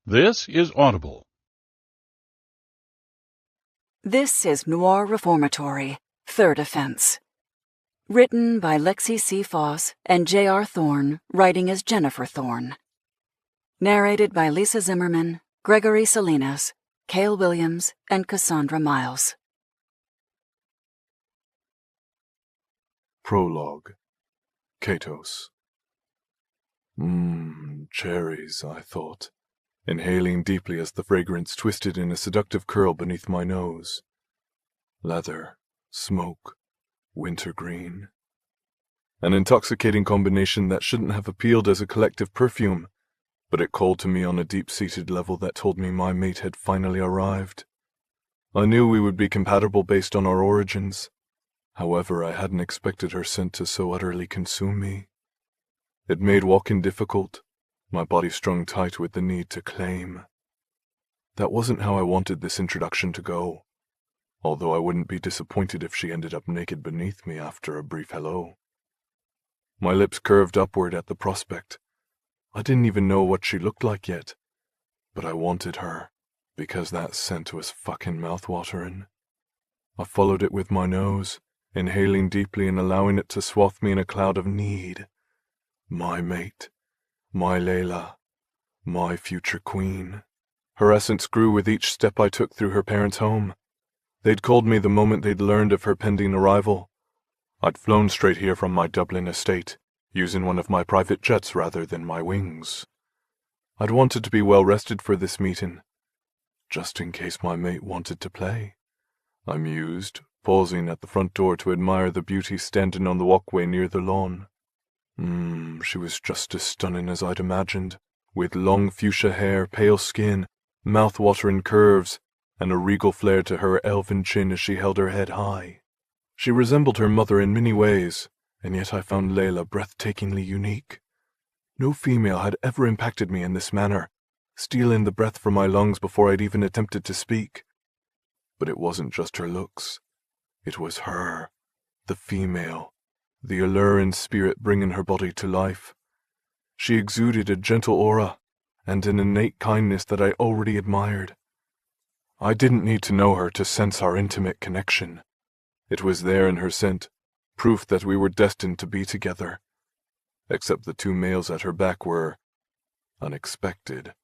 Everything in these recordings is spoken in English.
This is Audible. This is Noir Reformatory, Third Offense. Written by Lexi C. Foss and J.R. Thorne, writing as Jennifer Thorne. Narrated by Lisa Zimmerman, Gregory Salinas, Cale Williams, and Cassandra Miles. Prologue. Katos. Cherries, I thought, inhaling deeply as the fragrance twisted in a seductive curl beneath my nose. Leather, smoke, wintergreen. An intoxicating combination that shouldn't have appealed as a collective perfume, but it called to me on a deep-seated level that told me my mate had finally arrived. I knew we would be compatible based on our origins. However, I hadn't expected her scent to so utterly consume me. It made walking difficult, my body strung tight with the need to claim. That wasn't how I wanted this introduction to go, although I wouldn't be disappointed if she ended up naked beneath me after a brief hello. My lips curved upward at the prospect. I didn't even know what she looked like yet, but I wanted her, because that scent was fucking mouth-watering. I followed it with my nose, inhaling deeply and allowing it to swathe me in a cloud of need. My mate, my Layla, my future queen. Her essence grew with each step I took through her parents' home. They'd called me the moment they'd learned of her pending arrival. I'd flown straight here from my Dublin estate, using one of my private jets rather than my wings. I'd wanted to be well rested for this meeting, just in case my mate wanted to play. I mused, pausing at the front door to admire the beauty standing on the walkway near the lawn. She was just as stunning as I'd imagined, with long fuchsia hair, pale skin, mouth-watering curves, and a regal flair to her elven chin as she held her head high. She resembled her mother in many ways, and yet I found Layla breathtakingly unique. No female had ever impacted me in this manner, stealing the breath from my lungs before I'd even attempted to speak. But it wasn't just her looks. It was her, the female, the allure and spirit bringing her body to life. She exuded a gentle aura and an innate kindness that I already admired. I didn't need to know her to sense our intimate connection. It was there in her scent, proof that we were destined to be together. Except the two males at her back were unexpected.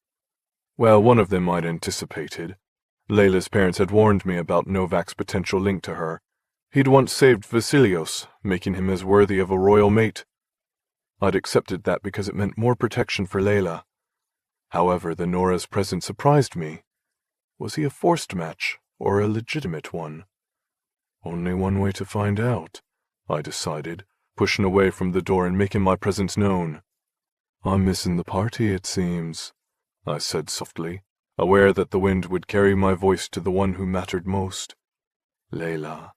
Well, one of them I'd anticipated. Layla's parents had warned me about Novak's potential link to her. He'd once saved Vasilios, making him as worthy of a royal mate. I'd accepted that because it meant more protection for Layla. However, the Nora's presence surprised me. Was he a forced match, or a legitimate one? Only one way to find out, I decided, pushing away from the door and making my presence known. I'm missing the party, it seems, I said softly, aware that the wind would carry my voice to the one who mattered most. Layla.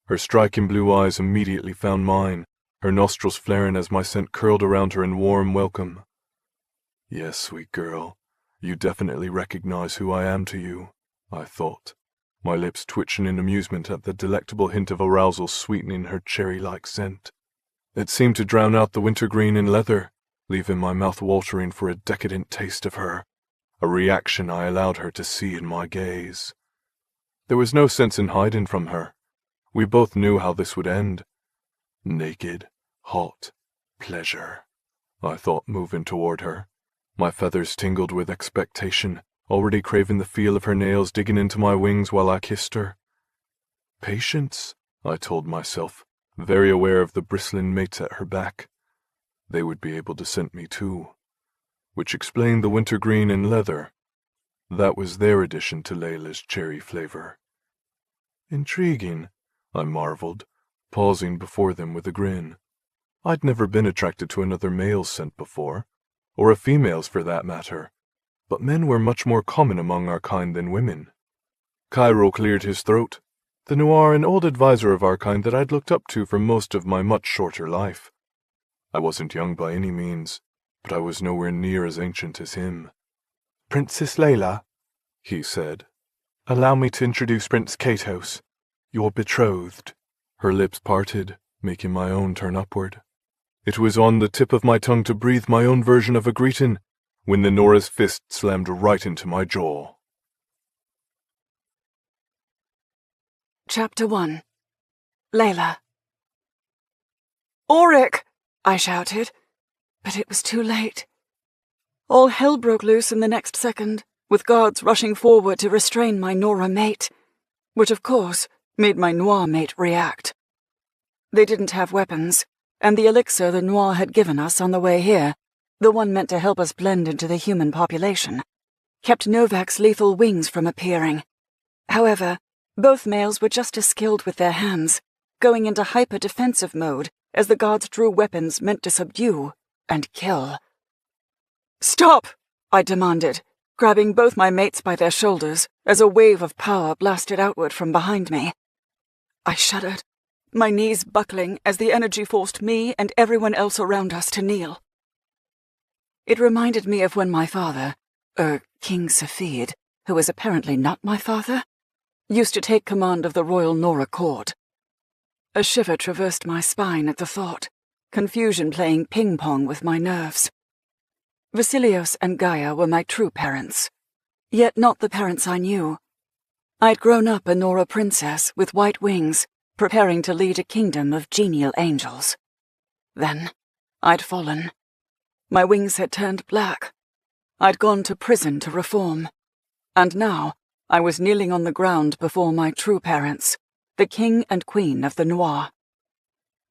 Her striking blue eyes immediately found mine, her nostrils flaring as my scent curled around her in warm welcome. Yes, sweet girl, you definitely recognize who I am to you, I thought, my lips twitching in amusement at the delectable hint of arousal sweetening her cherry-like scent. It seemed to drown out the wintergreen and leather, leaving my mouth watering for a decadent taste of her, a reaction I allowed her to see in my gaze. There was no sense in hiding from her. We both knew how this would end. Naked, hot, pleasure, I thought, moving toward her. My feathers tingled with expectation, already craving the feel of her nails digging into my wings while I kissed her. Patience, I told myself, very aware of the bristling mates at her back. They would be able to scent me too, which explained the wintergreen and leather. That was their addition to Layla's cherry flavor. Intriguing, I marveled, pausing before them with a grin. I'd never been attracted to another male's scent before, or a female's for that matter, but men were much more common among our kind than women. Cairo cleared his throat, the Noir an old advisor of our kind that I'd looked up to for most of my much shorter life. I wasn't young by any means, but I was nowhere near as ancient as him. Princess Layla, he said, allow me to introduce Prince Katos, your betrothed. Her lips parted, making my own turn upward. It was on the tip of my tongue to breathe my own version of a greeting, when the Nora's fist slammed right into my jaw. Chapter 1. Layla. "Auric!" I shouted, but it was too late. All hell broke loose in the next second, with guards rushing forward to restrain my Nora mate, which of course made my Noir mate react. They didn't have weapons, and the elixir the Noir had given us on the way here, the one meant to help us blend into the human population, kept Novak's lethal wings from appearing. However, both males were just as skilled with their hands, going into hyper-defensive mode as the guards drew weapons meant to subdue and kill. "Stop!" I demanded, grabbing both my mates by their shoulders as a wave of power blasted outward from behind me. I shuddered, my knees buckling as the energy forced me and everyone else around us to kneel. It reminded me of when my father, King Safid, who was apparently not my father, used to take command of the Royal Nora Court. A shiver traversed my spine at the thought, confusion playing ping-pong with my nerves. Vasilios and Gaia were my true parents, yet not the parents I knew. I'd grown up a Nora princess with white wings, preparing to lead a kingdom of genial angels. Then, I'd fallen. My wings had turned black. I'd gone to prison to reform. And now, I was kneeling on the ground before my true parents, the king and queen of the Noir.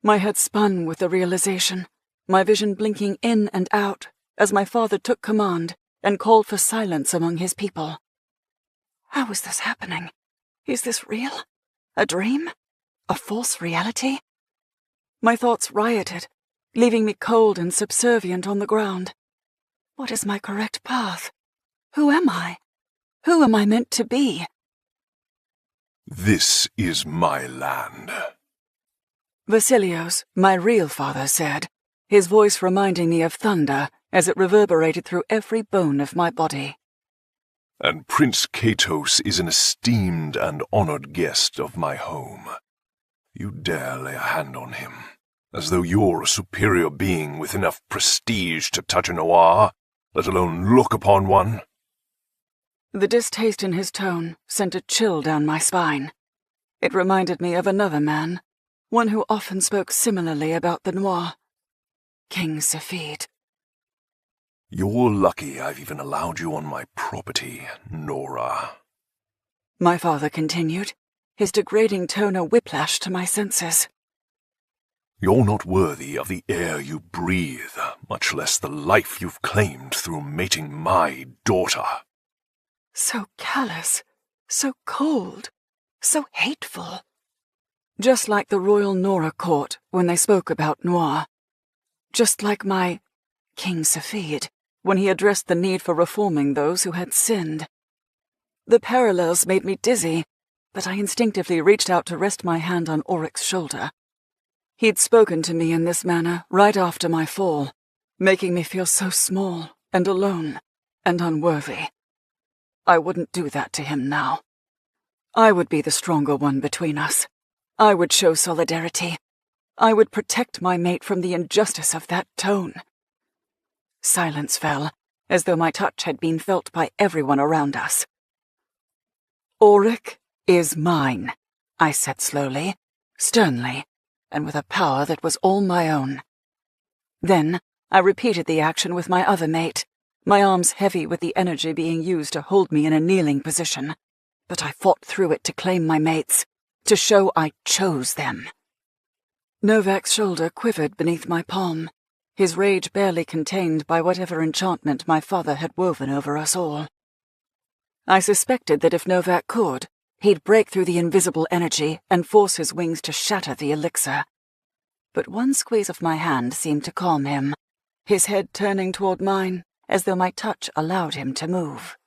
My head spun with the realization, my vision blinking in and out as my father took command and called for silence among his people. How was this happening? Is this real? A dream? A false reality? My thoughts rioted, leaving me cold and subservient on the ground. What is my correct path? Who am I? Who am I meant to be? "This is my land," Vasilios, my real father, said, his voice reminding me of thunder as it reverberated through every bone of my body. "and Prince Katos is an esteemed and honored guest of my home. You dare lay a hand on him, as though you're a superior being with enough prestige to touch a Noir, let alone look upon one?" The distaste in his tone sent a chill down my spine. It reminded me of another man, one who often spoke similarly about the Noir, King Safid. "You're lucky I've even allowed you on my property, Nora," my father continued, his degrading tone a whiplash to my senses. "You're not worthy of the air you breathe, much less the life you've claimed through mating my daughter." So callous, so cold, so hateful. Just like the Royal Nora Court when they spoke about Noir. Just like my King Safid when he addressed the need for reforming those who had sinned. The parallels made me dizzy, but I instinctively reached out to rest my hand on Auric's shoulder. He'd spoken to me in this manner right after my fall, making me feel so small and alone and unworthy. I wouldn't do that to him now. I would be the stronger one between us. I would show solidarity. I would protect my mate from the injustice of that tone. Silence fell, as though my touch had been felt by everyone around us. "Auric is mine," I said slowly, sternly, and with a power that was all my own. Then I repeated the action with my other mate, my arms heavy with the energy being used to hold me in a kneeling position. But I fought through it to claim my mates, to show I chose them. Novak's shoulder quivered beneath my palm, his rage barely contained by whatever enchantment my father had woven over us all. I suspected that if Novak could, he'd break through the invisible energy and force his wings to shatter the elixir. But one squeeze of my hand seemed to calm him, his head turning toward mine as though my touch allowed him to move.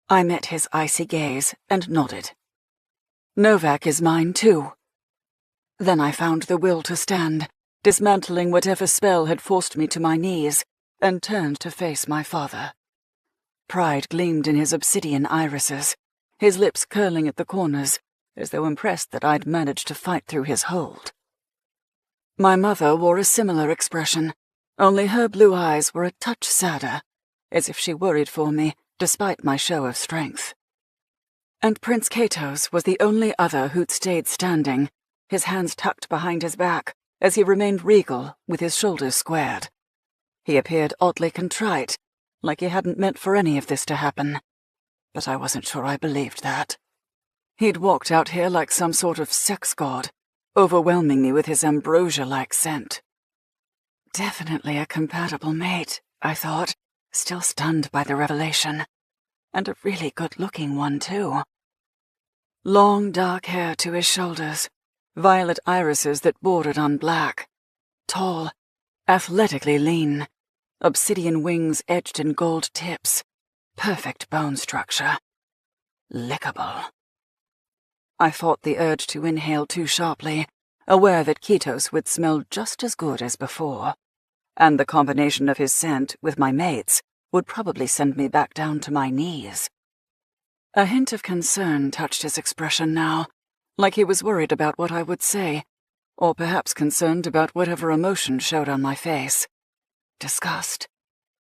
I met his icy gaze and nodded. Novak is mine too. Then I found the will to stand, dismantling whatever spell had forced me to my knees, and turned to face my father. Pride gleamed in his obsidian irises, his lips curling at the corners, as though impressed that I'd managed to fight through his hold. My mother wore a similar expression, only her blue eyes were a touch sadder, as if she worried for me, despite my show of strength. And Prince Katos was the only other who'd stayed standing, his hands tucked behind his back, as he remained regal with his shoulders squared. He appeared oddly contrite, like he hadn't meant for any of this to happen. But I wasn't sure I believed that. He'd walked out here like some sort of sex god, overwhelming me with his ambrosia-like scent. Definitely a compatible mate, I thought, still stunned by the revelation. And a really good-looking one, too. Long dark hair to his shoulders, violet irises that bordered on black. Tall, athletically lean, obsidian wings edged in gold tips, perfect bone structure. Lickable. I fought the urge to inhale too sharply, aware that Katos would smell just as good as before, and the combination of his scent with my mate's would probably send me back down to my knees. A hint of concern touched his expression now, like he was worried about what I would say, or perhaps concerned about whatever emotion showed on my face. Disgust?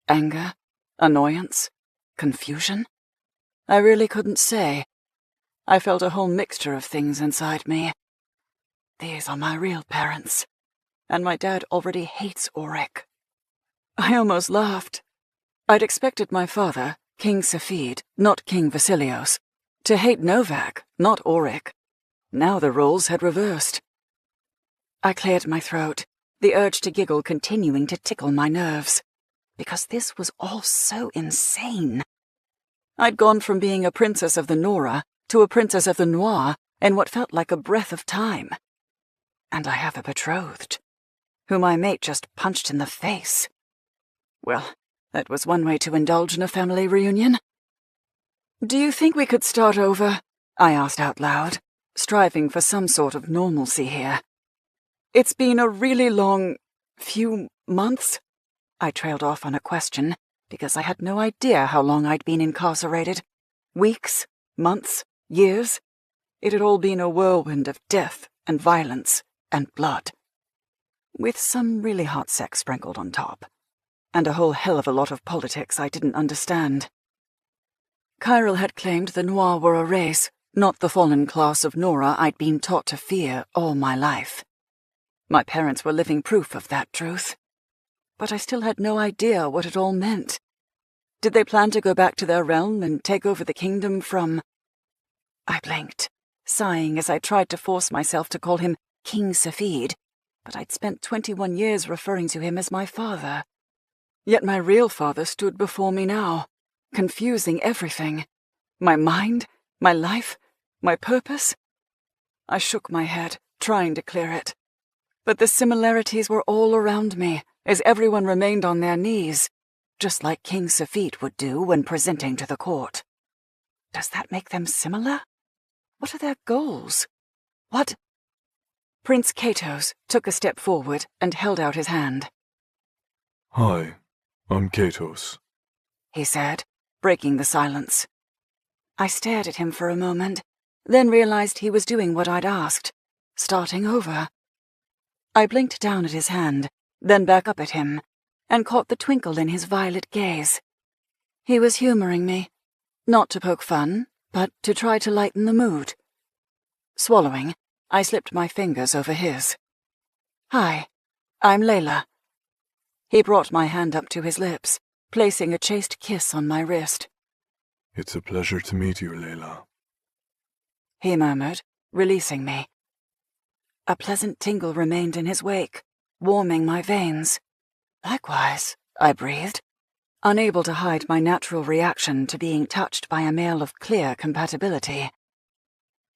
Anger? Annoyance? Confusion? I really couldn't say. I felt a whole mixture of things inside me. These are my real parents, and my dad already hates Auric. I almost laughed. I'd expected my father, King Safid, not King Vasilios, to hate Novak, not Auric. Now the roles had reversed. I cleared my throat, the urge to giggle continuing to tickle my nerves, because this was all so insane. I'd gone from being a princess of the Nora to a princess of the Noir in what felt like a breath of time. And I have a betrothed, who my mate just punched in the face. Well, that was one way to indulge in a family reunion. "Do you think we could start over?" I asked out loud, striving for some sort of normalcy here. "It's been a really long few months." I trailed off on a question because I had no idea how long I'd been incarcerated. Weeks, months, years. It had all been a whirlwind of death and violence and blood, with some really hot sex sprinkled on top, and a whole hell of a lot of politics I didn't understand. Kyril had claimed the Noir were a race, not the fallen class of Nora I'd been taught to fear all my life. My parents were living proof of that truth. But I still had no idea what it all meant. Did they plan to go back to their realm and take over the kingdom from... I blinked, sighing as I tried to force myself to call him King Safid, but I'd spent 21 years referring to him as my father. Yet my real father stood before me now, confusing everything. My mind, my life, my purpose. I shook my head, trying to clear it. But the similarities were all around me, as everyone remained on their knees, just like King Safid would do when presenting to the court. Does that make them similar? What are their goals? What? Prince Katos took a step forward and held out his hand. "Hi, I'm Katos," he said, breaking the silence. I stared at him for a moment, then realized he was doing what I'd asked, starting over. I blinked down at his hand, then back up at him, and caught the twinkle in his violet gaze. He was humoring me, not to poke fun, but to try to lighten the mood. Swallowing, I slipped my fingers over his. "Hi, I'm Layla." He brought my hand up to his lips, placing a chaste kiss on my wrist. "It's a pleasure to meet you, Layla," he murmured, releasing me. A pleasant tingle remained in his wake, warming my veins. "Likewise," I breathed, unable to hide my natural reaction to being touched by a male of clear compatibility.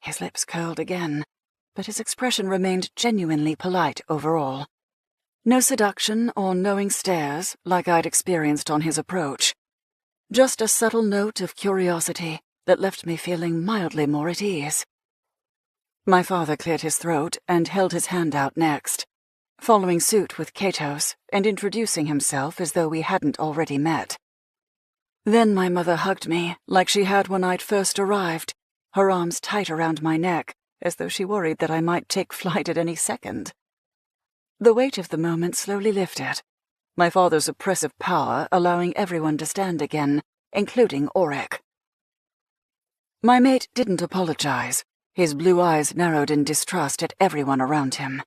His lips curled again, but his expression remained genuinely polite overall. No seduction or knowing stares like I'd experienced on his approach. Just a subtle note of curiosity that left me feeling mildly more at ease. My father cleared his throat and held his hand out next, following suit with Katos and introducing himself as though we hadn't already met. Then my mother hugged me like she had when I'd first arrived, her arms tight around my neck, as though she worried that I might take flight at any second. The weight of the moment slowly lifted, my father's oppressive power allowing everyone to stand again, including Auric. My mate didn't apologize. His blue eyes narrowed in distrust at everyone around him.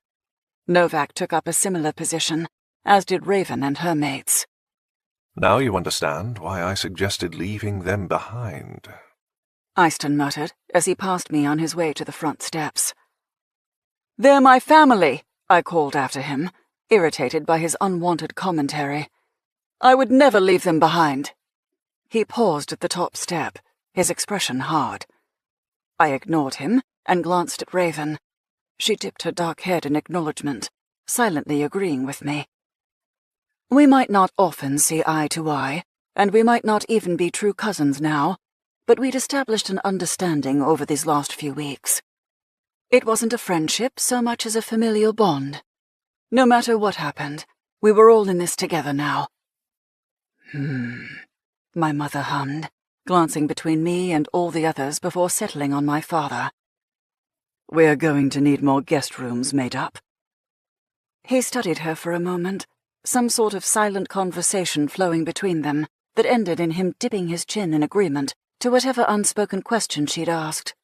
Novak took up a similar position, as did Raven and her mates. Now you understand why I suggested leaving them behind. Eyston muttered as he passed me on his way to the front steps. "They're my family," I called after him, irritated by his unwanted commentary. "I would never leave them behind." He paused at the top step, his expression hard. I ignored him and glanced at Raven. She tipped her dark head in acknowledgement, silently agreeing with me. We might not often see eye to eye, and we might not even be true cousins now, but we'd established an understanding over these last few weeks. It wasn't a friendship so much as a familial bond. No matter what happened, we were all in this together now. My mother hummed, glancing between me and all the others before settling on my father. "We're going to need more guest rooms made up." He studied her for a moment, some sort of silent conversation flowing between them that ended in him dipping his chin in agreement to whatever unspoken question she'd asked.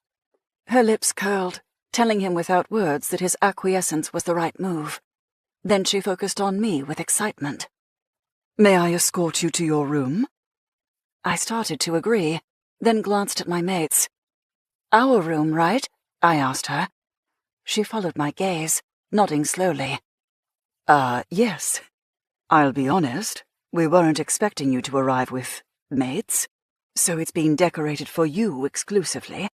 Her lips curled, telling him without words that his acquiescence was the right move. Then she focused on me with excitement. "May I escort you to your room?" I started to agree, then glanced at my mates. "Our room, right?" I asked her. She followed my gaze, nodding slowly. Yes. I'll be honest, we weren't expecting you to arrive with mates, so it's been decorated for you exclusively,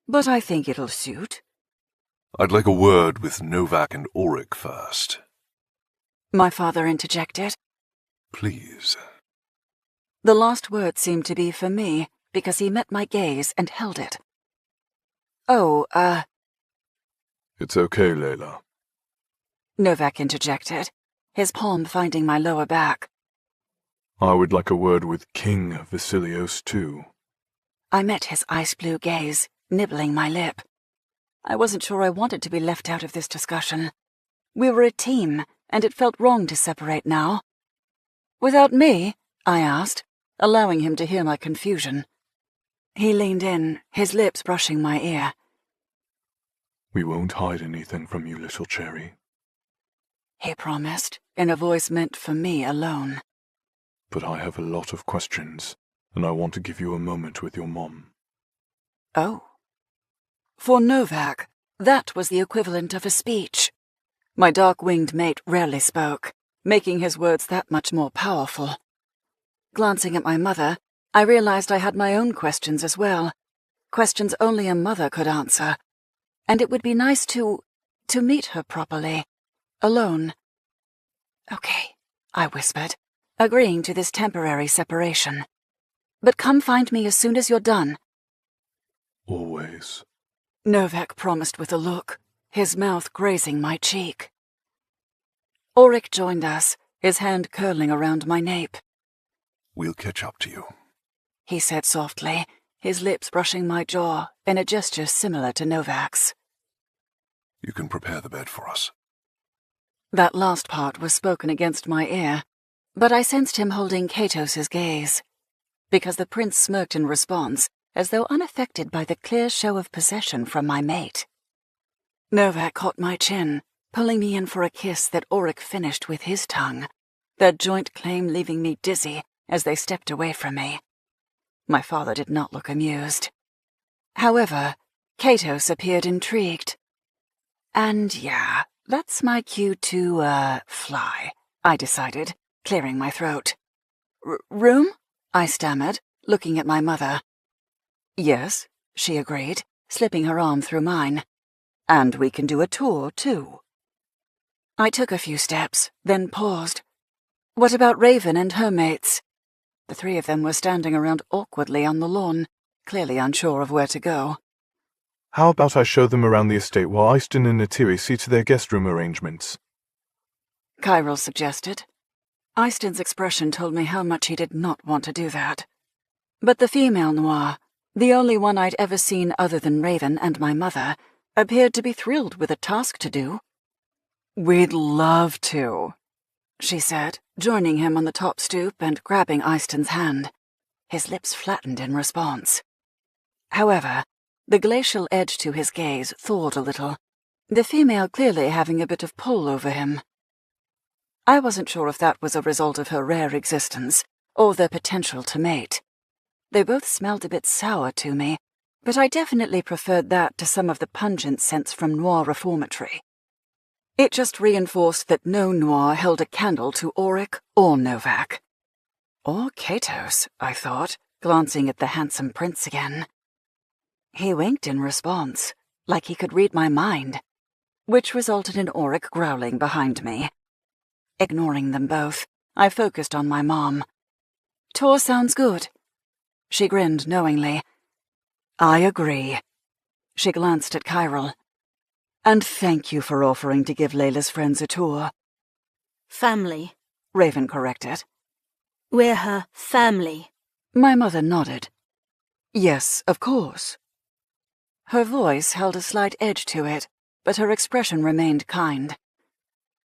but I think it'll suit." I'd like a word with Novak and Auric first. My father interjected. Please. The last word seemed to be for me, because he met my gaze and held it. It's okay, Layla. Novak interjected, his palm finding my lower back. I would like a word with King Vasilios too. I met his ice-blue gaze, nibbling my lip. I wasn't sure I wanted to be left out of this discussion. We were a team, and it felt wrong to separate now. "Without me?" I asked, allowing him to hear my confusion. He leaned in, his lips brushing my ear. We won't hide anything from you, little cherry. He promised, in a voice meant for me alone. But I have a lot of questions, and I want to give you a moment with your mom. Oh. For Novak, that was the equivalent of a speech. My dark-winged mate rarely spoke, making his words that much more powerful. Glancing at my mother, I realized I had my own questions as well, questions only a mother could answer, and it would be nice to meet her properly, alone. "Okay," I whispered, agreeing to this temporary separation. "But come find me as soon as you're done." Always. Novak promised with a look, his mouth grazing my cheek. Auric joined us, his hand curling around my nape. We'll catch up to you, he said softly, his lips brushing my jaw in a gesture similar to Novak's. You can prepare the bed for us. That last part was spoken against my ear, but I sensed him holding Katos's gaze, because the prince smirked in response, as though unaffected by the clear show of possession from my mate. Novak caught my chin, pulling me in for a kiss that Auric finished with his tongue, their joint claim leaving me dizzy as they stepped away from me. My father did not look amused. However, Katos appeared intrigued. And yeah, that's my cue to, fly, I decided, clearing my throat. "Room?" I stammered, looking at my mother. "Yes," she agreed, slipping her arm through mine. "And we can do a tour, too." I took a few steps, then paused. What about Raven and her mates? The three of them were standing around awkwardly on the lawn, clearly unsure of where to go. How about I show them around the estate while Eyston and Natiri see to their guest room arrangements? Kyril suggested. Eyston's expression told me how much he did not want to do that. But the female noir, the only one I'd ever seen other than Raven and my mother, appeared to be thrilled with a task to do. "We'd love to," she said, joining him on the top stoop and grabbing Eyston's hand. His lips flattened in response. However, the glacial edge to his gaze thawed a little, the female clearly having a bit of pull over him. I wasn't sure if that was a result of her rare existence or their potential to mate. They both smelled a bit sour to me, but I definitely preferred that to some of the pungent scents from Noir Reformatory. It just reinforced that no Noir held a candle to Auric or Novak. Or Katos, I thought, glancing at the handsome prince again. He winked in response, like he could read my mind, which resulted in Auric growling behind me. Ignoring them both, I focused on my mom. "Tor sounds good." She grinned knowingly. "I agree." She glanced at Kyril. "And thank you for offering to give Layla's friends a tour." "Family," Raven corrected. "We're her family." My mother nodded. "Yes, of course." Her voice held a slight edge to it, but her expression remained kind.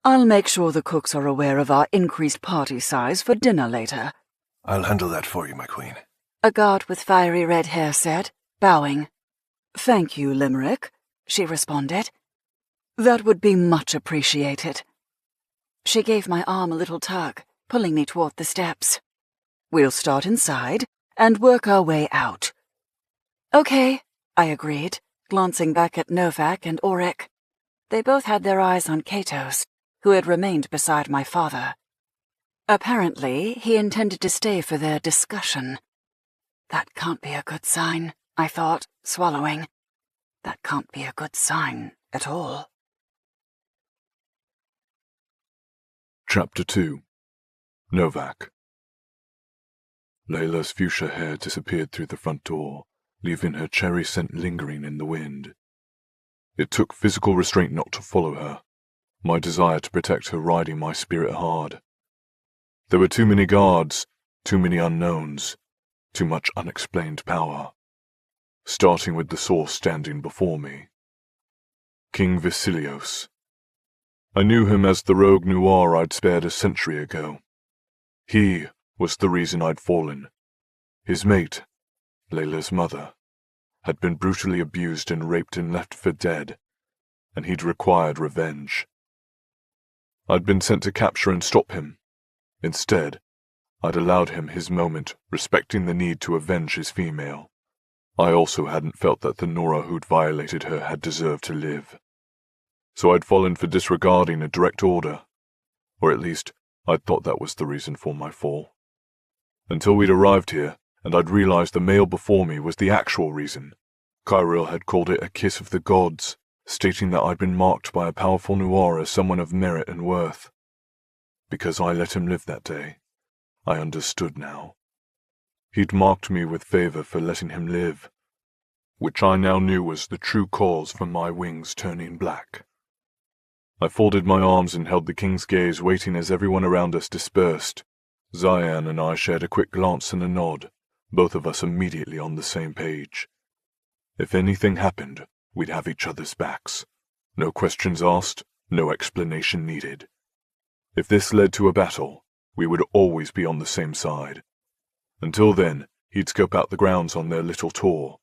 "I'll make sure the cooks are aware of our increased party size for dinner later." I'll handle that for you, my queen. A guard with fiery red hair said, bowing. "Thank you, Limerick," she responded. "That would be much appreciated." She gave my arm a little tug, pulling me toward the steps. "We'll start inside and work our way out." "Okay," I agreed, glancing back at Novak and Auric. They both had their eyes on Katos, who had remained beside my father. Apparently, he intended to stay for their discussion. That can't be a good sign, I thought, swallowing. That can't be a good sign at all. Chapter 2. Novak. Layla's fuchsia hair disappeared through the front door, leaving her cherry scent lingering in the wind. It took physical restraint not to follow her, my desire to protect her riding my spirit hard. There were too many guards, too many unknowns, too much unexplained power. Starting with the source standing before me. King Vasilios. I knew him as the rogue Noir I'd spared a century ago. He was the reason I'd fallen. His mate, Layla's mother, had been brutally abused and raped and left for dead, and he'd required revenge. I'd been sent to capture and stop him. Instead, I'd allowed him his moment, respecting the need to avenge his female. I also hadn't felt that the Nora who'd violated her had deserved to live. So I'd fallen for disregarding a direct order, or at least I'd thought that was the reason for my fall. Until we'd arrived here, and I'd realized the male before me was the actual reason. Kyril had called it a kiss of the gods, stating that I'd been marked by a powerful Noir as someone of merit and worth. Because I let him live that day, I understood now. He'd marked me with favor for letting him live, which I now knew was the true cause for my wings turning black. I folded my arms and held the king's gaze, waiting as everyone around us dispersed. Zayan and I shared a quick glance and a nod, both of us immediately on the same page. If anything happened, we'd have each other's backs. No questions asked, no explanation needed. If this led to a battle, we would always be on the same side. Until then, he'd scope out the grounds on their little tour,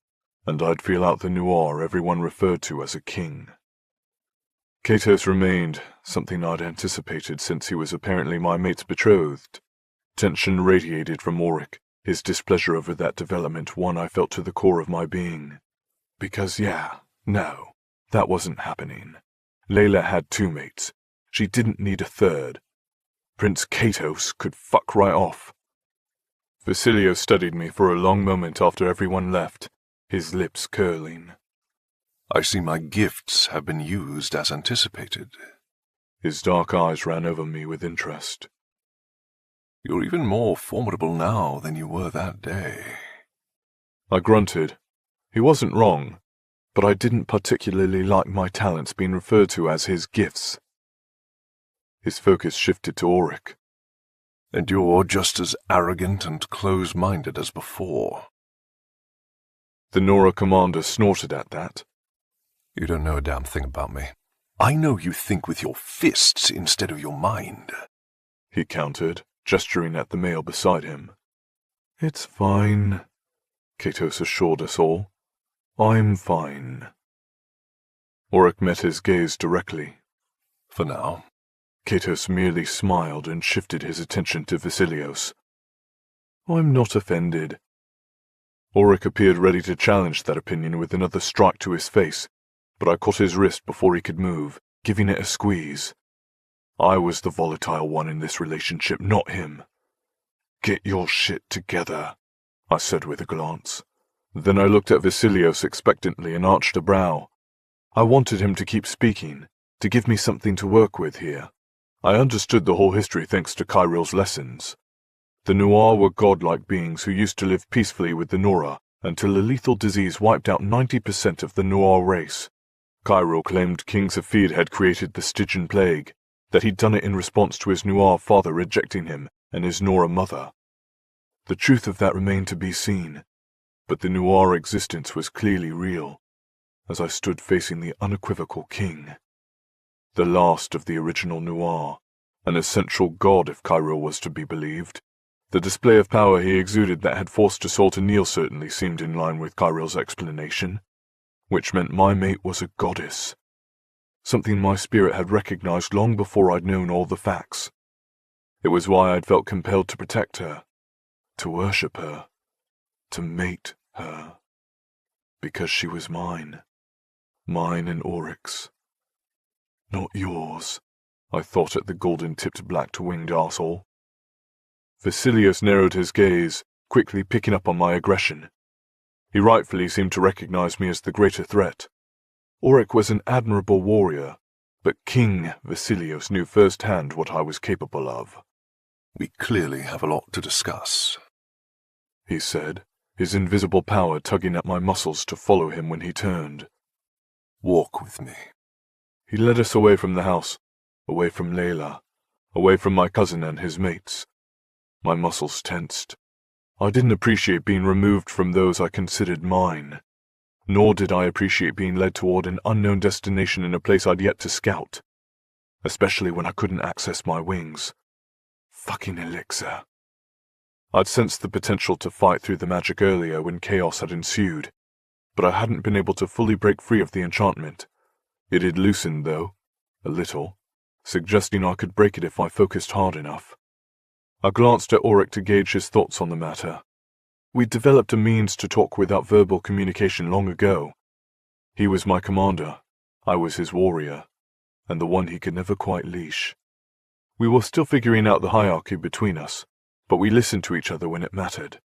and I'd feel out the Noir everyone referred to as a king. Katos remained, something I'd anticipated since he was apparently my mate's betrothed. Tension radiated from Auric, his displeasure over that development one I felt to the core of my being. Because no, that wasn't happening. Layla had two mates. She didn't need a third. Prince Katos could fuck right off. Vasilios studied me for a long moment after everyone left, his lips curling. I see my gifts have been used as anticipated. His dark eyes ran over me with interest. You're even more formidable now than you were that day. I grunted. He wasn't wrong, but I didn't particularly like my talents being referred to as his gifts. His focus shifted to Auric. And you're just as arrogant and close-minded as before. The Nora commander snorted at that. You don't know a damn thing about me. I know you think with your fists instead of your mind. he countered, gesturing at the male beside him. It's fine, Katos assured us all. I'm fine. Auric met his gaze directly. For now. Katos merely smiled and shifted his attention to Vasilios. I'm not offended. Auric appeared ready to challenge that opinion with another strike to his face, but I caught his wrist before he could move, giving it a squeeze. I was the volatile one in this relationship, not him. Get your shit together, I said with a glance. Then I looked at Vasilios expectantly and arched a brow. I wanted him to keep speaking, to give me something to work with here. I understood the whole history thanks to Kyril's lessons. The Noir were godlike beings who used to live peacefully with the Nora until a lethal disease wiped out 90% of the Noir race. Kyril claimed King Safid had created the Stygian plague, that he'd done it in response to his Noir father rejecting him and his Nora mother. The truth of that remained to be seen, but the Noir existence was clearly real, as I stood facing the unequivocal king. The last of the original Noir, an essential god if Kyril was to be believed. The display of power he exuded that had forced us all to kneel certainly seemed in line with Kyril's explanation, which meant my mate was a goddess. Something my spirit had recognized long before I'd known all the facts. It was why I'd felt compelled to protect her, to worship her, to mate her. Because she was mine. Mine and Auric's. Not yours, I thought at the golden-tipped black-winged arsehole. Vasilios narrowed his gaze, quickly picking up on my aggression. He rightfully seemed to recognize me as the greater threat. Auric was an admirable warrior, but King Vasilios knew firsthand what I was capable of. We clearly have a lot to discuss, he said, his invisible power tugging at my muscles to follow him when he turned. Walk with me. He led us away from the house, away from Layla, away from my cousin and his mates. My muscles tensed. I didn't appreciate being removed from those I considered mine, nor did I appreciate being led toward an unknown destination in a place I'd yet to scout, especially when I couldn't access my wings. Fucking elixir. I'd sensed the potential to fight through the magic earlier when chaos had ensued, but I hadn't been able to fully break free of the enchantment. It had loosened, though, a little, suggesting I could break it if I focused hard enough. I glanced at Auric to gauge his thoughts on the matter. We'd developed a means to talk without verbal communication long ago. He was my commander, I was his warrior, and the one he could never quite leash. We were still figuring out the hierarchy between us, but we listened to each other when it mattered,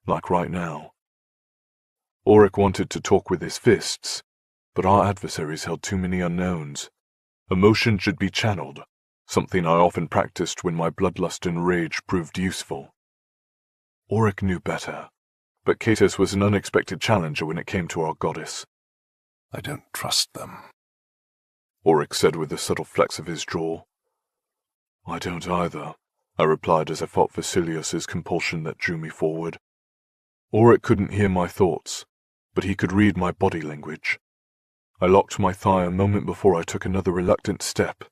like right now. Auric wanted to talk with his fists, but our adversaries held too many unknowns. Emotion should be channeled, something I often practiced when my bloodlust and rage proved useful. Auric knew better, but Katos was an unexpected challenger when it came to our goddess. I don't trust them, Auric said with a subtle flex of his jaw. I don't either, I replied as I fought Vasilios's compulsion that drew me forward. Auric couldn't hear my thoughts, but he could read my body language. I locked my thigh a moment before I took another reluctant step.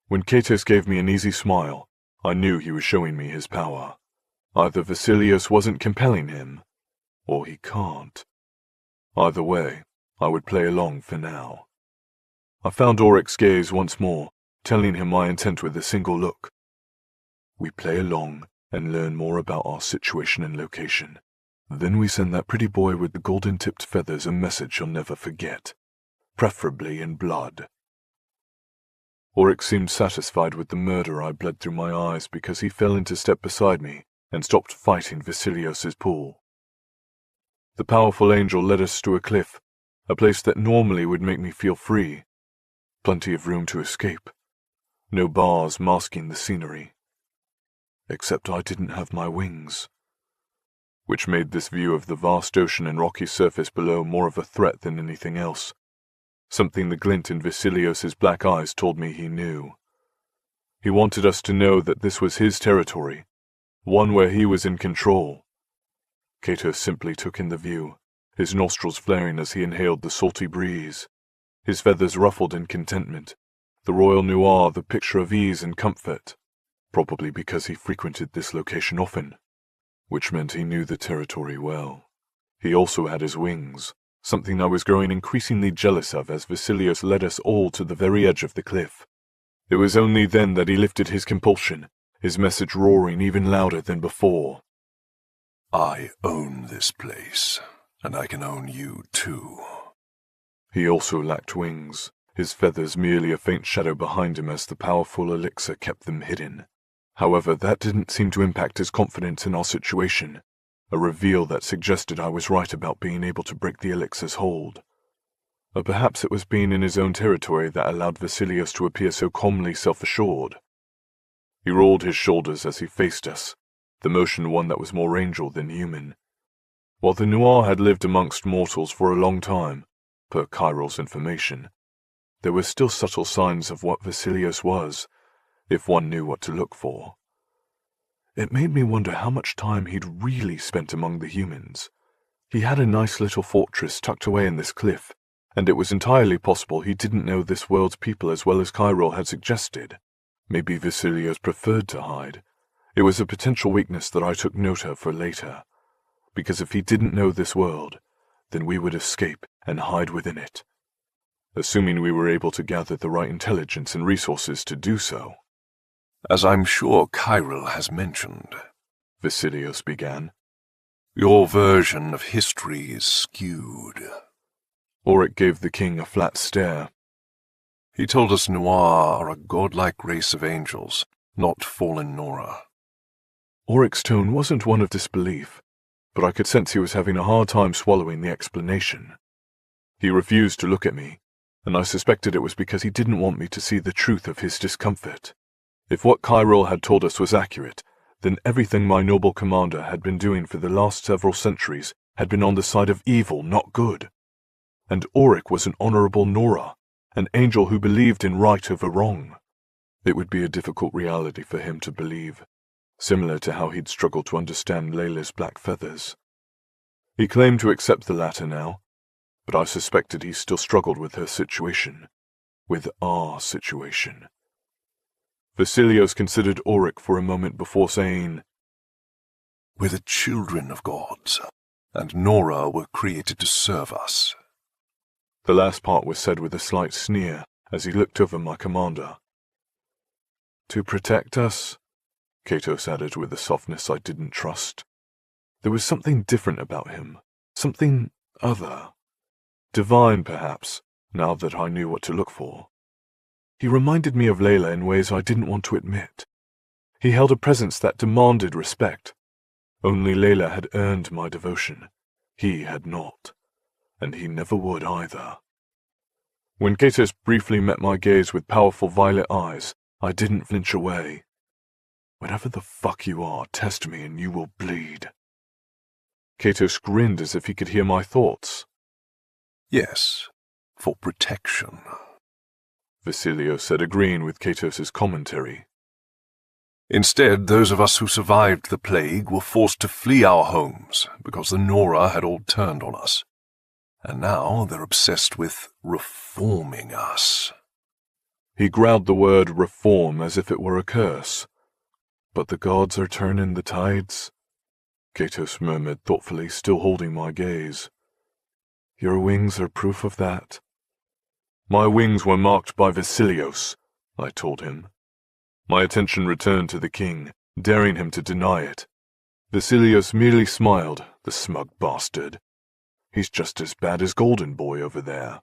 When Katos gave me an easy smile, I knew he was showing me his power. Either Vasilios wasn't compelling him, or he can't. Either way, I would play along for now. I found Auric's gaze once more, telling him my intent with a single look. We play along and learn more about our situation and location. Then we send that pretty boy with the golden-tipped feathers a message he'll never forget, preferably in blood. Auric seemed satisfied with the murder I bled through my eyes because he fell into step beside me and stopped fighting Vasilios's pull. The powerful angel led us to a cliff, a place that normally would make me feel free. Plenty of room to escape. No bars masking the scenery. Except I didn't have my wings, which made this view of the vast ocean and rocky surface below more of a threat than anything else. Something the glint in Vasilios's black eyes told me he knew. He wanted us to know that this was his territory, one where he was in control. Katos simply took in the view, his nostrils flaring as he inhaled the salty breeze, his feathers ruffled in contentment, the royal noir the picture of ease and comfort. probably because he frequented this location often, which meant he knew the territory well. He also had his wings, something I was growing increasingly jealous of as Vasilios led us all to the very edge of the cliff. It was only then that he lifted his compulsion, his message roaring even louder than before. I own this place, and I can own you too. He also lacked wings, his feathers merely a faint shadow behind him as the powerful elixir kept them hidden. However, that didn't seem to impact his confidence in our situation, a reveal that suggested I was right about being able to break the elixir's hold. Or perhaps it was being in his own territory that allowed Vasilios to appear so calmly self-assured. He rolled his shoulders as he faced us, the motion one that was more angel than human. While the Noir had lived amongst mortals for a long time, per Chiral's information, there were still subtle signs of what Vasilios was, if one knew what to look for. It made me wonder how much time he'd really spent among the humans. He had a nice little fortress tucked away in this cliff, and it was entirely possible he didn't know this world's people as well as Chiral had suggested. Maybe Vasilios preferred to hide. It was a potential weakness that I took note of for later, because if he didn't know this world, then we would escape and hide within it, assuming we were able to gather the right intelligence and resources to do so. As I'm sure Chiral has mentioned, Vasilios began, your version of history is skewed. Auric gave the king a flat stare. He told us Noir are a godlike race of angels, not fallen Nora. Auric's tone wasn't one of disbelief, but I could sense he was having a hard time swallowing the explanation. He refused to look at me, and I suspected it was because he didn't want me to see the truth of his discomfort. If what Chiral had told us was accurate, then everything my noble commander had been doing for the last several centuries had been on the side of evil, not good. And Auric was an honorable Nora, an angel who believed in right over wrong. It would be a difficult reality for him to believe, similar to how he'd struggled to understand Layla's black feathers. He claimed to accept the latter now, but I suspected he still struggled with her situation, with our situation. Vasilios considered Auric for a moment before saying, We're the children of gods, and Nora were created to serve us. The last part was said with a slight sneer as he looked over my commander. To protect us? Katos added with a softness I didn't trust. There was something different about him, something other. Divine, perhaps, now that I knew what to look for. He reminded me of Layla in ways I didn't want to admit. He held a presence that demanded respect. Only Layla had earned my devotion. He had not, and he never would either. When Katos briefly met my gaze with powerful violet eyes, I didn't flinch away. Whatever the fuck you are, test me and you will bleed. Katos grinned as if he could hear my thoughts. Yes, for protection. Vasilios said, agreeing with Katos's commentary. Instead, those of us who survived the plague were forced to flee our homes because the Nora had all turned on us. And now they're obsessed with reforming us. He growled the word reform as if it were a curse. But the gods are turning the tides, Katos murmured thoughtfully, still holding my gaze. Your wings are proof of that. My wings were marked by Vasilios, I told him. My attention returned to the king, daring him to deny it. Vasilios merely smiled, the smug bastard. He's just as bad as Golden Boy over there.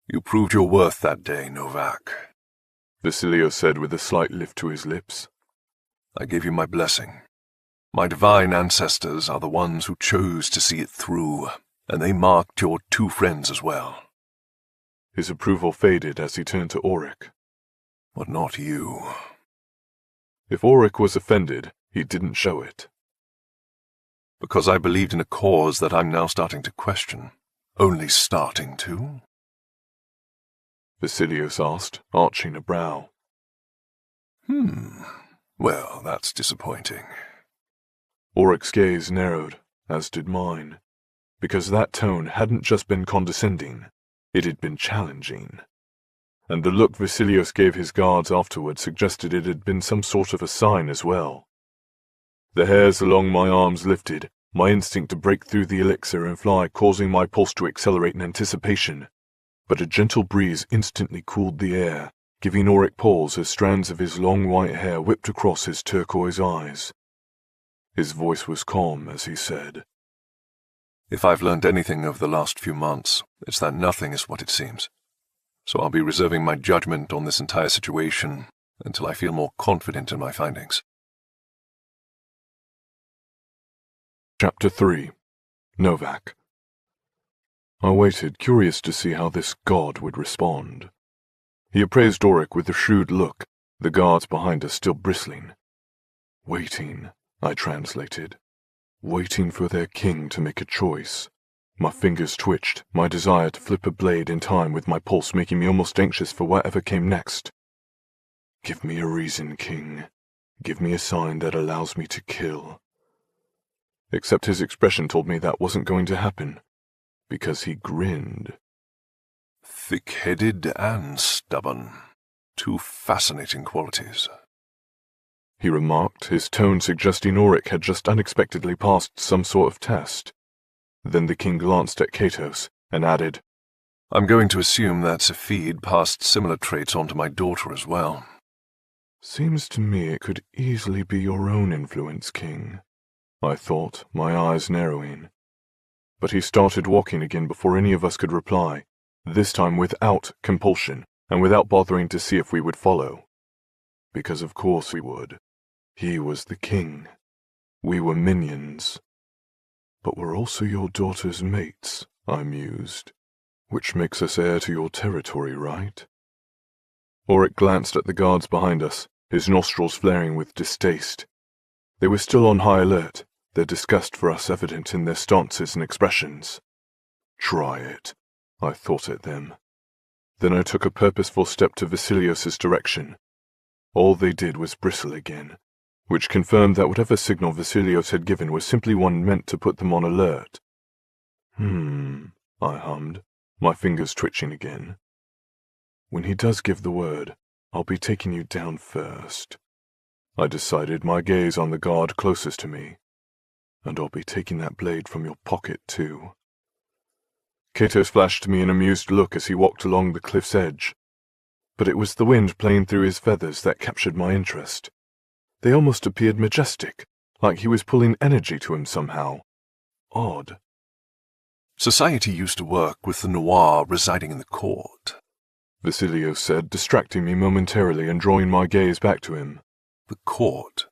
You proved your worth that day, Novak, Vasilios said with a slight lift to his lips. I gave you my blessing. My divine ancestors are the ones who chose to see it through, and they marked your two friends as well. His approval faded as he turned to Auric. But not you. If Auric was offended, he didn't show it. Because I believed in a cause that I'm now starting to question. Only starting to? Vasilios asked, arching a brow. Well, that's disappointing. Auric's gaze narrowed, as did mine, because that tone hadn't just been condescending, it had been challenging. and the look Vasilios gave his guards afterward suggested it had been some sort of a sign as well. The hairs along my arms lifted, my instinct to break through the elixir and fly causing my pulse to accelerate in anticipation. But a gentle breeze instantly cooled the air, giving Auric pause as strands of his long white hair whipped across his turquoise eyes. His voice was calm as he said, "If I've learned anything over the last few months, it's that nothing is what it seems. So I'll be reserving my judgment on this entire situation until I feel more confident in my findings." Chapter 3. Novak. I waited, curious to see how this god would respond. He appraised Auric with a shrewd look, the guards behind us still bristling. Waiting, I translated. Waiting for their king to make a choice. My fingers twitched, my desire to flip a blade in time with my pulse making me almost anxious for whatever came next. Give me a reason, king. Give me a sign that allows me to kill. Except his expression told me that wasn't going to happen, because he grinned. Thick-headed and stubborn. Two fascinating qualities. He remarked, his tone suggesting Auric had just unexpectedly passed some sort of test. Then the king glanced at Katos and added, "I'm going to assume that Safid passed similar traits on to my daughter as well." Seems to me it could easily be your own influence, king, I thought, my eyes narrowing. But he started walking again before any of us could reply, this time without compulsion and without bothering to see if we would follow. Because of course we would. He was the king. We were minions. But we're also your daughter's mates, I mused, which makes us heir to your territory, right? Auric glanced at the guards behind us, his nostrils flaring with distaste. They were still on high alert, their disgust for us evident in their stances and expressions. Try it, I thought at them. Then I took a purposeful step to Vasilios's direction. All they did was bristle again, which confirmed that whatever signal Vasilios had given was simply one meant to put them on alert. I hummed, my fingers twitching again. When he does give the word, I'll be taking you down first. I decided, my gaze on the guard closest to me. And I'll be taking that blade from your pocket, too. Katos flashed me an amused look as he walked along the cliff's edge. But it was the wind playing through his feathers that captured my interest. They almost appeared majestic, like he was pulling energy to him somehow. Odd. Society used to work with the Noir residing in the court, Vasilios said, distracting me momentarily and drawing my gaze back to him. The court,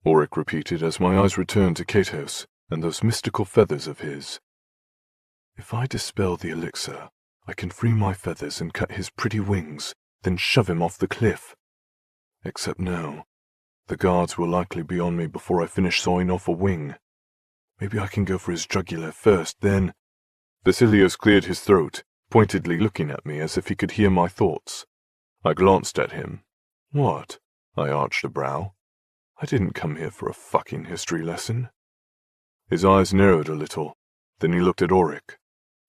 Auric repeated as my eyes returned to Katos and those mystical feathers of his. If I dispel the elixir, I can free my feathers and cut his pretty wings, then shove him off the cliff. Except no. The guards will likely be on me before I finish sawing off a wing. Maybe I can go for his jugular first, then... Vasilios cleared his throat, pointedly looking at me as if he could hear my thoughts. I glanced at him. What? I arched a brow. I didn't come here for a fucking history lesson. His eyes narrowed a little. Then he looked at Auric.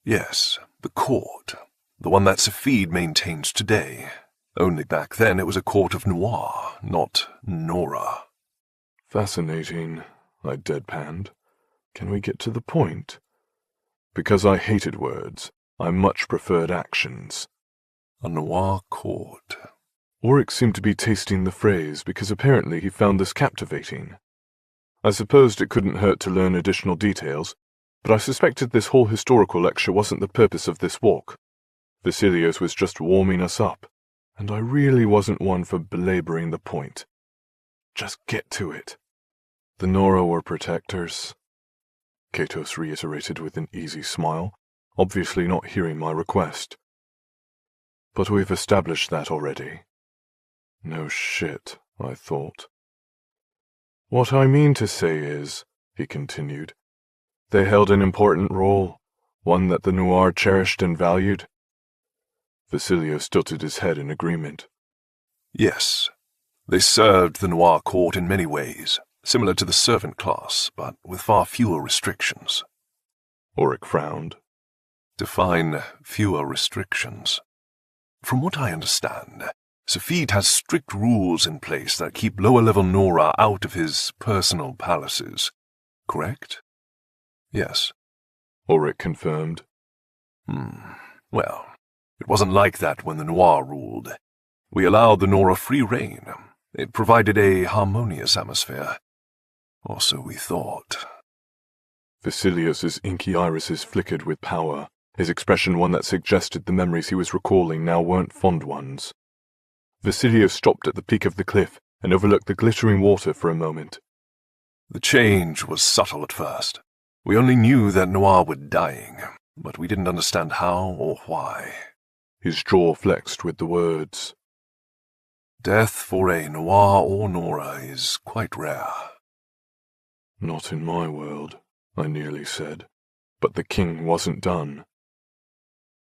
Yes, the court. The one that Safid maintains today. Only back then it was a court of Noir, not Nora. Fascinating, I deadpanned. Can we get to the point? Because I hated words, I much preferred actions. A Noir court. Auric seemed to be tasting the phrase because apparently he found this captivating. I supposed it couldn't hurt to learn additional details, but I suspected this whole historical lecture wasn't the purpose of this walk. Vasilios was just warming us up, and I really wasn't one for belaboring the point. Just get to it. The Nora were protectors, Katos reiterated with an easy smile, obviously not hearing my request. But we've established that already. No shit, I thought. What I mean to say is, he continued, they held an important role, one that the Noir cherished and valued. Vasilios tilted his head in agreement. Yes, they served the Noir court in many ways, similar to the servant class, but with far fewer restrictions. Auric frowned. Define fewer restrictions. From what I understand, Safid has strict rules in place that keep lower-level Nora out of his personal palaces. Correct? Yes. Auric confirmed. Well, it wasn't like that when the Noir ruled. We allowed the Nora free rein. It provided a harmonious atmosphere. Or so we thought. Vasilius's inky irises flickered with power, his expression one that suggested the memories he was recalling now weren't fond ones. Vasilius stopped at the peak of the cliff and overlooked the glittering water for a moment. The change was subtle at first. We only knew that Noir were dying, but we didn't understand how or why. His jaw flexed with the words. Death for a Noir or Nora is quite rare. Not in my world, I nearly said. But the king wasn't done.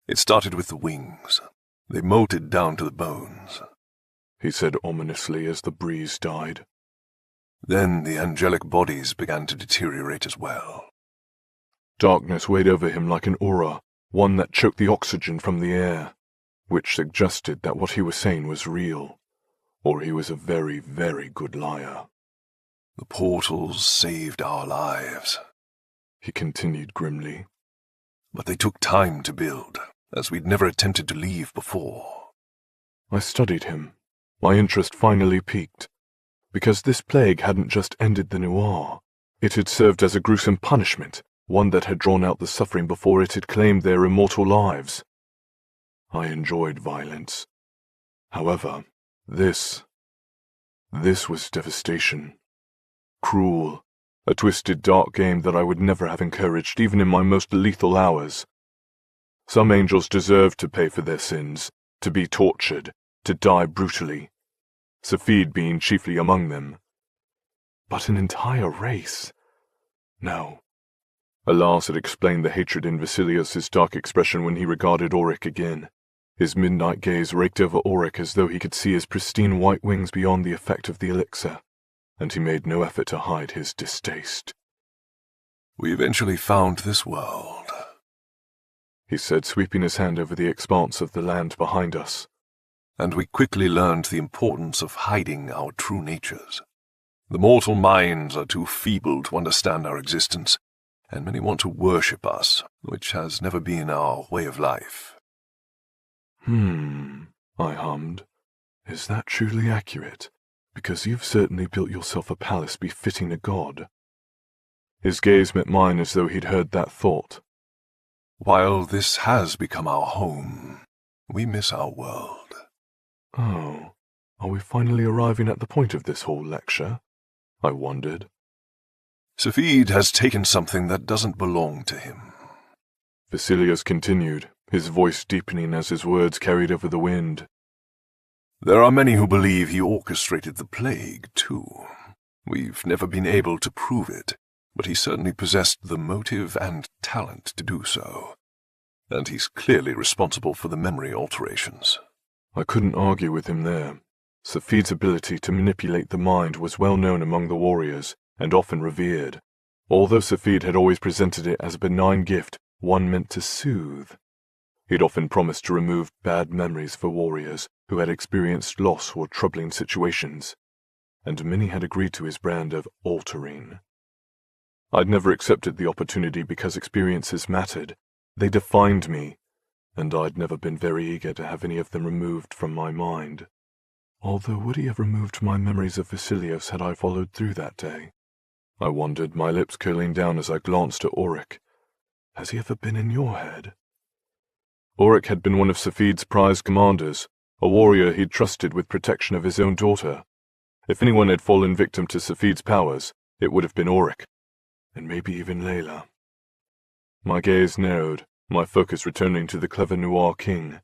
It started with the wings. They molted down to the bones, he said ominously as the breeze died. Then the angelic bodies began to deteriorate as well. Darkness weighed over him like an aura, one that choked the oxygen from the air, which suggested that what he was saying was real, or he was a very, very good liar. The portals saved our lives, he continued grimly. But they took time to build, as we'd never attempted to leave before. I studied him. My interest finally peaked, because this plague hadn't just ended the Noir. It had served as a gruesome punishment, one that had drawn out the suffering before it had claimed their immortal lives. I enjoyed violence. However, this was devastation. Cruel, a twisted, dark game that I would never have encouraged even in my most lethal hours. Some angels deserved to pay for their sins, to be tortured, to die brutally, Safid being chiefly among them. But an entire race? No. Alas had explained the hatred in Vasilius's dark expression when he regarded Auric again. His midnight gaze raked over Auric as though he could see his pristine white wings beyond the effect of the elixir, and he made no effort to hide his distaste. We eventually found this world, he said, sweeping his hand over the expanse of the land behind us. And we quickly learned the importance of hiding our true natures. The mortal minds are too feeble to understand our existence, and many want to worship us, which has never been our way of life. I hummed. Is that truly accurate? Because you've certainly built yourself a palace befitting a god. His gaze met mine as though he'd heard that thought. While this has become our home, we miss our world. Oh, are we finally arriving at the point of this whole lecture? I wondered. Safid has taken something that doesn't belong to him, Vasilius continued, his voice deepening as his words carried over the wind. There are many who believe he orchestrated the plague, too. We've never been able to prove it, but he certainly possessed the motive and talent to do so. And he's clearly responsible for the memory alterations. I couldn't argue with him there. Safid's ability to manipulate the mind was well known among the warriors, and often revered, although Safid had always presented it as a benign gift, one meant to soothe. He'd often promised to remove bad memories for warriors who had experienced loss or troubling situations, and many had agreed to his brand of altering. I'd never accepted the opportunity because experiences mattered. They defined me, and I'd never been very eager to have any of them removed from my mind. Although would he have removed my memories of Vasilius had I followed through that day? I wondered, my lips curling down as I glanced at Auric. Has he ever been in your head? Auric had been one of Safid's prized commanders, a warrior he'd trusted with protection of his own daughter. If anyone had fallen victim to Safid's powers, it would have been Auric, and maybe even Layla. My gaze narrowed, my focus returning to the clever Noir king.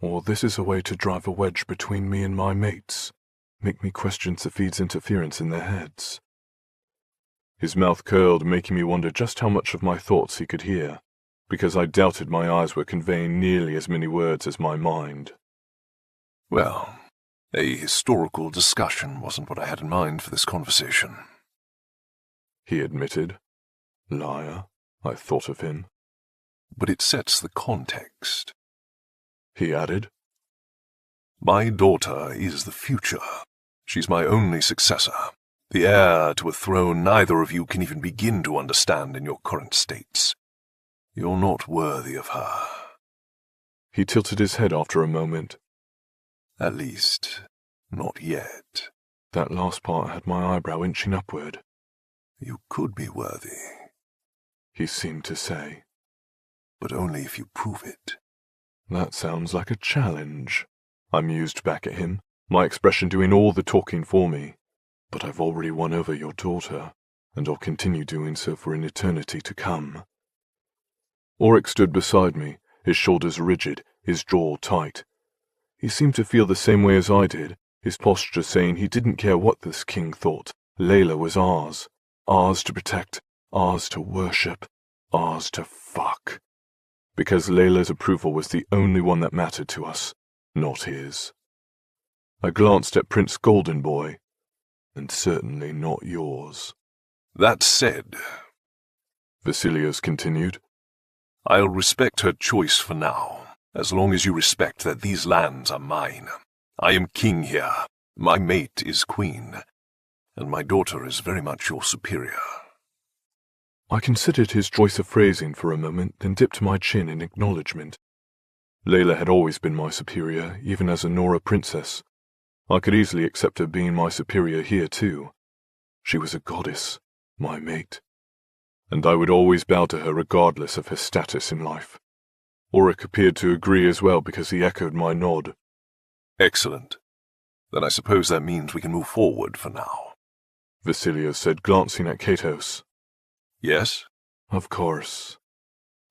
Or this is a way to drive a wedge between me and my mates, make me question Safid's interference in their heads. His mouth curled, making me wonder just how much of my thoughts he could hear, because I doubted my eyes were conveying nearly as many words as my mind. Well, a historical discussion wasn't what I had in mind for this conversation, he admitted. Liar, I thought of him. But it sets the context, he added. My daughter is the future. She's my only successor, the heir to a throne neither of you can even begin to understand in your current states. You're not worthy of her. He tilted his head after a moment. At least, not yet. That last part had my eyebrow inching upward. You could be worthy, he seemed to say. but only if you prove it. That sounds like a challenge. I mused back at him, my expression doing all the talking for me. But I've already won over your daughter, and I'll continue doing so for an eternity to come. Auric stood beside me, his shoulders rigid, his jaw tight. He seemed to feel the same way as I did, his posture saying he didn't care what this king thought. Layla was ours. Ours to protect, ours to worship, ours to fuck. Because Layla's approval was the only one that mattered to us, not his. I glanced at Prince Golden Boy, and certainly not yours. That said, Vasilios continued, I'll respect her choice for now, as long as you respect that these lands are mine. I am king here, my mate is queen, and my daughter is very much your superior. I considered his choice of phrasing for a moment, then dipped my chin in acknowledgement. Layla had always been my superior, even as a Nora princess. I could easily accept her being my superior here too. She was a goddess, my mate, and I would always bow to her regardless of her status in life. Auric appeared to agree as well because he echoed my nod. Excellent. Then I suppose that means we can move forward for now. Vasilios said, glancing at Katos. Yes? Of course.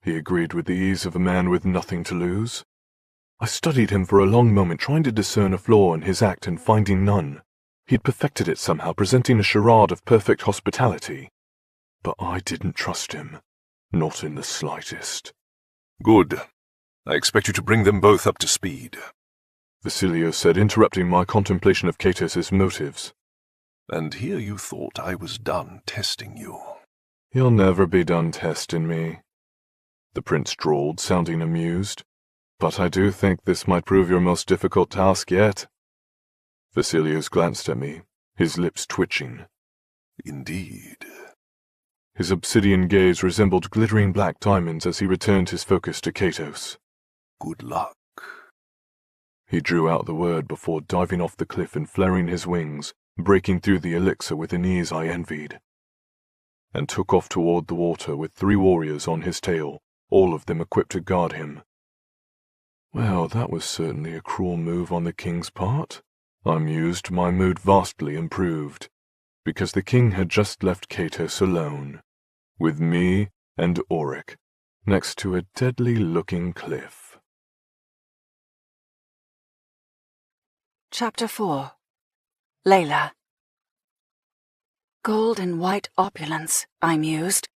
He agreed with the ease of a man with nothing to lose. I studied him for a long moment, trying to discern a flaw in his act and finding none. He'd perfected it somehow, presenting a charade of perfect hospitality. But I didn't trust him. Not in the slightest. Good. I expect you to bring them both up to speed. Vasilios said, interrupting my contemplation of Katos' motives. And here you thought I was done testing you. You'll never be done testing me, the prince drawled, sounding amused. But I do think this might prove your most difficult task yet. Vasilios glanced at me, his lips twitching. Indeed. His obsidian gaze resembled glittering black diamonds as he returned his focus to Katos. Good luck. He drew out the word before diving off the cliff and flaring his wings, breaking through the elixir with an ease I envied, and took off toward the water with 3 warriors on his tail, all of them equipped to guard him. Well, that was certainly a cruel move on the king's part. I mused, my mood vastly improved, because the king had just left Katos alone, with me and Auric, next to a deadly-looking cliff. Chapter 4. Layla. Gold and white opulence, I mused,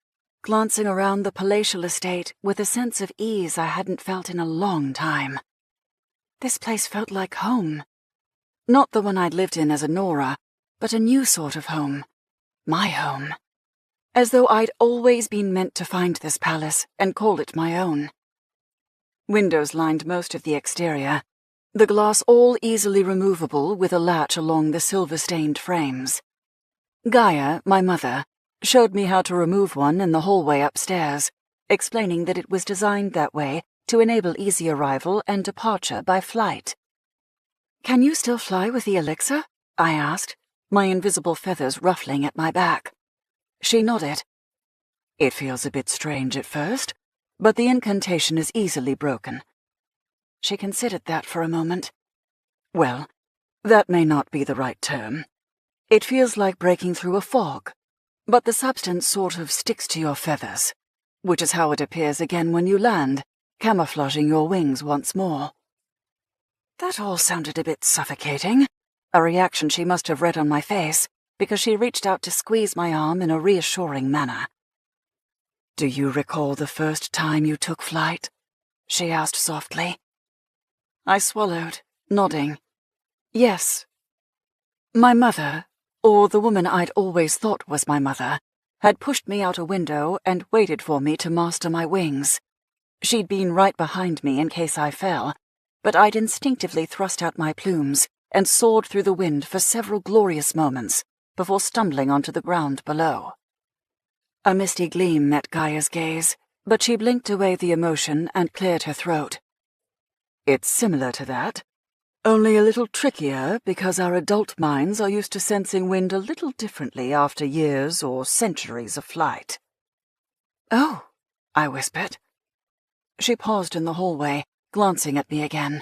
glancing around the palatial estate with a sense of ease I hadn't felt in a long time. This place felt like home. Not the one I'd lived in as a Nora, but a new sort of home. My home. As though I'd always been meant to find this palace and call it my own. Windows lined most of the exterior, the glass all easily removable with a latch along the silver-stained frames. Gaia, my mother, showed me how to remove one in the hallway upstairs, explaining that it was designed that way to enable easy arrival and departure by flight. "Can you still fly with the elixir?" I asked, my invisible feathers ruffling at my back. She nodded. "It feels a bit strange at first, but the incantation is easily broken." She considered that for a moment. "Well, that may not be the right term. It feels like breaking through a fog, but the substance sort of sticks to your feathers, which is how it appears again when you land, camouflaging your wings once more." That all sounded a bit suffocating, a reaction she must have read on my face, because she reached out to squeeze my arm in a reassuring manner. "Do you recall the first time you took flight?" she asked softly. I swallowed, nodding. Yes. My mother, or the woman I'd always thought was my mother, had pushed me out a window and waited for me to master my wings. She'd been right behind me in case I fell, but I'd instinctively thrust out my plumes and soared through the wind for several glorious moments before stumbling onto the ground below. A misty gleam met Gaia's gaze, but she blinked away the emotion and cleared her throat. It's similar to that, only a little trickier because our adult minds are used to sensing wind a little differently after years or centuries of flight. Oh, I whispered. She paused in the hallway, glancing at me again.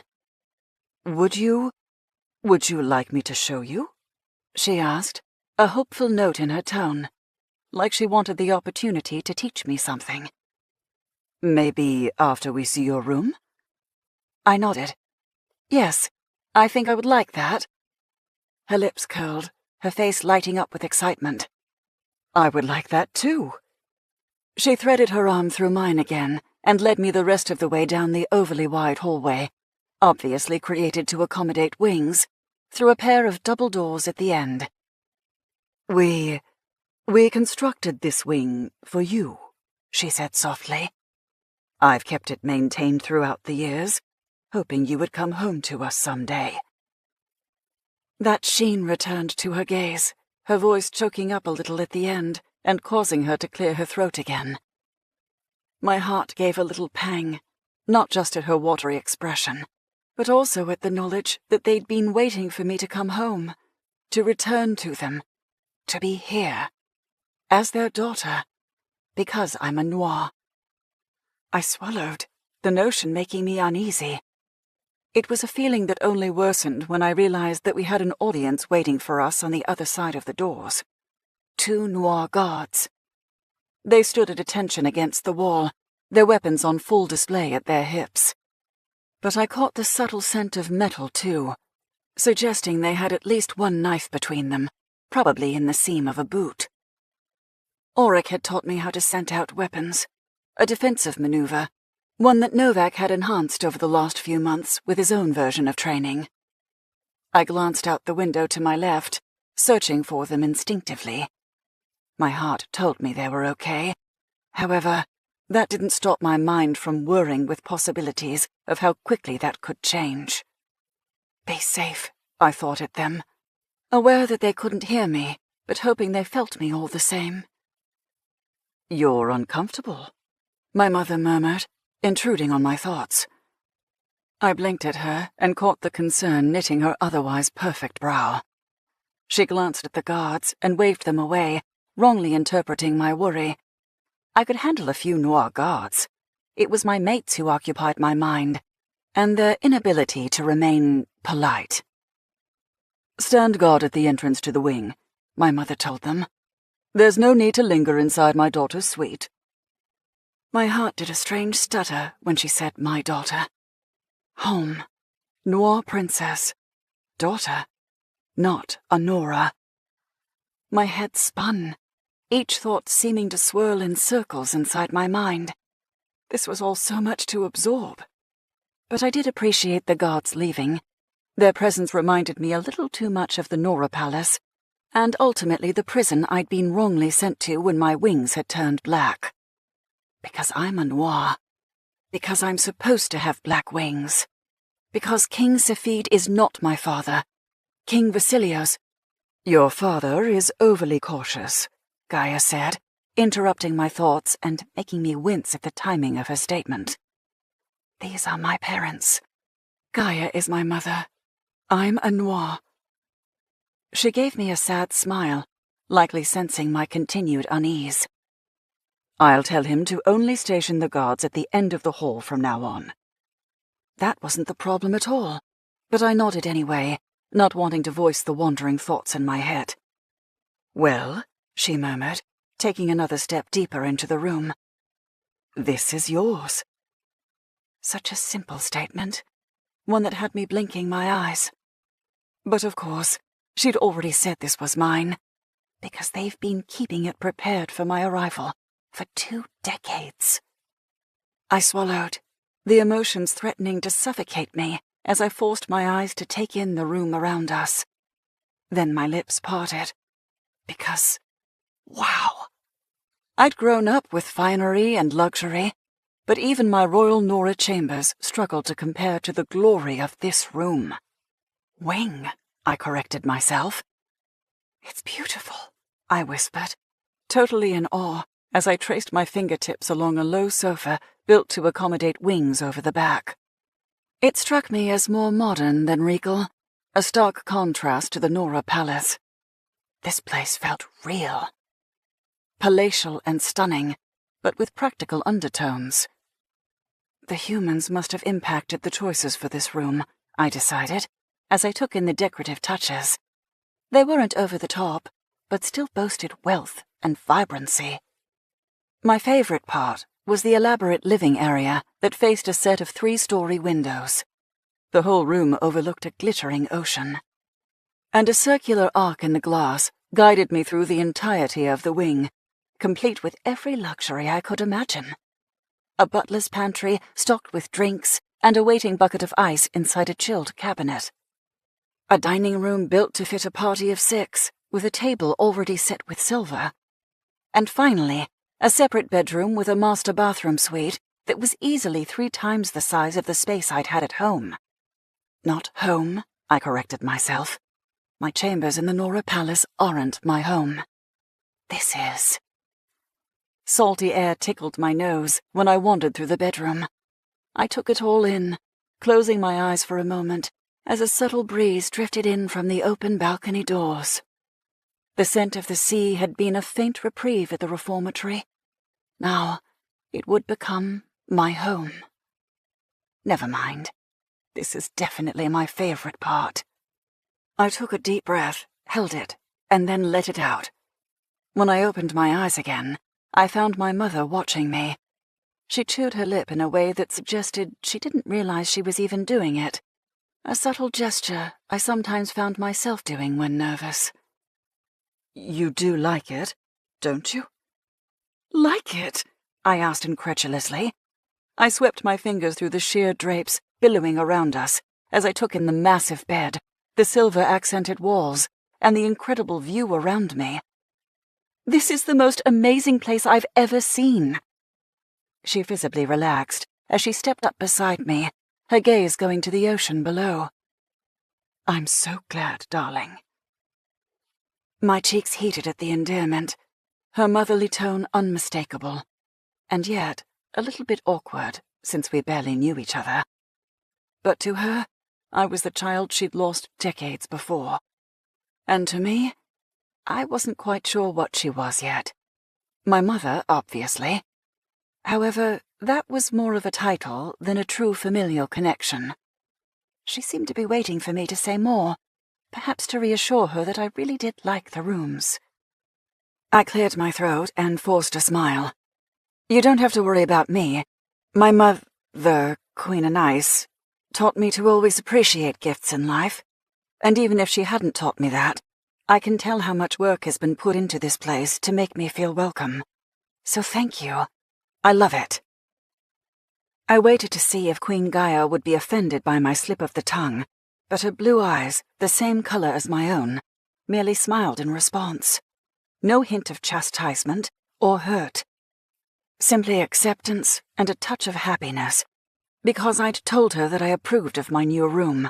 Would you like me to show you? She asked, a hopeful note in her tone, like she wanted the opportunity to teach me something. Maybe after we see your room? I nodded. Yes, I think I would like that. Her lips curled, her face lighting up with excitement. I would like that too. She threaded her arm through mine again and led me the rest of the way down the overly wide hallway, obviously created to accommodate wings, through a pair of double doors at the end. We constructed this wing for you, she said softly. I've kept it maintained throughout the years, hoping you would come home to us someday. That sheen returned to her gaze, her voice choking up a little at the end and causing her to clear her throat again. My heart gave a little pang, not just at her watery expression, but also at the knowledge that they'd been waiting for me to come home, to return to them, to be here, as their daughter, because I'm a Noir. I swallowed, the notion making me uneasy. It was a feeling that only worsened when I realized that we had an audience waiting for us on the other side of the doors. 2 Noir guards. They stood at attention against the wall, their weapons on full display at their hips. But I caught the subtle scent of metal, too, suggesting they had at least one knife between them, probably in the seam of a boot. Auric had taught me how to scent out weapons, a defensive maneuver, one that Novak had enhanced over the last few months with his own version of training. I glanced out the window to my left, searching for them instinctively. My heart told me they were okay. However, that didn't stop my mind from whirring with possibilities of how quickly that could change. Be safe, I thought at them, aware that they couldn't hear me, but hoping they felt me all the same. You're uncomfortable, my mother murmured, intruding on my thoughts. I blinked at her and caught the concern knitting her otherwise perfect brow. She glanced at the guards and waved them away, wrongly interpreting my worry. I could handle a few Noir guards. It was my mates who occupied my mind, and their inability to remain polite. Stand guard at the entrance to the wing, my mother told them. There's no need to linger inside my daughter's suite. My heart did a strange stutter when she said my daughter. Home. Noir princess. Daughter. Not a Nora. My head spun, each thought seeming to swirl in circles inside my mind. This was all so much to absorb. But I did appreciate the guards leaving. Their presence reminded me a little too much of the Nora Palace, and ultimately the prison I'd been wrongly sent to when my wings had turned black. Because I'm a Noir. Because I'm supposed to have black wings. Because King Safid is not my father. King Vasilios. Your father is overly cautious, Gaia said, interrupting my thoughts and making me wince at the timing of her statement. These are my parents. Gaia is my mother. I'm a Noir. She gave me a sad smile, likely sensing my continued unease. I'll tell him to only station the guards at the end of the hall from now on. That wasn't the problem at all, but I nodded anyway, not wanting to voice the wandering thoughts in my head. Well, she murmured, taking another step deeper into the room. This is yours. Such a simple statement, one that had me blinking my eyes. But of course, she'd already said this was mine, because they've been keeping it prepared for my arrival for 2 decades. I swallowed, the emotions threatening to suffocate me as I forced my eyes to take in the room around us. Then my lips parted, because, wow! I'd grown up with finery and luxury, but even my royal Nora chambers struggled to compare to the glory of this room. Wing, I corrected myself. It's beautiful, I whispered, totally in awe as I traced my fingertips along a low sofa built to accommodate wings over the back. It struck me as more modern than regal, a stark contrast to the Nora Palace. This place felt real. Palatial and stunning, but with practical undertones. The humans must have impacted the choices for this room, I decided, as I took in the decorative touches. They weren't over the top, but still boasted wealth and vibrancy. My favorite part was the elaborate living area that faced a set of 3-story windows. The whole room overlooked a glittering ocean. And a circular arc in the glass guided me through the entirety of the wing, complete with every luxury I could imagine. A butler's pantry stocked with drinks and a waiting bucket of ice inside a chilled cabinet. A dining room built to fit a party of 6, with a table already set with silver. And finally, a separate bedroom with a master bathroom suite that was easily 3 times the size of the space I'd had at home. Not home, I corrected myself. My chambers in the Nora Palace aren't my home. This is. Salty air tickled my nose when I wandered through the bedroom. I took it all in, closing my eyes for a moment as a subtle breeze drifted in from the open balcony doors. The scent of the sea had been a faint reprieve at the reformatory. Now, it would become my home. Never mind. This is definitely my favorite part. I took a deep breath, held it, and then let it out. When I opened my eyes again, I found my mother watching me. She chewed her lip in a way that suggested she didn't realize she was even doing it. A subtle gesture I sometimes found myself doing when nervous. You do like it, don't you? Like it? I asked incredulously. I swept my fingers through the sheer drapes billowing around us as I took in the massive bed, the silver-accented walls, and the incredible view around me. This is the most amazing place I've ever seen. She visibly relaxed as she stepped up beside me, her gaze going to the ocean below. I'm so glad, darling. My cheeks heated at the endearment, her motherly tone unmistakable, and yet a little bit awkward since we barely knew each other. But to her, I was the child she'd lost decades before. And to me, I wasn't quite sure what she was yet. My mother, obviously. However, that was more of a title than a true familial connection. She seemed to be waiting for me to say more, perhaps to reassure her that I really did like the rooms. I cleared my throat and forced a smile. You don't have to worry about me. My mother, Queen and Ice, taught me to always appreciate gifts in life, and even if she hadn't taught me that, I can tell how much work has been put into this place to make me feel welcome. So thank you. I love it. I waited to see if Queen Gaia would be offended by my slip of the tongue, but her blue eyes, the same color as my own, merely smiled in response. No hint of chastisement or hurt. Simply acceptance and a touch of happiness, because I'd told her that I approved of my new room.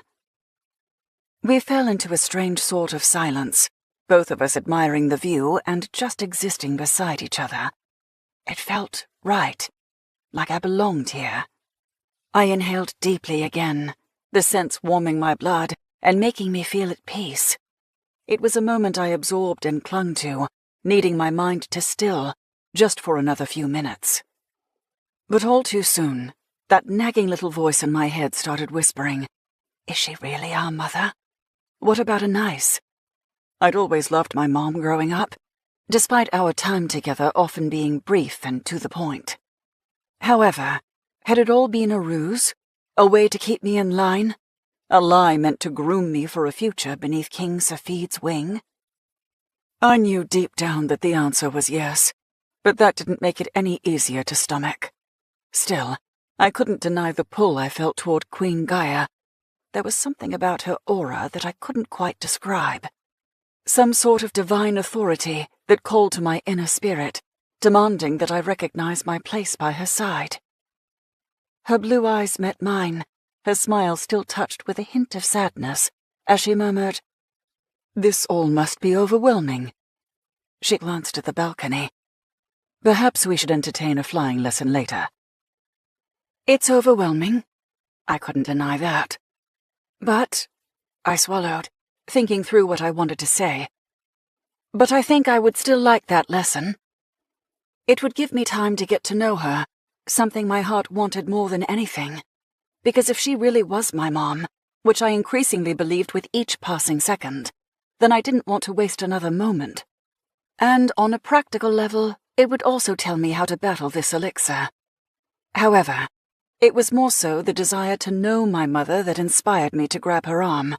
We fell into a strange sort of silence, both of us admiring the view and just existing beside each other. It felt right, like I belonged here. I inhaled deeply again, the scents warming my blood and making me feel at peace. It was a moment I absorbed and clung to, needing my mind to still, just for another few minutes. But all too soon, that nagging little voice in my head started whispering, "Is she really our mother? What about a nice?" I'd always loved my mom growing up, despite our time together often being brief and to the point. However, had it all been a ruse, a way to keep me in line, a lie meant to groom me for a future beneath King Safid's wing? I knew deep down that the answer was yes, but that didn't make it any easier to stomach. Still, I couldn't deny the pull I felt toward Queen Gaia. There was something about her aura that I couldn't quite describe. Some sort of divine authority that called to my inner spirit, demanding that I recognize my place by her side. Her blue eyes met mine, her smile still touched with a hint of sadness, as she murmured, "This all must be overwhelming." She glanced at the balcony. "Perhaps we should entertain a flying lesson later." "It's overwhelming." I couldn't deny that. "But," I swallowed, thinking through what I wanted to say, "but I think I would still like that lesson. It would give me time to get to know her, something my heart wanted more than anything. Because if she really was my mom, which I increasingly believed with each passing second, then I didn't want to waste another moment. And on a practical level, it would also tell me how to battle this elixir. However, it was more so the desire to know my mother that inspired me to grab her arm.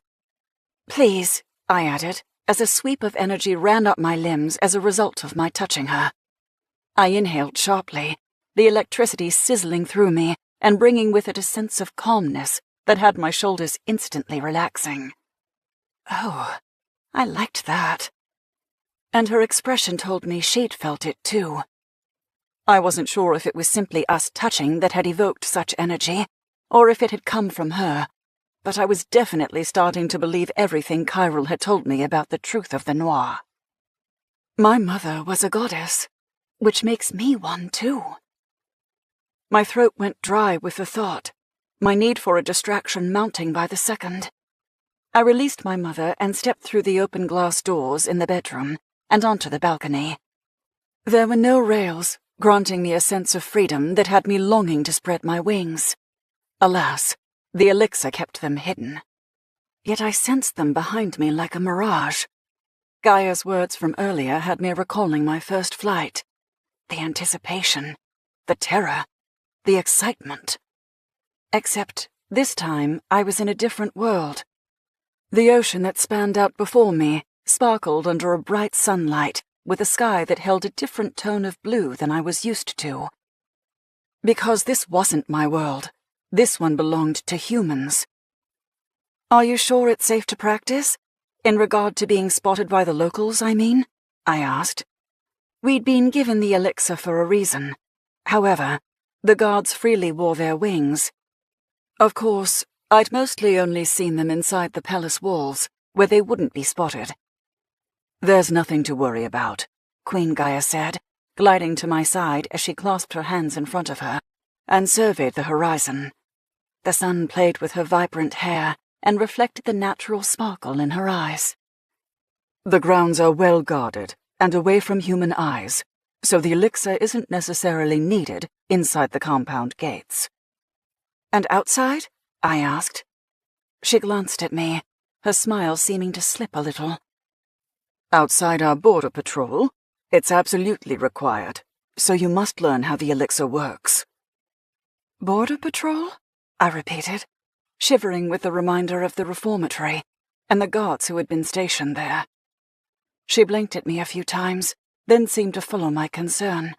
"Please," I added, as a sweep of energy ran up my limbs as a result of my touching her. I inhaled sharply, the electricity sizzling through me and bringing with it a sense of calmness that had my shoulders instantly relaxing. Oh, I liked that. And her expression told me she'd felt it too. I wasn't sure if it was simply us touching that had evoked such energy, or if it had come from her, but I was definitely starting to believe everything Chiral had told me about the truth of the Noir. My mother was a goddess, which makes me one too. My throat went dry with the thought, my need for a distraction mounting by the second. I released my mother and stepped through the open glass doors in the bedroom and onto the balcony. There were no rails, granting me a sense of freedom that had me longing to spread my wings. Alas, the elixir kept them hidden. Yet I sensed them behind me like a mirage. Gaia's words from earlier had me recalling my first flight. The anticipation, the terror, the excitement. Except this time I was in a different world. The ocean that spanned out before me sparkled under a bright sunlight, with a sky that held a different tone of blue than I was used to. Because this wasn't my world. This one belonged to humans. "Are you sure it's safe to practice? In regard to being spotted by the locals, I mean?" I asked. We'd been given the elixir for a reason. However, the guards freely wore their wings. Of course, I'd mostly only seen them inside the palace walls, where they wouldn't be spotted. "There's nothing to worry about," Queen Gaia said, gliding to my side as she clasped her hands in front of her and surveyed the horizon. The sun played with her vibrant hair and reflected the natural sparkle in her eyes. "The grounds are well guarded and away from human eyes, so the elixir isn't necessarily needed inside the compound gates." "And outside?" I asked. She glanced at me, her smile seeming to slip a little. "Outside our border patrol, it's absolutely required, so you must learn how the elixir works." "Border patrol?" I repeated, shivering with the reminder of the reformatory and the guards who had been stationed there. She blinked at me a few times, then seemed to follow my concern.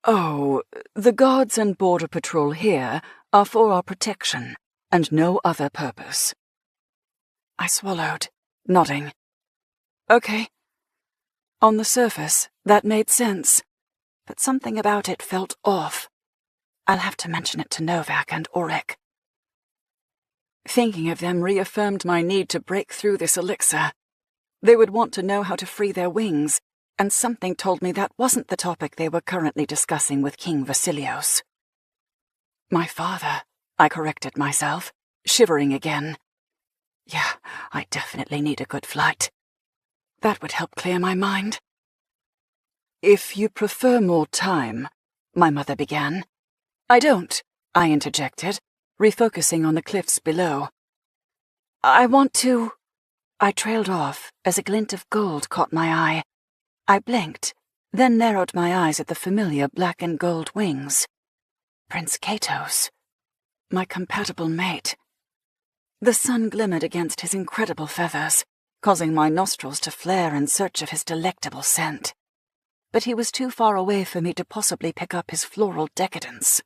"Oh, the guards and border patrol here are for our protection, and no other purpose." I swallowed, nodding. "Okay." On the surface, that made sense, but something about it felt off. I'll have to mention it to Novak and Auric. Thinking of them reaffirmed my need to break through this elixir. They would want to know how to free their wings, and something told me that wasn't the topic they were currently discussing with King Vasilios. "My father," I corrected myself, shivering again. Yeah, I definitely need a good flight. That would help clear my mind. "If you prefer more time," my mother began. "I don't," I interjected, refocusing on the cliffs below. "I want to—" I trailed off as a glint of gold caught my eye. I blinked, then narrowed my eyes at the familiar black and gold wings. Prince Katos. My compatible mate. The sun glimmered against his incredible feathers, causing my nostrils to flare in search of his delectable scent. But he was too far away for me to possibly pick up his floral decadence.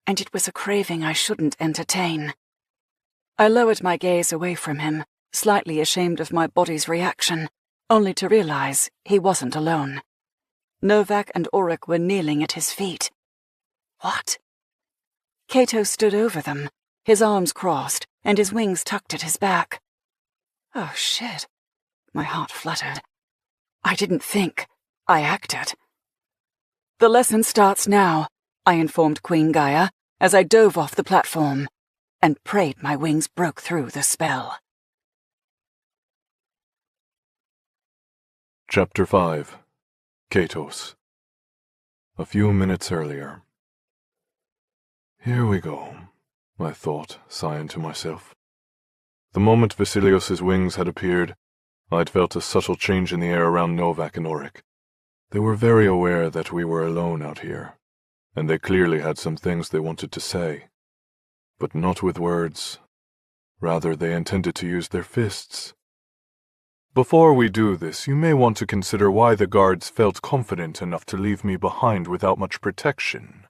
And it was a craving I shouldn't entertain. I lowered my gaze away from him, slightly ashamed of my body's reaction, only to realize he wasn't alone. Novak and Auric were kneeling at his feet. What? Cato stood over them, his arms crossed and his wings tucked at his back. Oh, shit. My heart fluttered. I didn't think. I acted. The lesson starts now, I informed Queen Gaia as I dove off the platform and prayed my wings broke through the spell. Chapter 5. Katos. A few minutes earlier. Here we go, I thought, sighing to myself. The moment Vasilios's wings had appeared, I'd felt a subtle change in the air around Novak and Auric. They were very aware that we were alone out here, and they clearly had some things they wanted to say. But not with words. Rather, they intended to use their fists. Before we do this, you may want to consider why the guards felt confident enough to leave me behind without much protection,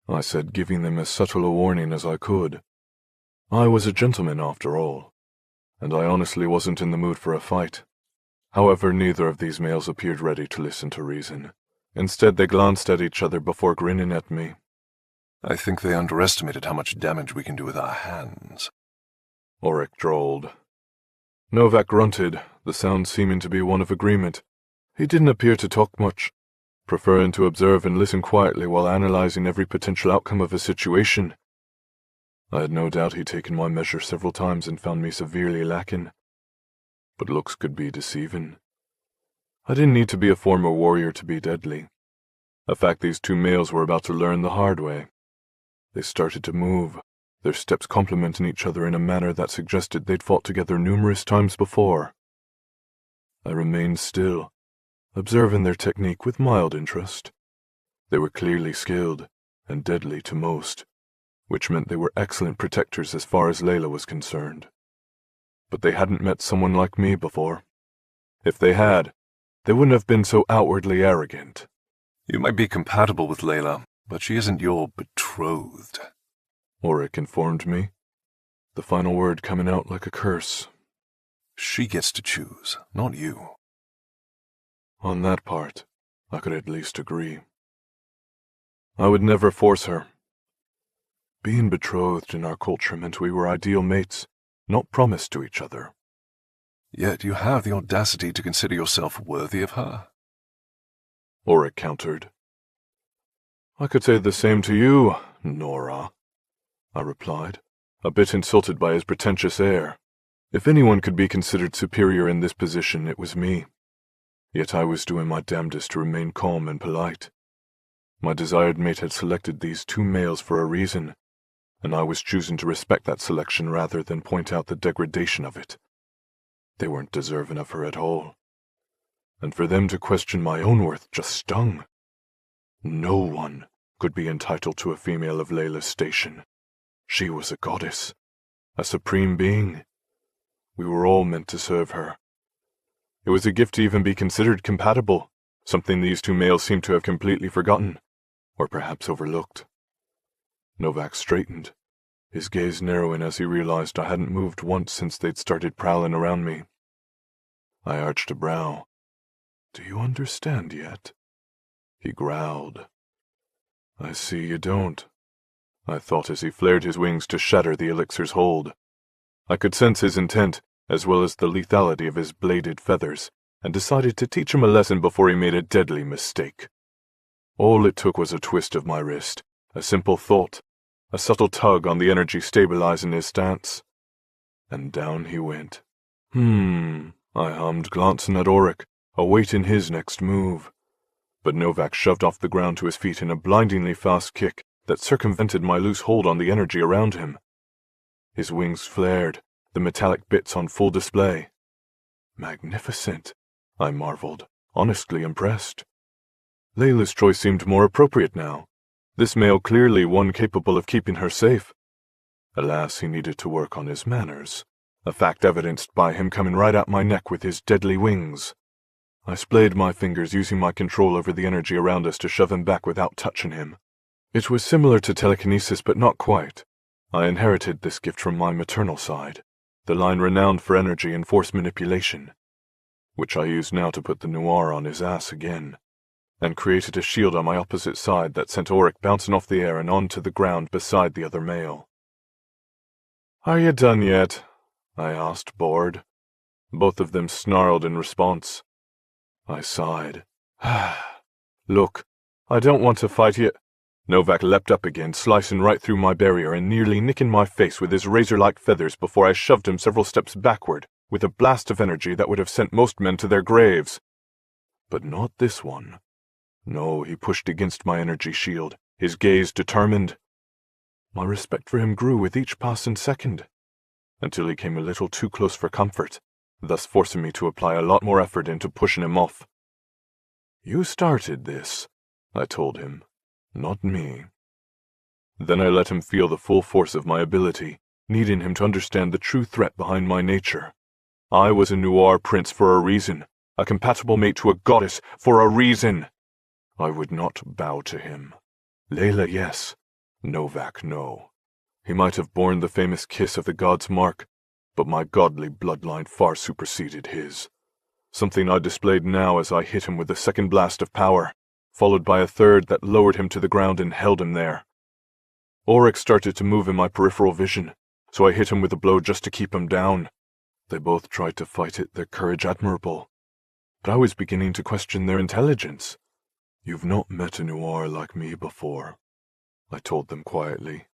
I said, giving them as subtle a warning as I could. I was a gentleman after all, and I honestly wasn't in the mood for a fight. However, neither of these males appeared ready to listen to reason. Instead, they glanced at each other before grinning at me. I think they underestimated how much damage we can do with our hands, Auric drawled. Novak grunted, the sound seeming to be one of agreement. He didn't appear to talk much, preferring to observe and listen quietly while analyzing every potential outcome of a situation. I had no doubt he'd taken my measure several times and found me severely lacking. But looks could be deceiving. I didn't need to be a former warrior to be deadly, a fact these two males were about to learn the hard way. They started to move, their steps complementing each other in a manner that suggested they'd fought together numerous times before. I remained still, observing their technique with mild interest. They were clearly skilled, and deadly to most, which meant they were excellent protectors as far as Layla was concerned. But they hadn't met someone like me before. If they had, they wouldn't have been so outwardly arrogant. You might be compatible with Layla, but she isn't your betrothed, Auric informed me, the final word coming out like a curse. She gets to choose, not you. On that part, I could at least agree. I would never force her. Being betrothed in our culture meant we were ideal mates, not promised to each other. Yet you have the audacity to consider yourself worthy of her, Auric countered. I could say the same to you, Nora, I replied, a bit insulted by his pretentious air. If anyone could be considered superior in this position, it was me. Yet I was doing my damnedest to remain calm and polite. My desired mate had selected these two males for a reason, and I was choosing to respect that selection rather than point out the degradation of it. They weren't deserving of her at all. And for them to question my own worth just stung. No one could be entitled to a female of Layla's station. She was a goddess, a supreme being. We were all meant to serve her. It was a gift to even be considered compatible, something these two males seemed to have completely forgotten, or perhaps overlooked. Novak straightened, his gaze narrowing as he realized I hadn't moved once since they'd started prowling around me. I arched a brow. Do you understand yet? He growled. I see you don't, I thought as he flared his wings to shatter the elixir's hold. I could sense his intent, as well as the lethality of his bladed feathers, and decided to teach him a lesson before he made a deadly mistake. All it took was a twist of my wrist, a simple thought, a subtle tug on the energy stabilizing his stance. And down he went. I hummed, glancing at Auric, awaiting his next move. But Novak shoved off the ground to his feet in a blindingly fast kick that circumvented my loose hold on the energy around him. His wings flared, the metallic bits on full display. Magnificent, I marveled, honestly impressed. Layla's choice seemed more appropriate now. This male clearly one capable of keeping her safe. Alas, he needed to work on his manners, a fact evidenced by him coming right at my neck with his deadly wings. I splayed my fingers, using my control over the energy around us to shove him back without touching him. It was similar to telekinesis, but not quite. I inherited this gift from my maternal side, the line renowned for energy and force manipulation, which I used now to put the noir on his ass again. and created a shield on my opposite side that sent Auric bouncing off the air and onto the ground beside the other male. "Are you done yet?" I asked, bored. Both of them snarled in response. I sighed. "Look, I don't want to fight you." Novak leapt up again, slicing right through my barrier and nearly nicking my face with his razor-like feathers before I shoved him several steps backward with a blast of energy that would have sent most men to their graves. But not this one. No, he pushed against my energy shield, his gaze determined. My respect for him grew with each passing second, until he came a little too close for comfort, thus forcing me to apply a lot more effort into pushing him off. "You started this," I told him, "not me." Then I let him feel the full force of my ability, needing him to understand the true threat behind my nature. I was a Noir prince for a reason, a compatible mate to a goddess for a reason. I would not bow to him. Layla, yes. Novak, no. He might have borne the famous kiss of the god's mark, but my godly bloodline far superseded his. Something I displayed now as I hit him with a second blast of power, followed by a third that lowered him to the ground and held him there. Auric started to move in my peripheral vision, so I hit him with a blow just to keep him down. They both tried to fight it, their courage admirable, but I was beginning to question their intelligence. "You've not met a Noir like me before," I told them quietly.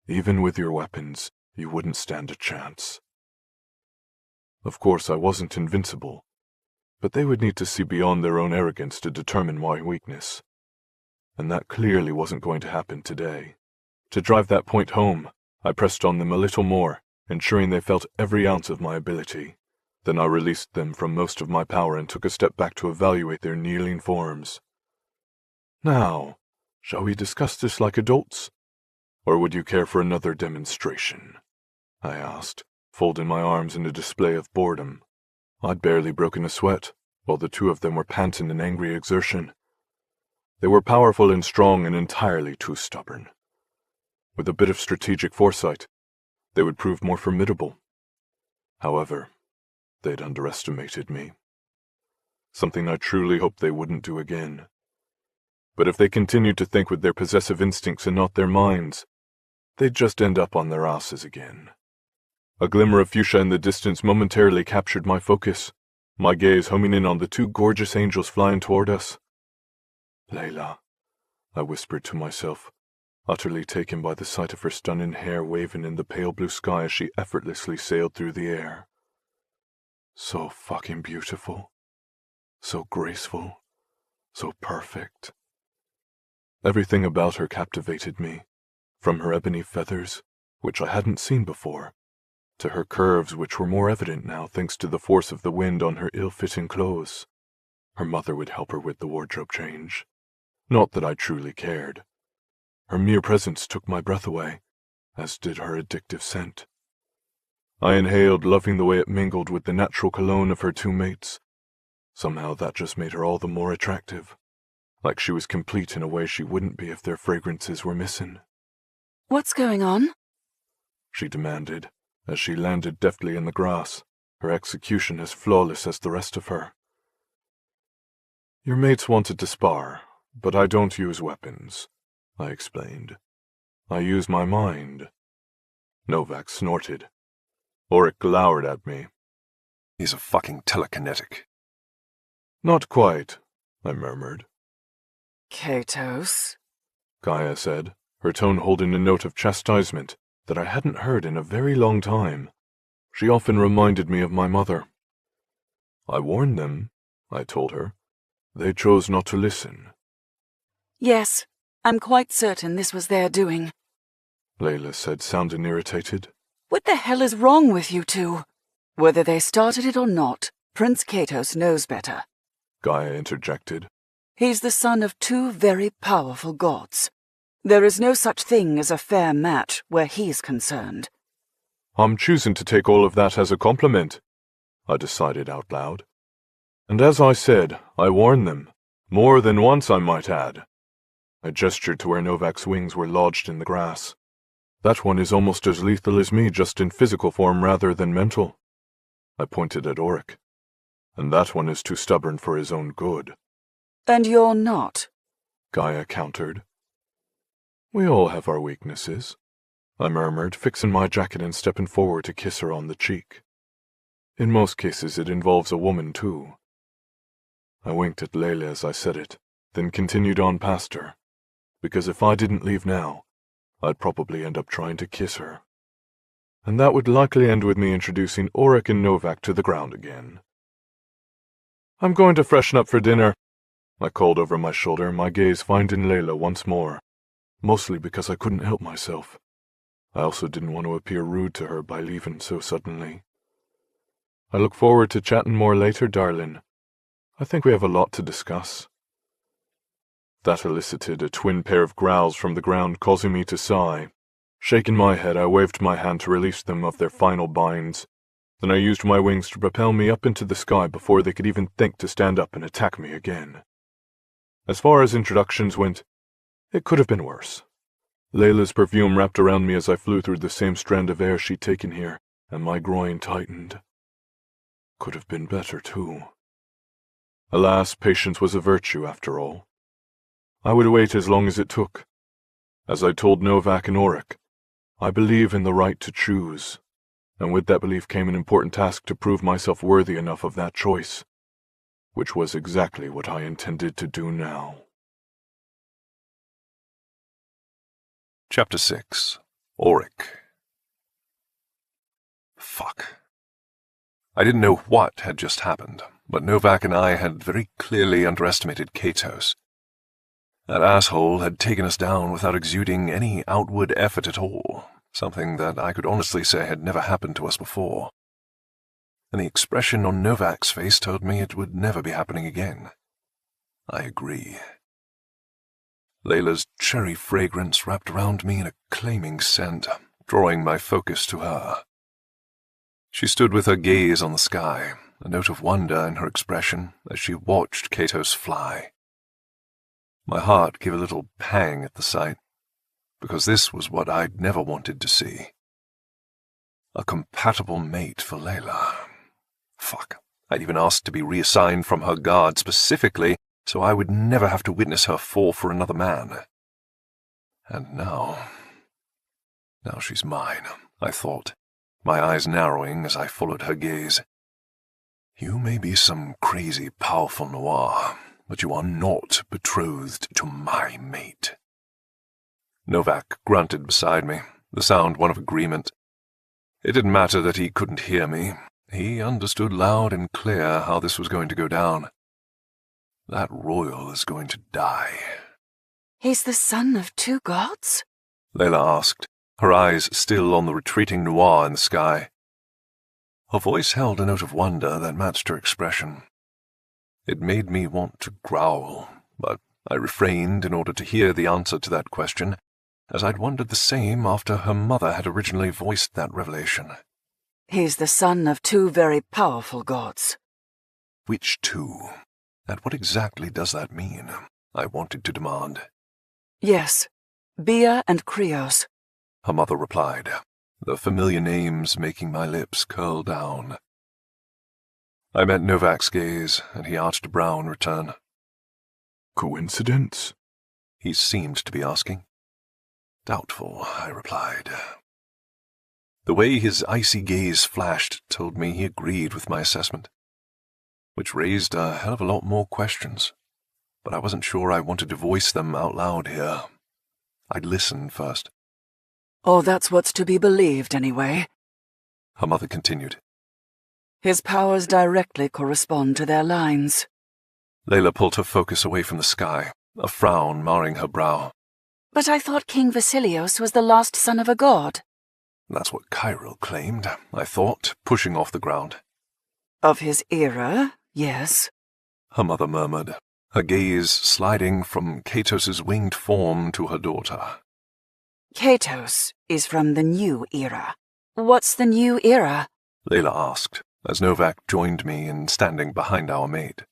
"Even with your weapons, you wouldn't stand a chance." Of course, I wasn't invincible, but they would need to see beyond their own arrogance to determine my weakness. And that clearly wasn't going to happen today. To drive that point home, I pressed on them a little more, ensuring they felt every ounce of my ability. Then I released them from most of my power and took a step back to evaluate their kneeling forms. "Now, shall we discuss this like adults? Or would you care for another demonstration?" I asked, folding my arms in a display of boredom. I'd barely broken a sweat, while the two of them were panting in angry exertion. They were powerful and strong and entirely too stubborn. With a bit of strategic foresight, they would prove more formidable. However, they'd underestimated me. Something I truly hoped they wouldn't do again. But if they continued to think with their possessive instincts and not their minds, they'd just end up on their asses again. A glimmer of fuchsia in the distance momentarily captured my focus, my gaze homing in on the two gorgeous angels flying toward us. "Layla," I whispered to myself, utterly taken by the sight of her stunning hair waving in the pale blue sky as she effortlessly sailed through the air. So fucking beautiful. So graceful. So perfect. Everything about her captivated me, from her ebony feathers, which I hadn't seen before, to her curves which were more evident now thanks to the force of the wind on her ill-fitting clothes. Her mother would help her with the wardrobe change. Not that I truly cared. Her mere presence took my breath away, as did her addictive scent. I inhaled, loving the way it mingled with the natural cologne of her two mates. Somehow that just made her all the more attractive, like she was complete in a way she wouldn't be if their fragrances were missing. "What's going on?" she demanded, as she landed deftly in the grass, her execution as flawless as the rest of her. "Your mates wanted to spar, but I don't use weapons," I explained. "I use my mind." Novak snorted. Auric glowered at me. He's a fucking telekinetic. "Not quite," I murmured. "Katos?" Gaia said, her tone holding a note of chastisement that I hadn't heard in a very long time. She often reminded me of my mother. "I warned them," I told her. "They chose not to listen." "Yes, I'm quite certain this was their doing." Layla said, sounding irritated. "What the hell is wrong with you two? Whether they started it or not, Prince Katos knows better. Gaia interjected. He's the son of two very powerful gods. There is no such thing as a fair match where he's concerned." "I'm choosing to take all of that as a compliment," I decided out loud. "And as I said, I warned them. More than once, I might add." I gestured to where Novak's wings were lodged in the grass. "That one is almost as lethal as me, just in physical form rather than mental." I pointed at Auric. "And that one is too stubborn for his own good." And you're not, Gaia countered. We all have our weaknesses, I murmured, fixing my jacket and stepping forward to kiss her on the cheek. In most cases it involves a woman too. I winked at Layla as I said it, then continued on past her, because if I didn't leave now, I'd probably end up trying to kiss her. And that would likely end with me introducing Auric and Novak to the ground again. I'm going to freshen up for dinner, I called over my shoulder, my gaze finding Layla once more, mostly because I couldn't help myself. I also didn't want to appear rude to her by leaving so suddenly. I look forward to chatting more later, darling. I think we have a lot to discuss. That elicited a twin pair of growls from the ground, causing me to sigh. Shaking my head, I waved my hand to release them of their final binds. Then I used my wings to propel me up into the sky before they could even think to stand up and attack me again. As far as introductions went, it could have been worse. Layla's perfume wrapped around me as I flew through the same strand of air she'd taken here, and my groin tightened. Could have been better, too. Alas, patience was a virtue, after all. I would wait as long as it took. As I told Novak and Auric, I believe in the right to choose, and with that belief came an important task to prove myself worthy enough of that choice, which was exactly what I intended to do now. Chapter 6. Auric. Fuck. I didn't know what had just happened, but Novak and I had very clearly underestimated Katos. That asshole had taken us down without exuding any outward effort at all, something that I could honestly say had never happened to us before. And the expression on Novak's face told me it would never be happening again. I agree. Layla's cherry fragrance wrapped around me in a claiming scent, drawing my focus to her. She stood with her gaze on the sky, a note of wonder in her expression as she watched Katos fly. My heart gave a little pang at the sight, because this was what I'd never wanted to see. A compatible mate for Layla. Fuck, I'd even asked to be reassigned from her guard specifically so I would never have to witness her fall for another man. And now she's mine, I thought, my eyes narrowing as I followed her gaze. You may be some crazy, powerful noir, but you are not betrothed to my mate. Novak grunted beside me, the sound one of agreement. It didn't matter that he couldn't hear me. He understood loud and clear how this was going to go down. That royal is going to die. He's the son of two gods? Layla asked, her eyes still on the retreating noir in the sky. Her voice held a note of wonder that matched her expression. It made me want to growl, but I refrained in order to hear the answer to that question, as I'd wondered the same after her mother had originally voiced that revelation. He's the son of two very powerful gods. Which two? And what exactly does that mean? I wanted to demand. Yes, Bia and Krios, her mother replied, the familiar names making my lips curl down. I met Novak's gaze, and he arched a brow in return. Coincidence? He seemed to be asking. Doubtful, I replied. The way his icy gaze flashed told me he agreed with my assessment, which raised a hell of a lot more questions, but I wasn't sure I wanted to voice them out loud here. I'd listen first. Oh, that's what's to be believed, anyway, her mother continued. His powers directly correspond to their lines. Layla pulled her focus away from the sky, a frown marring her brow. But I thought King Vasilios was the lost son of a god. That's what Kyril claimed, I thought, pushing off the ground. Of his era, yes, her mother murmured, her gaze sliding from Katos's winged form to her daughter. Katos is from the new era. What's the new era? Layla asked, as Novak joined me in standing behind our mate.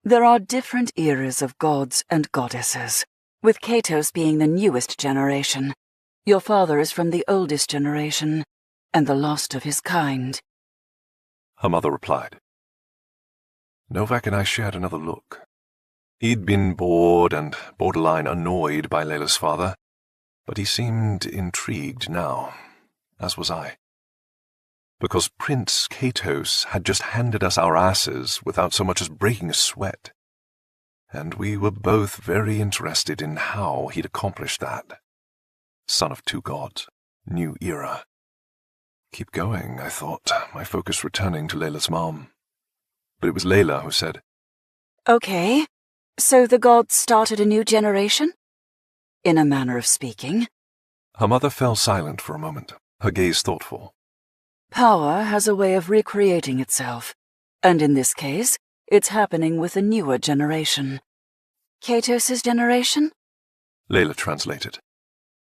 There are different eras of gods and goddesses, with Katos being the newest generation. Your father is from the oldest generation, and the lost of his kind, her mother replied. Novak and I shared another look. He'd been bored and borderline annoyed by Layla's father, but he seemed intrigued now, as was I. Because Prince Katos had just handed us our asses without so much as breaking a sweat, and we were both very interested in how he'd accomplished that. Son of two gods, new era. Keep going, I thought, my focus returning to Layla's mom. But it was Layla who said, Okay, so the gods started a new generation? In a manner of speaking. Her mother fell silent for a moment, her gaze thoughtful. Power has a way of recreating itself, and in this case, it's happening with a newer generation. Katos' generation? Layla translated.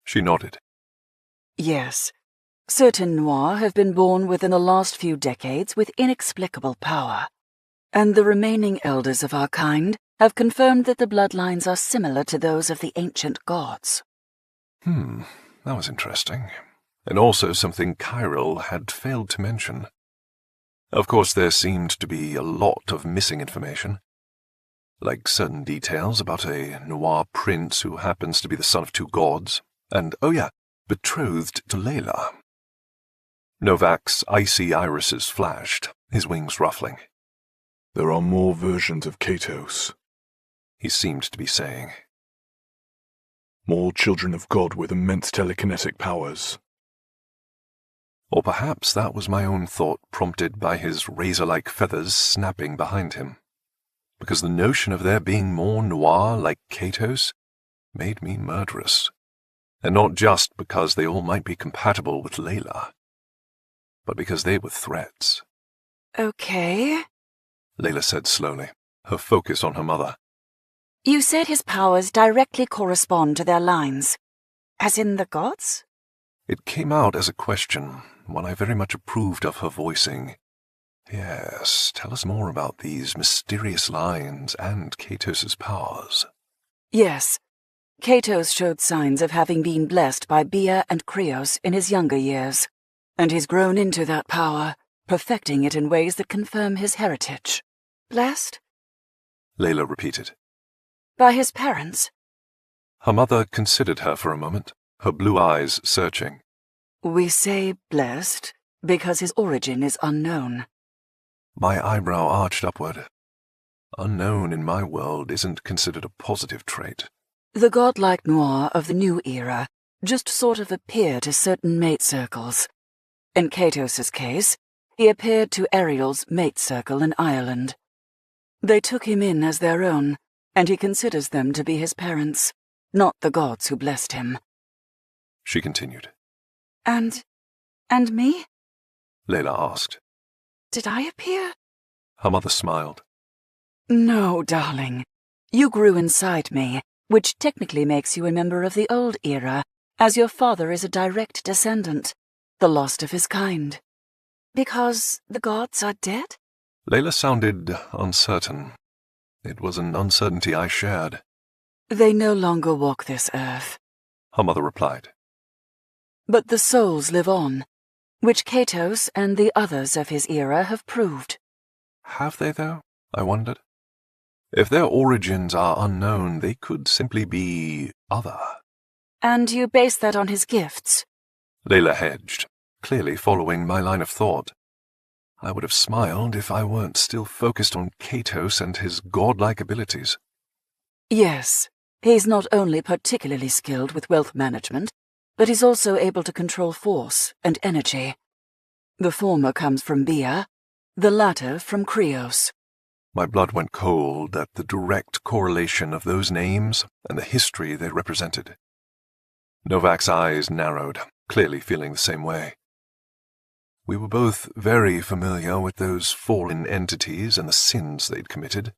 She nodded. Yes. Certain Noir have been born within the last few decades with inexplicable power, and the remaining elders of our kind have confirmed that the bloodlines are similar to those of the ancient gods. That was interesting. And also something Kyril had failed to mention. Of course, there seemed to be a lot of missing information, like certain details about a Noir prince who happens to be the son of two gods, and, oh yeah, betrothed to Layla. Novak's icy irises flashed, his wings ruffling. There are more versions of Katos, He seemed to be saying. more children of God with immense telekinetic powers. Or perhaps that was my own thought prompted by his razor-like feathers snapping behind him, because the notion of there being more Noir like Katos made me murderous, and not just because they all might be compatible with Layla, but because they were threats. Okay. Layla said slowly, her focus on her mother. You said his powers directly correspond to their lines. As in the gods? It came out as a question, one I very much approved of her voicing. Yes, tell us more about these mysterious lines and Katos' powers. Yes. Katos showed signs of having been blessed by Bia and Krios in his younger years, and he's grown into that power, perfecting it in ways that confirm his heritage. Blessed? Layla repeated. By his parents? Her mother considered her for a moment, her blue eyes searching. We say blessed because his origin is unknown. My eyebrow arched upward. Unknown in my world isn't considered a positive trait. The godlike Noir of the new era just sort of appear to certain mate circles. In Katos' case, he appeared to Ariel's mate circle in Ireland. They took him in as their own, and he considers them to be his parents, not the gods who blessed him. She continued. And me? Layla asked. Did I appear? Her mother smiled. No, darling. You grew inside me, which technically makes you a member of the old era, as your father is a direct descendant, the lost of his kind. Because the gods are dead? Layla sounded uncertain. It was an uncertainty I shared. They no longer walk this earth. Her mother replied. But the souls live on, which Katos and the others of his era have proved. Have they, though? I wondered. If their origins are unknown, they could simply be other. And you base that on his gifts? Layla hedged, clearly following my line of thought. I would have smiled if I weren't still focused on Katos and his godlike abilities. Yes, he's not only particularly skilled with wealth management, but he's also able to control force and energy. The former comes from Bia, the latter from Krios. My blood went cold at the direct correlation of those names and the history they represented. Novak's eyes narrowed, clearly feeling the same way. We were both very familiar with those fallen entities and the sins they'd committed.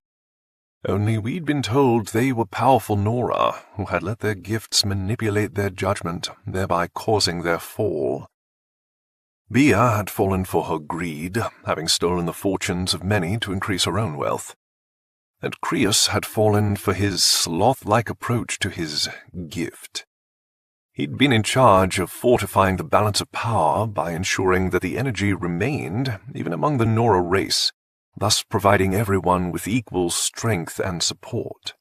Only we'd been told they were powerful Nora who had let their gifts manipulate their judgment, thereby causing their fall. Bia had fallen for her greed, having stolen the fortunes of many to increase her own wealth. And Krios had fallen for his sloth-like approach to his gift. He'd been in charge of fortifying the balance of power by ensuring that the energy remained, even among the Nora race, thus providing everyone with equal strength and support.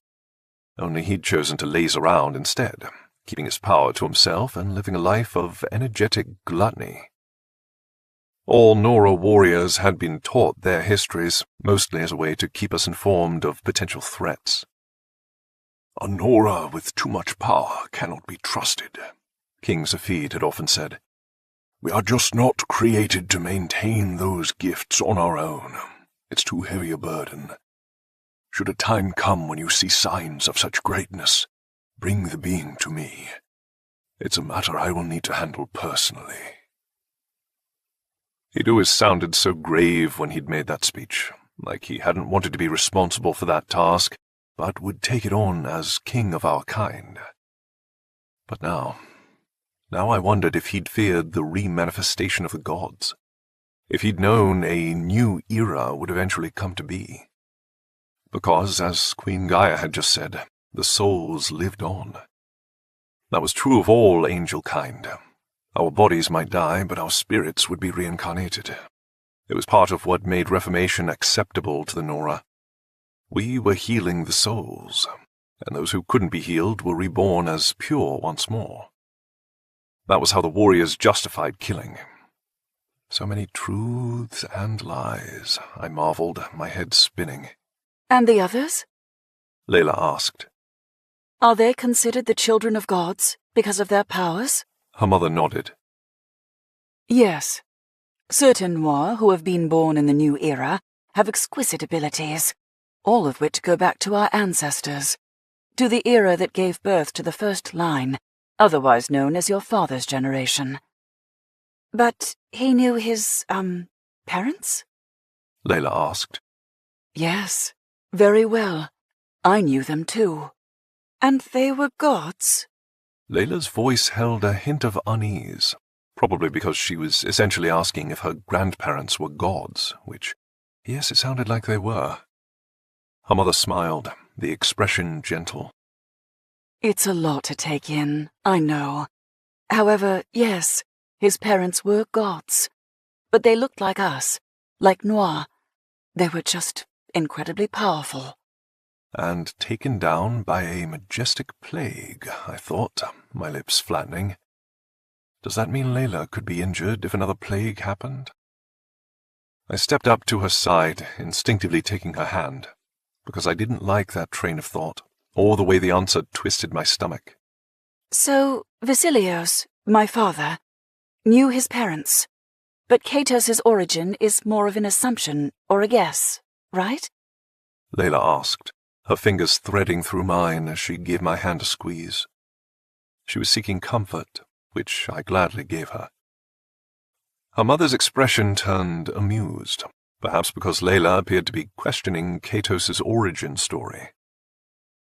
Only he'd chosen to laze around instead, keeping his power to himself and living a life of energetic gluttony. All Nora warriors had been taught their histories, mostly as a way to keep us informed of potential threats. "A Nora with too much power cannot be trusted," King Zafid had often said. "We are just not created to maintain those gifts on our own. It's too heavy a burden. Should a time come when you see signs of such greatness, bring the being to me. It's a matter I will need to handle personally." He'd always sounded so grave when he'd made that speech, like he hadn't wanted to be responsible for that task, but would take it on as king of our kind. But now I wondered if he'd feared the re-manifestation of the gods, if he'd known a new era would eventually come to be. Because, as Queen Gaia had just said, the souls lived on. That was true of all angel kind. Our bodies might die, but our spirits would be reincarnated. It was part of what made reformation acceptable to the Nora. We were healing the souls, and those who couldn't be healed were reborn as pure once more. That was how the warriors justified killing. So many truths and lies, I marveled, my head spinning. And the others? Layla asked. Are they considered the children of gods because of their powers? Her mother nodded. Yes. Certain Noir who have been born in the new era have exquisite abilities, all of which go back to our ancestors, to the era that gave birth to the first line, otherwise known as your father's generation. But he knew his, parents? Layla asked. Yes, very well. I knew them too. And they were gods? Layla's voice held a hint of unease, probably because she was essentially asking if her grandparents were gods, which, yes, it sounded like they were. Her mother smiled, the expression gentle. It's a lot to take in, I know. However, yes, his parents were gods. But they looked like us, like Noir. They were just incredibly powerful. And taken down by a majestic plague, I thought, my lips flattening. Does that mean Layla could be injured if another plague happened? I stepped up to her side, instinctively taking her hand, because I didn't like that train of thought, or the way the answer twisted my stomach. So, Vasilios, my father, knew his parents, but Katos' origin is more of an assumption or a guess, right? Layla asked, her fingers threading through mine as she gave my hand a squeeze. She was seeking comfort, which I gladly gave her. Her mother's expression turned amused, perhaps because Layla appeared to be questioning Katos' origin story.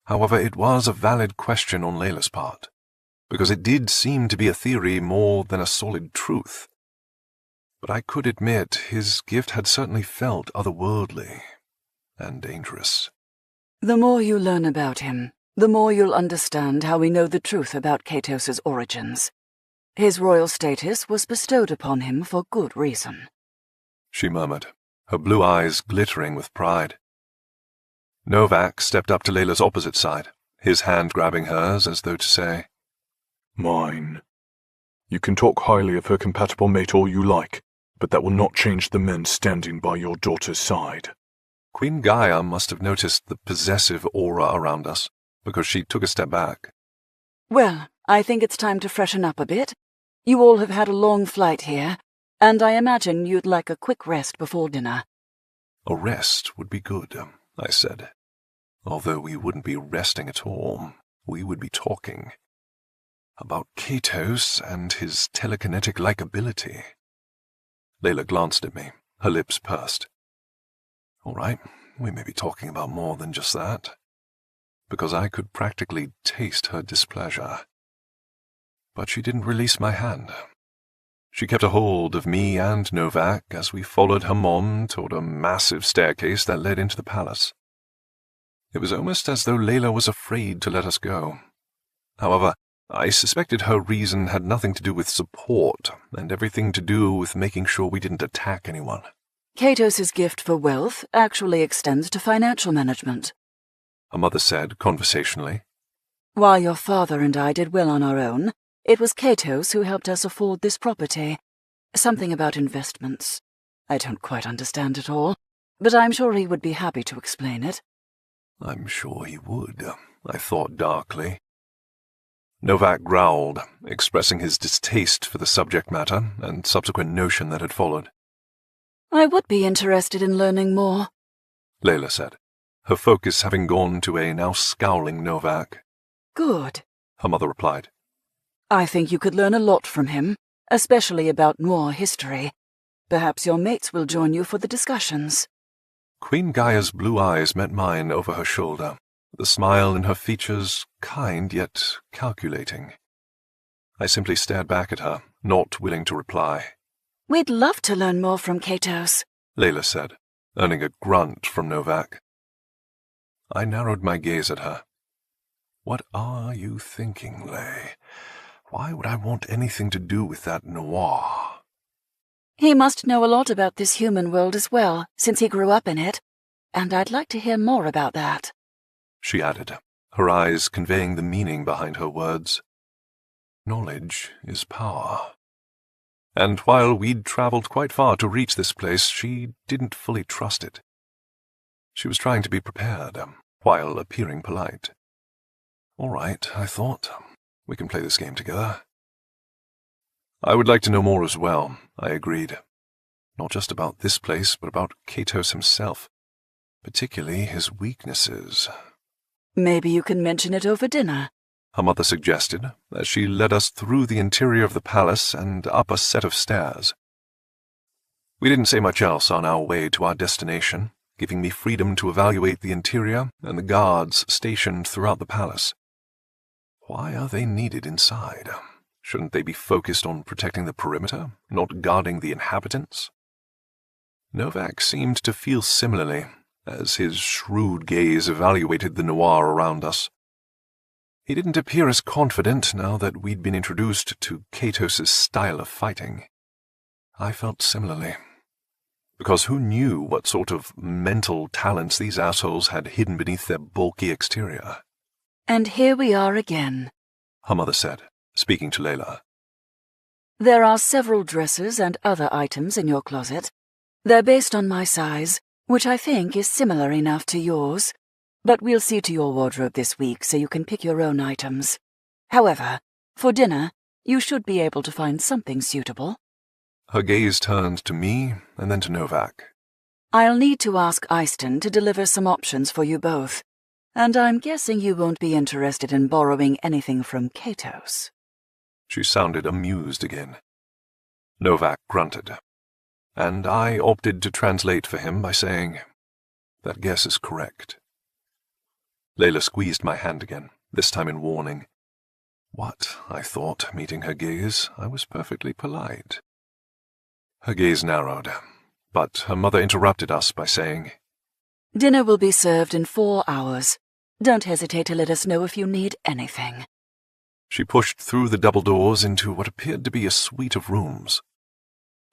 However, it was a valid question on Layla's part, because it did seem to be a theory more than a solid truth. But I could admit his gift had certainly felt otherworldly and dangerous. The more you learn about him, the more you'll understand how we know the truth about Katos' origins. His royal status was bestowed upon him for good reason. She murmured, her blue eyes glittering with pride. Novak stepped up to Layla's opposite side, his hand grabbing hers as though to say, "Mine. You can talk highly of her compatible mate all you like, but that will not change the men standing by your daughter's side." Queen Gaia must have noticed the possessive aura around us, because she took a step back. Well, I think it's time to freshen up a bit. You all have had a long flight here, and I imagine you'd like a quick rest before dinner. A rest would be good, I said. Although we wouldn't be resting at all, we would be talking. About Katos and his telekinetic-like ability. Layla glanced at me, her lips pursed. All right, we may be talking about more than just that, because I could practically taste her displeasure. But she didn't release my hand. She kept a hold of me and Novak as we followed her mom toward a massive staircase that led into the palace. It was almost as though Layla was afraid to let us go. However, I suspected her reason had nothing to do with support and everything to do with making sure we didn't attack anyone. Katos's gift for wealth actually extends to financial management. Her mother said conversationally. While your father and I did well on our own, it was Katos who helped us afford this property. Something about investments. I don't quite understand it all, but I'm sure he would be happy to explain it. I'm sure he would, I thought darkly. Novak growled, expressing his distaste for the subject matter and subsequent notion that had followed. I would be interested in learning more, Layla said, her focus having gone to a now scowling Novak. Good, Her mother replied. I think you could learn a lot from him, especially about Noir history. Perhaps your mates will join you for the discussions. Queen Gaia's blue eyes met mine over her shoulder, the smile in her features kind yet calculating. I simply stared back at her, not willing to reply. We'd love to learn more from Katos, Layla said, earning a grunt from Novak. I narrowed my gaze at her. What are you thinking, Lay? Why would I want anything to do with that Noir? He must know a lot about this human world as well, since he grew up in it, and I'd like to hear more about that, she added, her eyes conveying the meaning behind her words. Knowledge is power. And while we'd traveled quite far to reach this place, she didn't fully trust it. She was trying to be prepared, while appearing polite. All right, I thought. We can play this game together. I would like to know more as well, I agreed. Not just about this place, but about Katos himself, particularly his weaknesses. Maybe you can mention it over dinner, her mother suggested, as she led us through the interior of the palace and up a set of stairs. We didn't say much else on our way to our destination, giving me freedom to evaluate the interior and the guards stationed throughout the palace. Why are they needed inside? Shouldn't they be focused on protecting the perimeter, not guarding the inhabitants? Novak seemed to feel similarly, as his shrewd gaze evaluated the Noir around us. He didn't appear as confident now that we'd been introduced to Katos's style of fighting. I felt similarly. Because who knew what sort of mental talents these assholes had hidden beneath their bulky exterior? And here we are again, her mother said, speaking to Layla. There are several dresses and other items in your closet. They're based on my size, which I think is similar enough to yours, but we'll see to your wardrobe this week so you can pick your own items. However, for dinner, you should be able to find something suitable. Her gaze turned to me and then to Novak. I'll need to ask Eyston to deliver some options for you both, and I'm guessing you won't be interested in borrowing anything from Katos. She sounded amused again. Novak grunted, and I opted to translate for him by saying, "That guess is correct." Layla squeezed my hand again, this time in warning. What, I thought, meeting her gaze, I was perfectly polite. Her gaze narrowed, but her mother interrupted us by saying, Dinner will be served in 4 hours. Don't hesitate to let us know if you need anything. She pushed through the double doors into what appeared to be a suite of rooms.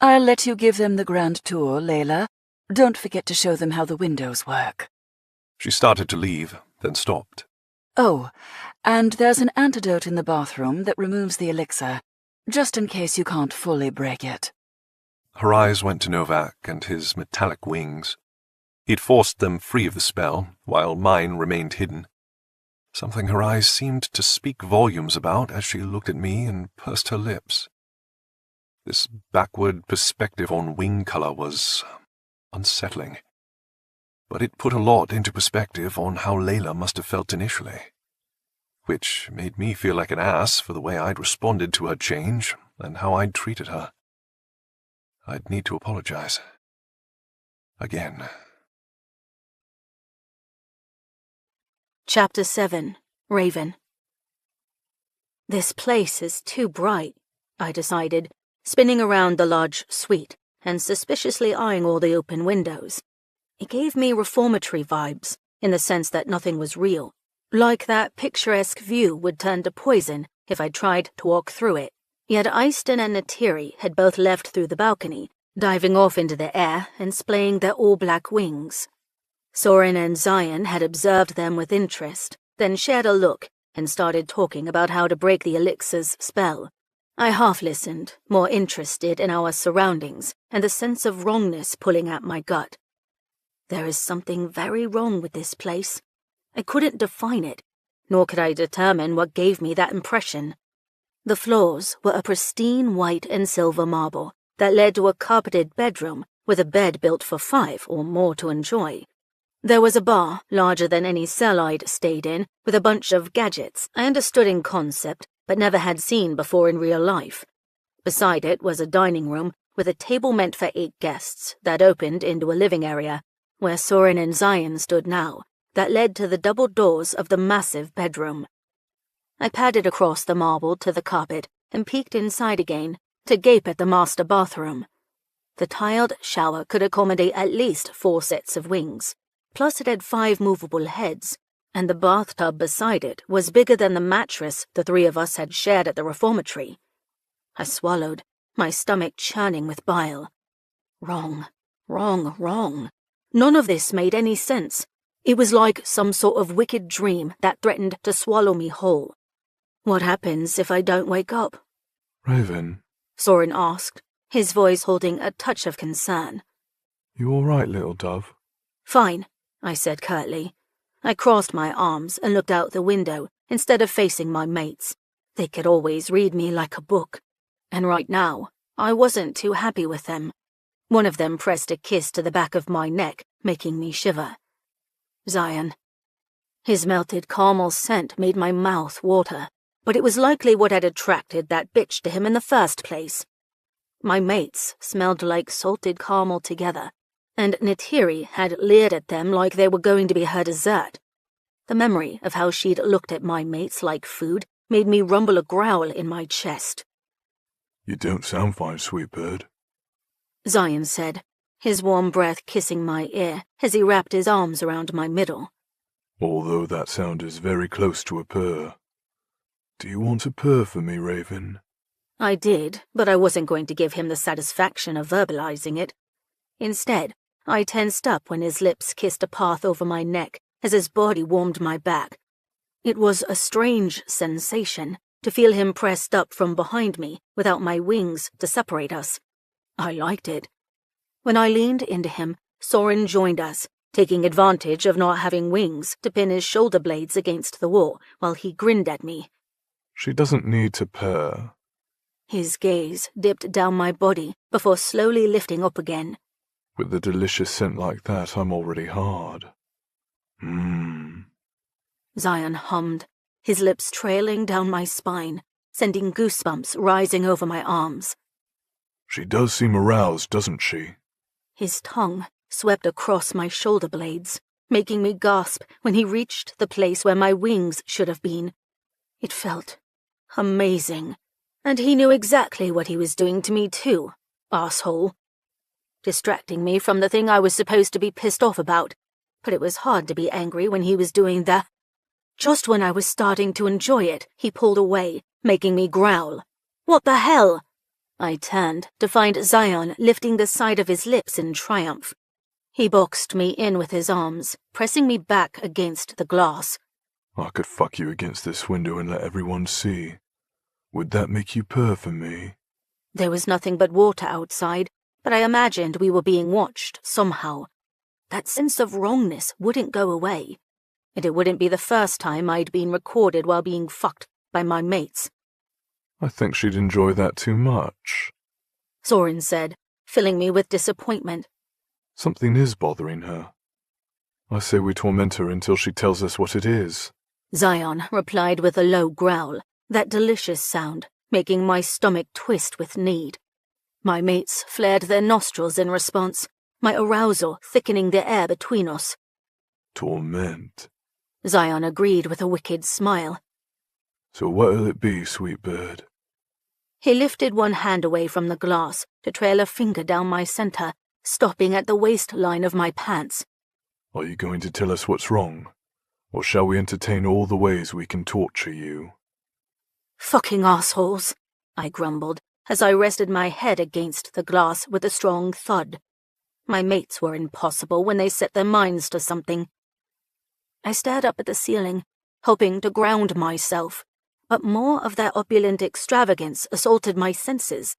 I'll let you give them the grand tour, Layla. Don't forget to show them how the windows work. She started to leave, then stopped. Oh, and there's an antidote in the bathroom that removes the elixir, just in case you can't fully break it. Her eyes went to Novak and his metallic wings. He'd forced them free of the spell, while mine remained hidden. Something her eyes seemed to speak volumes about as she looked at me and pursed her lips. This backward perspective on wing color was unsettling. But it put a lot into perspective on how Layla must have felt initially, which made me feel like an ass for the way I'd responded to her change and how I'd treated her. I'd need to apologize. Again. Chapter 7. Raven. This place is too bright, I decided, spinning around the large suite and suspiciously eyeing all the open windows. It gave me reformatory vibes, in the sense that nothing was real, like that picturesque view would turn to poison if I tried to walk through it. Yet Eyston and Natiri had both left through the balcony, diving off into the air and splaying their all-black wings. Soren and Zion had observed them with interest, then shared a look and started talking about how to break the elixir's spell. I half-listened, more interested in our surroundings and the sense of wrongness pulling at my gut. There is something very wrong with this place. I couldn't define it, nor could I determine what gave me that impression. The floors were a pristine white and silver marble that led to a carpeted bedroom with a bed built for 5 or more to enjoy. There was a bar larger than any cell I'd stayed in, with a bunch of gadgets I understood in concept but never had seen before in real life. Beside it was a dining room with a table meant for 8 guests that opened into a living area, where Soren and Zion stood now, that led to the double doors of the massive bedroom. I padded across the marble to the carpet and peeked inside again to gape at the master bathroom. The tiled shower could accommodate at least 4 sets of wings, plus it had 5 movable heads, and the bathtub beside it was bigger than the mattress the 3 of us had shared at the reformatory. I swallowed, my stomach churning with bile. Wrong. None of this made any sense. It was like some sort of wicked dream that threatened to swallow me whole. What happens if I don't wake up? Raven, Soren asked, his voice holding a touch of concern. You all right, little dove? Fine, I said curtly. I crossed my arms and looked out the window instead of facing my mates. They could always read me like a book. And right now, I wasn't too happy with them. One of them pressed a kiss to the back of my neck, making me shiver. Zion. His melted caramel scent made my mouth water, but it was likely what had attracted that bitch to him in the first place. My mates smelled like salted caramel together, and Nitiri had leered at them like they were going to be her dessert. The memory of how she'd looked at my mates like food made me rumble a growl in my chest. You don't sound fine, sweet bird, Zion said, his warm breath kissing my ear as he wrapped his arms around my middle. Although that sound is very close to a purr. Do you want to purr for me, Raven? I did, but I wasn't going to give him the satisfaction of verbalizing it. Instead, I tensed up when his lips kissed a path over my neck as his body warmed my back. It was a strange sensation to feel him pressed up from behind me without my wings to separate us. I liked it. When I leaned into him, Soren joined us, taking advantage of not having wings to pin his shoulder blades against the wall while he grinned at me. She doesn't need to purr. His gaze dipped down my body before slowly lifting up again. With a delicious scent like that, I'm already hard. Zion hummed, his lips trailing down my spine, sending goosebumps rising over my arms. She does seem aroused, doesn't she? His tongue swept across my shoulder blades, making me gasp when he reached the place where my wings should have been. It felt amazing. And he knew exactly what he was doing to me too, asshole. Distracting me from the thing I was supposed to be pissed off about, but it was hard to be angry when he was doing that. Just when I was starting to enjoy it, he pulled away, making me growl. What the hell? I turned to find Zion lifting the side of his lips in triumph. He boxed me in with his arms, pressing me back against the glass. I could fuck you against this window and let everyone see. Would that make you purr for me? There was nothing but water outside, but I imagined we were being watched somehow. That sense of wrongness wouldn't go away, and it wouldn't be the first time I'd been recorded while being fucked by my mates. I think she'd enjoy that too much, Soren said, filling me with disappointment. Something is bothering her. I say we torment her until she tells us what it is. Zion replied with a low growl, that delicious sound, making my stomach twist with need. My mates flared their nostrils in response, my arousal thickening the air between us. Torment, Zion agreed with a wicked smile. So what'll it be, sweet bird? He lifted one hand away from the glass to trail a finger down my center, stopping at the waistline of my pants. Are you going to tell us what's wrong? Or shall we entertain all the ways we can torture you? Fucking assholes, I grumbled, as I rested my head against the glass with a strong thud. My mates were impossible when they set their minds to something. I stared up at the ceiling, hoping to ground myself, but more of their opulent extravagance assaulted my senses.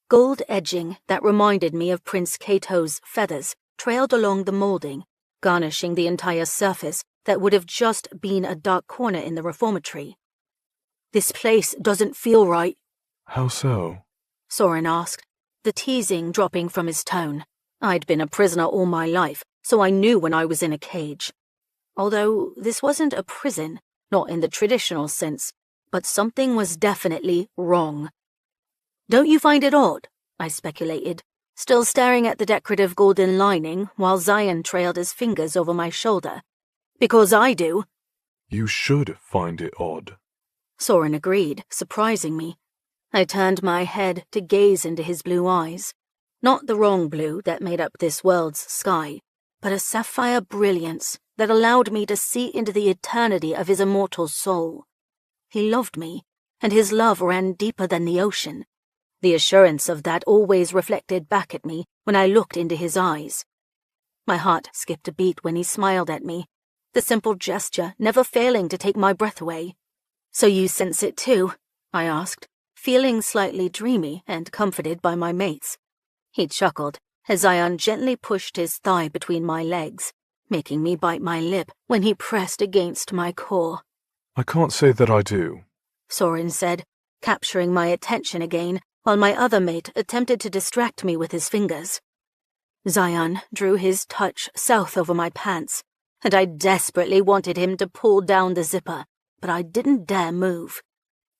Gold edging that reminded me of Prince Cato's feathers trailed along the molding, garnishing the entire surface that would have just been a dark corner in the reformatory. "This place doesn't feel right." How so? Soren asked, the teasing dropping from his tone. I'd been a prisoner all my life, so I knew when I was in a cage. Although this wasn't a prison, not in the traditional sense, but something was definitely wrong. "Don't you find it odd?" I speculated, still staring at the decorative golden lining while Zion trailed his fingers over my shoulder. "Because I do." You should find it odd. Soren agreed, surprising me. I turned my head to gaze into his blue eyes. Not the wrong blue that made up this world's sky, but a sapphire brilliance that allowed me to see into the eternity of his immortal soul. He loved me, and his love ran deeper than the ocean. The assurance of that always reflected back at me when I looked into his eyes. My heart skipped a beat when he smiled at me, the simple gesture never failing to take my breath away. "So you sense it too?" I asked, feeling slightly dreamy and comforted by my mates. He chuckled as Zion gently pushed his thigh between my legs, making me bite my lip when he pressed against my core. I can't say that I do, Soren said, capturing my attention again while my other mate attempted to distract me with his fingers. Zion drew his touch south over my pants, and I desperately wanted him to pull down the zipper, but I didn't dare move.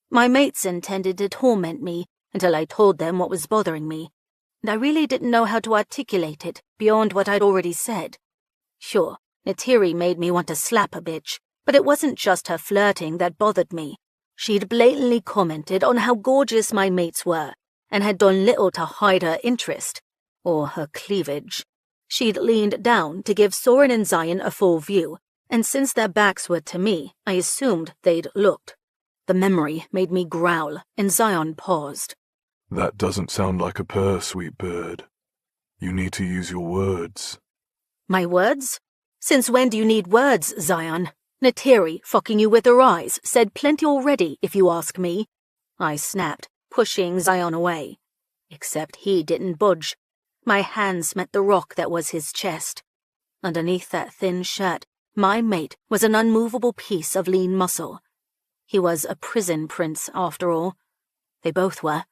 My mates intended to torment me until I told them what was bothering me, and I really didn't know how to articulate it beyond what I'd already said. Sure, Neytiri made me want to slap a bitch, but it wasn't just her flirting that bothered me. She'd blatantly commented on how gorgeous my mates were, and had done little to hide her interest, or her cleavage. She'd leaned down to give Soren and Zion a full view, and since their backs were to me, I assumed they'd looked. The memory made me growl, and Zion paused. That doesn't sound like a purr, sweet bird. You need to use your words. My words? Since when do you need words, Zion? Neytiri, fucking you with her eyes, said plenty already, if you ask me. I snapped, pushing Zion away. Except he didn't budge. My hands met the rock that was his chest. Underneath that thin shirt, my mate was an unmovable piece of lean muscle. He was a prison prince, after all. They both were.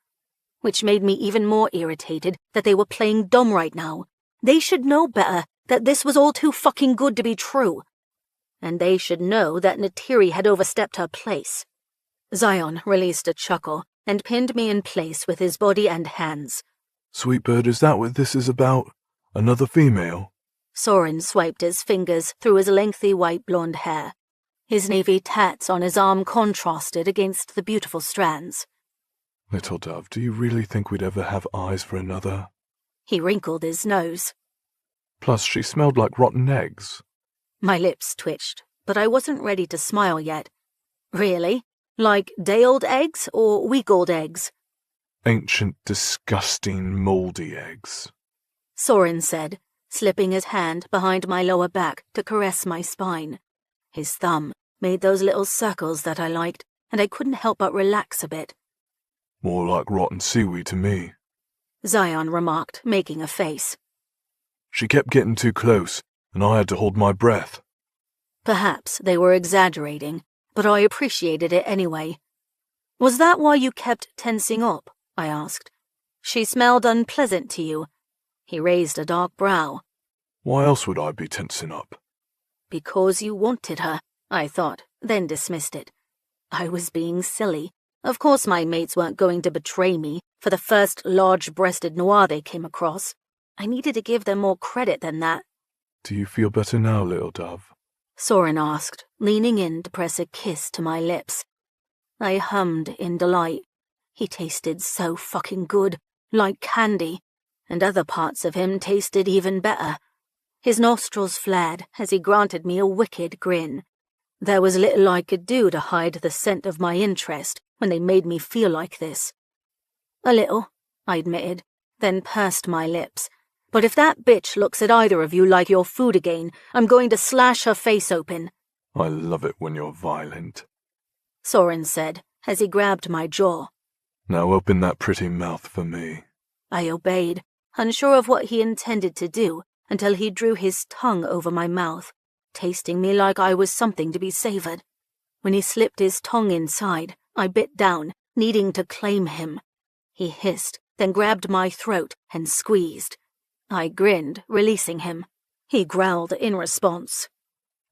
Which made me even more irritated that they were playing dumb right now. They should know better, that this was all too fucking good to be true. And they should know that Neytiri had overstepped her place. Zion released a chuckle and pinned me in place with his body and hands. Sweet bird, is that what this is about? Another female? Soren swiped his fingers through his lengthy white blonde hair. His navy tats on his arm contrasted against the beautiful strands. Little dove, do you really think we'd ever have eyes for another? He wrinkled his nose. Plus, she smelled like rotten eggs. My lips twitched, but I wasn't ready to smile yet. Really? Like day-old eggs or week-old eggs? Ancient, disgusting, mouldy eggs. Soren said, slipping his hand behind my lower back to caress my spine. His thumb made those little circles that I liked, and I couldn't help but relax a bit. More like rotten seaweed to me, Zion remarked, making a face. She kept getting too close, and I had to hold my breath. Perhaps they were exaggerating, but I appreciated it anyway. Was that why you kept tensing up? I asked. She smelled unpleasant to you. He raised a dark brow. Why else would I be tensing up? Because you wanted her, I thought, then dismissed it. I was being silly. Of course my mates weren't going to betray me for the first large-breasted noir they came across. I needed to give them more credit than that. Do you feel better now, little dove? Soren asked, leaning in to press a kiss to my lips. I hummed in delight. He tasted so fucking good, like candy, and other parts of him tasted even better. His nostrils flared as he granted me a wicked grin. There was little I could do to hide the scent of my interest when they made me feel like this. A little, I admitted, then pursed my lips. But if that bitch looks at either of you like your food again, I'm going to slash her face open. I love it when you're violent, Soren said, as he grabbed my jaw. Now open that pretty mouth for me. I obeyed, unsure of what he intended to do, until he drew his tongue over my mouth, tasting me like I was something to be savored. When he slipped his tongue inside, I bit down, needing to claim him. He hissed, then grabbed my throat and squeezed. I grinned, releasing him. He growled in response.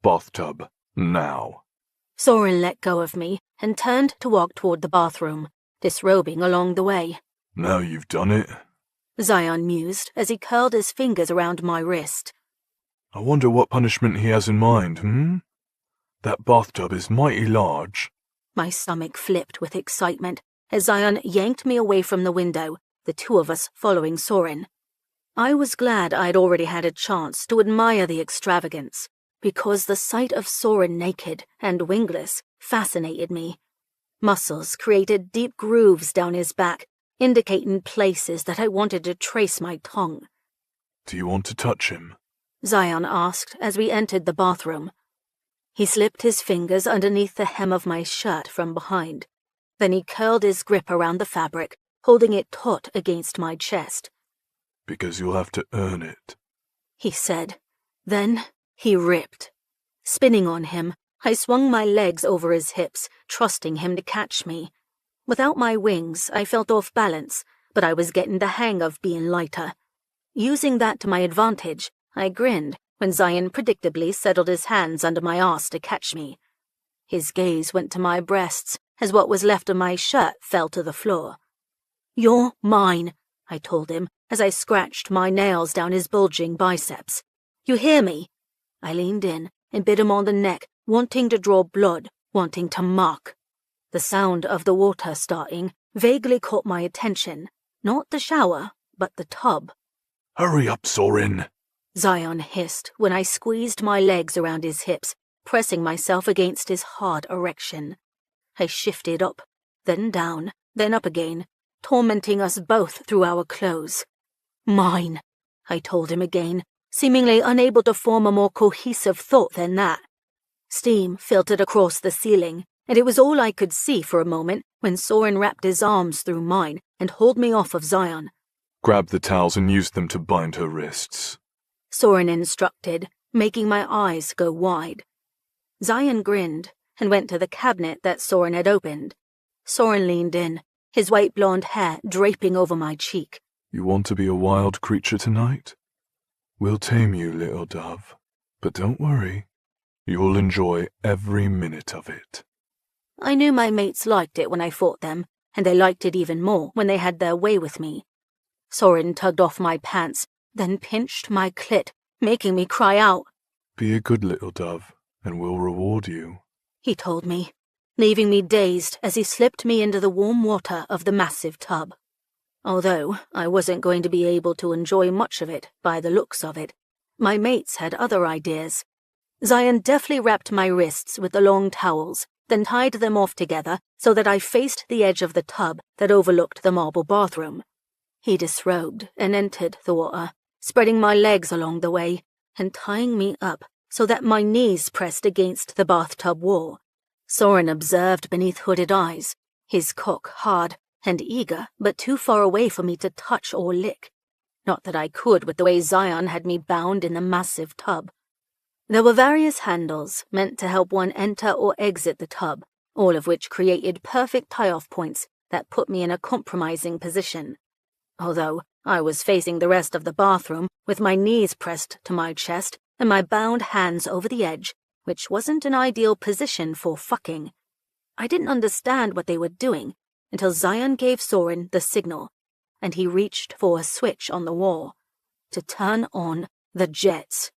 Bathtub, now. Soren let go of me and turned to walk toward the bathroom, disrobing along the way. Now you've done it. Zion mused as he curled his fingers around my wrist. I wonder what punishment he has in mind, That bathtub is mighty large. My stomach flipped with excitement as Zion yanked me away from the window, the two of us following Soren. I was glad I'd already had a chance to admire the extravagance, because the sight of Soren naked and wingless fascinated me. Muscles created deep grooves down his back, indicating places that I wanted to trace my tongue. Do you want to touch him? Zion asked as we entered the bathroom. He slipped his fingers underneath the hem of my shirt from behind. Then he curled his grip around the fabric, holding it taut against my chest. Because you'll have to earn it, he said. Then he ripped. Spinning on him, I swung my legs over his hips, trusting him to catch me. Without my wings, I felt off balance, but I was getting the hang of being lighter. Using that to my advantage, I grinned when Zion predictably settled his hands under my arse to catch me. His gaze went to my breasts as what was left of my shirt fell to the floor. You're mine, I told him as I scratched my nails down his bulging biceps. You hear me? I leaned in and bit him on the neck, wanting to draw blood, wanting to mock. The sound of the water starting vaguely caught my attention, not the shower, but the tub. Hurry up, Soren, Zion hissed when I squeezed my legs around his hips, pressing myself against his hard erection. I shifted up, then down, then up again, tormenting us both through our clothes. Mine, I told him again, seemingly unable to form a more cohesive thought than that. Steam filtered across the ceiling, and it was all I could see for a moment when Soren wrapped his arms through mine and hauled me off of Zion. Grab the towels and use them to bind her wrists, Soren instructed, making my eyes go wide. Zion grinned and went to the cabinet that Soren had opened. Soren leaned in, his white blonde hair draping over my cheek. You want to be a wild creature tonight? We'll tame you, little dove. But don't worry. You'll enjoy every minute of it. I knew my mates liked it when I fought them, and they liked it even more when they had their way with me. Soren tugged off my pants, then pinched my clit, making me cry out. Be a good little dove, and we'll reward you, he told me, leaving me dazed as he slipped me into the warm water of the massive tub. Although I wasn't going to be able to enjoy much of it by the looks of it, my mates had other ideas. Zion deftly wrapped my wrists with the long towels, then tied them off together so that I faced the edge of the tub that overlooked the marble bathroom. He disrobed and entered the water, spreading my legs along the way and tying me up so that my knees pressed against the bathtub wall. Soren observed beneath hooded eyes, his cock hard and eager, but too far away for me to touch or lick. Not that I could with the way Zion had me bound in the massive tub. There were various handles meant to help one enter or exit the tub, all of which created perfect tie-off points that put me in a compromising position. Although I was facing the rest of the bathroom with my knees pressed to my chest and my bound hands over the edge, which wasn't an ideal position for fucking. I didn't understand what they were doing until Zion gave Soren the signal, and he reached for a switch on the wall to turn on the jets.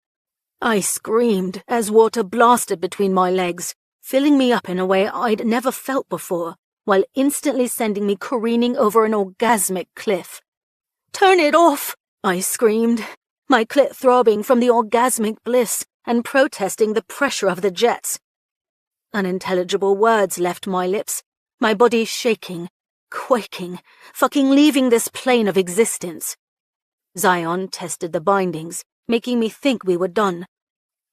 I screamed as water blasted between my legs, filling me up in a way I'd never felt before, while instantly sending me careening over an orgasmic cliff. "Turn it off!" I screamed, my clit throbbing from the orgasmic bliss and protesting the pressure of the jets. Unintelligible words left my lips, my body shaking, quaking, fucking leaving this plane of existence. Zion tested the bindings, making me think we were done.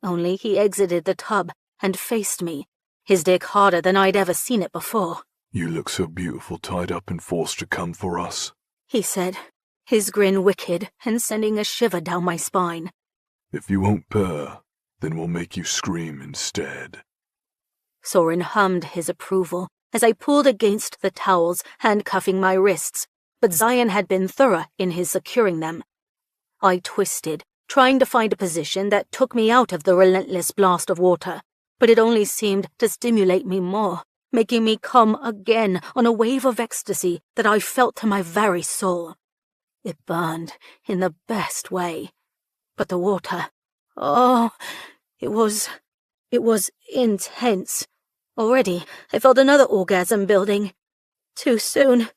Only he exited the tub and faced me, his dick harder than I'd ever seen it before. You look so beautiful tied up and forced to come for us, he said, his grin wicked and sending a shiver down my spine. If you won't purr, then we'll make you scream instead. Soren hummed his approval as I pulled against the towels, handcuffing my wrists, but Zion had been thorough in his securing them. I twisted, trying to find a position that took me out of the relentless blast of water, but it only seemed to stimulate me more, making me come again on a wave of ecstasy that I felt to my very soul. It burned in the best way. But the water, it was intense. Already, I felt another orgasm building. Too soon.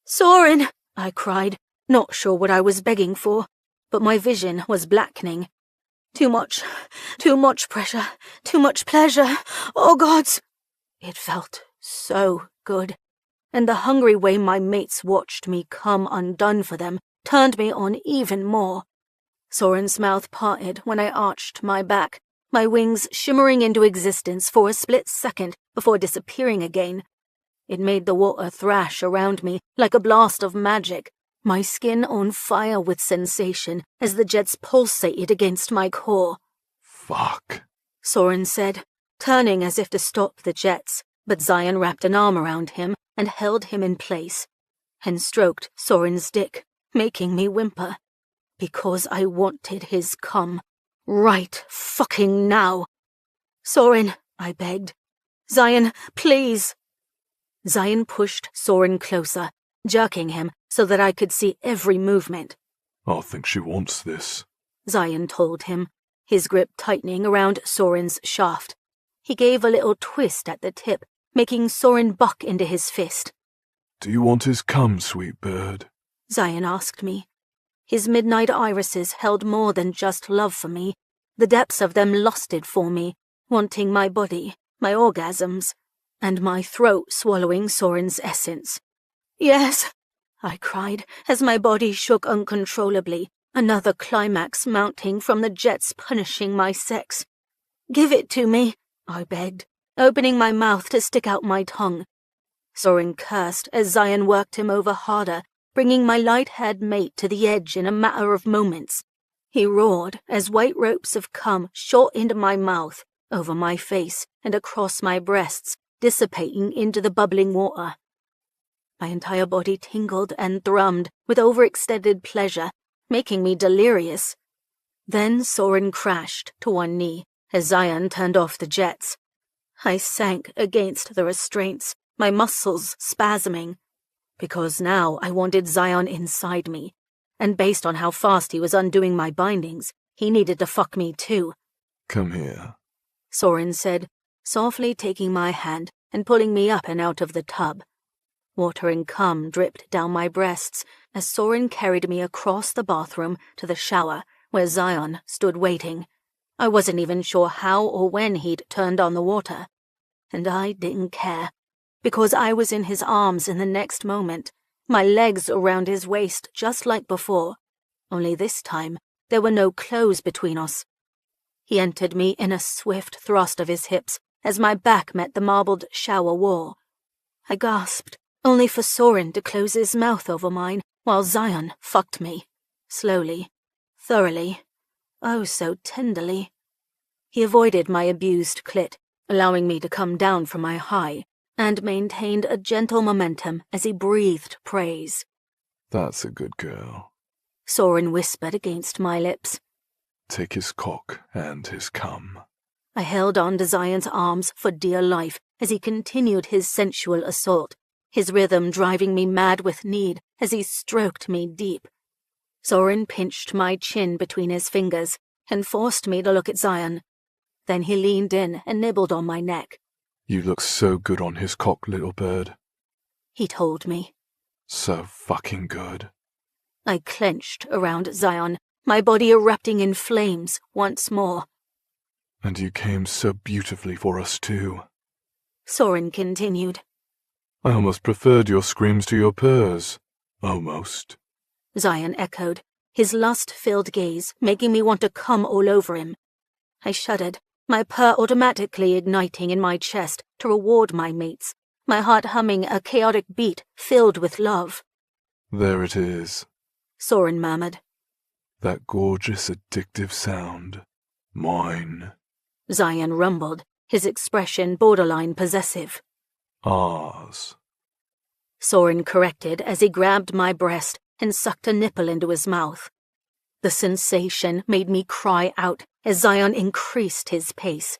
Soren, I cried, not sure what I was begging for, but my vision was blackening. Too much pressure, too much pleasure. Oh, gods! It felt so good, and the hungry way my mates watched me come undone for them turned me on even more. Soren's mouth parted when I arched my back, my wings shimmering into existence for a split second before disappearing again. It made the water thrash around me like a blast of magic, my skin on fire with sensation as the jets pulsated against my core. Fuck, Soren said, turning as if to stop the jets, but Zion wrapped an arm around him and held him in place, and stroked Soren's dick, making me whimper. Because I wanted his cum. Right fucking now. Soren, I begged. Zion, please. Zion pushed Soren closer, jerking him so that I could see every movement. I think she wants this, Zion told him, his grip tightening around Soren's shaft. He gave a little twist at the tip, making Soren buck into his fist. Do you want his cum, sweet bird? Zion asked me. His midnight irises held more than just love for me. The depths of them lusted for me, wanting my body, my orgasms, and my throat swallowing Soren's essence. Yes, I cried as my body shook uncontrollably, another climax mounting from the jets punishing my sex. Give it to me, I begged, opening my mouth to stick out my tongue. Soren cursed as Zion worked him over harder, bringing my light-haired mate to the edge in a matter of moments. He roared as white ropes of cum shot into my mouth, over my face, and across my breasts, dissipating into the bubbling water. My entire body tingled and thrummed with overextended pleasure, making me delirious. Then Soren crashed to one knee as Zion turned off the jets. I sank against the restraints, my muscles spasming, because now I wanted Zion inside me, and based on how fast he was undoing my bindings, he needed to fuck me too. Come here, Soren said, softly taking my hand and pulling me up and out of the tub. Water and cum dripped down my breasts as Soren carried me across the bathroom to the shower where Zion stood waiting. I wasn't even sure how or when he'd turned on the water, and I didn't care. Because I was in his arms in the next moment, my legs around his waist just like before, only this time there were no clothes between us. He entered me in a swift thrust of his hips as my back met the marbled shower wall. I gasped, only for Soren to close his mouth over mine while Zion fucked me, slowly, thoroughly, oh so tenderly. He avoided my abused clit, allowing me to come down from my high, and maintained a gentle momentum as he breathed praise. That's a good girl, Soren whispered against my lips. Take his cock and his cum. I held on to Zion's arms for dear life as he continued his sensual assault, his rhythm driving me mad with need as he stroked me deep. Soren pinched my chin between his fingers and forced me to look at Zion. Then he leaned in and nibbled on my neck. You look so good on his cock, little bird, he told me. So fucking good. I clenched around Zion, my body erupting in flames once more. And you came so beautifully for us too, Soren continued. I almost preferred your screams to your purrs. Almost. Zion echoed, his lust-filled gaze making me want to come all over him. I shuddered, my purr automatically igniting in my chest to reward my mates, my heart humming a chaotic beat filled with love. There it is, Soren murmured. that gorgeous, addictive sound. Mine. Zion rumbled, his expression borderline possessive. Ours. Soren corrected as he grabbed my breast and sucked a nipple into his mouth. The sensation made me cry out as Zion increased his pace,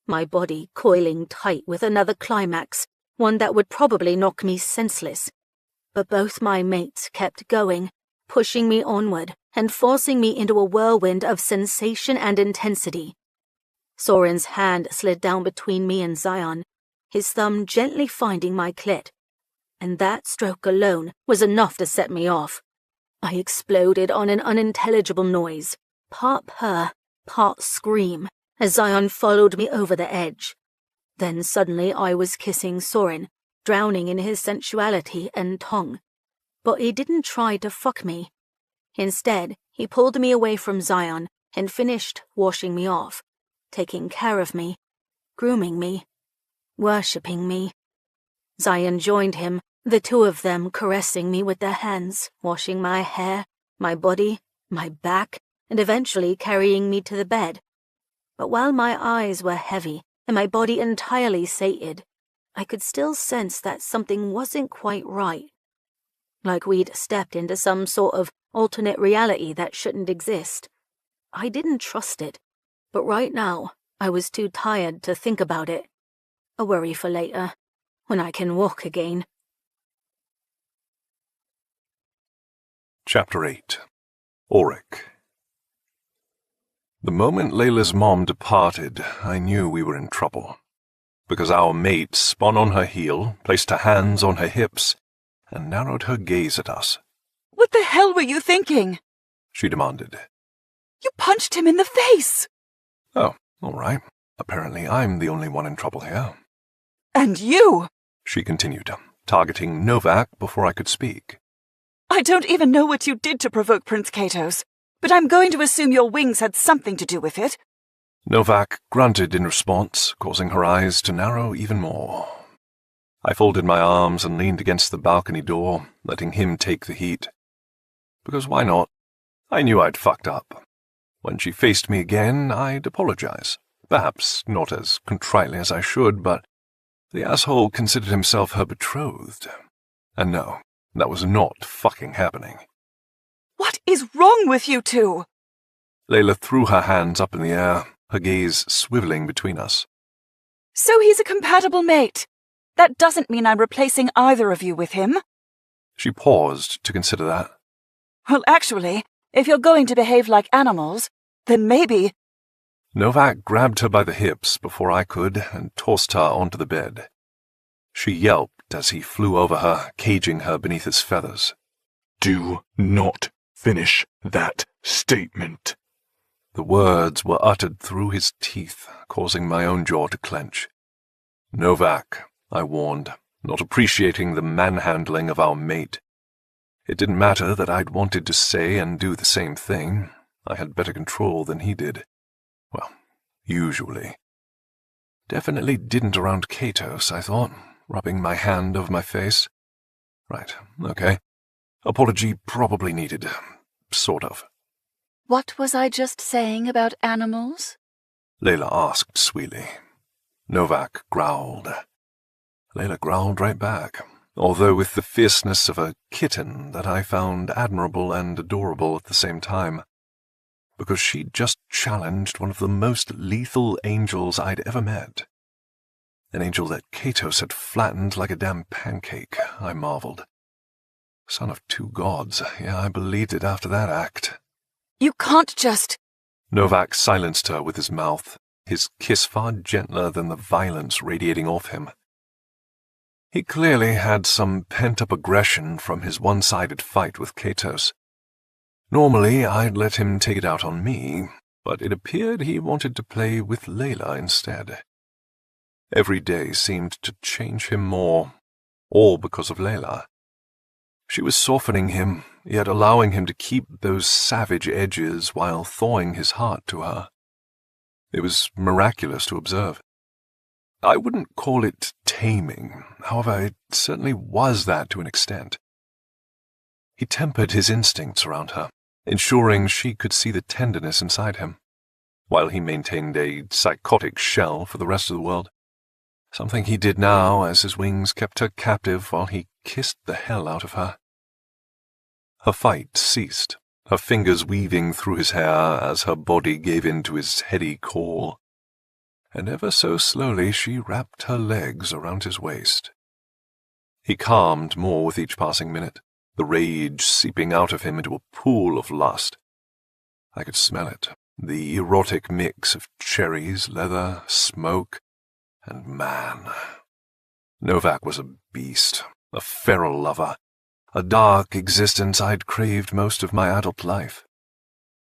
my body coiling tight with another climax, one that would probably knock me senseless. But both my mates kept going, pushing me onward and forcing me into a whirlwind of sensation and intensity. Soren's hand slid down between me and Zion, his thumb gently finding my clit. And that stroke alone was enough to set me off. I exploded on an unintelligible noise, part purr, part scream, as Zion followed me over the edge. Then suddenly I was kissing Soren, drowning in his sensuality and tongue. But he didn't try to fuck me. Instead, he pulled me away from Zion and finished washing me off, taking care of me, grooming me, worshipping me. Zion joined him, the two of them caressing me with their hands, washing my hair, my body, my back, and eventually carrying me to the bed. But while my eyes were heavy and my body entirely sated, I could still sense that something wasn't quite right. Like we'd stepped into some sort of alternate reality that shouldn't exist. I didn't trust it, but right now I was too tired to think about it. A worry for later, when I can walk again. Chapter 8. Auric. The moment Layla's mom departed, I knew we were in trouble, because our mate spun on her heel, placed her hands on her hips, and narrowed her gaze at us. "What the hell were you thinking?" she demanded. "You punched him in the face!" Oh, all right. Apparently I'm the only one in trouble here. "And you!" she continued, targeting Novak before I could speak. "I don't even know what you did to provoke Prince Katos, but I'm going to assume your wings had something to do with it." Novak grunted in response, causing her eyes to narrow even more. I folded my arms and leaned against the balcony door, letting him take the heat. Because why not? I knew I'd fucked up. When she faced me again, I'd apologize. Perhaps not as contritely as I should, but the asshole considered himself her betrothed. And no, that was not fucking happening. "What is wrong with you two?" Layla threw her hands up in the air, her gaze swiveling between us. "So he's a compatible mate. That doesn't mean I'm replacing either of you with him." She paused to consider that. "Well, actually, if you're going to behave like animals, then maybe—" Novak grabbed her by the hips before I could and tossed her onto the bed. She yelped as he flew over her, caging her beneath his feathers. Do not finish that statement. The words were uttered through his teeth, causing my own jaw to clench. Novak, I warned, not appreciating the manhandling of our mate. It didn't matter that I'd wanted to say and do the same thing. I had better control than he did. Well, usually. Definitely didn't around Katos, I thought, rubbing my hand over my face. Right, okay. Apology probably needed. Sort of. "What was I just saying about animals?" Layla asked sweetly. Novak growled. Layla growled right back, although with the fierceness of a kitten that I found admirable and adorable at the same time, because she'd just challenged one of the most lethal angels I'd ever met. An angel that Katos had flattened like a damn pancake, I marveled. Son of two gods, yeah, I believed it after that act. "You can't just—" Novak silenced her with his mouth, his kiss far gentler than the violence radiating off him. He clearly had some pent-up aggression from his one-sided fight with Katos. Normally, I'd let him take it out on me, but it appeared he wanted to play with Layla instead. Every day seemed to change him more, all because of Layla. She was softening him, yet allowing him to keep those savage edges while thawing his heart to her. It was miraculous to observe. I wouldn't call it taming, however, it certainly was that to an extent. He tempered his instincts around her, ensuring she could see the tenderness inside him, while he maintained a psychotic shell for the rest of the world. Something he did now as his wings kept her captive while he kissed the hell out of her. Her fight ceased, her fingers weaving through his hair as her body gave in to his heady call, and ever so slowly she wrapped her legs around his waist. He calmed more with each passing minute, the rage seeping out of him into a pool of lust. I could smell it, the erotic mix of cherries, leather, smoke, and man. Novak was a beast, a feral lover, a dark existence I'd craved most of my adult life.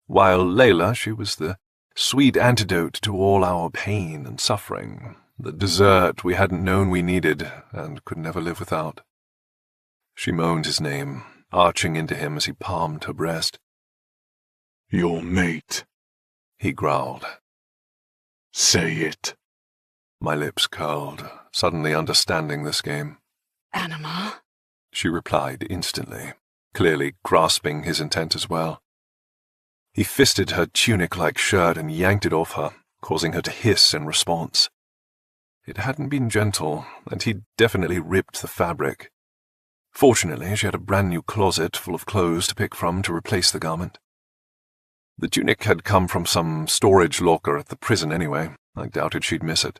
While Layla, she was the sweet antidote to all our pain and suffering, the dessert we hadn't known we needed and could never live without. She moaned his name, arching into him as he palmed her breast. "Your mate," he growled. "Say it." My lips curled, suddenly understanding this game. Anima? She replied instantly, clearly grasping his intent as well. He fisted her tunic-like shirt and yanked it off her, causing her to hiss in response. It hadn't been gentle, and he'd definitely ripped the fabric. Fortunately, she had a brand-new closet full of clothes to pick from to replace the garment. The tunic had come from some storage locker at the prison anyway. I doubted she'd miss it.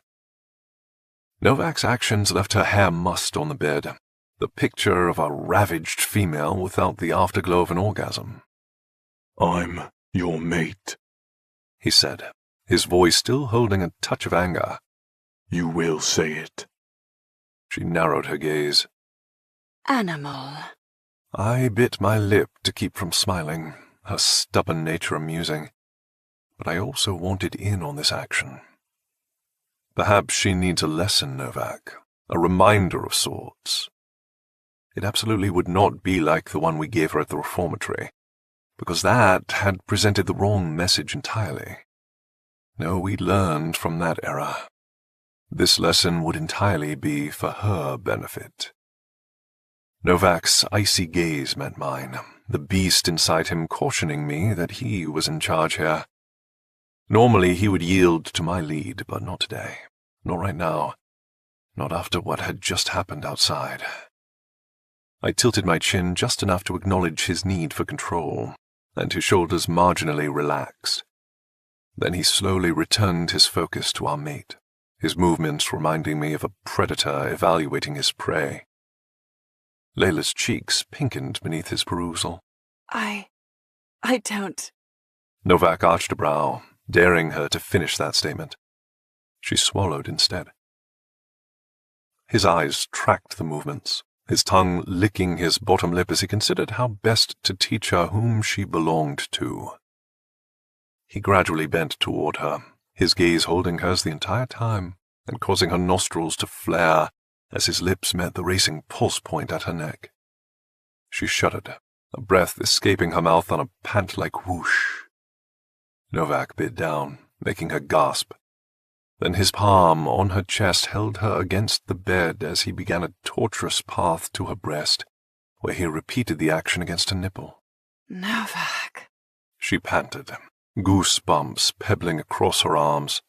Novak's actions left her hair mussed on the bed, the picture of a ravaged female without the afterglow of an orgasm. "I'm your mate," he said, his voice still holding a touch of anger. "You will say it." She narrowed her gaze. Animal. I bit my lip to keep from smiling, her stubborn nature amusing, but I also wanted in on this action. Perhaps she needs a lesson, Novak, a reminder of sorts. It absolutely would not be like the one we gave her at the reformatory, because that had presented the wrong message entirely. No, we'd learned from that era. This lesson would entirely be for her benefit. Novak's icy gaze met mine, the beast inside him cautioning me that he was in charge here. Normally he would yield to my lead, but not today. Not right now. Not after what had just happened outside. I tilted my chin just enough to acknowledge his need for control, and his shoulders marginally relaxed. Then he slowly returned his focus to our mate, his movements reminding me of a predator evaluating his prey. Layla's cheeks pinkened beneath his perusal. I don't... Novak arched a brow, daring her to finish that statement. She swallowed instead. His eyes tracked the movements, his tongue licking his bottom lip as he considered how best to teach her whom she belonged to. He gradually bent toward her, his gaze holding hers the entire time and causing her nostrils to flare as his lips met the racing pulse point at her neck. She shuddered, a breath escaping her mouth on a pant-like whoosh. Novak bit down, making her gasp. Then his palm on her chest held her against the bed as he began a torturous path to her breast, where he repeated the action against her nipple. Novak. She panted, goosebumps pebbling across her arms.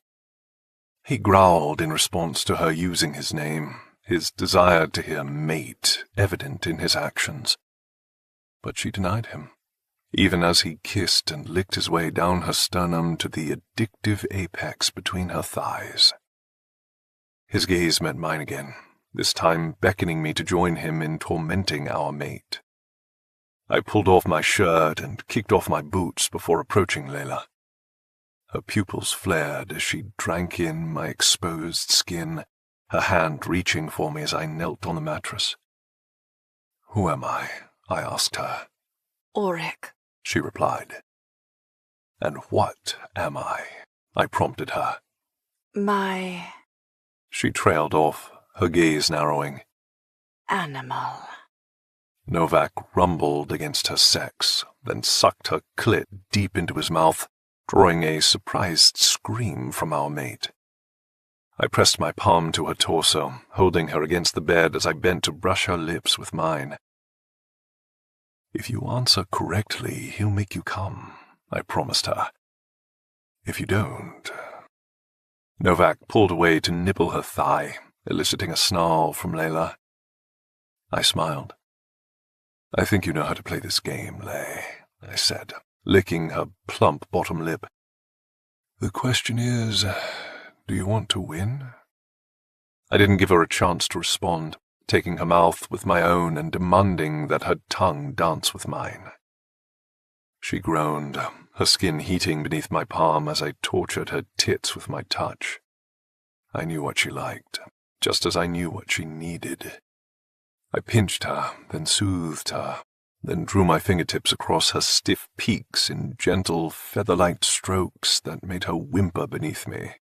He growled in response to her using his name, his desire to hear mate evident in his actions. But she denied him, even as he kissed and licked his way down her sternum to the addictive apex between her thighs. His gaze met mine again, this time beckoning me to join him in tormenting our mate. I pulled off my shirt and kicked off my boots before approaching Layla. Her pupils flared as she drank in my exposed skin, her hand reaching for me as I knelt on the mattress. "Who am I?" I asked her. Auric, she replied. "And what am I?" I prompted her. my... She trailed off, her gaze narrowing. animal. Novak rumbled against her sex, then sucked her clit deep into his mouth, drawing a surprised scream from our mate. I pressed my palm to her torso, holding her against the bed as I bent to brush her lips with mine. "If you answer correctly, he'll make you come," I promised her. "If you don't—" Novak pulled away to nibble her thigh, eliciting a snarl from Layla. I smiled. "I think you know how to play this game, Lay," I said, licking her plump bottom lip. "The question is, do you want to win?" I didn't give her a chance to respond, taking her mouth with my own and demanding that her tongue dance with mine. She groaned, her skin heating beneath my palm as I tortured her tits with my touch. I knew what she liked, just as I knew what she needed. I pinched her, then soothed her, then drew my fingertips across her stiff peaks in gentle, feather-like strokes that made her whimper beneath me.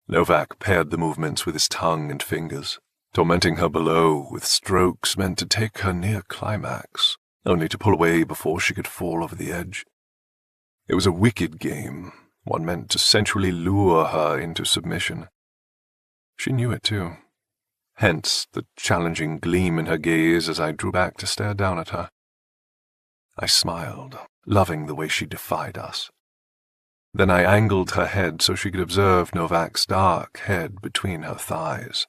Novak paired the movements with his tongue and fingers, tormenting her below with strokes meant to take her near climax, only to pull away before she could fall over the edge. It was a wicked game, one meant to sensually lure her into submission. She knew it too. Hence the challenging gleam in her gaze as I drew back to stare down at her. I smiled, loving the way she defied us. Then I angled her head so she could observe Novak's dark head between her thighs.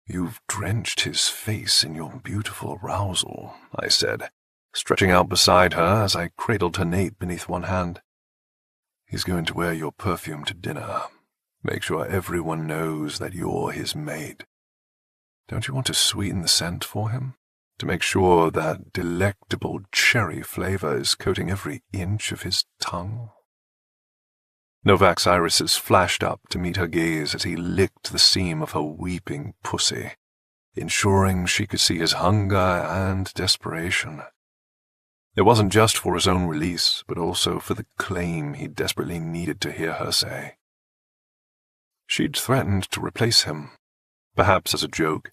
"You've drenched his face in your beautiful arousal," I said, stretching out beside her as I cradled her nape beneath one hand. "He's going to wear your perfume to dinner. Make sure everyone knows that you're his mate. Don't you want to sweeten the scent for him? To make sure that delectable cherry flavor is coating every inch of his tongue?" Novak's irises flashed up to meet her gaze as he licked the seam of her weeping pussy, ensuring she could see his hunger and desperation. It wasn't just for his own release, but also for the claim he desperately needed to hear her say. She'd threatened to replace him, perhaps as a joke.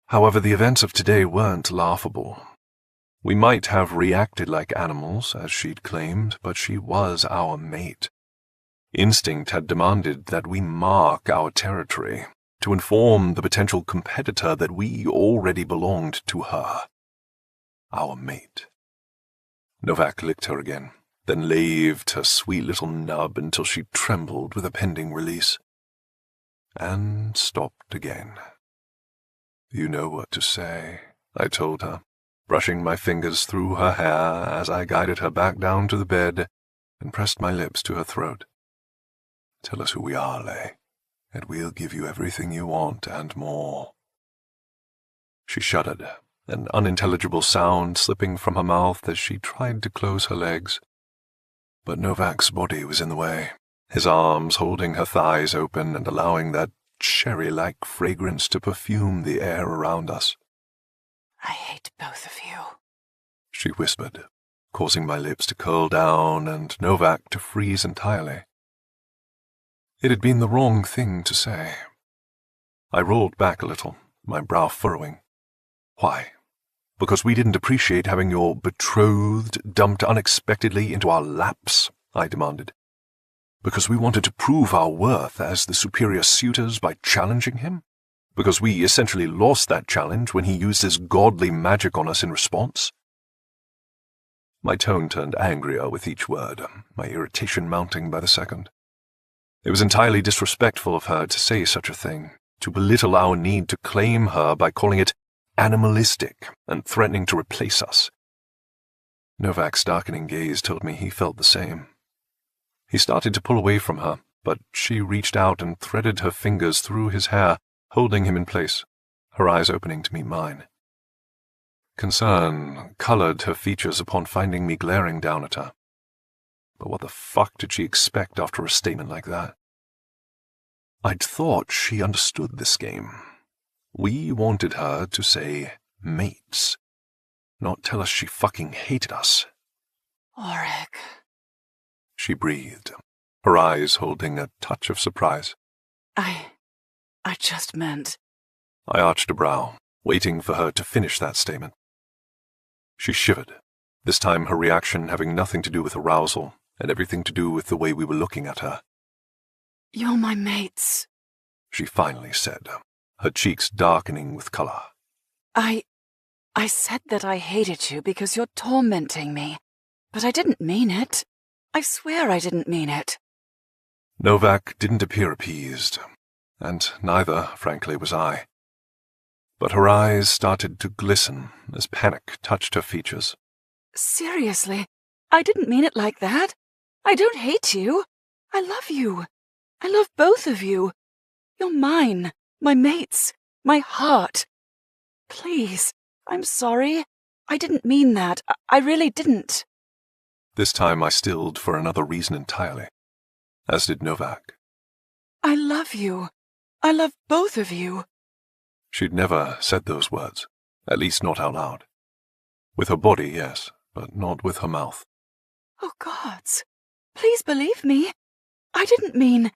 However, the events of today weren't laughable. We might have reacted like animals, as she'd claimed, but she was our mate. Instinct had demanded that we mark our territory, to inform the potential competitor that we already belonged to her. Our mate. Novak licked her again, then laved her sweet little nub until she trembled with a pending release. And stopped again. "You know what to say," I told her, brushing my fingers through her hair as I guided her back down to the bed and pressed my lips to her throat. "Tell us who we are, Lay, and we'll give you everything you want and more." She shuddered, an unintelligible sound slipping from her mouth as she tried to close her legs. But Novak's body was in the way, his arms holding her thighs open and allowing that cherry-like fragrance to perfume the air around us. "I hate both of you," she whispered, causing my lips to curl down and Novak to freeze entirely. It had been the wrong thing to say. I rolled back a little, my brow furrowing. "Why? Because we didn't appreciate having your betrothed dumped unexpectedly into our laps?" I demanded. "Because we wanted to prove our worth as the superior suitors by challenging him? Because we essentially lost that challenge when he used his godly magic on us in response?" My tone turned angrier with each word, my irritation mounting by the second. It was entirely disrespectful of her to say such a thing, to belittle our need to claim her by calling it animalistic and threatening to replace us. Novak's darkening gaze told me he felt the same. He started to pull away from her, but she reached out and threaded her fingers through his hair, holding him in place, her eyes opening to meet mine. Concern colored her features upon finding me glaring down at her. But what the fuck did she expect after a statement like that? I'd thought she understood this game. We wanted her to say mates, not tell us she fucking hated us. "Auric," she breathed, her eyes holding a touch of surprise. I just meant I arched a brow, waiting for her to finish that statement. She shivered, this time her reaction having nothing to do with arousal and everything to do with the way we were looking at her. "You're my mates," she finally said, her cheeks darkening with color. I said that I hated you because you're tormenting me, but I didn't mean it. I swear I didn't mean it." Novak didn't appear appeased, and neither, frankly, was I. But her eyes started to glisten as panic touched her features. "Seriously, I didn't mean it like that. I don't hate you. I love you. I love both of you. You're mine, my mates, my heart. Please, I'm sorry. I didn't mean that. I really didn't." This time I stilled for another reason entirely, as did Novak. "I love you. I love both of you." She'd never said those words, at least not out loud. With her body, yes, but not with her mouth. "Oh, gods. Please believe me. I didn't mean—"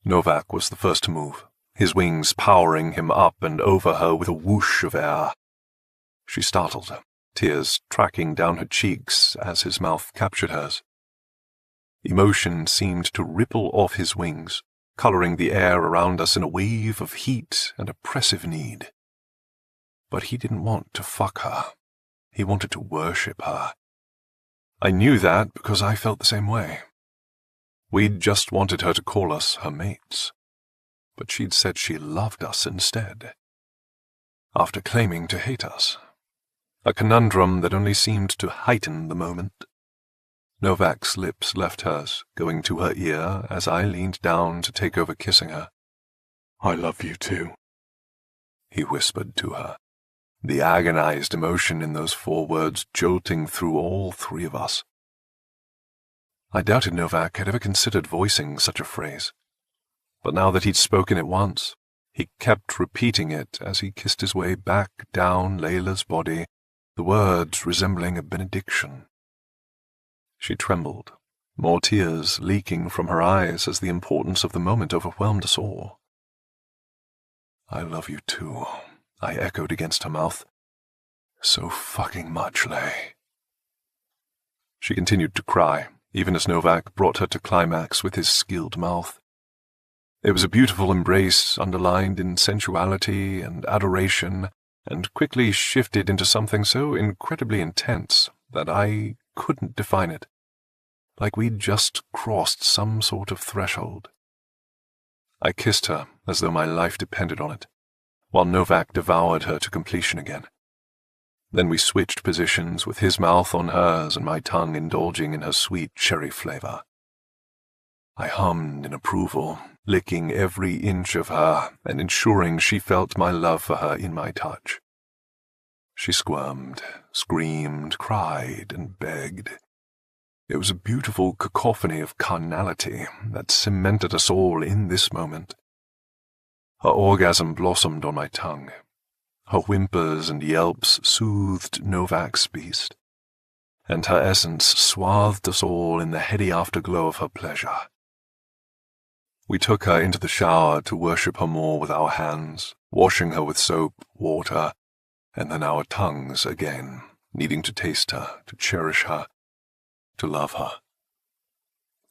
Novak was the first to move, his wings powering him up and over her with a whoosh of air. She startled, tears tracking down her cheeks as his mouth captured hers. Emotion seemed to ripple off his wings, coloring the air around us in a wave of heat and oppressive need. But he didn't want to fuck her. He wanted to worship her. I knew that because I felt the same way. We'd just wanted her to call us her mates, but she'd said she loved us instead, after claiming to hate us. A conundrum that only seemed to heighten the moment. Novak's lips left hers, going to her ear as I leaned down to take over kissing her. "I love you too," he whispered to her, the agonized emotion in those 4 words jolting through all 3 of us. I doubted Novak had ever considered voicing such a phrase, but now that he'd spoken it once, he kept repeating it as he kissed his way back down Layla's body, the words resembling a benediction. She trembled, more tears leaking from her eyes as the importance of the moment overwhelmed us all. "I love you too," I echoed against her mouth. "So fucking much, Lay." She continued to cry, even as Novak brought her to climax with his skilled mouth. It was a beautiful embrace underlined in sensuality and adoration, and quickly shifted into something so incredibly intense that I couldn't define it, like we'd just crossed some sort of threshold. I kissed her as though my life depended on it, while Novak devoured her to completion again. Then we switched positions with his mouth on hers and my tongue indulging in her sweet cherry flavor. I hummed in approval, licking every inch of her and ensuring she felt my love for her in my touch. She squirmed, screamed, cried, and begged. It was a beautiful cacophony of carnality that cemented us all in this moment. Her orgasm blossomed on my tongue. Her whimpers and yelps soothed Novak's beast, and her essence swathed us all in the heady afterglow of her pleasure. We took her into the shower to worship her more with our hands, washing her with soap, water, and then our tongues again, needing to taste her, to cherish her, to love her.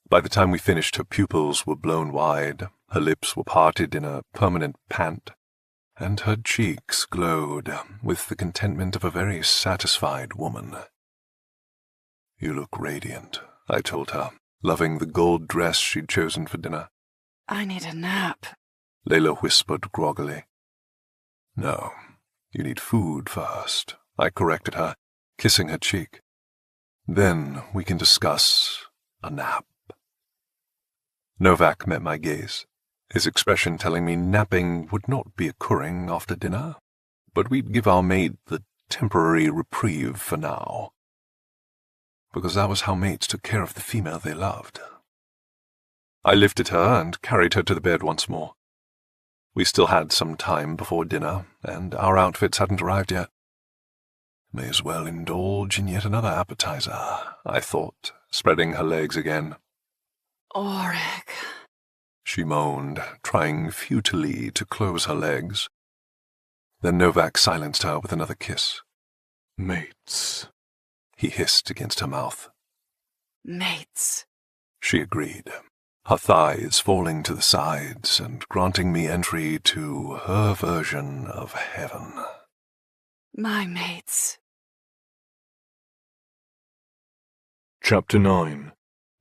By the time we finished, her pupils were blown wide, her lips were parted in a permanent pant, and her cheeks glowed with the contentment of a very satisfied woman. "You look radiant," I told her, loving the gold dress she'd chosen for dinner. "I need a nap," Layla whispered groggily. "No, you need food first," I corrected her, kissing her cheek. "Then we can discuss a nap." Novak met my gaze, his expression telling me napping would not be occurring after dinner, but we'd give our mate the temporary reprieve for now, because that was how mates took care of the female they loved. I lifted her and carried her to the bed once more. We still had some time before dinner, and our outfits hadn't arrived yet. May as well indulge in yet another appetizer, I thought, spreading her legs again. "Auric," she moaned, trying futilely to close her legs. Then Novak silenced her with another kiss. Mates, he hissed against her mouth. Mates, she agreed, her thighs falling to the sides and granting me entry to her version of heaven. My mates. Chapter 9.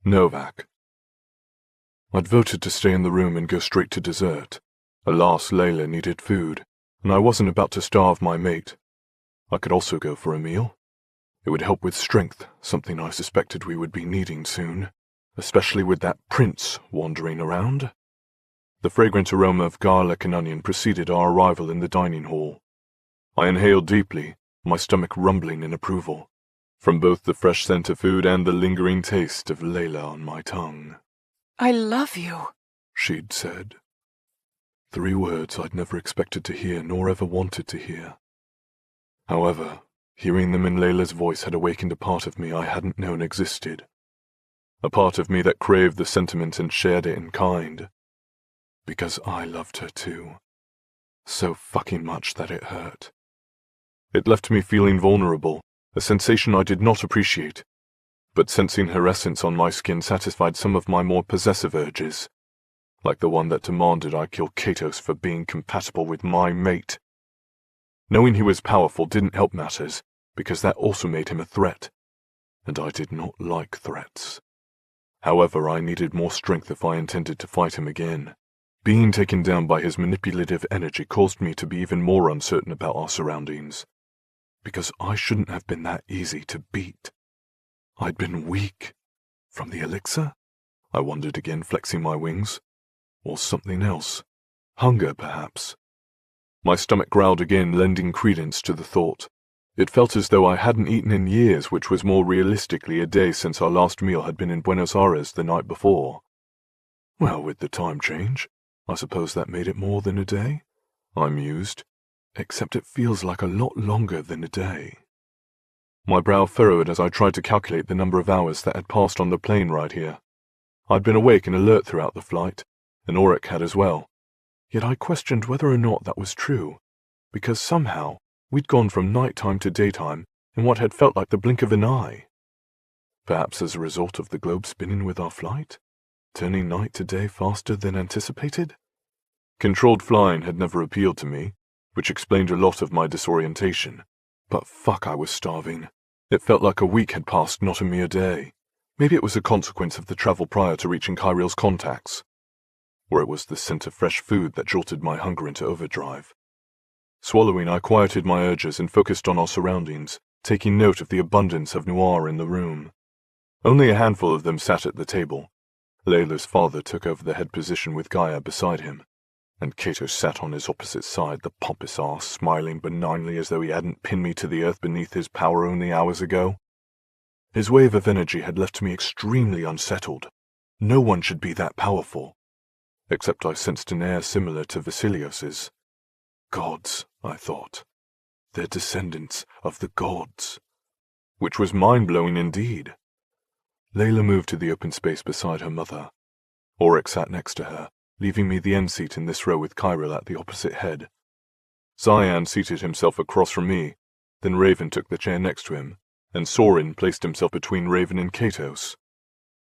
Novak. I'd voted to stay in the room and go straight to dessert. Alas, Layla needed food, and I wasn't about to starve my mate. I could also go for a meal. It would help with strength, something I suspected we would be needing soon, especially with that prince wandering around. The fragrant aroma of garlic and onion preceded our arrival in the dining hall. I inhaled deeply, my stomach rumbling in approval, from both the fresh scent of food and the lingering taste of Layla on my tongue. I love you, she'd said. 3 words I'd never expected to hear nor ever wanted to hear. However, hearing them in Layla's voice had awakened a part of me I hadn't known existed. A part of me that craved the sentiment and shared it in kind. Because I loved her too. So fucking much that it hurt. It left me feeling vulnerable, a sensation I did not appreciate. But sensing her essence on my skin satisfied some of my more possessive urges, like the one that demanded I kill Katos for being compatible with my mate. Knowing he was powerful didn't help matters, because that also made him a threat, and I did not like threats. However, I needed more strength if I intended to fight him again. Being taken down by his manipulative energy caused me to be even more uncertain about our surroundings, because I shouldn't have been that easy to beat. I'd been weak. From the elixir? I wondered again, flexing my wings. Or something else. Hunger, perhaps. My stomach growled again, lending credence to the thought. It felt as though I hadn't eaten in years, which was more realistically a day since our last meal had been in Buenos Aires the night before. Well, with the time change, I suppose that made it more than a day, I mused. Except it feels like a lot longer than a day. My brow furrowed as I tried to calculate the number of hours that had passed on the plane ride here. I'd been awake and alert throughout the flight, and Auric had as well. Yet I questioned whether or not that was true, because somehow we'd gone from nighttime to daytime in what had felt like the blink of an eye. Perhaps as a result of the globe spinning with our flight, turning night to day faster than anticipated? Controlled flying had never appealed to me, which explained a lot of my disorientation. But fuck, I was starving. It felt like a week had passed, not a mere day. Maybe it was a consequence of the travel prior to reaching Kyriel's contacts. Or it was the scent of fresh food that jolted my hunger into overdrive. Swallowing, I quieted my urges and focused on our surroundings, taking note of the abundance of noir in the room. Only a handful of them sat at the table. Layla's father took over the head position with Gaia beside him, and Kato sat on his opposite side, the pompous ass, smiling benignly as though he hadn't pinned me to the earth beneath his power only hours ago. His wave of energy had left me extremely unsettled. No one should be that powerful. Except I sensed an air similar to Vasilios's. Gods, I thought. They're descendants of the gods. Which was mind-blowing indeed. Layla moved to the open space beside her mother. Auric sat next to her, leaving me the end seat in this row with Kyriel at the opposite head. Cyan seated himself across from me, then Raven took the chair next to him, and Sorin placed himself between Raven and Katos.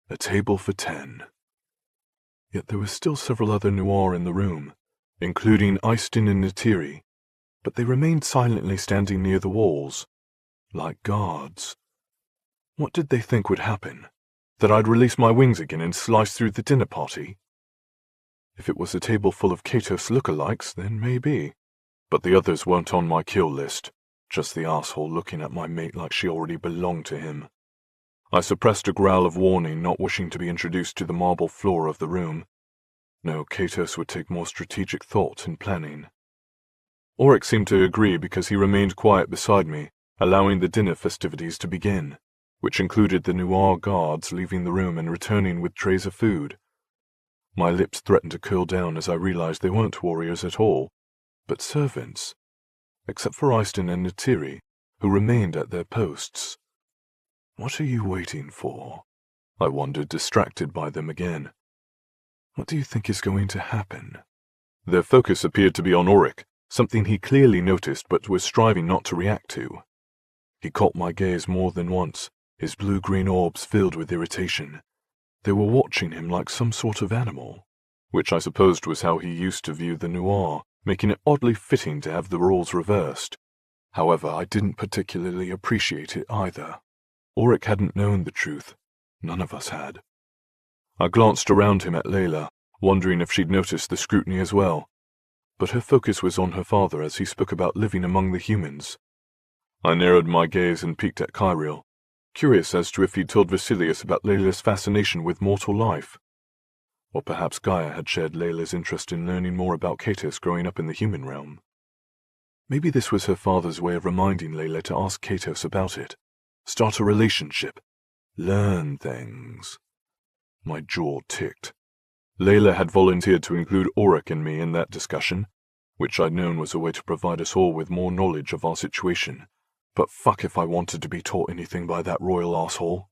A table for 10. Yet there were still several other noir in the room, including Eistin and Natiri, but they remained silently standing near the walls, like guards. What did they think would happen? That I'd release my wings again and slice through the dinner party? If it was a table full of Katos lookalikes, then maybe. But the others weren't on my kill list, just the asshole looking at my mate like she already belonged to him. I suppressed a growl of warning, not wishing to be introduced to the marble floor of the room. No, Katos would take more strategic thought and planning. Auric seemed to agree because he remained quiet beside me, allowing the dinner festivities to begin, which included the noir guards leaving the room and returning with trays of food. My lips threatened to curl down as I realized they weren't warriors at all, but servants, except for Eistin and Natiri, who remained at their posts. What are you waiting for? I wondered, distracted by them again. What do you think is going to happen? Their focus appeared to be on Auric, something he clearly noticed but was striving not to react to. He caught my gaze more than once, his blue-green orbs filled with irritation. They were watching him like some sort of animal, which I supposed was how he used to view the noir, making it oddly fitting to have the roles reversed. However, I didn't particularly appreciate it either. Auric hadn't known the truth. None of us had. I glanced around him at Layla, wondering if she'd noticed the scrutiny as well, but her focus was on her father as he spoke about living among the humans. I narrowed my gaze and peeked at Kyriel, curious as to if he'd told Vasilius about Layla's fascination with mortal life. Or perhaps Gaia had shared Layla's interest in learning more about Katos growing up in the human realm. Maybe this was her father's way of reminding Layla to ask Katos about it, start a relationship, learn things. My jaw ticked. Layla had volunteered to include Auric and me in that discussion, which I'd known was a way to provide us all with more knowledge of our situation. But fuck if I wanted to be taught anything by that royal asshole.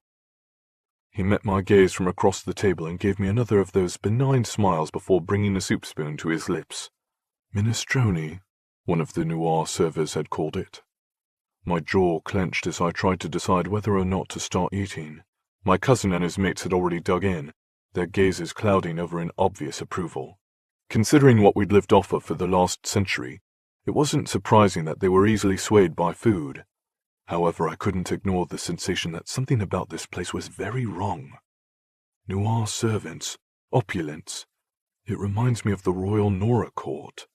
He met my gaze from across the table and gave me another of those benign smiles before bringing a soup spoon to his lips. Minestrone, one of the noir servers had called it. My jaw clenched as I tried to decide whether or not to start eating. My cousin and his mates had already dug in, their gazes clouding over in obvious approval. Considering what we'd lived off of for the last century, it wasn't surprising that they were easily swayed by food. However, I couldn't ignore the sensation that something about this place was very wrong. Noir servants, opulence. It reminds me of the royal Nora court.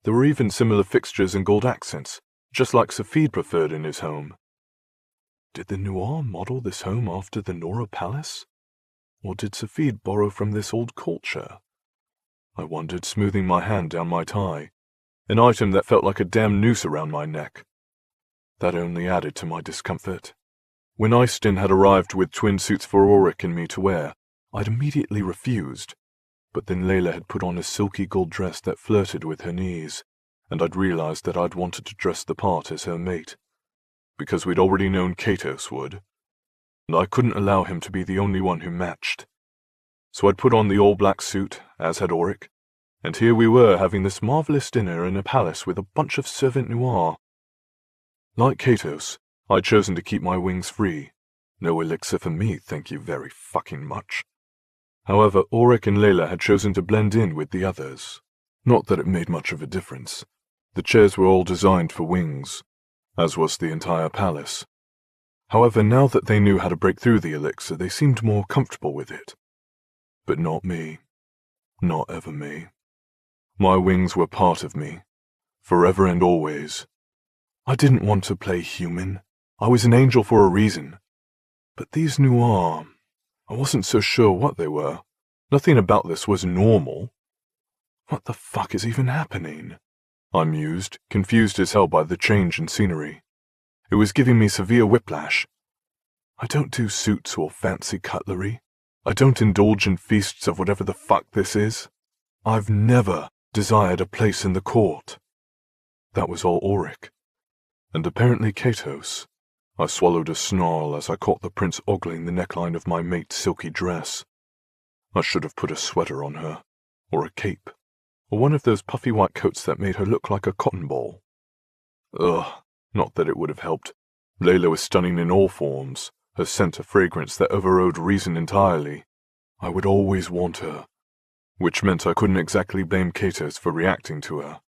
There were even similar fixtures and gold accents, just like Safid preferred in his home. Did the Noir model this home after the Nora Palace? Or did Safid borrow from this old culture? I wondered, smoothing my hand down my tie, an item that felt like a damn noose around my neck. That only added to my discomfort. When Eyston had arrived with twin suits for Auric and me to wear, I'd immediately refused, but then Layla had put on a silky gold dress that flirted with her knees, and I'd realized that I'd wanted to dress the part as her mate, because we'd already known Katos would, and I couldn't allow him to be the only one who matched. So I'd put on the all-black suit, as had Auric, and here we were having this marvelous dinner in a palace with a bunch of servant noir. Like Katos, I'd chosen to keep my wings free. No elixir for me, thank you very fucking much. However, Auric and Layla had chosen to blend in with the others. Not that it made much of a difference. The chairs were all designed for wings, as was the entire palace. However, now that they knew how to break through the elixir, they seemed more comfortable with it. But not me. Not ever me. My wings were part of me, forever and always. I didn't want to play human. I was an angel for a reason. But these noir, I wasn't so sure what they were. Nothing about this was normal. What the fuck is even happening? I mused, confused as hell by the change in scenery. It was giving me severe whiplash. I don't do suits or fancy cutlery. I don't indulge in feasts of whatever the fuck this is. I've never desired a place in the court. That was all Auric. And apparently Katos. I swallowed a snarl as I caught the prince ogling the neckline of my mate's silky dress. I should have put a sweater on her, or a cape, or one of those puffy white coats that made her look like a cotton ball. Ugh, not that it would have helped. Layla was stunning in all forms, her scent a fragrance that overrode reason entirely. I would always want her, which meant I couldn't exactly blame Katos for reacting to her.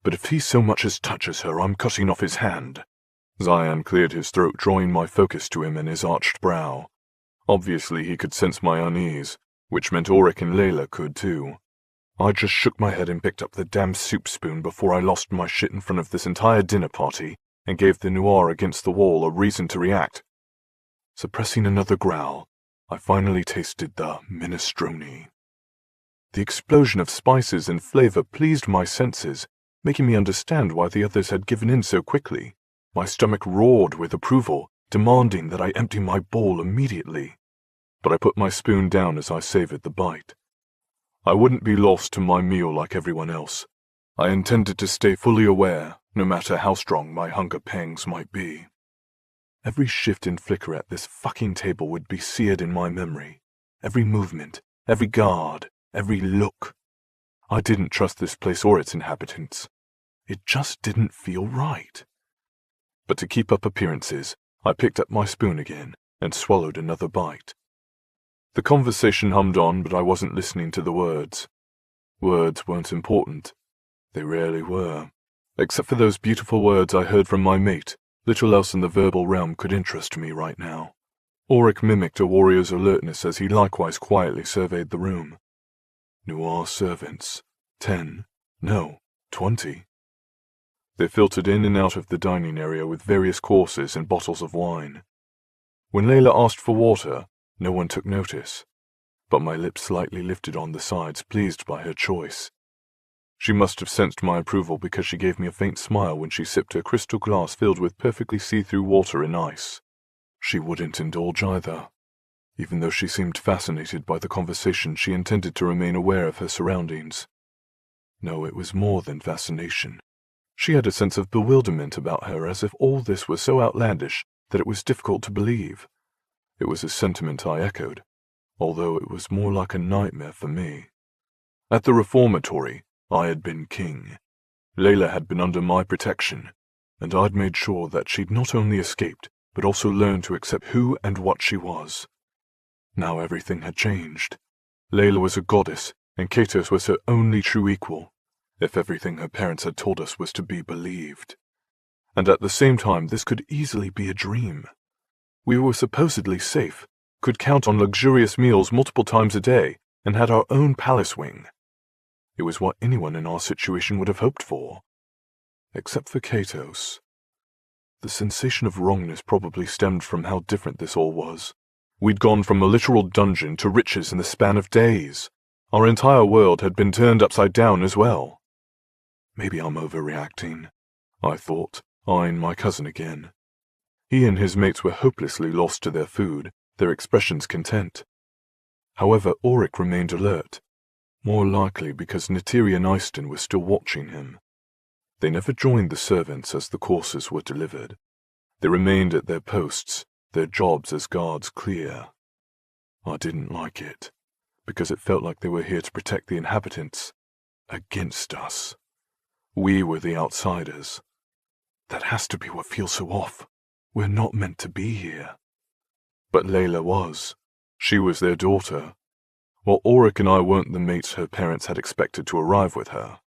But if he so much as touches her, I'm cutting off his hand. Zion cleared his throat, drawing my focus to him and his arched brow. Obviously he could sense my unease, which meant Auric and Layla could too. I just shook my head and picked up the damn soup spoon before I lost my shit in front of this entire dinner party and gave the noir against the wall a reason to react. Suppressing another growl, I finally tasted the minestrone. The explosion of spices and flavor pleased my senses, making me understand why the others had given in so quickly. My stomach roared with approval, demanding that I empty my bowl immediately. But I put my spoon down as I savored the bite. I wouldn't be lost to my meal like everyone else. I intended to stay fully aware, no matter how strong my hunger pangs might be. Every shift and flicker at this fucking table would be seared in my memory. Every movement, every guard, every look. I didn't trust this place or its inhabitants. It just didn't feel right. But to keep up appearances, I picked up my spoon again and swallowed another bite. The conversation hummed on, but I wasn't listening to the words. Words weren't important. They rarely were. Except for those beautiful words I heard from my mate, little else in the verbal realm could interest me right now. Auric mimicked a warrior's alertness as he likewise quietly surveyed the room. Noir servants. 10. No, 20. They filtered in and out of the dining area with various courses and bottles of wine. When Layla asked for water, no one took notice, but my lips slightly lifted on the sides, pleased by her choice. She must have sensed my approval because she gave me a faint smile when she sipped her crystal glass filled with perfectly see-through water and ice. She wouldn't indulge either. Even though she seemed fascinated by the conversation, she intended to remain aware of her surroundings. No, it was more than fascination. She had a sense of bewilderment about her, as if all this was so outlandish that it was difficult to believe. It was a sentiment I echoed, although it was more like a nightmare for me. At the reformatory, I had been king. Layla had been under my protection, and I'd made sure that she'd not only escaped, but also learned to accept who and what she was. Now everything had changed. Layla was a goddess, and Katos was her only true equal, if everything her parents had told us was to be believed. And at the same time, this could easily be a dream. We were supposedly safe, could count on luxurious meals multiple times a day, and had our own palace wing. It was what anyone in our situation would have hoped for. Except for Katos. The sensation of wrongness probably stemmed from how different this all was. We'd gone from a literal dungeon to riches in the span of days. Our entire world had been turned upside down as well. Maybe I'm overreacting, I thought, eyeing my cousin again. He and his mates were hopelessly lost to their food, their expressions content. However, Auric remained alert, more likely because Neytiri and Eyston were still watching him. They never joined the servants as the courses were delivered. They remained at their posts, their jobs as guards clear. I didn't like it, because it felt like they were here to protect the inhabitants against us. We were the outsiders. That has to be what feels so off. We're not meant to be here. But Layla was. She was their daughter, while Auric and I weren't the mates her parents had expected to arrive with her.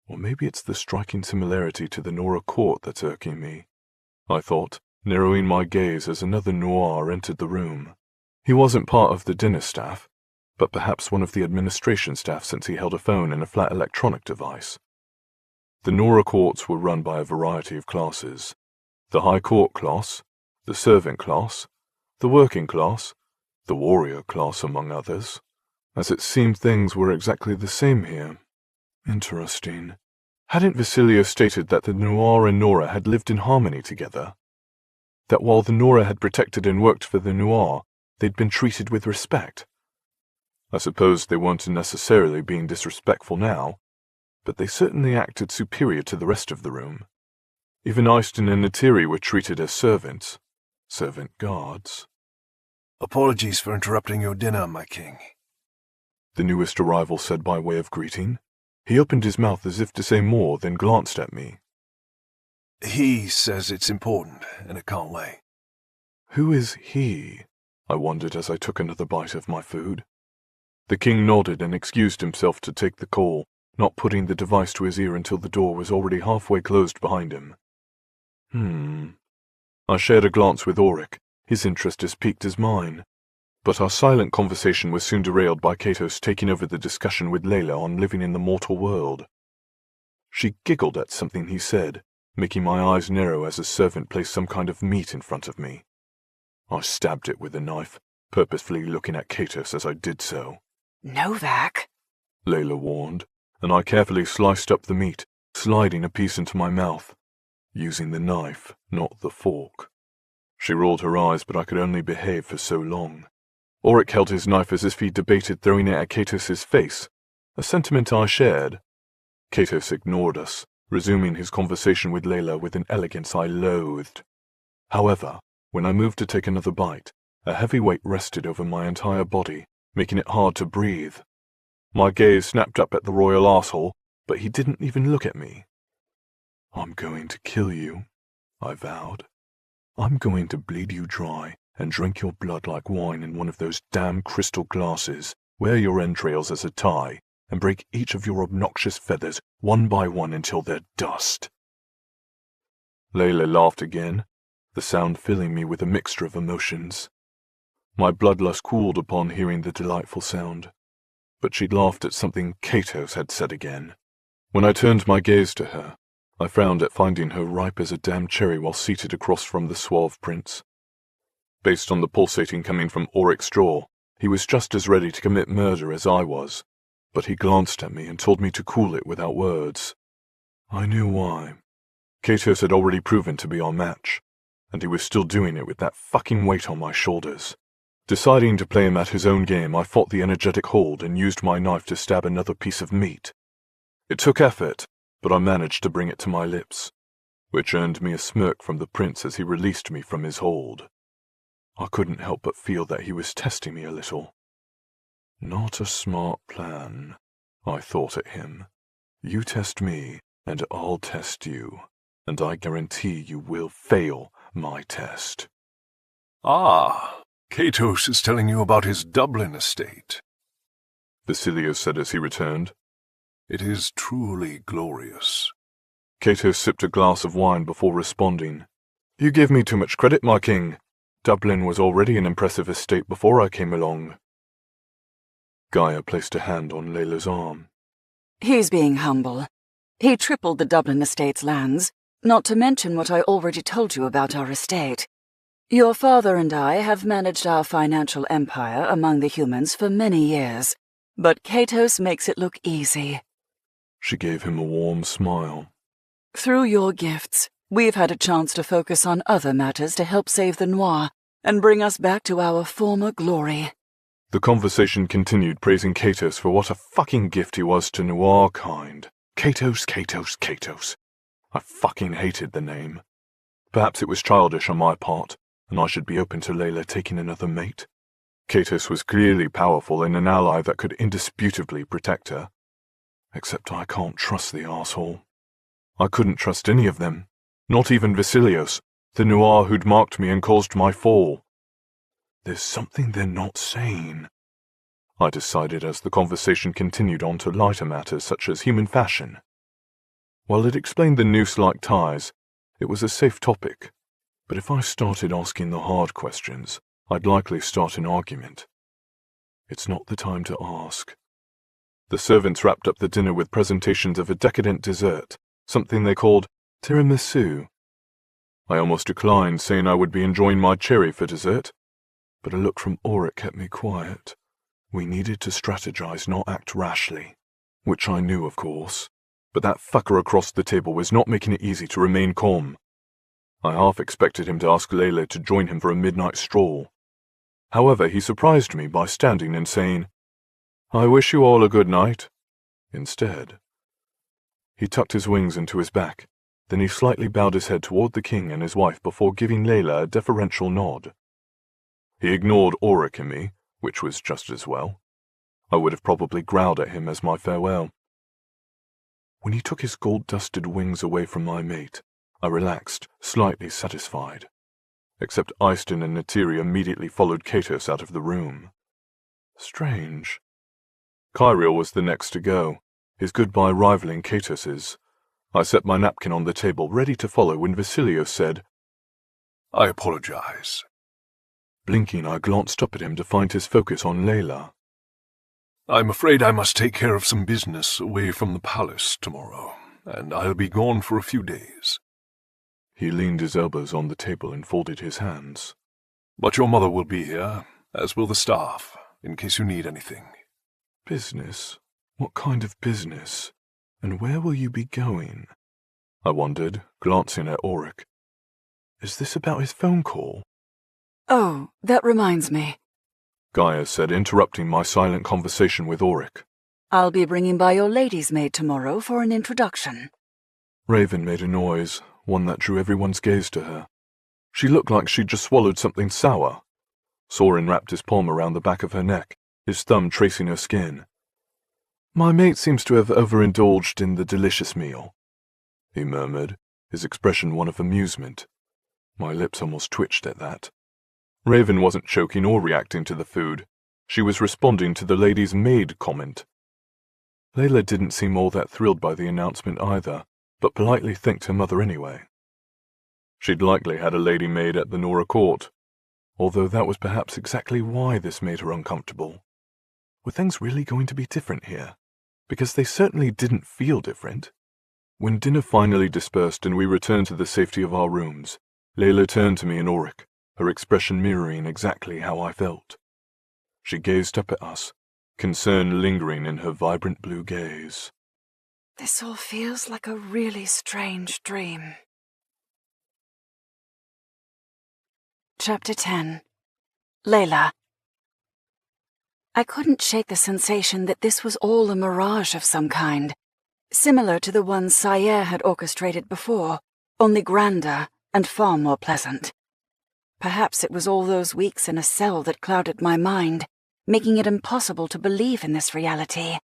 Or maybe it's the striking similarity to the Nora court that's irking me, I thought, narrowing my gaze as another Noir entered the room. He wasn't part of the dinner staff, but perhaps one of the administration staff since he held a phone and a flat electronic device. The Nora courts were run by a variety of classes. The high court class, the servant class, the working class, the warrior class among others. As it seemed things were exactly the same here. Interesting. Hadn't Vasilio stated that the Noir and Nora had lived in harmony together? That while the Nora had protected and worked for the Noir, they'd been treated with respect? I suppose they weren't necessarily being disrespectful now, but they certainly acted superior to the rest of the room. Even Eyston and Neytiri were treated as servants, servant guards. Apologies for interrupting your dinner, my king, the newest arrival said by way of greeting. He opened his mouth as if to say more, then glanced at me. He says it's important, and it can't wait. Who is he? I wondered as I took another bite of my food. The king nodded and excused himself to take the call, not putting the device to his ear until the door was already halfway closed behind him. I shared a glance with Auric, his interest as piqued as mine. But our silent conversation was soon derailed by Katos taking over the discussion with Layla on living in the mortal world. She giggled at something he said, making my eyes narrow as a servant placed some kind of meat in front of me. I stabbed it with a knife, purposefully looking at Katos as I did so. Novak, Layla warned, and I carefully sliced up the meat, sliding a piece into my mouth, using the knife, not the fork. She rolled her eyes, but I could only behave for so long. Auric held his knife as if he debated throwing it at Katos' face, a sentiment I shared. Katos ignored us, resuming his conversation with Layla with an elegance I loathed. However, when I moved to take another bite, a heavy weight rested over my entire body, making it hard to breathe. My gaze snapped up at the royal arsehole, but he didn't even look at me. I'm going to kill you, I vowed. I'm going to bleed you dry and drink your blood like wine in one of those damn crystal glasses, wear your entrails as a tie, and break each of your obnoxious feathers one by one until they're dust. Layla laughed again, the sound filling me with a mixture of emotions. My bloodlust cooled upon hearing the delightful sound, but she'd laughed at something Katos had said again. When I turned my gaze to her, I frowned at finding her ripe as a damn cherry while seated across from the suave prince. Based on the pulsating coming from Auric's jaw, he was just as ready to commit murder as I was, but he glanced at me and told me to cool it without words. I knew why. Katos had already proven to be our match, and he was still doing it with that fucking weight on my shoulders. Deciding to play him at his own game, I fought the energetic hold and used my knife to stab another piece of meat. It took effort, but I managed to bring it to my lips, which earned me a smirk from the prince as he released me from his hold. I couldn't help but feel that he was testing me a little. Not a smart plan, I thought at him. You test me, and I'll test you, and I guarantee you will fail my test. Ah, Katos is telling you about his Dublin estate, Vasilios said as he returned. It is truly glorious. Katos sipped a glass of wine before responding. You give me too much credit, my king. Dublin was already an impressive estate before I came along. Gaia placed a hand on Layla's arm. He's being humble. He tripled the Dublin estate's lands, not to mention what I already told you about our estate. Your father and I have managed our financial empire among the humans for many years, but Katos makes it look easy. She gave him a warm smile. Through your gifts, we've had a chance to focus on other matters to help save the Noir and bring us back to our former glory. The conversation continued, praising Katos for what a fucking gift he was to Noir kind. Katos, Katos, Katos. I fucking hated the name. Perhaps it was childish on my part, and I should be open to Layla taking another mate. Katos was clearly powerful and an ally that could indisputably protect her. Except I can't trust the arsehole. I couldn't trust any of them, not even Vasilios, the Noir who'd marked me and caused my fall. There's something they're not saying, I decided as the conversation continued on to lighter matters such as human fashion. While it explained the noose-like ties, it was a safe topic, but if I started asking the hard questions, I'd likely start an argument. It's not the time to ask. The servants wrapped up the dinner with presentations of a decadent dessert, something they called tiramisu. I almost declined, saying I would be enjoying my cherry for dessert, but a look from Auric kept me quiet. We needed to strategize, not act rashly, which I knew, of course, but that fucker across the table was not making it easy to remain calm. I half expected him to ask Layla to join him for a midnight stroll. However, he surprised me by standing and saying, I wish you all a good night, instead. He tucked his wings into his back, then he slightly bowed his head toward the king and his wife before giving Layla a deferential nod. He ignored Auric and me, which was just as well. I would have probably growled at him as my farewell. When he took his gold-dusted wings away from my mate, I relaxed, slightly satisfied. Except Eyston and Natiri immediately followed Katos out of the room. Strange. Kyriel was the next to go, his goodbye rivaling Katos's. I set my napkin on the table, ready to follow, when Vasilios said, I apologize. Blinking, I glanced up at him to find his focus on Layla. I'm afraid I must take care of some business away from the palace tomorrow, and I'll be gone for a few days. He leaned his elbows on the table and folded his hands. But your mother will be here, as will the staff, in case you need anything. Business? What kind of business? And where will you be going? I wondered, glancing at Auric. Is this about his phone call? Oh, that reminds me. Gaia said, interrupting my silent conversation with Auric. I'll be bringing by your lady's maid tomorrow for an introduction. Raven made a noise, one that drew everyone's gaze to her. She looked like she'd just swallowed something sour. Soren wrapped his palm around the back of her neck, his thumb tracing her skin. My mate seems to have overindulged in the delicious meal. he murmured, his expression one of amusement. My lips almost twitched at that. Raven wasn't choking or reacting to the food. She was responding to the lady's maid comment. Layla didn't seem all that thrilled by the announcement either, but politely thanked her mother anyway. She'd likely had a lady maid at the Nora court, although that was perhaps exactly why this made her uncomfortable. Were things really going to be different here? Because they certainly didn't feel different. When dinner finally dispersed and we returned to the safety of our rooms, Layla turned to me and Auric, her expression mirroring exactly how I felt. She gazed up at us, concern lingering in her vibrant blue gaze. This all feels like a really strange dream. Chapter 10. Layla. I couldn't shake the sensation that this was all a mirage of some kind, similar to the ones Sire had orchestrated before, only grander and far more pleasant. Perhaps it was all those weeks in a cell that clouded my mind, making it impossible to believe in this reality.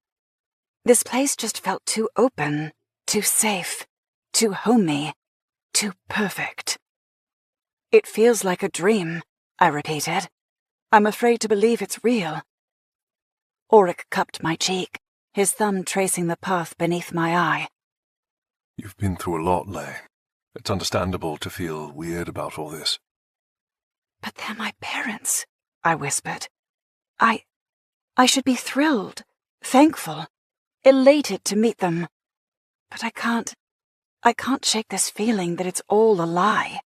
This place just felt too open, too safe, too homey, too perfect. It feels like a dream, I repeated. I'm afraid to believe it's real. Auric cupped my cheek, his thumb tracing the path beneath my eye. You've been through a lot, Lay. It's understandable to feel weird about all this. But they're my parents, I whispered. I should be thrilled, thankful, elated to meet them. But I can't shake this feeling that it's all a lie.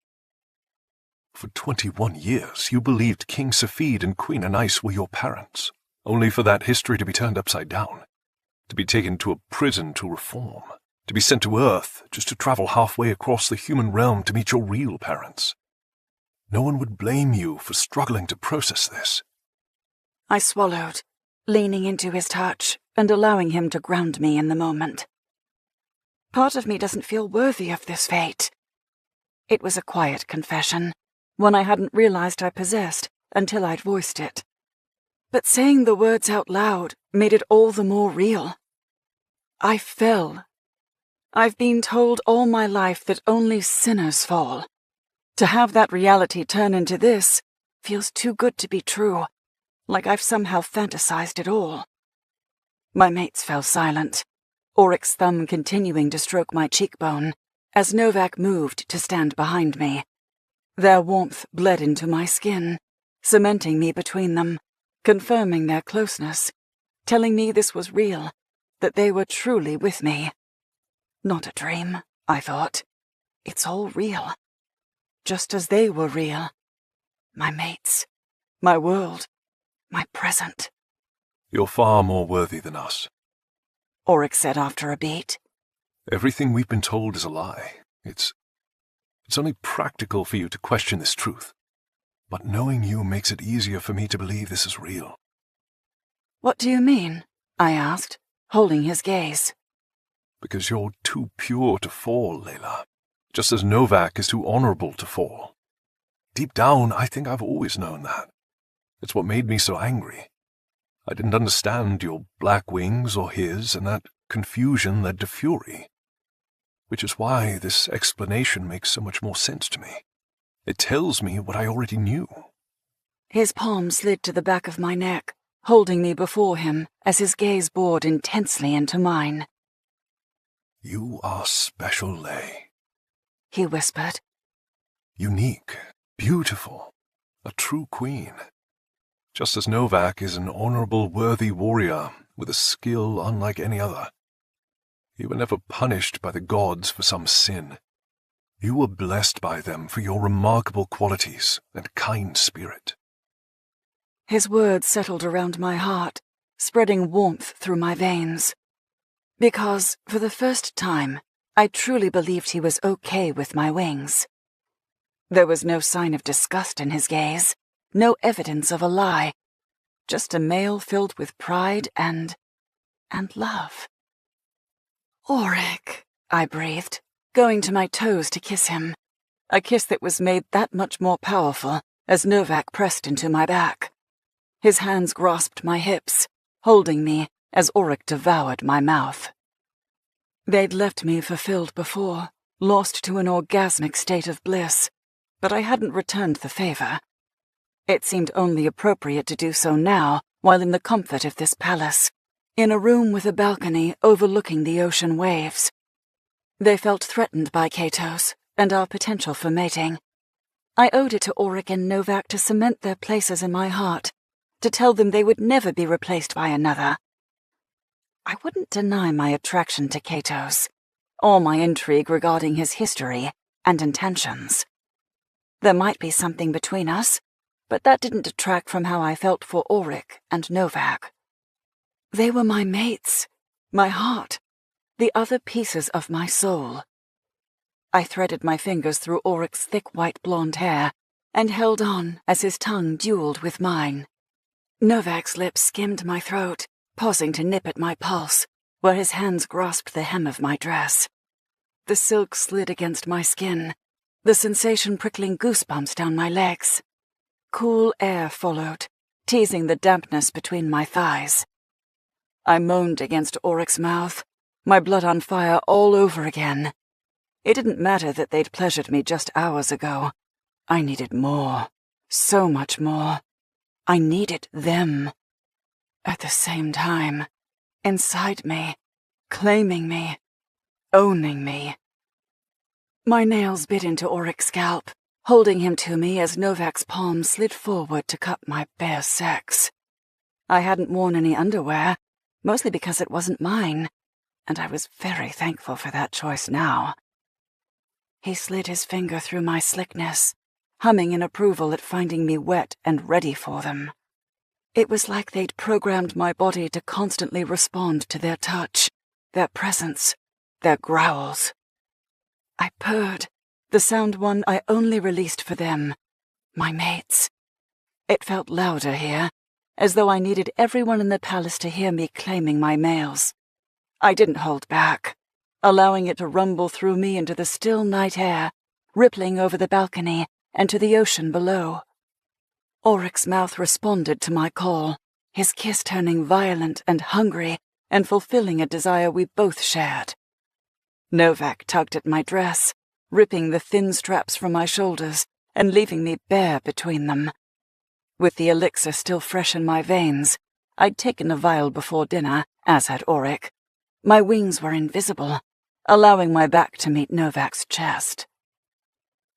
For 21 years, you believed King Safid and Queen Anais were your parents, only for that history to be turned upside down, to be taken to a prison to reform, to be sent to Earth just to travel halfway across the human realm to meet your real parents. No one would blame you for struggling to process this. I swallowed, leaning into his touch and allowing him to ground me in the moment. Part of me doesn't feel worthy of this fate. It was a quiet confession, one I hadn't realized I possessed until I'd voiced it. But saying the words out loud made it all the more real. I fell. I've been told all my life that only sinners fall. To have that reality turn into this feels too good to be true, like I've somehow fantasized it all. My mates fell silent, Auric's thumb continuing to stroke my cheekbone, as Novak moved to stand behind me. Their warmth bled into my skin, cementing me between them, confirming their closeness, telling me this was real, that they were truly with me. Not a dream, I thought. It's all real. Just as they were real. My mates, my world, my present. You're far more worthy than us. Auric said after a beat. Everything we've been told is a lie. It's only practical for you to question this truth. But knowing you makes it easier for me to believe this is real. What do you mean? I asked, holding his gaze. Because you're too pure to fall, Layla. Just as Novak is too honorable to fall. Deep down, I think I've always known that. It's what made me so angry. I didn't understand your black wings or his, and that confusion led to fury. Which is why this explanation makes so much more sense to me. It tells me what I already knew. His palm slid to the back of my neck, holding me before him as his gaze bored intensely into mine. You are special, Lay. He whispered. Unique, beautiful, a true queen. Just as Novak is an honorable, worthy warrior with a skill unlike any other. You were never punished by the gods for some sin. You were blessed by them for your remarkable qualities and kind spirit. His words settled around my heart, spreading warmth through my veins. Because, for the first time, I truly believed he was okay with my wings. There was no sign of disgust in his gaze, no evidence of a lie, just a male filled with pride and love. Auric, I breathed, going to my toes to kiss him, a kiss that was made that much more powerful as Novak pressed into my back. His hands grasped my hips, holding me as Auric devoured my mouth. They'd left me fulfilled before, lost to an orgasmic state of bliss, but I hadn't returned the favor. It seemed only appropriate to do so now, while in the comfort of this palace, in a room with a balcony overlooking the ocean waves. They felt threatened by Katos and our potential for mating. I owed it to Auric and Novak to cement their places in my heart, to tell them they would never be replaced by another. I wouldn't deny my attraction to Katos, or my intrigue regarding his history and intentions. There might be something between us, but that didn't detract from how I felt for Auric and Novak. They were my mates, my heart, the other pieces of my soul. I threaded my fingers through Auric's thick white blonde hair and held on as his tongue dueled with mine. Novak's lips skimmed my throat, pausing to nip at my pulse, where his hands grasped the hem of my dress. The silk slid against my skin, the sensation prickling goosebumps down my legs. Cool air followed, teasing the dampness between my thighs. I moaned against Auric's mouth, my blood on fire all over again. It didn't matter that they'd pleasured me just hours ago. I needed more, so much more. I needed them. At the same time, inside me, claiming me, owning me. My nails bit into Auric's scalp, holding him to me as Novak's palm slid forward to cup my bare sex. I hadn't worn any underwear, mostly because it wasn't mine, and I was very thankful for that choice now. He slid his finger through my slickness, humming in approval at finding me wet and ready for them. It was like they'd programmed my body to constantly respond to their touch, their presence, their growls. I purred, the sound one I only released for them, my mates. It felt louder here, as though I needed everyone in the palace to hear me claiming my males. I didn't hold back, allowing it to rumble through me into the still night air, rippling over the balcony and to the ocean below. Auric's mouth responded to my call, his kiss turning violent and hungry and fulfilling a desire we both shared. Novak tugged at my dress, ripping the thin straps from my shoulders and leaving me bare between them. With the elixir still fresh in my veins, I'd taken a vial before dinner, as had Auric. My wings were invisible, allowing my back to meet Novak's chest.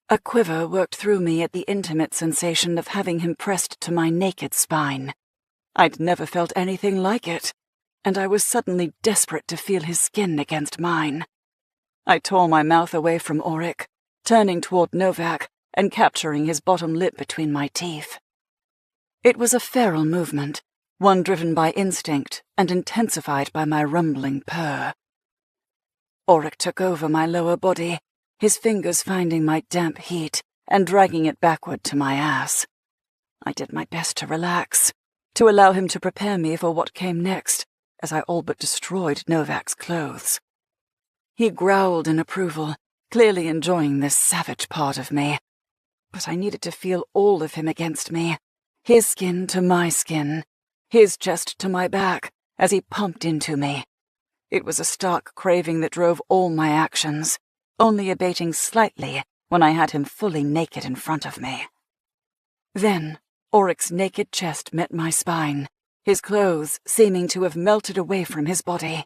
A quiver worked through me at the intimate sensation of having him pressed to my naked spine. I'd never felt anything like it, and I was suddenly desperate to feel his skin against mine. I tore my mouth away from Auric, turning toward Novak and capturing his bottom lip between my teeth. It was a feral movement, one driven by instinct and intensified by my rumbling purr. Auric took over my lower body, his fingers finding my damp heat and dragging it backward to my ass. I did my best to relax, to allow him to prepare me for what came next, as I all but destroyed Novak's clothes. He growled in approval, clearly enjoying this savage part of me. But I needed to feel all of him against me, his skin to my skin, his chest to my back, as he pumped into me. It was a stark craving that drove all my actions, only abating slightly when I had him fully naked in front of me. Then, Auric's naked chest met my spine, his clothes seeming to have melted away from his body.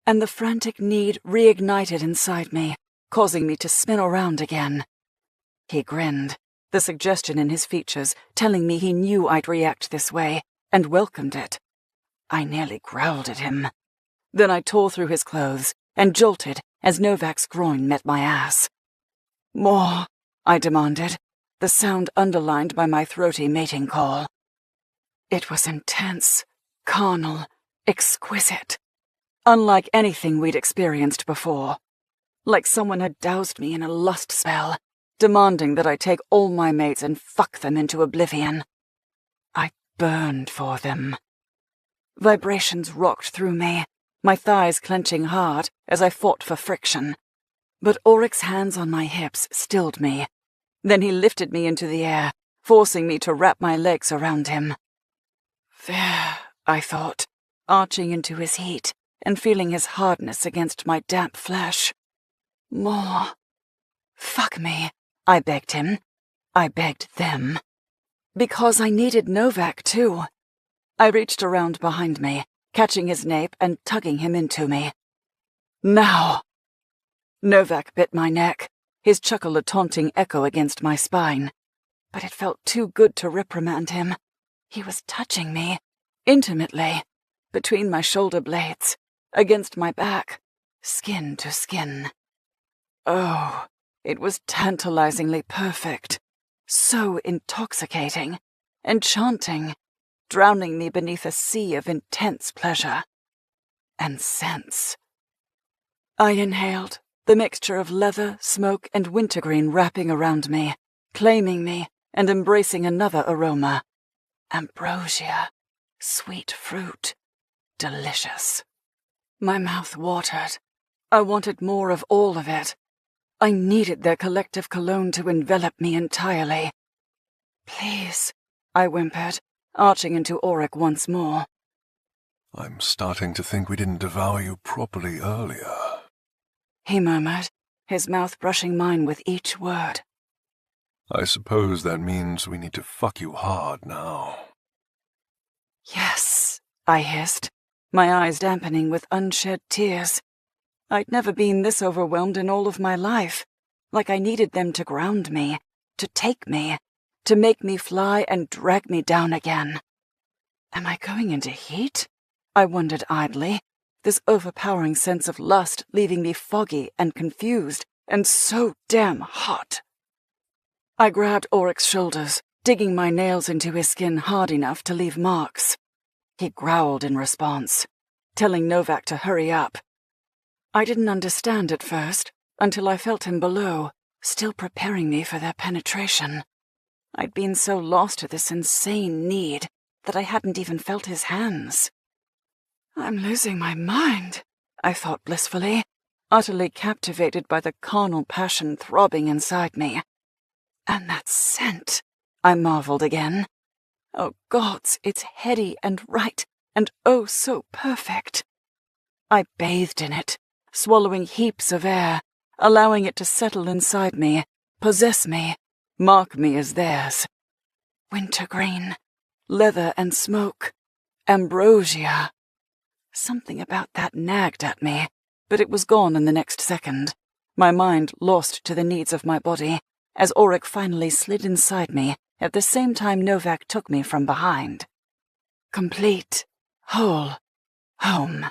And the frantic need reignited inside me, causing me to spin around again. He grinned, the suggestion in his features telling me he knew I'd react this way, and welcomed it. I nearly growled at him. Then I tore through his clothes and jolted as Novak's groin met my ass. More, I demanded, the sound underlined by my throaty mating call. It was intense, carnal, exquisite, unlike anything we'd experienced before. Like someone had doused me in a lust spell, demanding that I take all my mates and fuck them into oblivion. I burned for them. Vibrations rocked through me, my thighs clenching hard as I fought for friction. But Auric's hands on my hips stilled me. Then he lifted me into the air, forcing me to wrap my legs around him. There, I thought, arching into his heat and feeling his hardness against my damp flesh. More. Fuck me, I begged him. I begged them. Because I needed Novak, too. I reached around behind me, catching his nape and tugging him into me. Now! Novak bit my neck, his chuckle a taunting echo against my spine. But it felt too good to reprimand him. He was touching me, intimately, between my shoulder blades, against my back, skin to skin. Oh, it was tantalizingly perfect, so intoxicating, enchanting, drowning me beneath a sea of intense pleasure and sense. I inhaled, the mixture of leather, smoke, and wintergreen wrapping around me, claiming me, and embracing another aroma. Ambrosia, sweet fruit, delicious. My mouth watered. I wanted more of all of it. I needed their collective cologne to envelop me entirely. Please, I whimpered, arching into Auric once more. I'm starting to think we didn't devour you properly earlier, he murmured, his mouth brushing mine with each word. I suppose that means we need to fuck you hard now. Yes, I hissed, my eyes dampening with unshed tears. I'd never been this overwhelmed in all of my life, like I needed them to ground me, to take me, to make me fly and drag me down again. Am I going into heat? I wondered idly, this overpowering sense of lust leaving me foggy and confused, and so damn hot. I grabbed Auric's shoulders, digging my nails into his skin hard enough to leave marks. He growled in response, telling Novak to hurry up. I didn't understand at first, until I felt him below, still preparing me for their penetration. I'd been so lost to this insane need that I hadn't even felt his hands. I'm losing my mind, I thought blissfully, utterly captivated by the carnal passion throbbing inside me. And that scent, I marveled again. Oh gods, it's heady and right, and oh so perfect. I bathed in it, swallowing heaps of air, allowing it to settle inside me, possess me, mark me as theirs. Wintergreen, leather and smoke, ambrosia. Something about that nagged at me, but it was gone in the next second, my mind lost to the needs of my body, as Auric finally slid inside me at the same time Novak took me from behind. Complete, whole, home.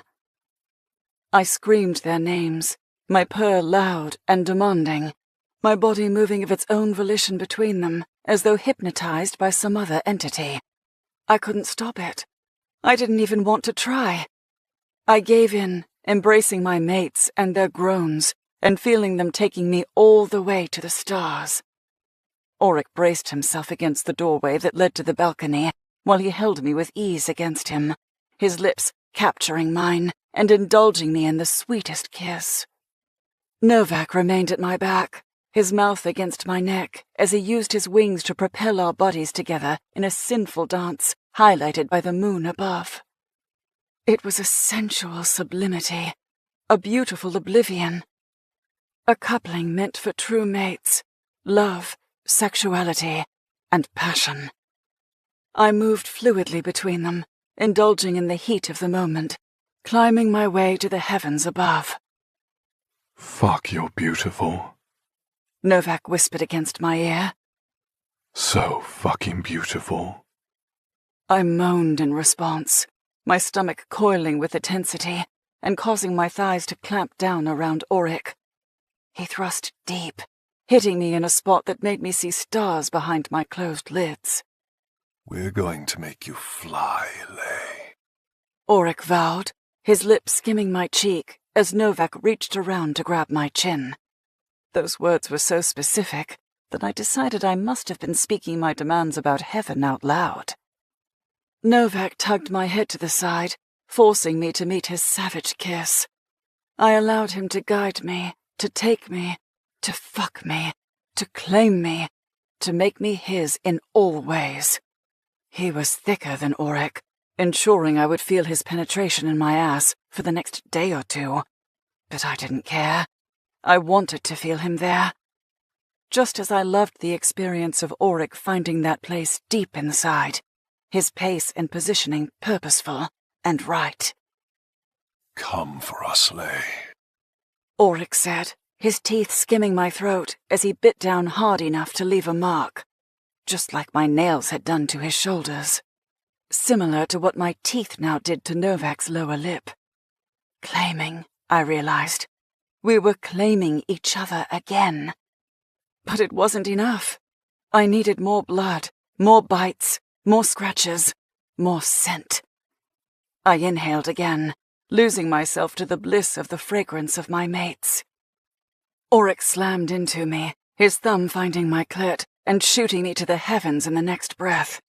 I screamed their names, my purr loud and demanding, my body moving of its own volition between them, as though hypnotized by some other entity. I couldn't stop it. I didn't even want to try. I gave in, embracing my mates and their groans, and feeling them taking me all the way to the stars. Auric braced himself against the doorway that led to the balcony, while he held me with ease against him, his lips capturing mine and indulging me in the sweetest kiss. Novak remained at my back, his mouth against my neck, as he used his wings to propel our bodies together in a sinful dance, highlighted by the moon above. It was a sensual sublimity, a beautiful oblivion. A coupling meant for true mates, love, sexuality, and passion. I moved fluidly between them, indulging in the heat of the moment, climbing my way to the heavens above. Fuck, you're beautiful, Novak whispered against my ear. So fucking beautiful. I moaned in response, my stomach coiling with intensity and causing my thighs to clamp down around Auric. He thrust deep, hitting me in a spot that made me see stars behind my closed lids. We're going to make you fly, Lay, Auric vowed, his lips skimming my cheek as Novak reached around to grab my chin. Those words were so specific that I decided I must have been speaking my demands about heaven out loud. Novak tugged my head to the side, forcing me to meet his savage kiss. I allowed him to guide me, to take me, to fuck me, to claim me, to make me his in all ways. He was thicker than Auric, ensuring I would feel his penetration in my ass for the next day or two. But I didn't care. I wanted to feel him there. Just as I loved the experience of Auric finding that place deep inside, his pace and positioning purposeful and right. Come for us, Lay. Auric said, his teeth skimming my throat as he bit down hard enough to leave a mark, just like my nails had done to his shoulders, similar to what my teeth now did to Novak's lower lip. Claiming, I realized. We were claiming each other again. But it wasn't enough. I needed more blood, more bites, more scratches, more scent. I inhaled again, losing myself to the bliss of the fragrance of my mates. Auric slammed into me, his thumb finding my clit and shooting me to the heavens in the next breath.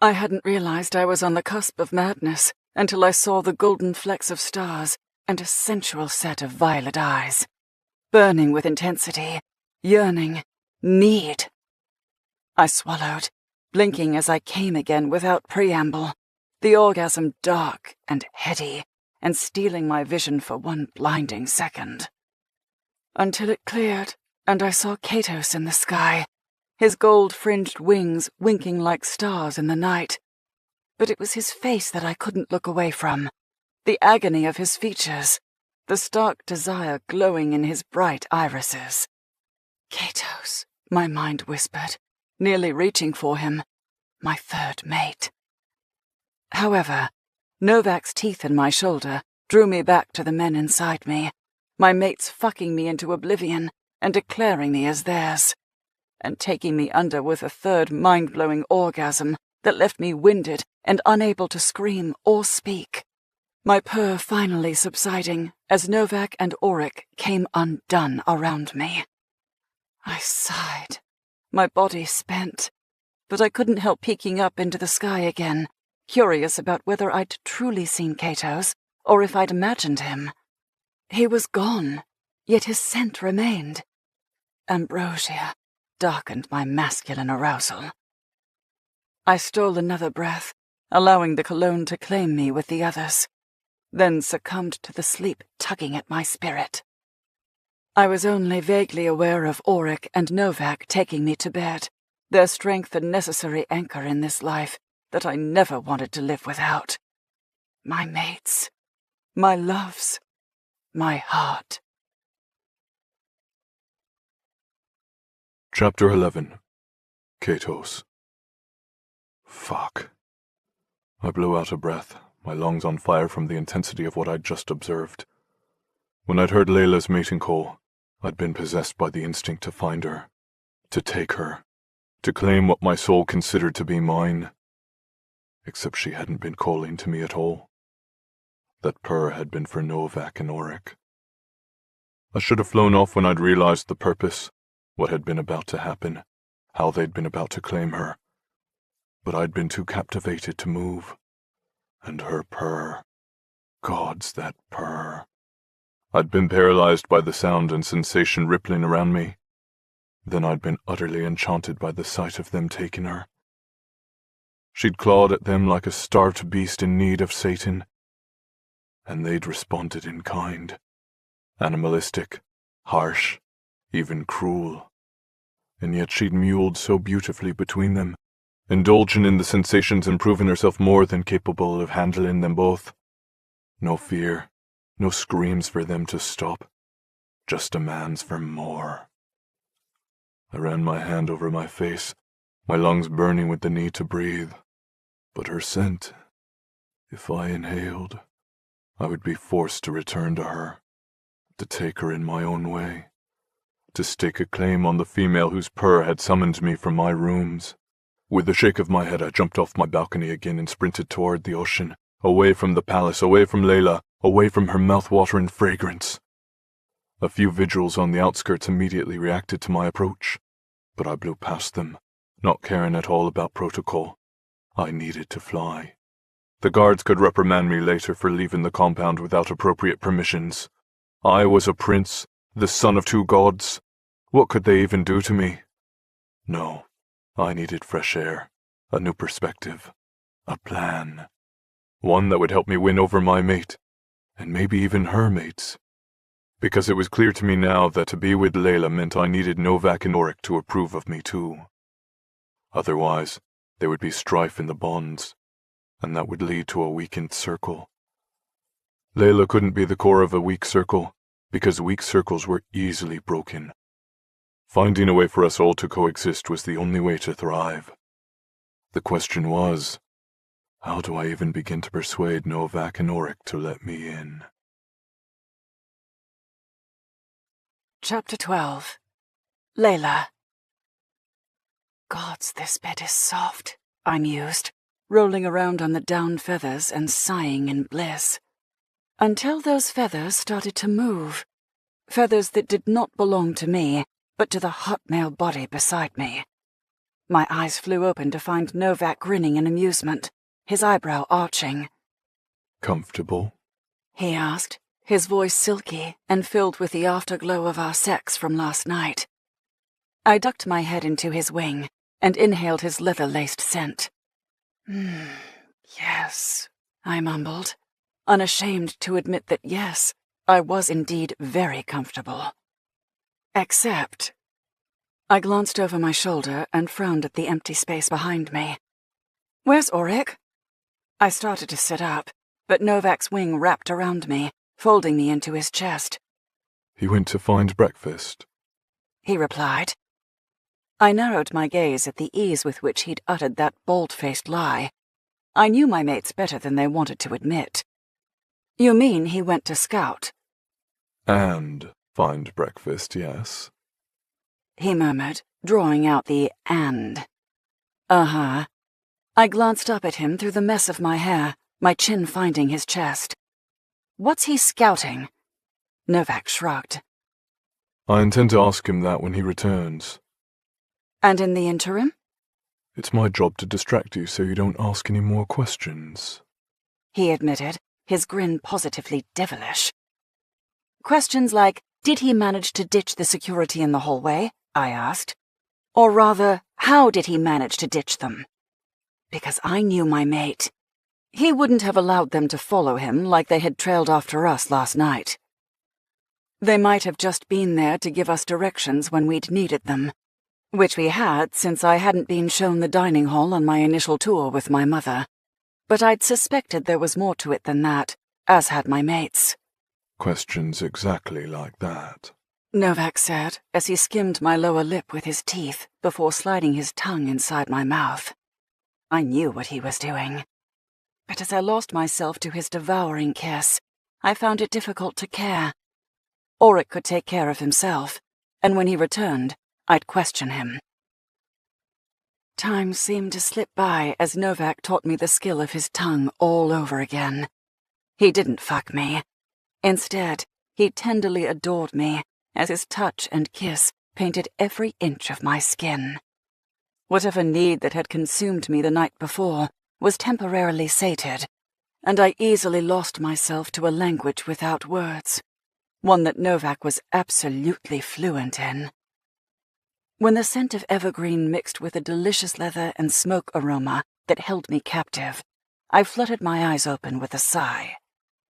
I hadn't realized I was on the cusp of madness until I saw the golden flecks of stars and a sensual set of violet eyes, burning with intensity, yearning, need. I swallowed, blinking as I came again without preamble, the orgasm dark and heady, and stealing my vision for one blinding second. Until it cleared, and I saw Katos in the sky, his gold-fringed wings winking like stars in the night. But it was his face that I couldn't look away from, the agony of his features, the stark desire glowing in his bright irises. Katos, my mind whispered, nearly reaching for him, my third mate. However, Novak's teeth in my shoulder drew me back to the men inside me, my mates fucking me into oblivion and declaring me as theirs, and taking me under with a third mind-blowing orgasm that left me winded and unable to scream or speak, my purr finally subsiding as Novak and Auric came undone around me. I sighed, my body spent, but I couldn't help peeking up into the sky again, curious about whether I'd truly seen Katos or if I'd imagined him. He was gone, yet his scent remained. Ambrosia darkened my masculine arousal. I stole another breath, allowing the cologne to claim me with the others, then succumbed to the sleep tugging at my spirit. I was only vaguely aware of Auric and Novak taking me to bed, their strength and necessary anchor in this life that I never wanted to live without. My mates, my loves, my heart. Chapter 11. Katos. Fuck. I blew out a breath, my lungs on fire from the intensity of what I'd just observed. When I'd heard Layla's mating call, I'd been possessed by the instinct to find her, to take her, to claim what my soul considered to be mine. Except she hadn't been calling to me at all. That purr had been for Novak and Auric. I should have flown off when I'd realized the purpose, what had been about to happen, how they'd been about to claim her. But I'd been too captivated to move. And her purr. Gods, that purr. I'd been paralyzed by the sound and sensation rippling around me. Then I'd been utterly enchanted by the sight of them taking her. She'd clawed at them like a starved beast in need of Satan. And they'd responded in kind. Animalistic, harsh, even cruel. And yet she'd mewled so beautifully between them, indulging in the sensations and proving herself more than capable of handling them both. No fear, no screams for them to stop, just demands for more. I ran my hand over my face, my lungs burning with the need to breathe. But her scent, if I inhaled, I would be forced to return to her, to take her in my own way, to stake a claim on the female whose purr had summoned me from my rooms. With a shake of my head, I jumped off my balcony again and sprinted toward the ocean, away from the palace, away from Layla, away from her mouth-watering fragrance. A few vigils on the outskirts immediately reacted to my approach, but I blew past them, not caring at all about protocol. I needed to fly. The guards could reprimand me later for leaving the compound without appropriate permissions. I was a prince, the son of two gods. What could they even do to me? No, I needed fresh air, a new perspective, a plan. One that would help me win over my mate, and maybe even her mates. Because it was clear to me now that to be with Layla meant I needed Novak and Auric to approve of me too. Otherwise, there would be strife in the bonds, and that would lead to a weakened circle. Layla couldn't be the core of a weak circle, because weak circles were easily broken. Finding a way for us all to coexist was the only way to thrive. The question was, how do I even begin to persuade Novak and Auric to let me in? Chapter 12. Layla. Gods, this bed is soft, I mused, rolling around on the down feathers and sighing in bliss. Until those feathers started to move. Feathers that did not belong to me, but to the hot male body beside me. My eyes flew open to find Novak grinning in amusement, his eyebrow arching. Comfortable? He asked, his voice silky and filled with the afterglow of our sex from last night. I ducked my head into his wing and inhaled his leather-laced scent. Yes, I mumbled, unashamed to admit that yes, I was indeed very comfortable. Except... I glanced over my shoulder and frowned at the empty space behind me. Where's Auric? I started to sit up, but Novak's wing wrapped around me, folding me into his chest. He went to find breakfast, he replied. I narrowed my gaze at the ease with which he'd uttered that bold-faced lie. I knew my mates better than they wanted to admit. You mean he went to scout? And find breakfast, yes, he murmured, drawing out the and. Uh-huh. I glanced up at him through the mess of my hair, my chin finding his chest. What's he scouting? Novak shrugged. I intend to ask him that when he returns. And in the interim? It's my job to distract you so you don't ask any more questions, he admitted, his grin positively devilish. Questions like, did he manage to ditch the security in the hallway? I asked. Or rather, how did he manage to ditch them? Because I knew my mate. He wouldn't have allowed them to follow him like they had trailed after us last night. They might have just been there to give us directions when we'd needed them, which we had since I hadn't been shown the dining hall on my initial tour with my mother. But I'd suspected there was more to it than that, as had my mates. Questions exactly like that, Novak said, as he skimmed my lower lip with his teeth before sliding his tongue inside my mouth. I knew what he was doing. But as I lost myself to his devouring kiss, I found it difficult to care. Auric could take care of himself, and when he returned, I'd question him. Time seemed to slip by as Novak taught me the skill of his tongue all over again. He didn't fuck me. Instead, he tenderly adored me as his touch and kiss painted every inch of my skin. Whatever need that had consumed me the night before was temporarily sated, and I easily lost myself to a language without words, one that Novak was absolutely fluent in. When the scent of evergreen mixed with a delicious leather and smoke aroma that held me captive, I fluttered my eyes open with a sigh.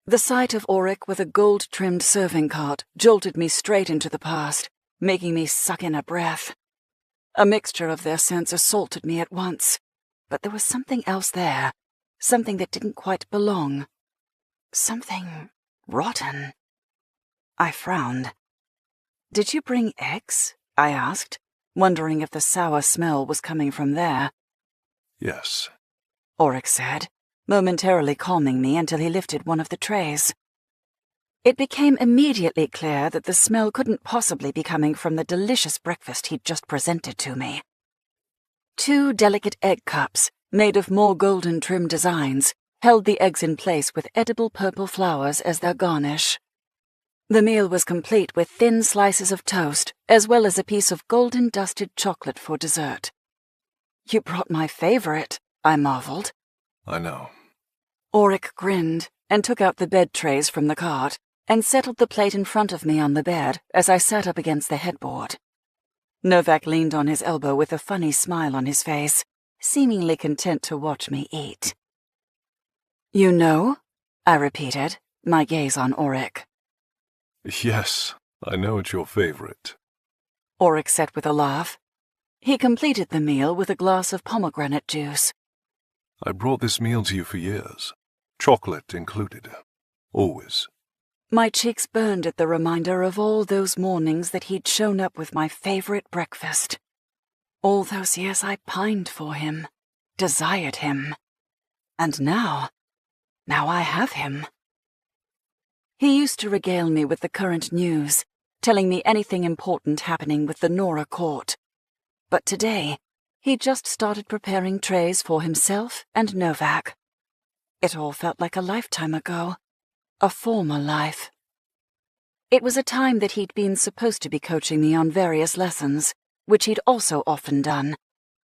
The sight of Auric with a gold-trimmed serving cart jolted me straight into the past, making me suck in a breath. A mixture of their scents assaulted me at once, but there was something else there, something that didn't quite belong. Something rotten. I frowned. Did you bring eggs? I asked, wondering if the sour smell was coming from there. Yes, Auric said, momentarily calming me until he lifted one of the trays. It became immediately clear that the smell couldn't possibly be coming from the delicious breakfast he'd just presented to me. 2 delicate egg cups, made of more golden trim designs, held the eggs in place with edible purple flowers as their garnish. The meal was complete with thin slices of toast, as well as a piece of golden-dusted chocolate for dessert. You brought my favorite, I marveled. I know. Auric grinned and took out the bed trays from the cart and settled the plate in front of me on the bed as I sat up against the headboard. Novak leaned on his elbow with a funny smile on his face, seemingly content to watch me eat. You know? I repeated, my gaze on Auric. Yes, I know it's your favorite. Auric said with a laugh. He completed the meal with a glass of pomegranate juice. I brought this meal to you for years, chocolate included. Always. My cheeks burned at the reminder of all those mornings that he'd shown up with my favorite breakfast. All those years I pined for him, desired him. And now I have him. He used to regale me with the current news, telling me anything important happening with the Nora court. But today, he just started preparing trays for himself and Novak. It all felt like a lifetime ago, a former life. It was a time that he'd been supposed to be coaching me on various lessons, which he'd also often done,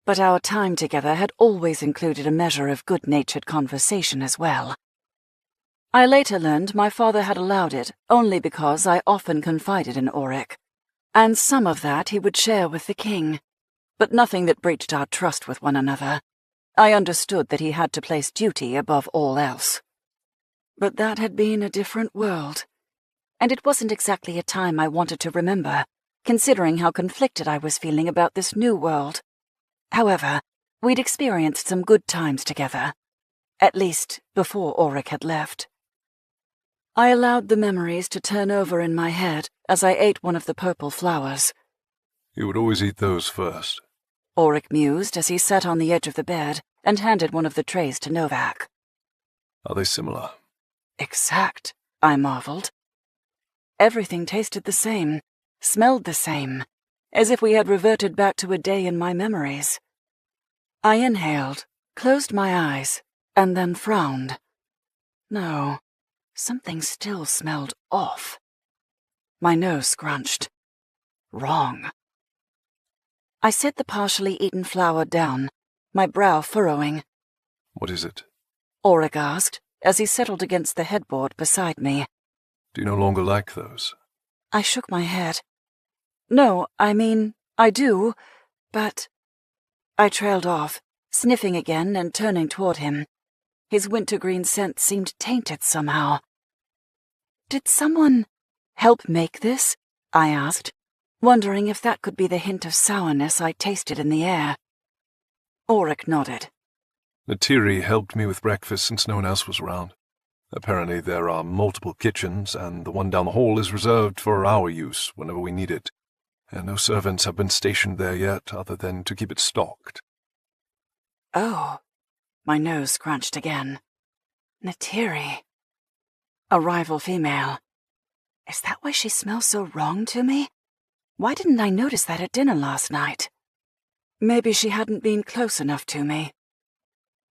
but our time together had always included a measure of good-natured conversation as well. I later learned my father had allowed it only because I often confided in Auric, and some of that he would share with the king, but nothing that breached our trust with one another. I understood that he had to place duty above all else. But that had been a different world, and it wasn't exactly a time I wanted to remember, considering how conflicted I was feeling about this new world. However, we'd experienced some good times together, at least before Auric had left. I allowed the memories to turn over in my head as I ate one of the purple flowers. You would always eat those first. Auric mused as he sat on the edge of the bed and handed one of the trays to Novak. Are they similar? Exact, I marveled. Everything tasted the same, smelled the same, as if we had reverted back to a day in my memories. I inhaled, closed my eyes, and then frowned. No, something still smelled off. My nose scrunched. Wrong. I set the partially eaten flower down, my brow furrowing. What is it? Auric asked, as he settled against the headboard beside me. Do you no longer like those? I shook my head. No, I mean, I do, but... I trailed off, sniffing again and turning toward him. His wintergreen scent seemed tainted somehow. Did someone help make this? I asked, wondering if that could be the hint of sourness I tasted in the air. Auric nodded. Natiri helped me with breakfast since no one else was around. Apparently there are multiple kitchens, and the one down the hall is reserved for our use whenever we need it. And no servants have been stationed there yet other than to keep it stocked. Oh, my nose scrunched again. Natiri. A rival female. Is that why she smells so wrong to me? Why didn't I notice that at dinner last night? Maybe she hadn't been close enough to me.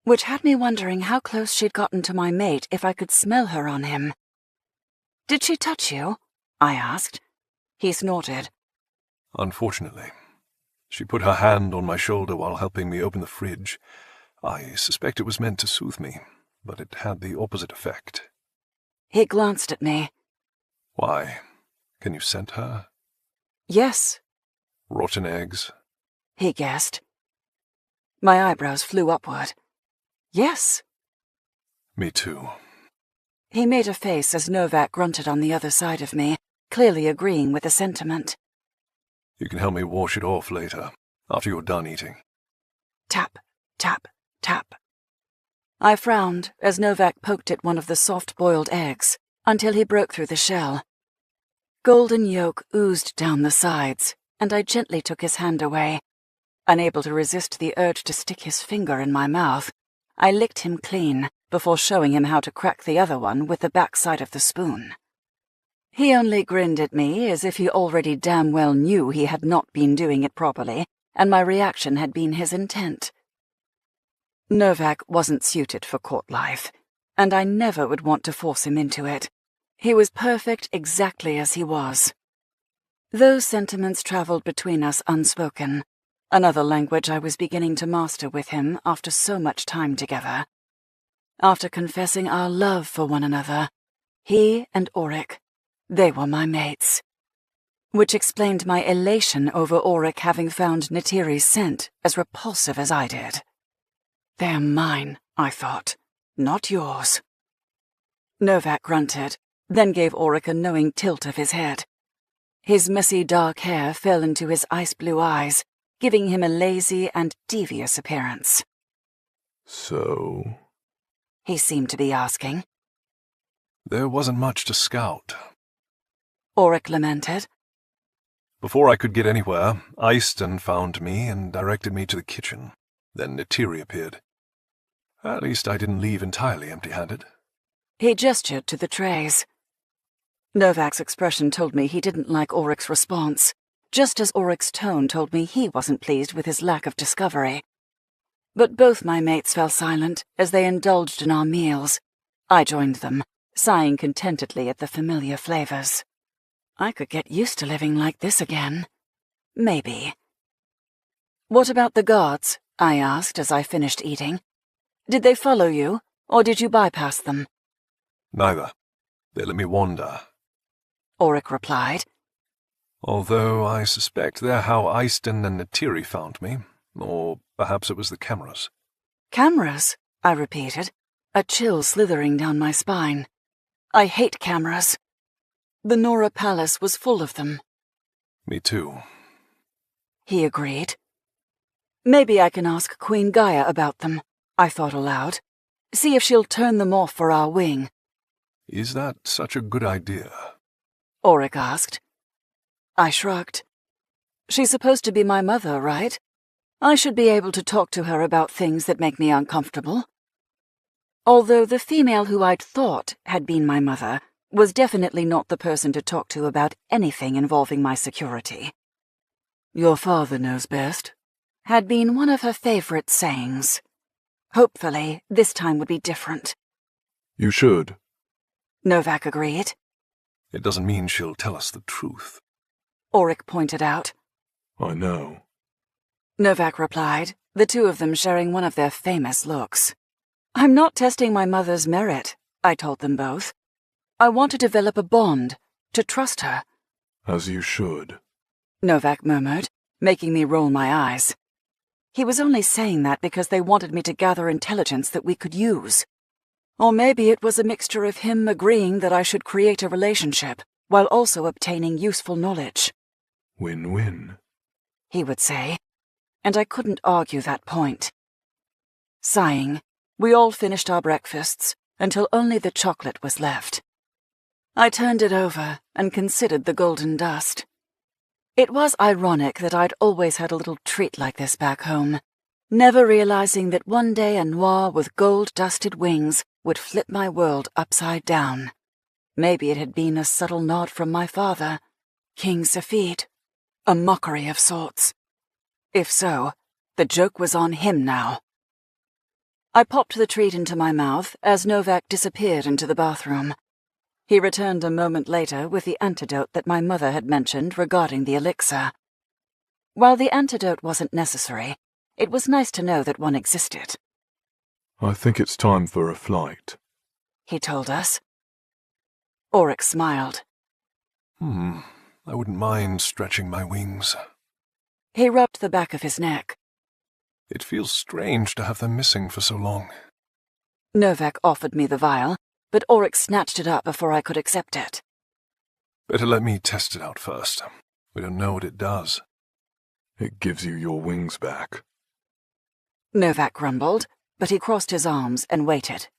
Which had me wondering how close she'd gotten to my mate if I could smell her on him. Did she touch you? I asked. He snorted. Unfortunately. She put her hand on my shoulder while helping me open the fridge. I suspect it was meant to soothe me, but it had the opposite effect. He glanced at me. Why? Can you scent her? Yes. Rotten eggs? He guessed. My eyebrows flew upward. Yes. Me too. He made a face as Novak grunted on the other side of me, clearly agreeing with the sentiment. You can help me wash it off later, after you're done eating. Tap, tap, tap. I frowned as Novak poked at one of the soft-boiled eggs until he broke through the shell. Golden yolk oozed down the sides, and I gently took his hand away. Unable to resist the urge to stick his finger in my mouth, I licked him clean before showing him how to crack the other one with the backside of the spoon. He only grinned at me as if he already damn well knew he had not been doing it properly, and my reaction had been his intent. Novak wasn't suited for court life, and I never would want to force him into it. He was perfect exactly as he was. Those sentiments traveled between us unspoken, another language I was beginning to master with him after so much time together. After confessing our love for one another, he and Auric, they were my mates. Which explained my elation over Auric having found Natiri's scent as repulsive as I did. They're mine, I thought, not yours. Novak grunted, then gave Auric a knowing tilt of his head. His messy dark hair fell into his ice-blue eyes, giving him a lazy and devious appearance. So? He seemed to be asking. There wasn't much to scout. Auric lamented. Before I could get anywhere, Easton found me and directed me to the kitchen. Then Neytiri appeared. At least I didn't leave entirely empty-handed. He gestured to the trays. Novak's expression told me he didn't like Auric's response, just as Auric's tone told me he wasn't pleased with his lack of discovery. But both my mates fell silent as they indulged in our meals. I joined them, sighing contentedly at the familiar flavors. I could get used to living like this again. Maybe. "What about the guards?" I asked as I finished eating. "Did they follow you, or did you bypass them?" Neither. They let me wander. Auric replied. Although I suspect they're how Easton and Neytiri found me, or perhaps it was the cameras. "Cameras?" I repeated, a chill slithering down my spine. I hate cameras. The Nora Palace was full of them. Me too. He agreed. Maybe I can ask Queen Gaia about them, I thought aloud. See if she'll turn them off for our wing. Is that such a good idea? Auric asked. I shrugged. She's supposed to be my mother, right? I should be able to talk to her about things that make me uncomfortable. Although the female who I'd thought had been my mother was definitely not the person to talk to about anything involving my security. "Your father knows best," had been one of her favorite sayings. Hopefully, this time would be different. You should. Novak agreed. It doesn't mean she'll tell us the truth. Auric pointed out. I know. Novak replied, the two of them sharing one of their famous looks. "I'm not testing my mother's merit," I told them both. "I want to develop a bond, to trust her." As you should. Novak murmured, making me roll my eyes. He was only saying that because they wanted me to gather intelligence that we could use. Or maybe it was a mixture of him agreeing that I should create a relationship, while also obtaining useful knowledge. Win-win, he would say, and I couldn't argue that point. Sighing, we all finished our breakfasts, until only the chocolate was left. I turned it over and considered the golden dust. It was ironic that I'd always had a little treat like this back home, never realizing that one day a noir with gold-dusted wings would flip my world upside down. Maybe it had been a subtle nod from my father, King Safid, a mockery of sorts. If so, the joke was on him now. I popped the treat into my mouth as Novak disappeared into the bathroom. He returned a moment later with the antidote that my mother had mentioned regarding the elixir. While the antidote wasn't necessary, it was nice to know that one existed. I think it's time for a flight, he told us. Auric smiled. I wouldn't mind stretching my wings. He rubbed the back of his neck. It feels strange to have them missing for so long. Novak offered me the vial, but Auric snatched it up before I could accept it. Better let me test it out first. We don't know what it does. It gives you your wings back. Novak grumbled, but he crossed his arms and waited.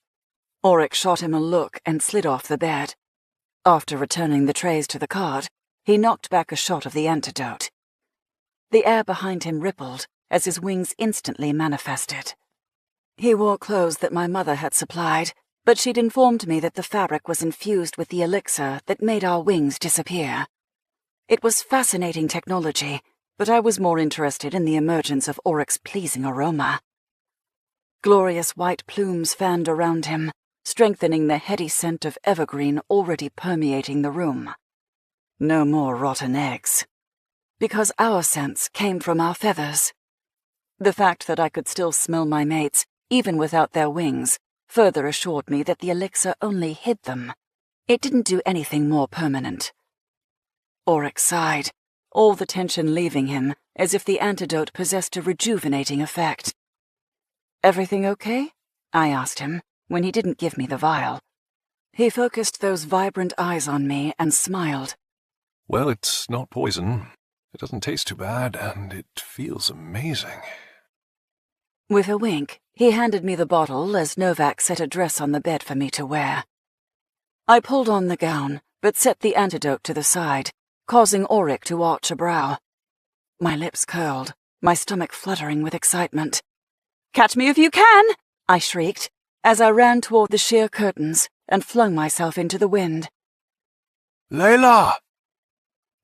Auric shot him a look and slid off the bed. After returning the trays to the cart, he knocked back a shot of the antidote. The air behind him rippled as his wings instantly manifested. He wore clothes that my mother had supplied, but she'd informed me that the fabric was infused with the elixir that made our wings disappear. It was fascinating technology, but I was more interested in the emergence of Auric's pleasing aroma. Glorious white plumes fanned around him, strengthening the heady scent of evergreen already permeating the room. No more rotten eggs. Because our scents came from our feathers. The fact that I could still smell my mates, even without their wings, further assured me that the elixir only hid them. It didn't do anything more permanent. Auric sighed, all the tension leaving him, as if the antidote possessed a rejuvenating effect. "Everything okay?" I asked him, when he didn't give me the vial. He focused those vibrant eyes on me and smiled. Well, it's not poison. It doesn't taste too bad, and it feels amazing. With a wink, he handed me the bottle as Novak set a dress on the bed for me to wear. I pulled on the gown, but set the antidote to the side, causing Auric to arch a brow. My lips curled, my stomach fluttering with excitement. "Catch me if you can!" I shrieked, as I ran toward the sheer curtains and flung myself into the wind. Layla!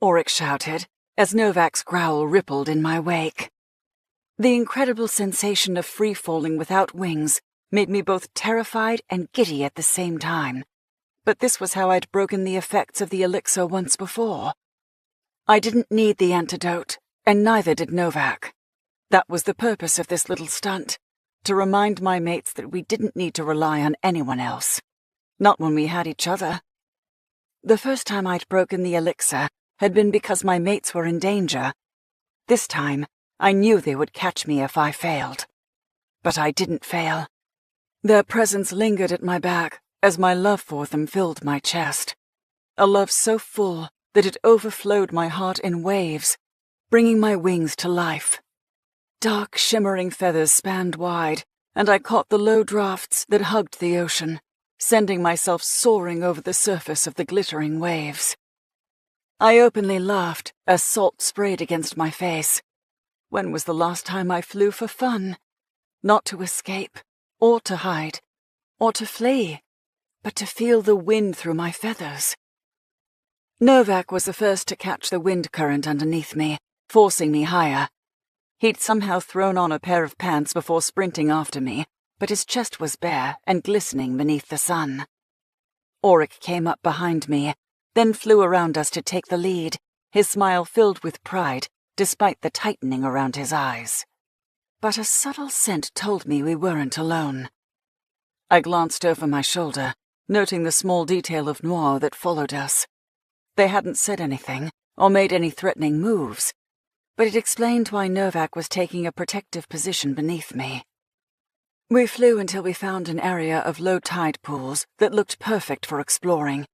Auric shouted, as Novak's growl rippled in my wake. The incredible sensation of free-falling without wings made me both terrified and giddy at the same time, but this was how I'd broken the effects of the elixir once before. I didn't need the antidote, and neither did Novak. That was the purpose of this little stunt, to remind my mates that we didn't need to rely on anyone else. Not when we had each other. The first time I'd broken the elixir had been because my mates were in danger. This time, I knew they would catch me if I failed. But I didn't fail. Their presence lingered at my back as my love for them filled my chest. A love so full that it overflowed my heart in waves, bringing my wings to life. Dark, shimmering feathers spanned wide, and I caught the low drafts that hugged the ocean, sending myself soaring over the surface of the glittering waves. I openly laughed as salt sprayed against my face. When was the last time I flew for fun? Not to escape, or to hide, or to flee, but to feel the wind through my feathers. Novak was the first to catch the wind current underneath me, forcing me higher. He'd somehow thrown on a pair of pants before sprinting after me, but his chest was bare and glistening beneath the sun. Auric came up behind me, then flew around us to take the lead, his smile filled with pride, despite the tightening around his eyes. But a subtle scent told me we weren't alone. I glanced over my shoulder, noting the small detail of Noir that followed us. They hadn't said anything, or made any threatening moves, but it explained why Novak was taking a protective position beneath me. We flew until we found an area of low tide pools that looked perfect for exploring.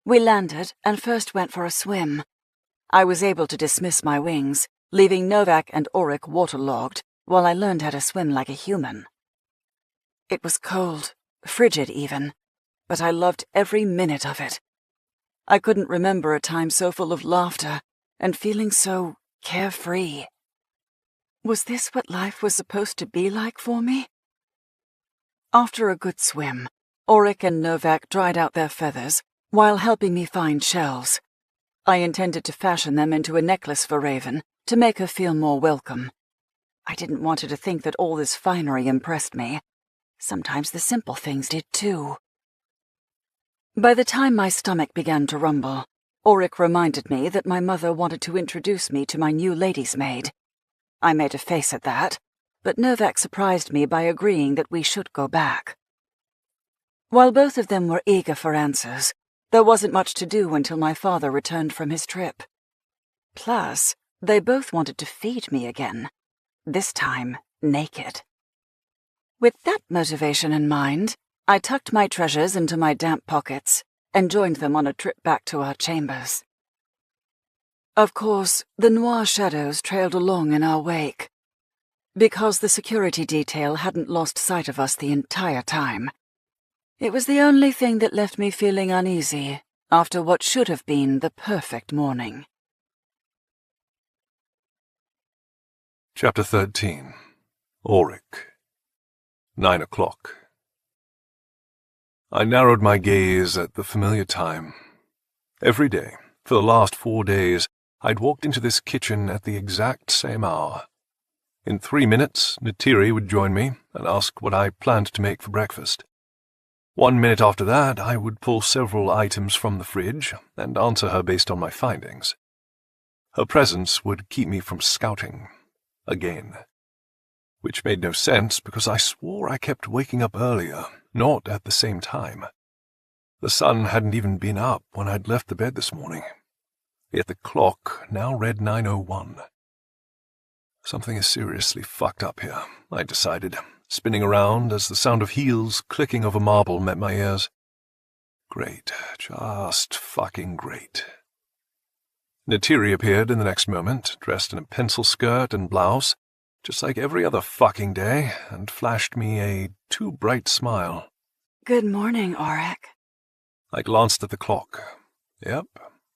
We landed and first went for a swim. I was able to dismiss my wings, leaving Novak and Auric waterlogged while I learned how to swim like a human. It was cold, frigid even, but I loved every minute of it. I couldn't remember a time so full of laughter and feeling so carefree. Was this what life was supposed to be like for me? After a good swim, Auric and Novak dried out their feathers while helping me find shells. I intended to fashion them into a necklace for Raven to make her feel more welcome. I didn't want her to think that all this finery impressed me. Sometimes the simple things did too. By the time my stomach began to rumble, Auric reminded me that my mother wanted to introduce me to my new lady's maid. I made a face at that, but Novak surprised me by agreeing that we should go back. While both of them were eager for answers, there wasn't much to do until my father returned from his trip. Plus, they both wanted to feed me again, this time naked. With that motivation in mind, I tucked my treasures into my damp pockets and joined them on a trip back to our chambers. Of course, the Noir shadows trailed along in our wake. Because the security detail hadn't lost sight of us the entire time, it was the only thing that left me feeling uneasy after what should have been the perfect morning. Chapter 13. Auric. 9 o'clock. I narrowed my gaze at the familiar time. Every day, for the last 4 days, I'd walked into this kitchen at the exact same hour. In 3 minutes, Natiri would join me and ask what I planned to make for breakfast. 1 minute after that, I would pull several items from the fridge and answer her based on my findings. Her presence would keep me from scouting. Again. Which made no sense because I swore I kept waking up earlier, not at the same time. The sun hadn't even been up when I'd left the bed this morning. Yet the clock now read 9:01. Something is seriously fucked up here, I decided, spinning around as the sound of heels clicking over marble met my ears. Great. Just fucking great. Neytiri appeared in the next moment, dressed in a pencil skirt and blouse, just like every other fucking day, and flashed me a too bright smile. Good morning, Auric. I glanced at the clock. Yep,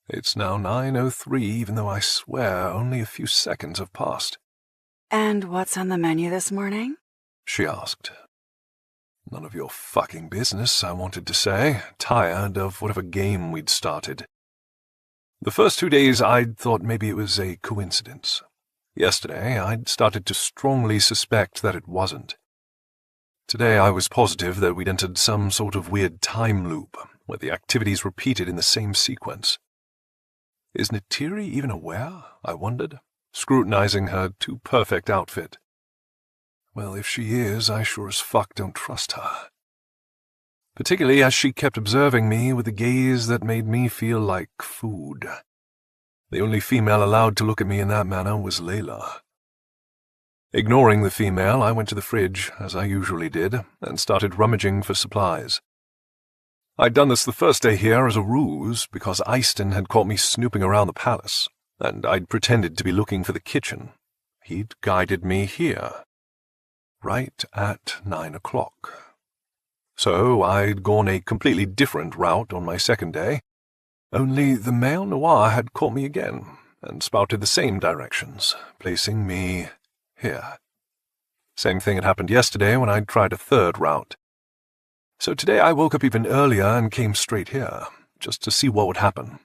it's now 9:03, even though I swear only a few seconds have passed. And what's on the menu this morning? She asked. None of your fucking business, I wanted to say, tired of whatever game we'd started. The first 2 days I'd thought maybe it was a coincidence. Yesterday I'd started to strongly suspect that it wasn't. Today I was positive that we'd entered some sort of weird time loop, where the activities repeated in the same sequence. Is Neytiri even aware? I wondered, scrutinizing her too-perfect outfit. Well, if she is, I sure as fuck don't trust her. Particularly as she kept observing me with a gaze that made me feel like food. The only female allowed to look at me in that manner was Layla. Ignoring the female, I went to the fridge, as I usually did, and started rummaging for supplies. I'd done this the first day here as a ruse, because Easton had caught me snooping around the palace, and I'd pretended to be looking for the kitchen. He'd guided me here, right at 9 o'clock. So I'd gone a completely different route on my second day, only the male noir had caught me again, and spouted the same directions, placing me here. Same thing had happened yesterday when I'd tried a third route. So today I woke up even earlier and came straight here, just to see what would happen.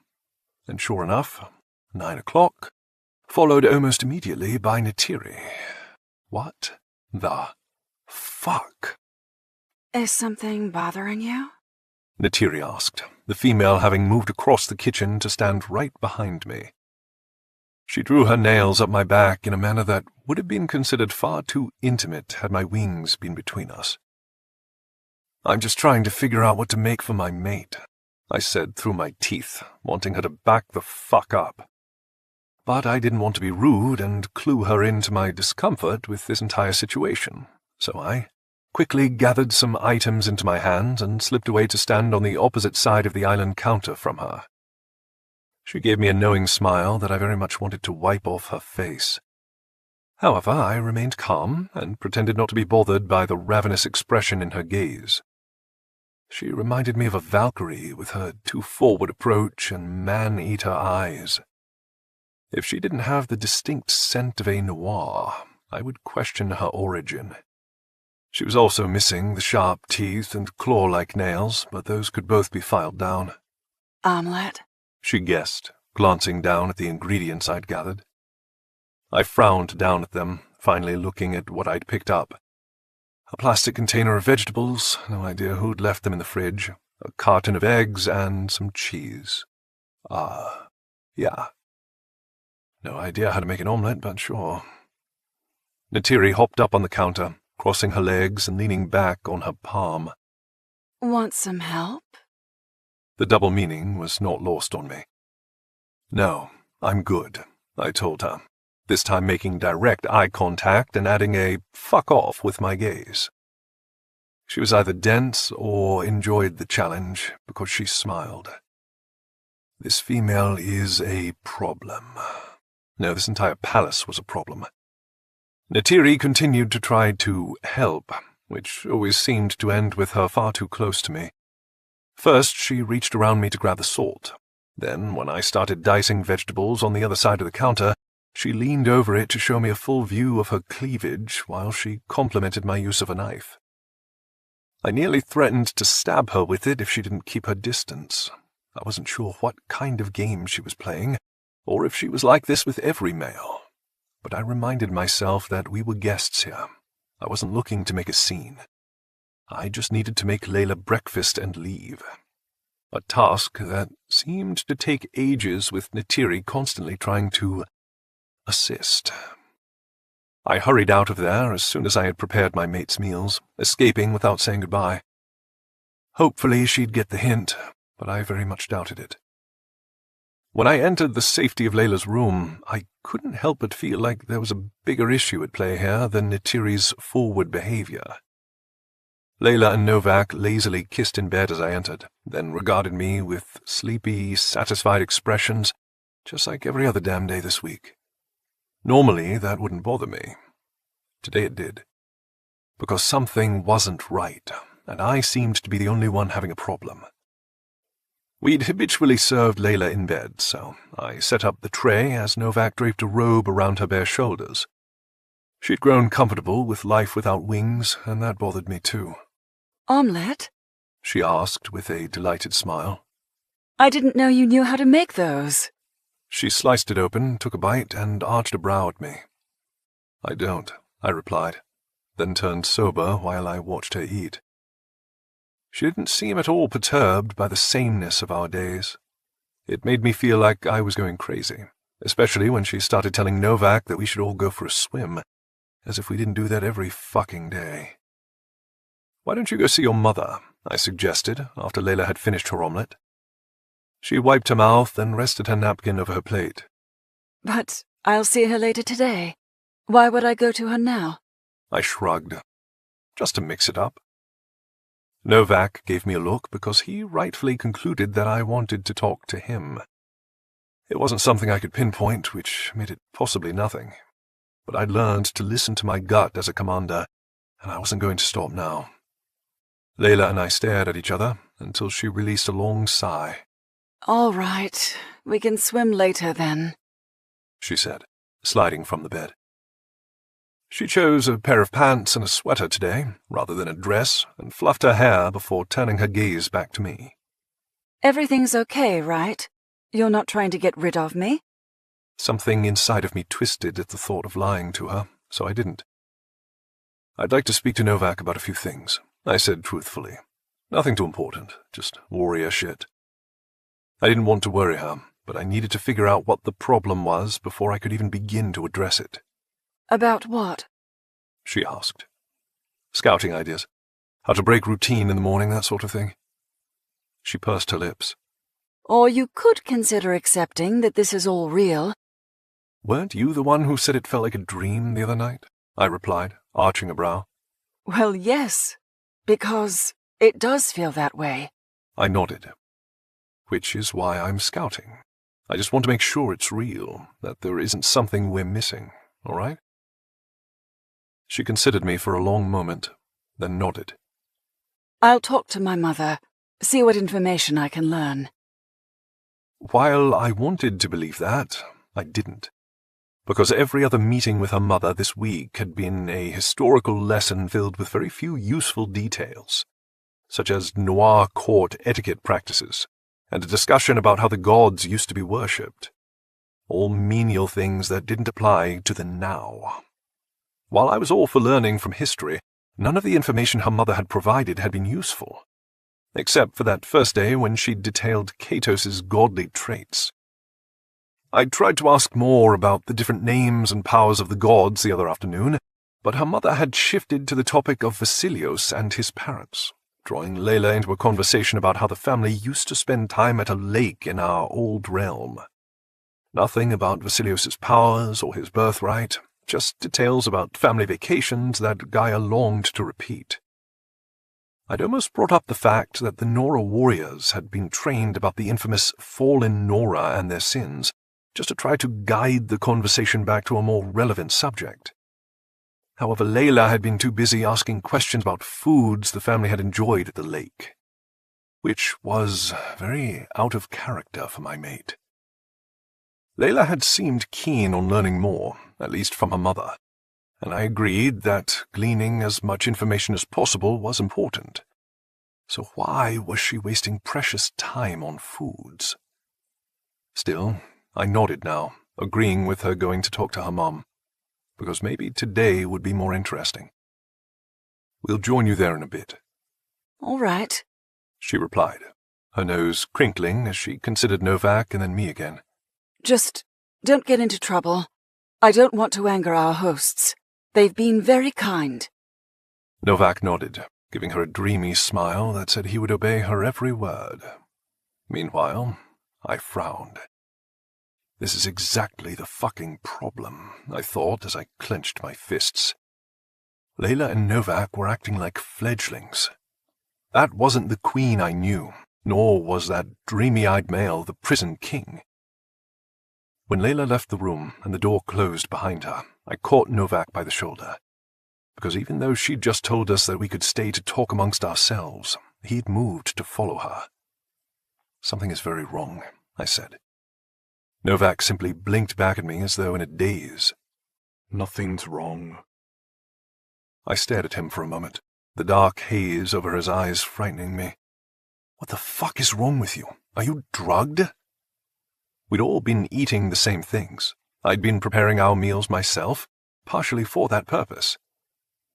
And sure enough, 9 o'clock, followed almost immediately by Neytiri. What the fuck? Is something bothering you? Neytiri asked, the female having moved across the kitchen to stand right behind me. She drew her nails up my back in a manner that would have been considered far too intimate had my wings been between us. I'm just trying to figure out what to make for my mate, I said through my teeth, wanting her to back the fuck up. But I didn't want to be rude and clue her into my discomfort with this entire situation, so I quickly gathered some items into my hands and slipped away to stand on the opposite side of the island counter from her. She gave me a knowing smile that I very much wanted to wipe off her face. However, I remained calm and pretended not to be bothered by the ravenous expression in her gaze. She reminded me of a Valkyrie with her too-forward approach and man-eater eyes. If she didn't have the distinct scent of a noir, I would question her origin. She was also missing the sharp teeth and claw-like nails, but those could both be filed down. Omelette? She guessed, glancing down at the ingredients I'd gathered. I frowned down at them, finally looking at what I'd picked up. A plastic container of vegetables, no idea who'd left them in the fridge, a carton of eggs, and some cheese. Yeah. No idea how to make an omelette, but sure. Neytiri hopped up on the counter, crossing her legs and leaning back on her palm. Want some help? The double meaning was not lost on me. No, I'm good, I told her, this time making direct eye contact and adding a fuck off with my gaze. She was either dense or enjoyed the challenge because she smiled. This female is a problem. No, this entire palace was a problem. Neytiri continued to try to help, which always seemed to end with her far too close to me. First, she reached around me to grab the salt. Then, when I started dicing vegetables on the other side of the counter, she leaned over it to show me a full view of her cleavage while she complimented my use of a knife. I nearly threatened to stab her with it if she didn't keep her distance. I wasn't sure what kind of game she was playing, or if she was like this with every male. But I reminded myself that we were guests here. I wasn't looking to make a scene. I just needed to make Layla breakfast and leave. A task that seemed to take ages with Neytiri constantly trying to assist. I hurried out of there as soon as I had prepared my mate's meals, escaping without saying goodbye. Hopefully she'd get the hint, but I very much doubted it. When I entered the safety of Layla's room, I couldn't help but feel like there was a bigger issue at play here than Neytiri's forward behavior. Layla and Novak lazily kissed in bed as I entered, then regarded me with sleepy, satisfied expressions, just like every other damn day this week. Normally, that wouldn't bother me. Today it did. Because something wasn't right, and I seemed to be the only one having a problem. We'd habitually served Layla in bed, so I set up the tray as Novak draped a robe around her bare shoulders. She'd grown comfortable with life without wings, and that bothered me too. Omelette? She asked with a delighted smile. I didn't know you knew how to make those. She sliced it open, took a bite, and arched a brow at me. I don't, I replied, then turned sober while I watched her eat. She didn't seem at all perturbed by the sameness of our days. It made me feel like I was going crazy, especially when she started telling Novak that we should all go for a swim, as if we didn't do that every fucking day. Why don't you go see your mother? I suggested, after Layla had finished her omelette. She wiped her mouth and rested her napkin over her plate. But I'll see her later today. Why would I go to her now? I shrugged. Just to mix it up. Novak gave me a look because he rightfully concluded that I wanted to talk to him. It wasn't something I could pinpoint, which made it possibly nothing. But I'd learned to listen to my gut as a commander, and I wasn't going to stop now. Layla and I stared at each other until she released a long sigh. All right, we can swim later then, she said, sliding from the bed. She chose a pair of pants and a sweater today, rather than a dress, and fluffed her hair before turning her gaze back to me. Everything's okay, right? You're not trying to get rid of me? Something inside of me twisted at the thought of lying to her, so I didn't. I'd like to speak to Novak about a few things, I said truthfully. Nothing too important, just warrior shit. I didn't want to worry her, but I needed to figure out what the problem was before I could even begin to address it. About what? She asked. Scouting ideas. How to break routine in the morning, that sort of thing. She pursed her lips. Or you could consider accepting that this is all real. Weren't you the one who said it felt like a dream the other night? I replied, arching a brow. Well, yes, because it does feel that way. I nodded. Which is why I'm scouting. I just want to make sure it's real, that there isn't something we're missing, all right? She considered me for a long moment, then nodded. I'll talk to my mother, see what information I can learn. While I wanted to believe that, I didn't. Because every other meeting with her mother this week had been a historical lesson filled with very few useful details, such as noir court etiquette practices, and a discussion about how the gods used to be worshipped. All menial things that didn't apply to the now. While I was all for learning from history, none of the information her mother had provided had been useful, except for that first day when she detailed Katos's godly traits. I tried to ask more about the different names and powers of the gods the other afternoon, but her mother had shifted to the topic of Vasilios and his parents, drawing Layla into a conversation about how the family used to spend time at a lake in our old realm. Nothing about Vasilios' powers or his birthright, just details about family vacations that Gaia longed to repeat. I'd almost brought up the fact that the Nora warriors had been trained about the infamous fallen Nora and their sins, just to try to guide the conversation back to a more relevant subject. However, Layla had been too busy asking questions about foods the family had enjoyed at the lake, which was very out of character for my mate. Layla had seemed keen on learning more, at least from her mother, and I agreed that gleaning as much information as possible was important. So why was she wasting precious time on foods? Still, I nodded now, agreeing with her going to talk to her mom, because maybe today would be more interesting. We'll join you there in a bit. All right, she replied, her nose crinkling as she considered Novak and then me again. Just don't get into trouble. I don't want to anger our hosts. They've been very kind. Novak nodded, giving her a dreamy smile that said he would obey her every word. Meanwhile, I frowned. This is exactly the fucking problem, I thought as I clenched my fists. Layla and Novak were acting like fledglings. That wasn't the queen I knew, nor was that dreamy-eyed male the prison king. When Layla left the room and the door closed behind her, I caught Novak by the shoulder. Because even though she'd just told us that we could stay to talk amongst ourselves, he'd moved to follow her. "Something is very wrong," I said. Novak simply blinked back at me as though in a daze. "Nothing's wrong." I stared at him for a moment, the dark haze over his eyes frightening me. "What the fuck is wrong with you? Are you drugged?" We'd all been eating the same things. I'd been preparing our meals myself, partially for that purpose.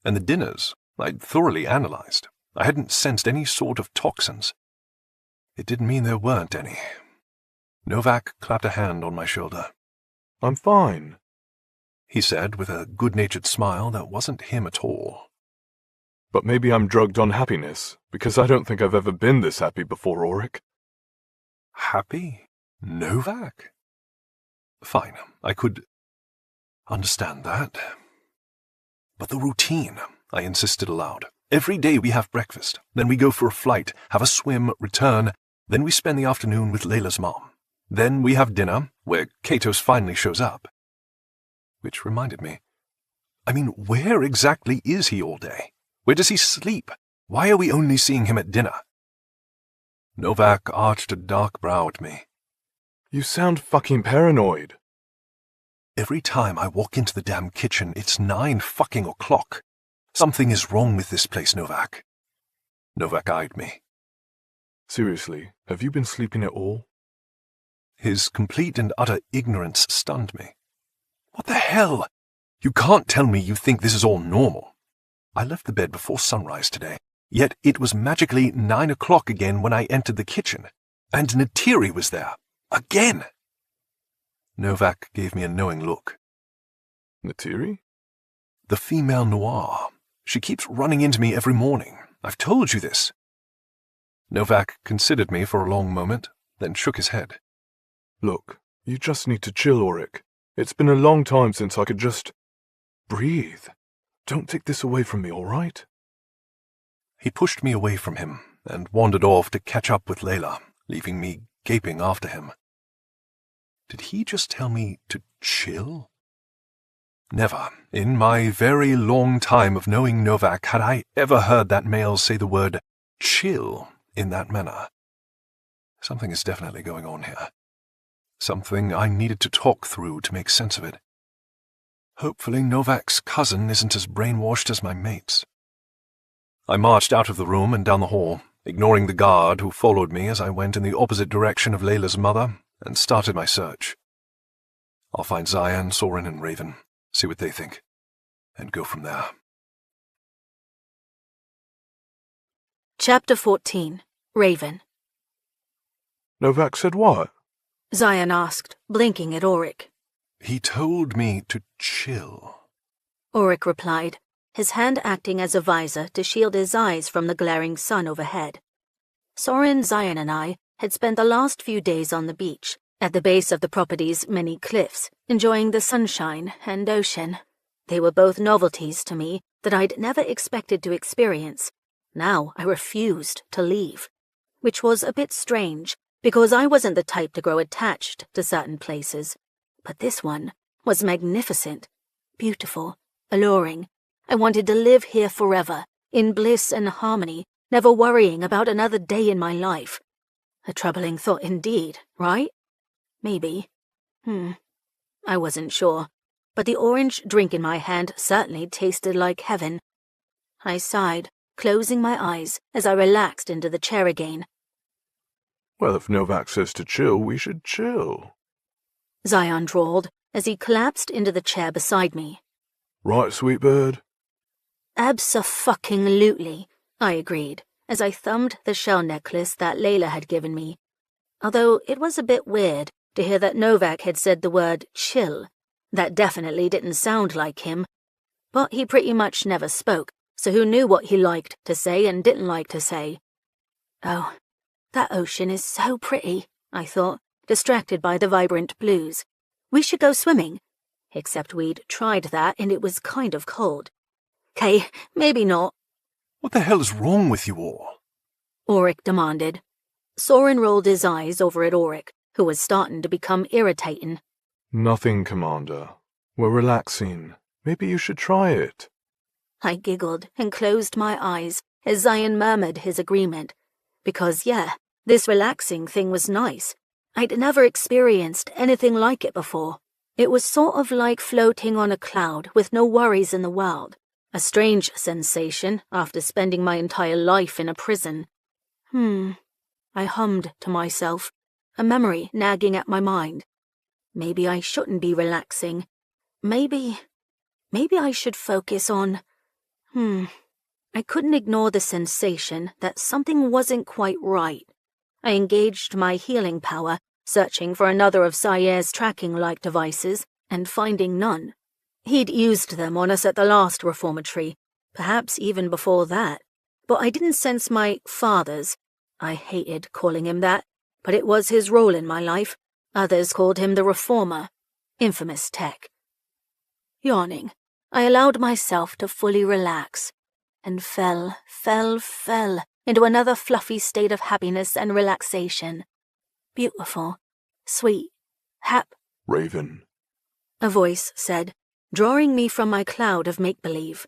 And the dinners I'd thoroughly analyzed. I hadn't sensed any sort of toxins. It didn't mean there weren't any. Novak clapped a hand on my shoulder. "I'm fine," he said with a good-natured smile that wasn't him at all. "But maybe I'm drugged on happiness, because I don't think I've ever been this happy before, Auric." Happy? Novak? Fine, I could understand that. But the routine, I insisted aloud. Every day we have breakfast, then we go for a flight, have a swim, return, then we spend the afternoon with Layla's mom. Then we have dinner, where Katos finally shows up. Which reminded me, where exactly is he all day? Where does he sleep? Why are we only seeing him at dinner? Novak arched a dark brow at me. "You sound fucking paranoid." "Every time I walk into the damn kitchen, it's 9 fucking o'clock. Something is wrong with this place, Novak." Novak eyed me. "Seriously, have you been sleeping at all?" His complete and utter ignorance stunned me. "What the hell? You can't tell me you think this is all normal. I left the bed before sunrise today, yet it was magically 9 o'clock again when I entered the kitchen, and Natiri was there. Again!" Novak gave me a knowing look. "Natiri?" "The female noir. She keeps running into me every morning. I've told you this." Novak considered me for a long moment, then shook his head. "Look, you just need to chill, Auric. It's been a long time since I could just breathe. Don't take this away from me, all right?" He pushed me away from him and wandered off to catch up with Layla, leaving me gaping after him. Did he just tell me to chill? Never, in my very long time of knowing Novak, had I ever heard that male say the word chill in that manner. Something is definitely going on here. Something I needed to talk through to make sense of it. Hopefully Novak's cousin isn't as brainwashed as my mates. I marched out of the room and down the hall, ignoring the guard who followed me as I went in the opposite direction of Layla's mother, and started my search. I'll find Zion, Soren, and Raven, see what they think, and go from there. Chapter 14. Raven. "Novak said what?" Zion asked, blinking at Auric. "He told me to chill." Auric replied, his hand acting as a visor to shield his eyes from the glaring sun overhead. Soren, Zion, and I had spent the last few days on the beach, at the base of the property's many cliffs, enjoying the sunshine and ocean. They were both novelties to me that I'd never expected to experience. Now I refused to leave, which was a bit strange, because I wasn't the type to grow attached to certain places. But this one was magnificent, beautiful, alluring. I wanted to live here forever, in bliss and harmony, never worrying about another day in my life. A troubling thought indeed, right? Maybe. I wasn't sure, but the orange drink in my hand certainly tasted like heaven. I sighed, closing my eyes as I relaxed into the chair again. "Well, if Novak says to chill, we should chill," Zion drawled as he collapsed into the chair beside me. "Right, sweet bird?" Abso-fucking-lutely, I agreed, as I thumbed the shell necklace that Layla had given me. Although it was a bit weird to hear that Novak had said the word chill. That definitely didn't sound like him. But he pretty much never spoke, so who knew what he liked to say and didn't like to say? Oh, that ocean is so pretty, I thought, distracted by the vibrant blues. We should go swimming. Except we'd tried that and it was kind of cold. Okay, maybe not, What the hell is wrong with you all? Auric demanded. Soren rolled his eyes over at Auric, who was starting to become irritating. Nothing, Commander. We're relaxing. Maybe you should try it. I giggled and closed my eyes as Zion murmured his agreement. Because, yeah, this relaxing thing was nice. I'd never experienced anything like it before. It was sort of like floating on a cloud with no worries in the world. A strange sensation after spending my entire life in a prison. I hummed to myself, a memory nagging at my mind. Maybe I shouldn't be relaxing. Maybe I should focus on... I couldn't ignore the sensation that something wasn't quite right. I engaged my healing power, searching for another of Sayer's tracking-like devices, and finding none. He'd used them on us at the last reformatory, perhaps even before that, but I didn't sense my father's. I hated calling him that, but it was his role in my life. Others called him the Reformer. Infamous tech. Yawning, I allowed myself to fully relax, and fell into another fluffy state of happiness and relaxation. Beautiful, sweet, Raven. A voice said, drawing me from my cloud of make-believe.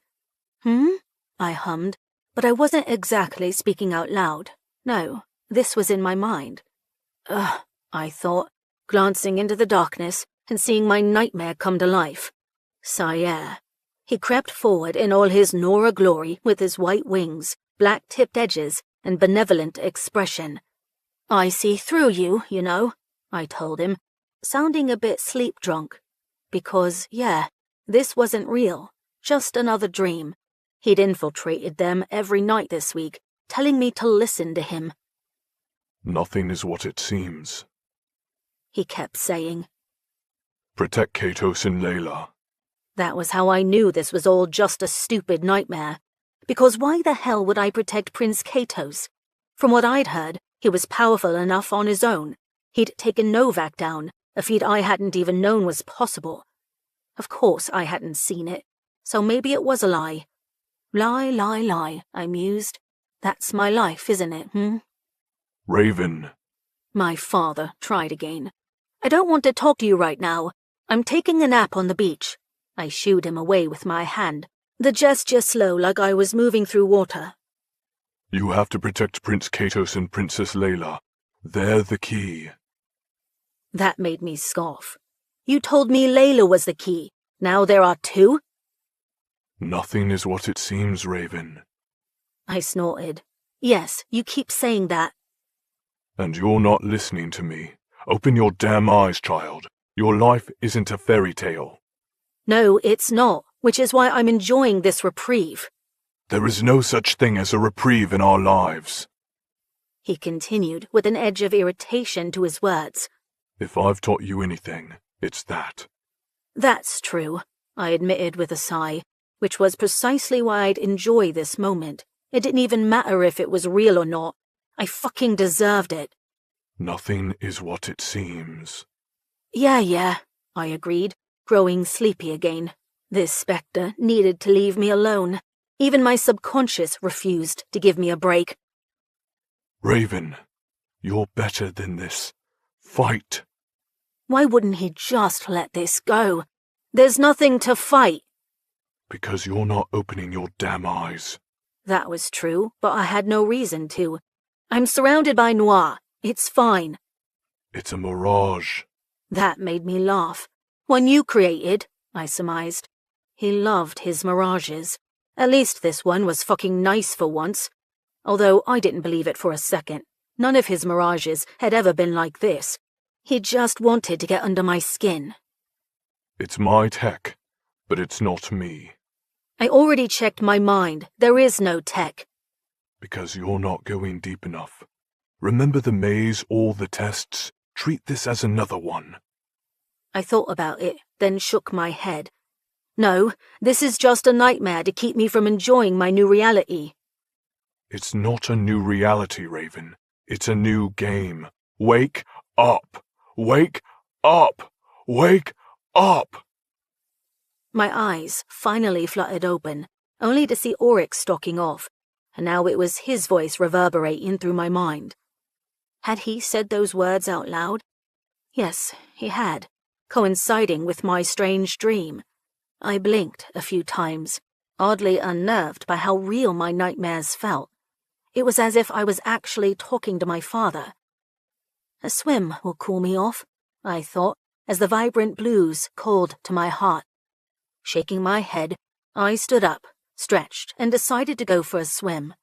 I hummed, but I wasn't exactly speaking out loud. No, this was in my mind. Ugh, I thought, glancing into the darkness and seeing my nightmare come to life. Sayer. He crept forward in all his Nora glory with his white wings, black-tipped edges, and benevolent expression. I see through you, you know, I told him, sounding a bit sleep-drunk. Because, yeah, this wasn't real, just another dream. He'd infiltrated them every night this week, telling me to listen to him. Nothing is what it seems, he kept saying. Protect Katos and Layla. That was how I knew this was all just a stupid nightmare. Because why the hell would I protect Prince Katos? From what I'd heard, he was powerful enough on his own. He'd taken Novak down, a feat I hadn't even known was possible. Of course I hadn't seen it, so maybe it was a lie. Lie, I mused. That's my life, isn't it, Raven. My father tried again. I don't want to talk to you right now. I'm taking a nap on the beach. I shooed him away with my hand, the gesture slow like I was moving through water. You have to protect Prince Katos and Princess Layla. They're the key. That made me scoff. You told me Layla was the key. Now there are two? Nothing is what it seems, Raven. I snorted. Yes, you keep saying that. And you're not listening to me. Open your damn eyes, child. Your life isn't a fairy tale. No, it's not, which is why I'm enjoying this reprieve. There is no such thing as a reprieve in our lives. He continued with an edge of irritation to his words. If I've taught you anything, it's that. That's true, I admitted with a sigh, which was precisely why I'd enjoy this moment. It didn't even matter if it was real or not. I fucking deserved it. Nothing is what it seems. Yeah, I agreed, growing sleepy again. This spectre needed to leave me alone. Even my subconscious refused to give me a break. Raven, you're better than this. Fight. Why wouldn't he just let this go? There's nothing to fight. Because you're not opening your damn eyes. That was true, but I had no reason to. I'm surrounded by noir. It's fine. It's a mirage. That made me laugh. One you created, I surmised. He loved his mirages. At least this one was fucking nice for once. Although I didn't believe it for a second. None of his mirages had ever been like this. He just wanted to get under my skin. It's my tech, but it's not me. I already checked my mind. There is no tech. Because you're not going deep enough. Remember the maze, all the tests? Treat this as another one. I thought about it, then shook my head. No, this is just a nightmare to keep me from enjoying my new reality. It's not a new reality, Raven. It's a new game. Wake up! Wake up! Wake up! My eyes finally fluttered open, only to see Oryx stalking off, and now it was his voice reverberating through my mind. Had he said those words out loud? Yes, he had, coinciding with my strange dream. I blinked a few times, oddly unnerved by how real my nightmares felt. It was as if I was actually talking to my father. A swim will cool me off, I thought, as the vibrant blues called to my heart. Shaking my head, I stood up, stretched, and decided to go for a swim.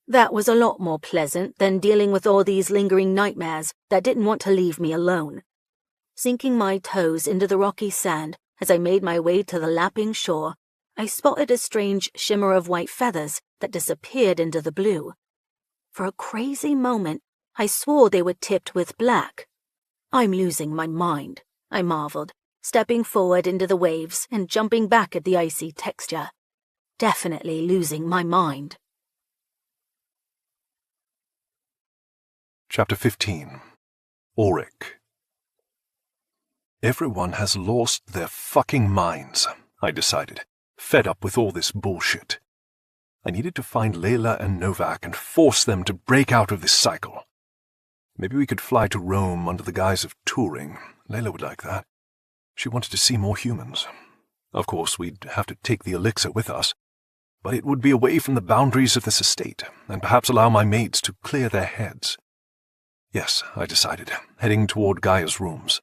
That was a lot more pleasant than dealing with all these lingering nightmares that didn't want to leave me alone. Sinking my toes into the rocky sand as I made my way to the lapping shore, I spotted a strange shimmer of white feathers that disappeared into the blue. For a crazy moment, I swore they were tipped with black. I'm losing my mind, I marveled, stepping forward into the waves and jumping back at the icy texture. Definitely losing my mind. Chapter 15. Auric. Everyone has lost their fucking minds, I decided, fed up with all this bullshit. I needed to find Layla and Novak and force them to break out of this cycle. Maybe we could fly to Rome under the guise of touring. Layla would like that. She wanted to see more humans. Of course, we'd have to take the elixir with us, but it would be away from the boundaries of this estate, and perhaps allow my mates to clear their heads. Yes, I decided, heading toward Gaia's rooms.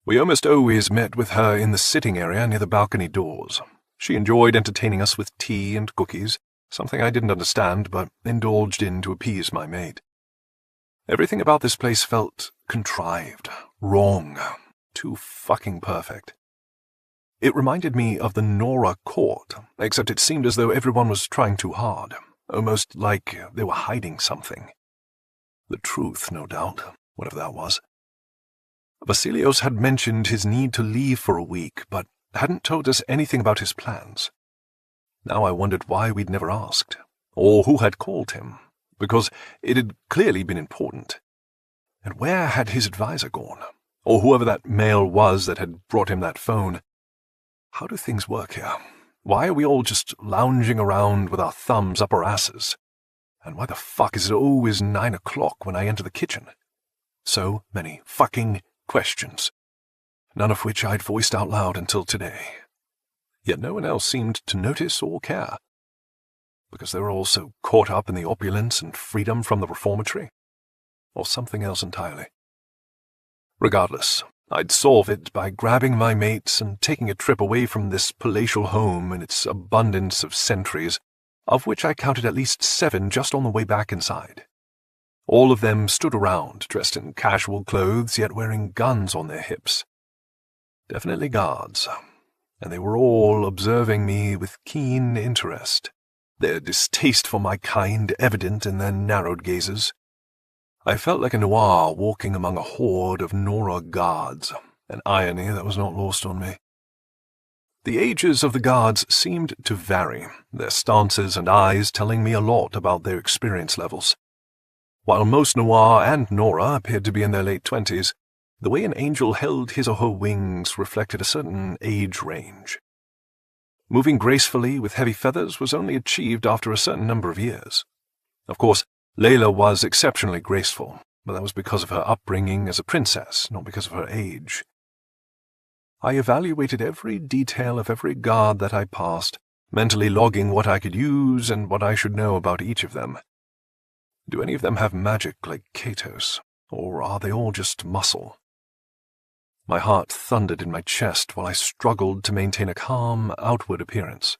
We almost always met with her in the sitting area near the balcony doors. She enjoyed entertaining us with tea and cookies, something I didn't understand but indulged in to appease my mate. Everything about this place felt contrived, wrong, too fucking perfect. It reminded me of the Nora court, except it seemed as though everyone was trying too hard, almost like they were hiding something. The truth, no doubt, whatever that was. Vasilios had mentioned his need to leave for a week, but hadn't told us anything about his plans. Now I wondered why we'd never asked, or who had called him, because it had clearly been important. And where had his advisor gone, or whoever that male was that had brought him that phone? How do things work here? Why are we all just lounging around with our thumbs up our asses? And why the fuck is it always 9 o'clock when I enter the kitchen? So many fucking questions, none of which I'd voiced out loud until today. Yet no one else seemed to notice or care. Because they were all so caught up in the opulence and freedom from the reformatory? Or something else entirely? Regardless, I'd solve it by grabbing my mates and taking a trip away from this palatial home and its abundance of sentries, of which I counted at least 7 just on the way back inside. All of them stood around, dressed in casual clothes, yet wearing guns on their hips. Definitely guards, and they were all observing me with keen interest, their distaste for my kind evident in their narrowed gazes. I felt like a noir walking among a horde of Nora guards, an irony that was not lost on me. The ages of the guards seemed to vary, their stances and eyes telling me a lot about their experience levels. While most Noir and Nora appeared to be in their late 20s, the way an angel held his or her wings reflected a certain age range. Moving gracefully with heavy feathers was only achieved after a certain number of years. Of course, Layla was exceptionally graceful, but that was because of her upbringing as a princess, not because of her age. I evaluated every detail of every guard that I passed, mentally logging what I could use and what I should know about each of them. Do any of them have magic like Katos, or are they all just muscle? My heart thundered in my chest while I struggled to maintain a calm, outward appearance.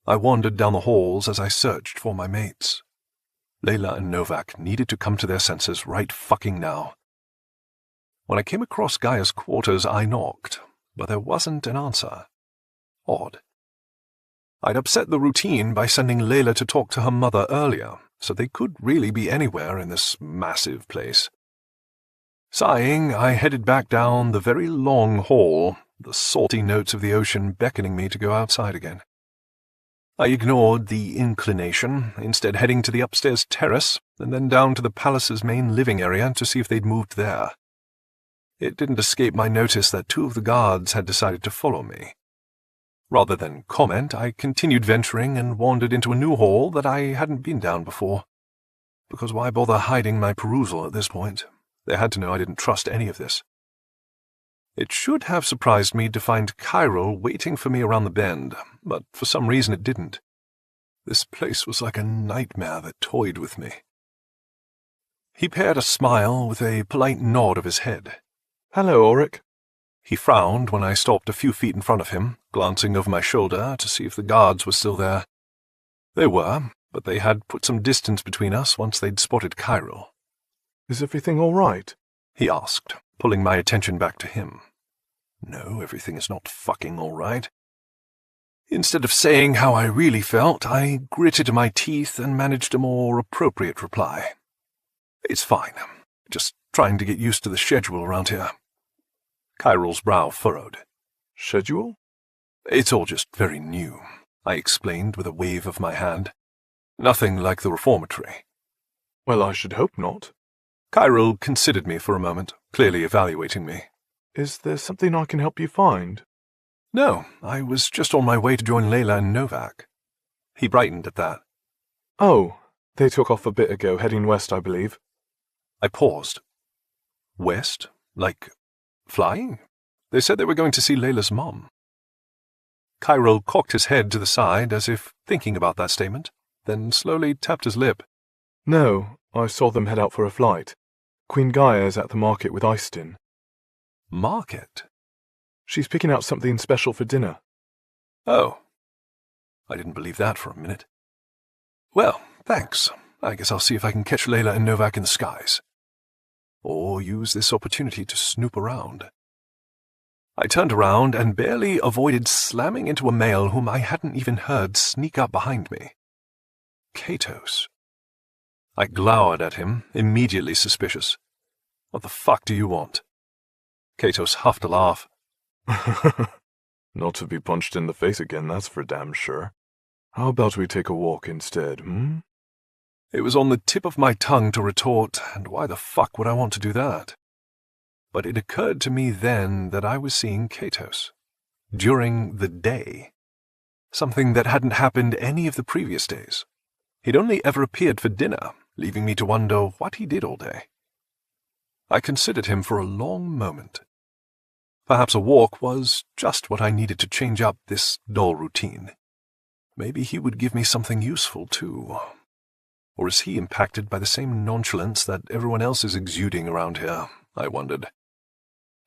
I wandered down the halls as I searched for my mates. Layla and Novak needed to come to their senses right fucking now. When I came across Gaia's quarters, I knocked, but there wasn't an answer. Odd. I'd upset the routine by sending Layla to talk to her mother earlier, so they could really be anywhere in this massive place. Sighing, I headed back down the very long hall, the salty notes of the ocean beckoning me to go outside again. I ignored the inclination, instead heading to the upstairs terrace and then down to the palace's main living area to see if they'd moved there. It didn't escape my notice that 2 of the guards had decided to follow me. Rather than comment, I continued venturing and wandered into a new hall that I hadn't been down before. Because why bother hiding my perusal at this point? They had to know I didn't trust any of this. It should have surprised me to find Chiral waiting for me around the bend, but for some reason it didn't. This place was like a nightmare that toyed with me. He paired a smile with a polite nod of his head. "Hello, Auric." He frowned when I stopped a few feet in front of him, glancing over my shoulder to see if the guards were still there. They were, but they had put some distance between us once they'd spotted Chiral. "Is everything all right?" he asked, pulling my attention back to him. No, everything is not fucking all right. Instead of saying how I really felt, I gritted my teeth and managed a more appropriate reply. It's fine. Just trying to get used to the schedule around here. Chiral's brow furrowed. "Schedule?" It's all just very new, I explained with a wave of my hand. Nothing like the reformatory. "Well, I should hope not." Chiral considered me for a moment, clearly evaluating me. "Is there something I can help you find?" No, I was just on my way to join Layla and Novak. He brightened at that. "Oh, they took off a bit ago, heading west, I believe." I paused. West? Like flying? They said they were going to see Layla's mom. Chiral cocked his head to the side as if thinking about that statement, then slowly tapped his lip. "No, I saw them head out for a flight. Queen Gaia is at the market with Eistin." Market? "She's picking out something special for dinner." Oh. I didn't believe that for a minute. Well, thanks. I guess I'll see if I can catch Layla and Novak in the skies. Or use this opportunity to snoop around. I turned around and barely avoided slamming into a male whom I hadn't even heard sneak up behind me. Katos. I glowered at him, immediately suspicious. What the fuck do you want? Katos huffed a laugh. "Not to be punched in the face again, that's for damn sure. How about we take a walk instead, It was on the tip of my tongue to retort, and why the fuck would I want to do that? But it occurred to me then that I was seeing Katos. During the day. Something that hadn't happened any of the previous days. He'd only ever appeared for dinner, leaving me to wonder what he did all day. I considered him for a long moment. Perhaps a walk was just what I needed to change up this dull routine. Maybe he would give me something useful, too. Or is he impacted by the same nonchalance that everyone else is exuding around here, I wondered.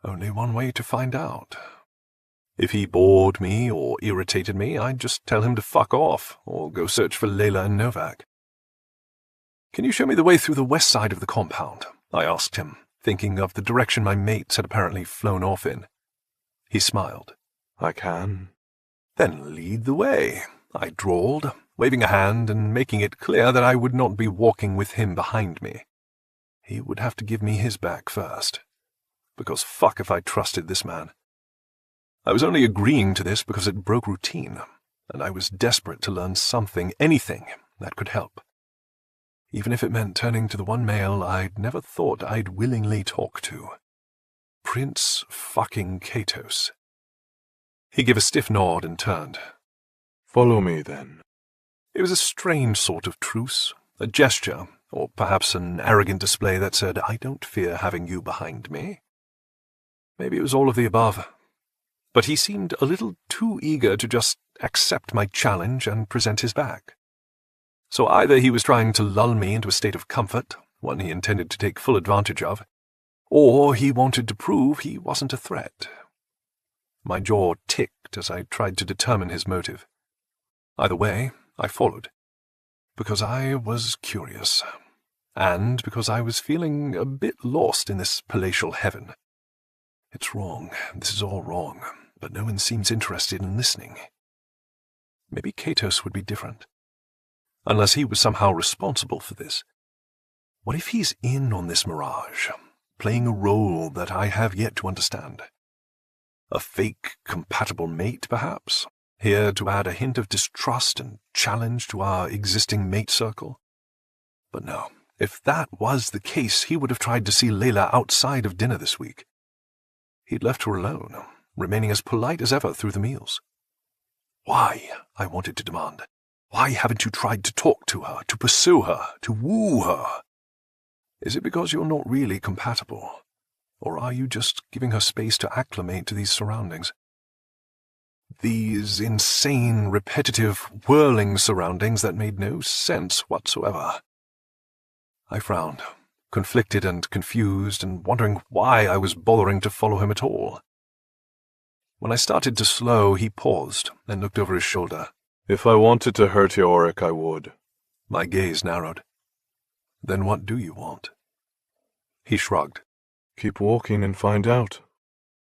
Only one way to find out. If he bored me or irritated me, I'd just tell him to fuck off, or go search for Layla and Novak. "Can you show me the way through the west side of the compound?" I asked him, thinking of the direction my mates had apparently flown off in. He smiled. "I can." "Then lead the way," I drawled, waving a hand and making it clear that I would not be walking with him behind me. He would have to give me his back first. Because fuck if I trusted this man. I was only agreeing to this because it broke routine, and I was desperate to learn something, anything, that could help. Even if it meant turning to the one male I'd never thought I'd willingly talk to. Prince fucking Katos. He gave a stiff nod and turned. "Follow me, then." It was a strange sort of truce, a gesture, or perhaps an arrogant display that said, "I don't fear having you behind me." Maybe it was all of the above. But he seemed a little too eager to just accept my challenge and present his back. So either he was trying to lull me into a state of comfort, one he intended to take full advantage of, or he wanted to prove he wasn't a threat. My jaw ticked as I tried to determine his motive. Either way, I followed, because I was curious, and because I was feeling a bit lost in this palatial heaven. It's wrong, this is all wrong, but no one seems interested in listening. Maybe Katos would be different. Unless he was somehow responsible for this. What if he's in on this mirage, playing a role that I have yet to understand? A fake, compatible mate, perhaps, here to add a hint of distrust and challenge to our existing mate circle? But no, if that was the case, he would have tried to see Layla outside of dinner this week. He'd left her alone, remaining as polite as ever through the meals. Why? I wanted to demand. Why haven't you tried to talk to her, to pursue her, to woo her? Is it because you're not really compatible? Or are you just giving her space to acclimate to these surroundings? These insane, repetitive, whirling surroundings that made no sense whatsoever. I frowned, conflicted and confused, and wondering why I was bothering to follow him at all. When I started to slow, he paused and looked over his shoulder. If I wanted to hurt you, Auric, I would. My gaze narrowed. Then what do you want? He shrugged. Keep walking and find out.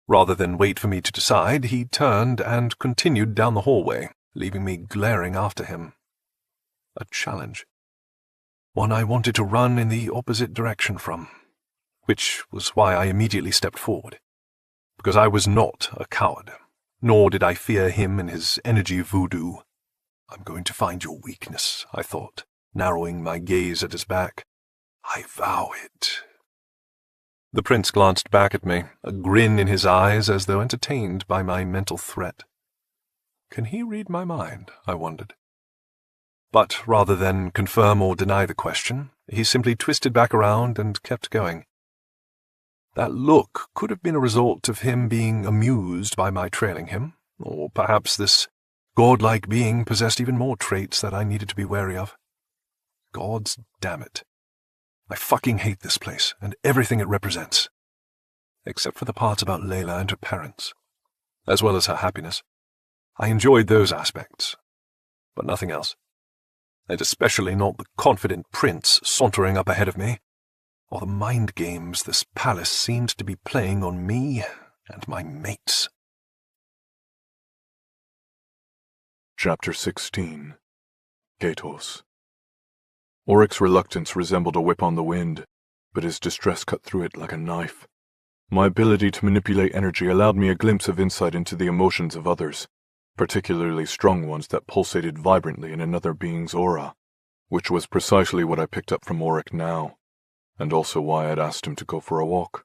Rather than wait for me to decide, he turned and continued down the hallway, leaving me glaring after him. A challenge. One I wanted to run in the opposite direction from, which was why I immediately stepped forward. Because I was not a coward, nor did I fear him and his energy voodoo. I'm going to find your weakness, I thought, narrowing my gaze at his back. I vow it. The prince glanced back at me, a grin in his eyes as though entertained by my mental threat. Can he read my mind, I wondered. But rather than confirm or deny the question, he simply twisted back around and kept going. That look could have been a result of him being amused by my trailing him, or perhaps this godlike being possessed even more traits that I needed to be wary of. Gods damn it. I fucking hate this place and everything it represents. Except for the parts about Layla and her parents, as well as her happiness. I enjoyed those aspects, but nothing else. And especially not the confident prince sauntering up ahead of me, or the mind games this palace seemed to be playing on me and my mates. Chapter 16. Gatos. Auric's reluctance resembled a whip on the wind, but his distress cut through it like a knife. My ability to manipulate energy allowed me a glimpse of insight into the emotions of others, particularly strong ones that pulsated vibrantly in another being's aura, which was precisely what I picked up from Auric now, and also why I'd asked him to go for a walk.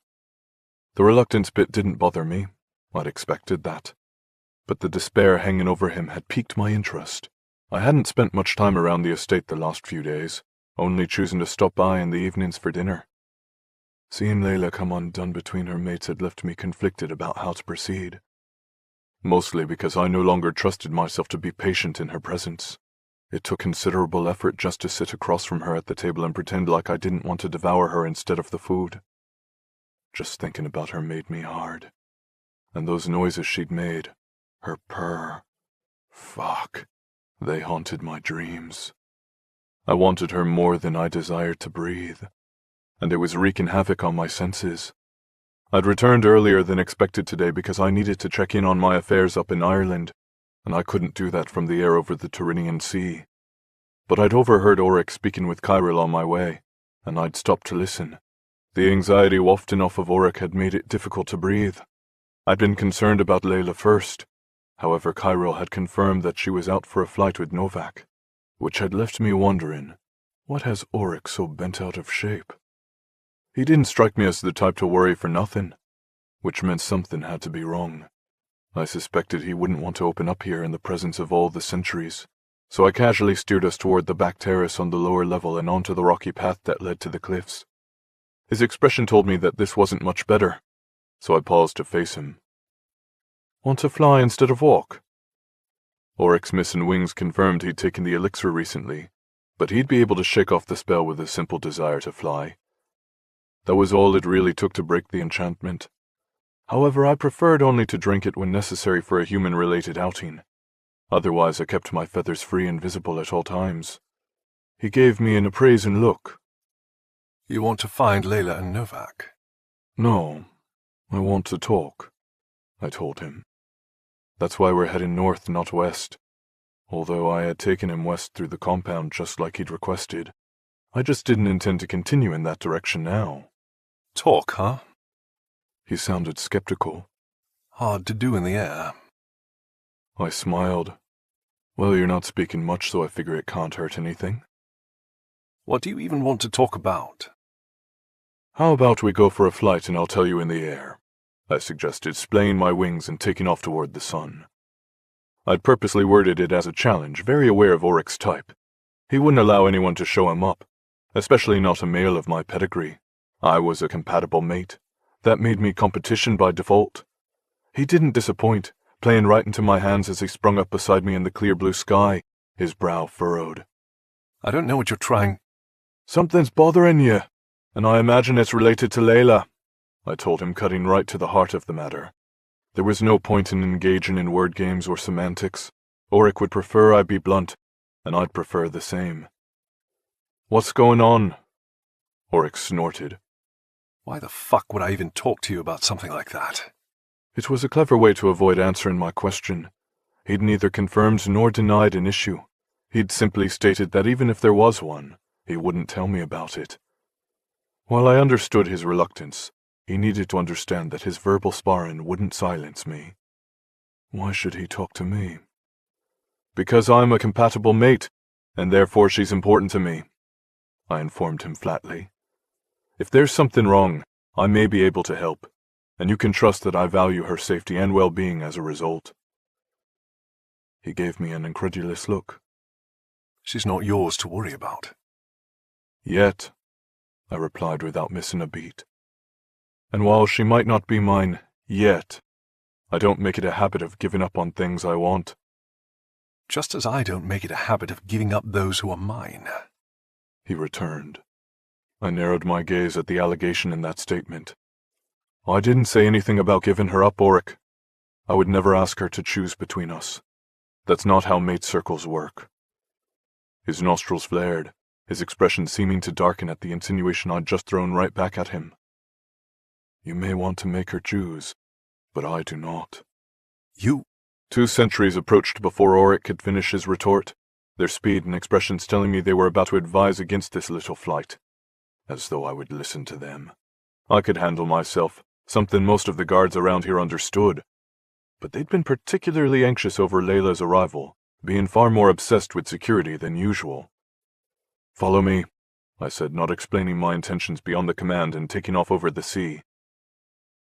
The reluctance bit didn't bother me. I'd expected that. But the despair hanging over him had piqued my interest. I hadn't spent much time around the estate the last few days, only choosing to stop by in the evenings for dinner. Seeing Layla come undone between her mates had left me conflicted about how to proceed. Mostly because I no longer trusted myself to be patient in her presence. It took considerable effort just to sit across from her at the table and pretend like I didn't want to devour her instead of the food. Just thinking about her made me hard. And those noises she'd made, her purr, fuck, they haunted my dreams. I wanted her more than I desired to breathe, and it was wreaking havoc on my senses. I'd returned earlier than expected today because I needed to check in on my affairs up in Ireland, and I couldn't do that from the air over the Tyrrhenian Sea. But I'd overheard Auric speaking with Kyril on my way, and I'd stopped to listen. The anxiety wafting off of Auric had made it difficult to breathe. I'd been concerned about Layla first. However, Kyril had confirmed that she was out for a flight with Novak, which had left me wondering, what has Auric so bent out of shape? He didn't strike me as the type to worry for nothing, which meant something had to be wrong. I suspected he wouldn't want to open up here in the presence of all the sentries, so I casually steered us toward the back terrace on the lower level and onto the rocky path that led to the cliffs. His expression told me that this wasn't much better, so I paused to face him. Want to fly instead of walk? Auric's missing wings confirmed he'd taken the elixir recently, but he'd be able to shake off the spell with a simple desire to fly. That was all it really took to break the enchantment. However, I preferred only to drink it when necessary for a human-related outing. Otherwise, I kept my feathers free and visible at all times. He gave me an appraising look. You want to find Layla and Novak? No, I want to talk, I told him. That's why we're heading north, not west. Although I had taken him west through the compound just like he'd requested, I just didn't intend to continue in that direction now. Talk, huh? He sounded skeptical. Hard to do in the air. I smiled. Well, you're not speaking much, so I figure it can't hurt anything. What do you even want to talk about? How about we go for a flight and I'll tell you in the air? I suggested, splaying my wings and taking off toward the sun. I'd purposely worded it as a challenge, very aware of Auric's type. He wouldn't allow anyone to show him up, especially not a male of my pedigree. I was a compatible mate. That made me competition by default. He didn't disappoint, playing right into my hands as he sprung up beside me in the clear blue sky, his brow furrowed. I don't know what you're trying. Something's bothering you, and I imagine it's related to Layla, I told him, cutting right to the heart of the matter. There was no point in engaging in word games or semantics. Auric would prefer I be blunt, and I'd prefer the same. What's going on? Auric snorted. Why the fuck would I even talk to you about something like that? It was a clever way to avoid answering my question. He'd neither confirmed nor denied an issue. He'd simply stated that even if there was one, he wouldn't tell me about it. While I understood his reluctance, he needed to understand that his verbal sparring wouldn't silence me. Why should he talk to me? Because I'm a compatible mate, and therefore she's important to me, I informed him flatly. If there's something wrong, I may be able to help, and you can trust that I value her safety and well-being as a result. He gave me an incredulous look. She's not yours to worry about. Yet, I replied without missing a beat. And while she might not be mine yet, I don't make it a habit of giving up on things I want. Just as I don't make it a habit of giving up those who are mine, he returned. I narrowed my gaze at the allegation in that statement. I didn't say anything about giving her up, Auric. I would never ask her to choose between us. That's not how mate circles work. His nostrils flared, his expression seeming to darken at the insinuation I'd just thrown right back at him. You may want to make her choose, but I do not. You... 2 sentries approached before Auric could finish his retort, their speed and expressions telling me they were about to advise against this little flight. As though I would listen to them. I could handle myself, something most of the guards around here understood. But they'd been particularly anxious over Layla's arrival, being far more obsessed with security than usual. Follow me, I said, not explaining my intentions beyond the command and taking off over the sea.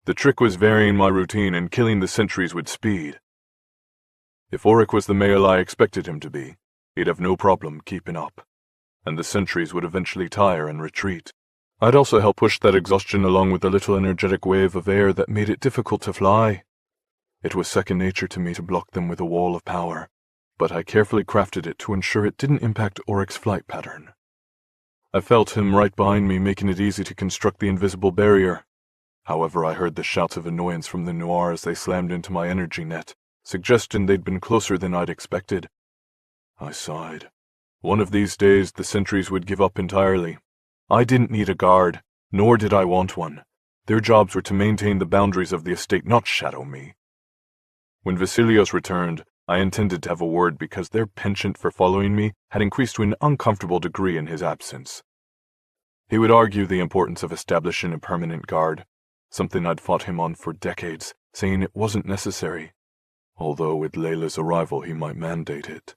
The trick was varying my routine and killing the sentries with speed. If Auric was the male I expected him to be, he'd have no problem keeping up, and the sentries would eventually tire and retreat. I'd also help push that exhaustion along with a little energetic wave of air that made it difficult to fly. It was second nature to me to block them with a wall of power, but I carefully crafted it to ensure it didn't impact Auric's flight pattern. I felt him right behind me, making it easy to construct the invisible barrier. However, I heard the shouts of annoyance from the Noir as they slammed into my energy net, suggesting they'd been closer than I'd expected. I sighed. One of these days the sentries would give up entirely. I didn't need a guard, nor did I want one. Their jobs were to maintain the boundaries of the estate, not shadow me. When Vasilios returned, I intended to have a word because their penchant for following me had increased to an uncomfortable degree in his absence. He would argue the importance of establishing a permanent guard, something I'd fought him on for decades, saying it wasn't necessary, although with Layla's arrival he might mandate it.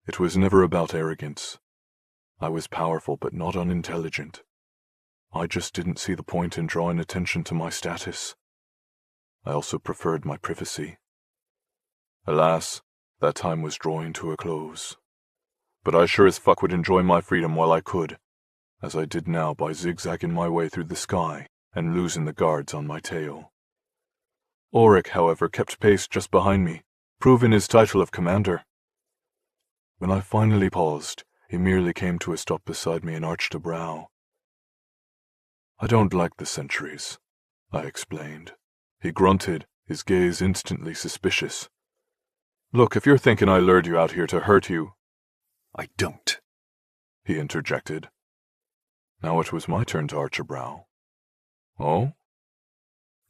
It was never about arrogance. I was powerful but not unintelligent. I just didn't see the point in drawing attention to my status. I also preferred my privacy. Alas, that time was drawing to a close. But I sure as fuck would enjoy my freedom while I could, as I did now by zigzagging my way through the sky and losing the guards on my tail. Auric, however, kept pace just behind me, proving his title of commander. When I finally paused, he merely came to a stop beside me and arched a brow. I don't like the sentries, I explained. He grunted, his gaze instantly suspicious. Look, if you're thinking I lured you out here to hurt you... I don't, he interjected. Now it was my turn to arch a brow. Oh?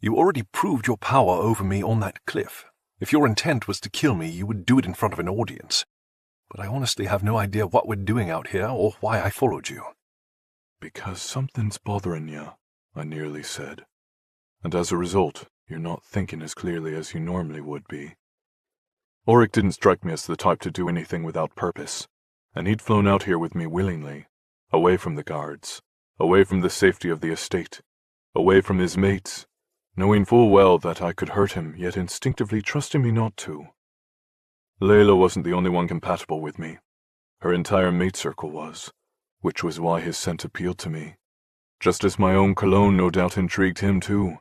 You already proved your power over me on that cliff. If your intent was to kill me, you would do it in front of an audience. But I honestly have no idea what we're doing out here or why I followed you. Because something's bothering you, I nearly said. And as a result, you're not thinking as clearly as you normally would be. Auric didn't strike me as the type to do anything without purpose, and he'd flown out here with me willingly, away from the guards, away from the safety of the estate, away from his mates, knowing full well that I could hurt him, yet instinctively trusting me not to. Layla wasn't the only one compatible with me. Her entire mate circle was, which was why his scent appealed to me, just as my own cologne no doubt intrigued him too.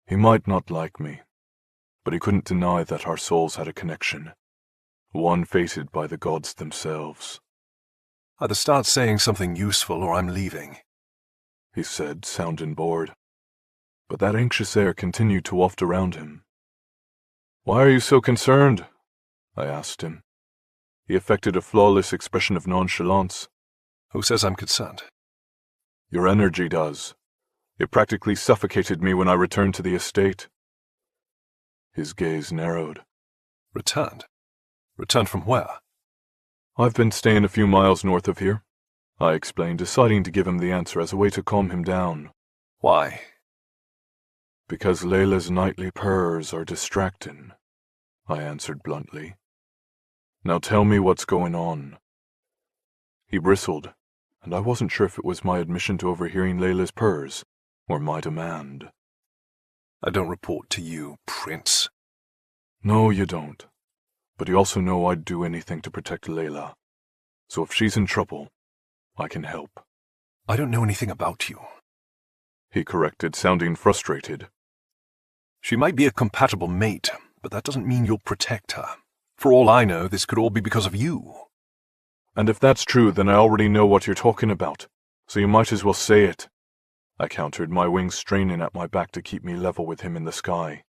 He might not like me, but he couldn't deny that our souls had a connection, one fated by the gods themselves. Either start saying something useful or I'm leaving, he said, sounding bored. But that anxious air continued to waft around him. Why are you so concerned? I asked him. He affected a flawless expression of nonchalance. Who says I'm concerned? Your energy does. It practically suffocated me when I returned to the estate. His gaze narrowed. Returned? Returned from where? I've been staying a few miles north of here, I explained, deciding to give him the answer as a way to calm him down. Why? Because Layla's nightly purrs are distracting, I answered bluntly. Now tell me what's going on. He bristled, and I wasn't sure if it was my admission to overhearing Layla's purrs or my demand. I don't report to you, Prince. No, you don't. But you also know I'd do anything to protect Layla. So if she's in trouble, I can help. I don't know anything about you, he corrected, sounding frustrated. She might be a compatible mate, but that doesn't mean you'll protect her. For all I know, this could all be because of you. And if that's true, then I already know what you're talking about, so you might as well say it, I countered, my wings straining at my back to keep me level with him in the sky.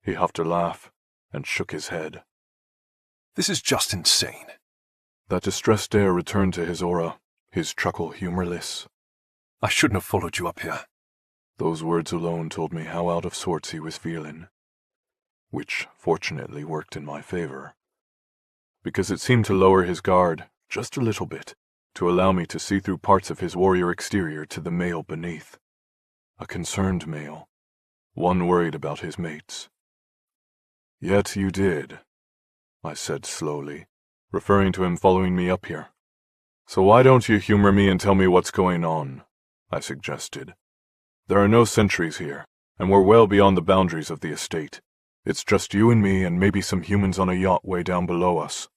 He huffed a laugh and shook his head. This is just insane. That distressed air returned to his aura, his chuckle humorless. I shouldn't have followed you up here. Those words alone told me how out of sorts he was feeling, which fortunately worked in my favor, because it seemed to lower his guard just a little bit, to allow me to see through parts of his warrior exterior to the male beneath. A concerned male, one worried about his mates. Yet you did, I said slowly, referring to him following me up here. So why don't you humor me and tell me what's going on? I suggested. There are no sentries here, and we're well beyond the boundaries of the estate. It's just you and me and maybe some humans on a yacht way down below us.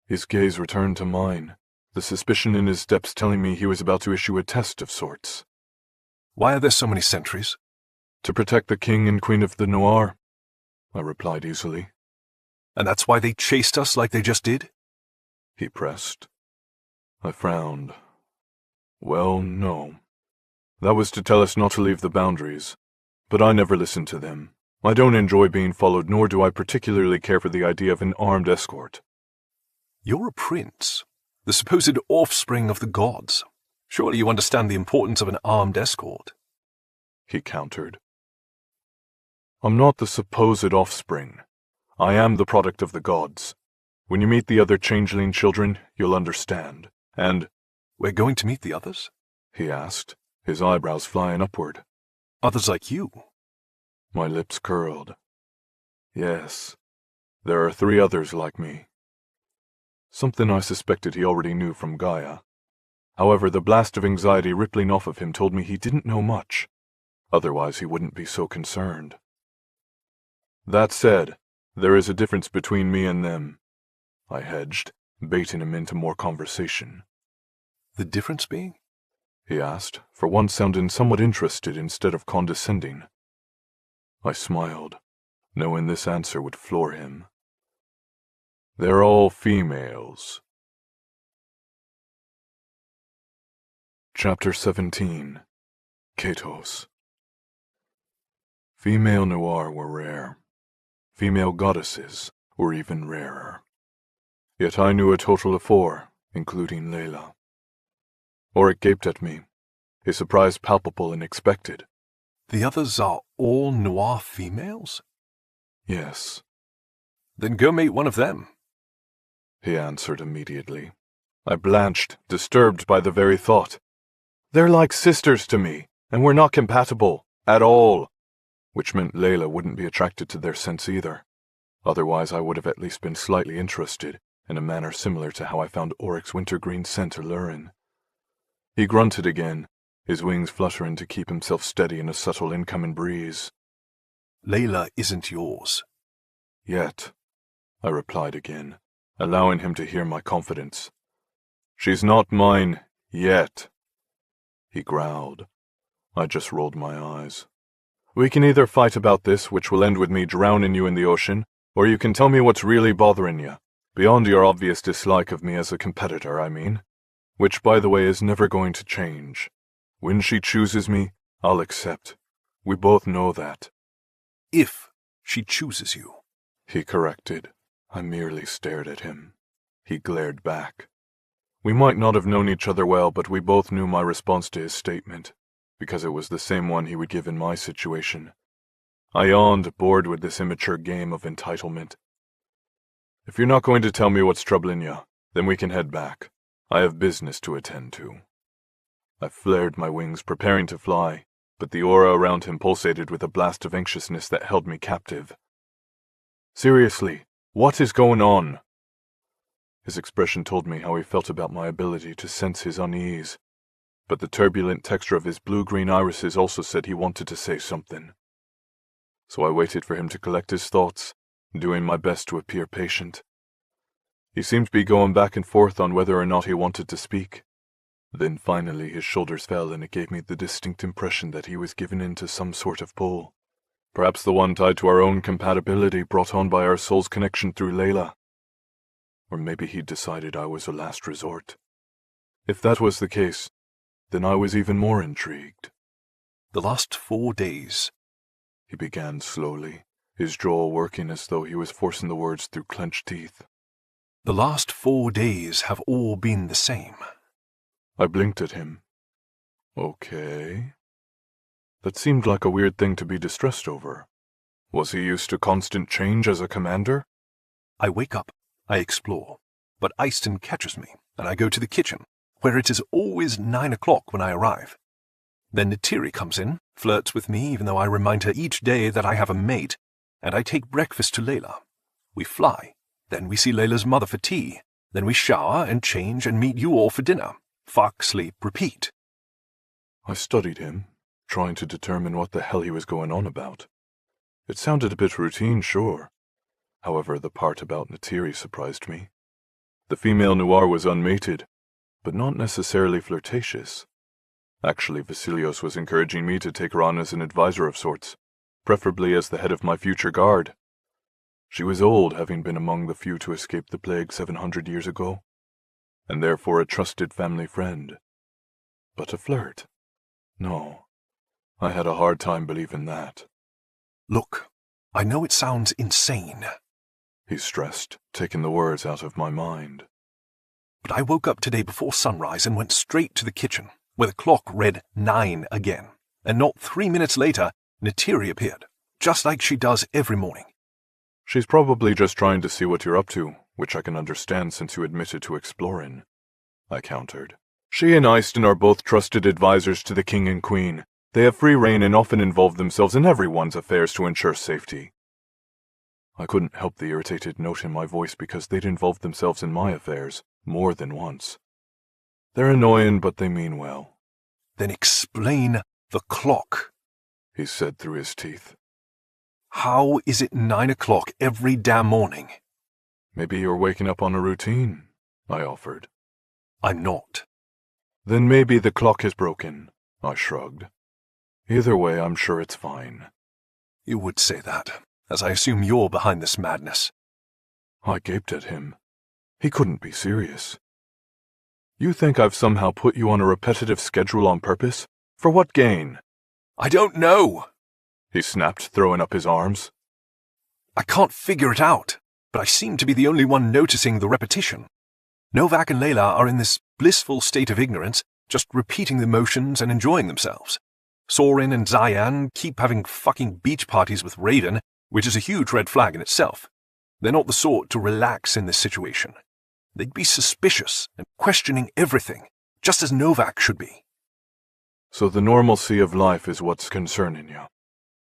His gaze returned to mine, the suspicion in his depths telling me he was about to issue a test of sorts. Why are there so many sentries? To protect the king and queen of the Noir, I replied easily. And that's why they chased us like they just did? He pressed. I frowned. Well, no. That was to tell us not to leave the boundaries, but I never listened to them. I don't enjoy being followed, nor do I particularly care for the idea of an armed escort. You're a prince, the supposed offspring of the gods. Surely you understand the importance of an armed escort. He countered. I'm not the supposed offspring. I am the product of the gods. When you meet the other changeling children, you'll understand. And... We're going to meet the others? He asked, his eyebrows flying upward. Others like you? My lips curled. Yes, there are 3 others like me. Something I suspected he already knew from Gaia. However, the blast of anxiety rippling off of him told me he didn't know much. Otherwise, he wouldn't be so concerned. That said, there is a difference between me and them, I hedged, baiting him into more conversation. The difference being? He asked, for once sounding somewhat interested instead of condescending. I smiled, knowing this answer would floor him. They're all females. Chapter 17. Katos. Female Noir were rare. Female goddesses were even rarer. Yet I knew a total of 4, including Layla. Auric gaped at me, his surprise palpable and expected. The others are all Noir females? Yes. Then go meet one of them, he answered immediately. I blanched, disturbed by the very thought. They're like sisters to me, and we're not compatible, at all. Which meant Layla wouldn't be attracted to their scents either. Otherwise I would have at least been slightly interested, in a manner similar to how I found Auric's wintergreen scent alluring. He grunted again, his wings fluttering to keep himself steady in a subtle incoming breeze. Layla isn't yours. Yet. I replied again, allowing him to hear my confidence. She's not mine, yet. He growled. I just rolled my eyes. We can either fight about this, which will end with me drowning you in the ocean, or you can tell me what's really bothering you, beyond your obvious dislike of me as a competitor, I mean, which, by the way, is never going to change. When she chooses me, I'll accept. We both know that. If she chooses you, he corrected. I merely stared at him. He glared back. We might not have known each other well, but we both knew my response to his statement, because it was the same one he would give in my situation. I yawned, bored with this immature game of entitlement. If you're not going to tell me what's troubling you, then we can head back. I have business to attend to. I flared my wings, preparing to fly, but the aura around him pulsated with a blast of anxiousness that held me captive. Seriously, what is going on? His expression told me how he felt about my ability to sense his unease, but the turbulent texture of his blue-green irises also said he wanted to say something. So I waited for him to collect his thoughts, doing my best to appear patient. He seemed to be going back and forth on whether or not he wanted to speak. Then finally his shoulders fell, and it gave me the distinct impression that he was given in to some sort of pull. Perhaps the one tied to our own compatibility, brought on by our soul's connection through Layla. Or maybe he'd decided I was a last resort. If that was the case, then I was even more intrigued. The last 4 days, he began slowly, his jaw working as though he was forcing the words through clenched teeth. The last 4 days have all been the same. I blinked at him. Okay. That seemed like a weird thing to be distressed over. Was he used to constant change as a commander? I wake up, I explore, but Easton catches me, and I go to the kitchen, where it is always 9 o'clock when I arrive. Then Neytiri comes in, flirts with me even though I remind her each day that I have a mate, and I take breakfast to Layla. We fly, then we see Layla's mother for tea, then we shower and change and meet you all for dinner. Fuck, sleep, repeat. I studied him, trying to determine what the hell he was going on about. It sounded a bit routine, sure. However, the part about Neytiri surprised me. The female Noir was unmated, but not necessarily flirtatious. Actually, Vasilios was encouraging me to take her on as an advisor of sorts, preferably as the head of my future guard. She was old, having been among the few to escape the plague 700 years ago, and therefore a trusted family friend. But a flirt? No, I had a hard time believing that. Look, I know it sounds insane, he stressed, taking the words out of my mind. But I woke up today before sunrise and went straight to the kitchen, where the clock read 9 again, and not 3 minutes later, Neytiri appeared, just like she does every morning. She's probably just trying to see what you're up to, which I can understand since you admitted to exploring, I countered. She and Easton are both trusted advisors to the king and queen. They have free reign and often involve themselves in everyone's affairs to ensure safety. I couldn't help the irritated note in my voice because they'd involved themselves in my affairs more than once. They're annoying, but they mean well. Then explain the clock, he said through his teeth. How is it 9 o'clock every damn morning? Maybe you're waking up on a routine, I offered. I'm not. Then maybe the clock is broken, I shrugged. Either way, I'm sure it's fine. You would say that, as I assume you're behind this madness. I gaped at him. He couldn't be serious. You think I've somehow put you on a repetitive schedule on purpose? For what gain? I don't know, he snapped, throwing up his arms. I can't figure it out, but I seem to be the only one noticing the repetition. Novak and Layla are in this blissful state of ignorance, just repeating the motions and enjoying themselves. Soren and Zayan keep having fucking beach parties with Raven, which is a huge red flag in itself. They're not the sort to relax in this situation. They'd be suspicious and questioning everything, just as Novak should be. So the normalcy of life is what's concerning you,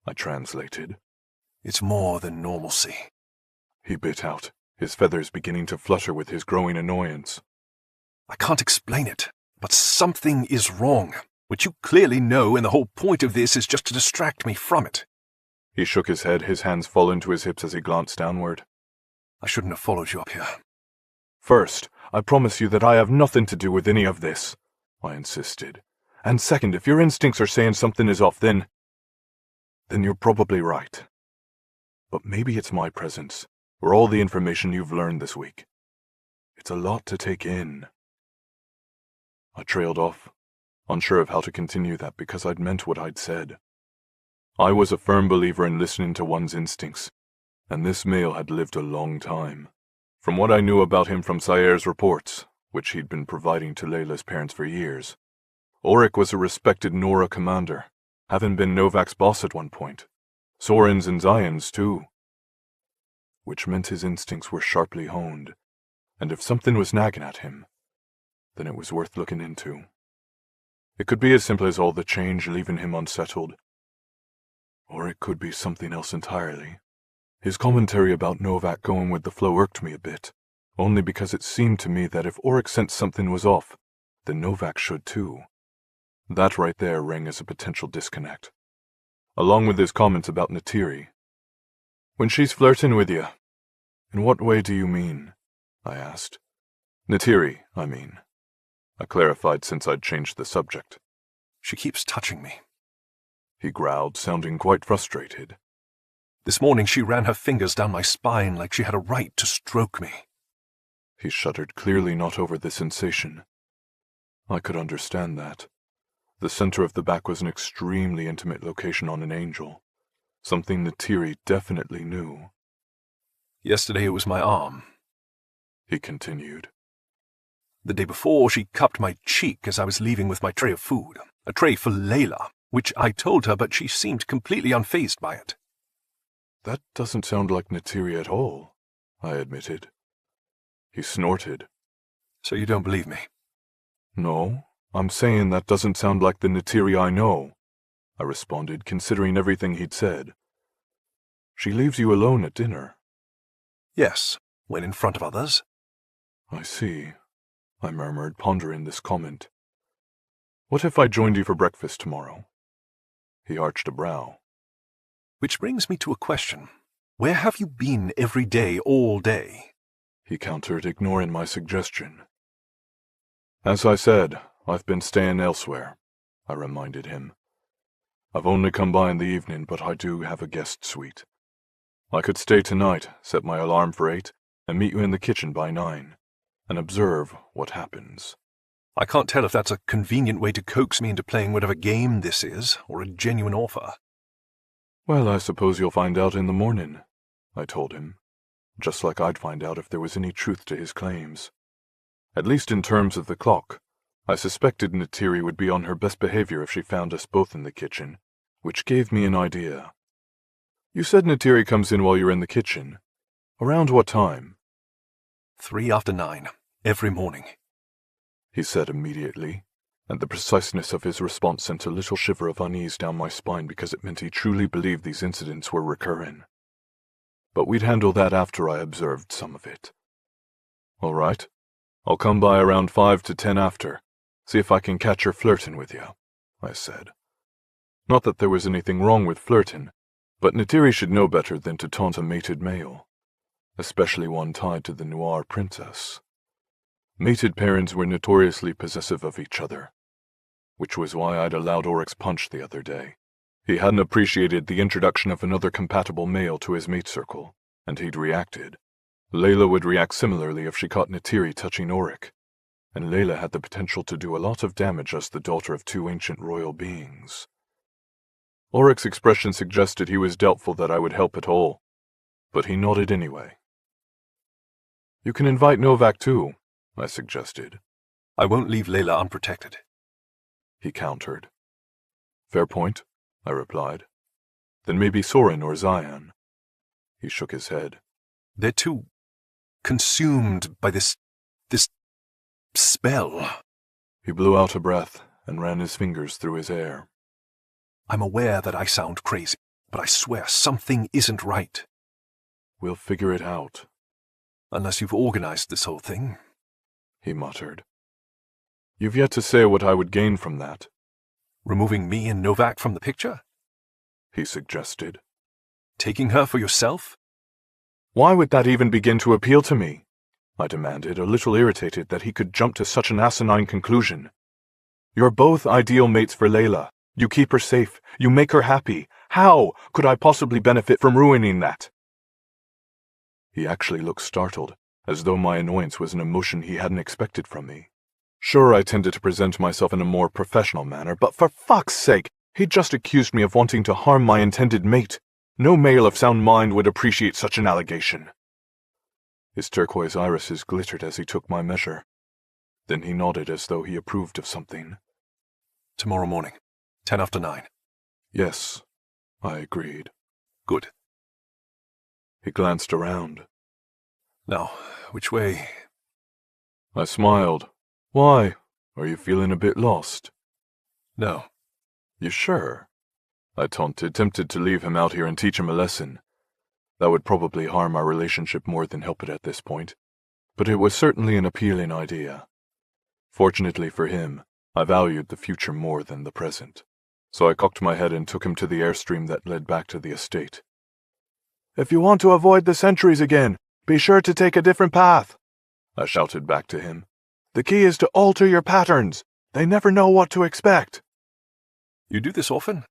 I translated. It's more than normalcy, he bit out, his feathers beginning to flutter with his growing annoyance. I can't explain it, but something is wrong, which you clearly know, and the whole point of this is just to distract me from it. He shook his head, his hands falling to his hips as he glanced downward. I shouldn't have followed you up here. First, I promise you that I have nothing to do with any of this, I insisted. And second, if your instincts are saying something is off, then you're probably right. But maybe it's my presence, or all the information you've learned this week. It's a lot to take in. I trailed off, unsure of how to continue that because I'd meant what I'd said. I was a firm believer in listening to one's instincts, and this male had lived a long time. From what I knew about him from Sair's reports, which he'd been providing to Layla's parents for years, Auric was a respected Nora commander, having been Novak's boss at one point. Soren's and Zion's too. Which meant his instincts were sharply honed, and if something was nagging at him, then it was worth looking into. It could be as simple as all the change leaving him unsettled, or it could be something else entirely. His commentary about Novak going with the flow irked me a bit, only because it seemed to me that if Auric sensed something was off, then Novak should too. That right there rang as a potential disconnect, along with his comments about Neytiri. When she's flirting with you, in what way do you mean? I asked. Neytiri, I mean. I clarified since I'd changed the subject. She keeps touching me, he growled, sounding quite frustrated. This morning she ran her fingers down my spine like she had a right to stroke me. He shuddered, clearly not over the sensation. I could understand that. The center of the back was an extremely intimate location on an angel, something Neytiri definitely knew. Yesterday it was my arm, he continued. The day before she cupped my cheek as I was leaving with my tray of food, a tray for Layla, which I told her, but she seemed completely unfazed by it. That doesn't sound like Neytiri at all, I admitted. He snorted. So you don't believe me? No, I'm saying that doesn't sound like the Neytiri I know, I responded, considering everything he'd said. She leaves you alone at dinner. Yes, when in front of others. I see, I murmured, pondering this comment. What if I joined you for breakfast tomorrow? He arched a brow. Which brings me to a question. Where have you been every day, all day? He countered, ignoring my suggestion. As I said, I've been staying elsewhere, I reminded him. I've only come by in the evening, but I do have a guest suite. I could stay tonight, set my alarm for 8, and meet you in the kitchen by 9, and observe what happens. I can't tell if that's a convenient way to coax me into playing whatever game this is, or a genuine offer. Well, I suppose you'll find out in the morning, I told him, just like I'd find out if there was any truth to his claims. At least in terms of the clock, I suspected Neytiri would be on her best behavior if she found us both in the kitchen, which gave me an idea. You said Neytiri comes in while you're in the kitchen. Around what time? 3 after 9, every morning, he said immediately, and the preciseness of his response sent a little shiver of unease down my spine because it meant he truly believed these incidents were recurring. But we'd handle that after I observed some of it. All right, I'll come by around 5 to 10 after, see if I can catch her flirting with you, I said. Not that there was anything wrong with flirting, but Neytiri should know better than to taunt a mated male, especially one tied to the Noir princess. Mated parents were notoriously possessive of each other, which was why I'd allowed Auric's punch the other day. He hadn't appreciated the introduction of another compatible male to his mate circle, and he'd reacted. Layla would react similarly if she caught Neytiri touching Auric, and Layla had the potential to do a lot of damage as the daughter of 2 ancient royal beings. Auric's expression suggested he was doubtful that I would help at all, but he nodded anyway. You can invite Novak too, I suggested. I won't leave Layla unprotected, he countered. Fair point, I replied. Then maybe Soren or Zion. He shook his head. They're too consumed by this spell. He blew out a breath and ran his fingers through his hair. I'm aware that I sound crazy, but I swear something isn't right. We'll figure it out. Unless you've organized this whole thing, he muttered. You've yet to say what I would gain from that. Removing me and Novak from the picture? He suggested. Taking her for yourself? Why would that even begin to appeal to me? I demanded, a little irritated that he could jump to such an asinine conclusion. You're both ideal mates for Layla. You keep her safe. You make her happy. How could I possibly benefit from ruining that? He actually looked startled, as though my annoyance was an emotion he hadn't expected from me. Sure, I tended to present myself in a more professional manner, but for fuck's sake, he'd just accused me of wanting to harm my intended mate. No male of sound mind would appreciate such an allegation. His turquoise irises glittered as he took my measure. Then he nodded as though he approved of something. Tomorrow morning, 9:10. Yes, I agreed. Good. He glanced around. Now, which way? I smiled. Why? Are you feeling a bit lost? No. You sure? I taunted, tempted to leave him out here and teach him a lesson. That would probably harm our relationship more than help it at this point, but it was certainly an appealing idea. Fortunately for him, I valued the future more than the present, so I cocked my head and took him to the airstream that led back to the estate. If you want to avoid the sentries again, be sure to take a different path, I shouted back to him. The key is to alter your patterns. They never know what to expect. You do this often?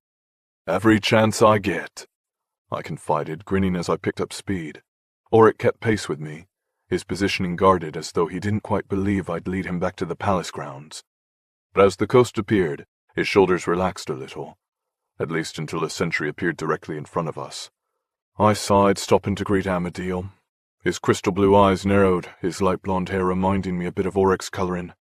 Every chance I get, I confided, grinning as I picked up speed. Auric kept pace with me, his positioning guarded as though he didn't quite believe I'd lead him back to the palace grounds. But as the coast appeared, his shoulders relaxed a little, at least until a sentry appeared directly in front of us. I sighed, stopping to greet Amadil. His crystal blue eyes narrowed, his light blonde hair reminding me a bit of Auric's coloring.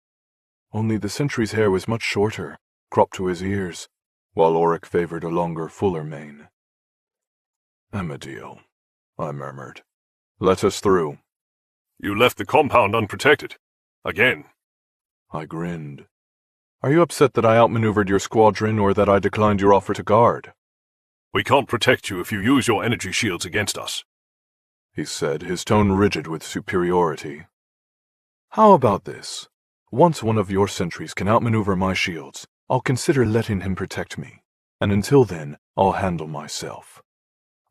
Only the sentry's hair was much shorter, cropped to his ears, while Auric favored a longer, fuller mane. Amadil, I murmured. Let us through. You left the compound unprotected. Again. I grinned. Are you upset that I outmaneuvered your squadron or that I declined your offer to guard? We can't protect you if you use your energy shields against us, he said, his tone rigid with superiority. How about this? Once one of your sentries can outmaneuver my shields, I'll consider letting him protect me, and until then, I'll handle myself.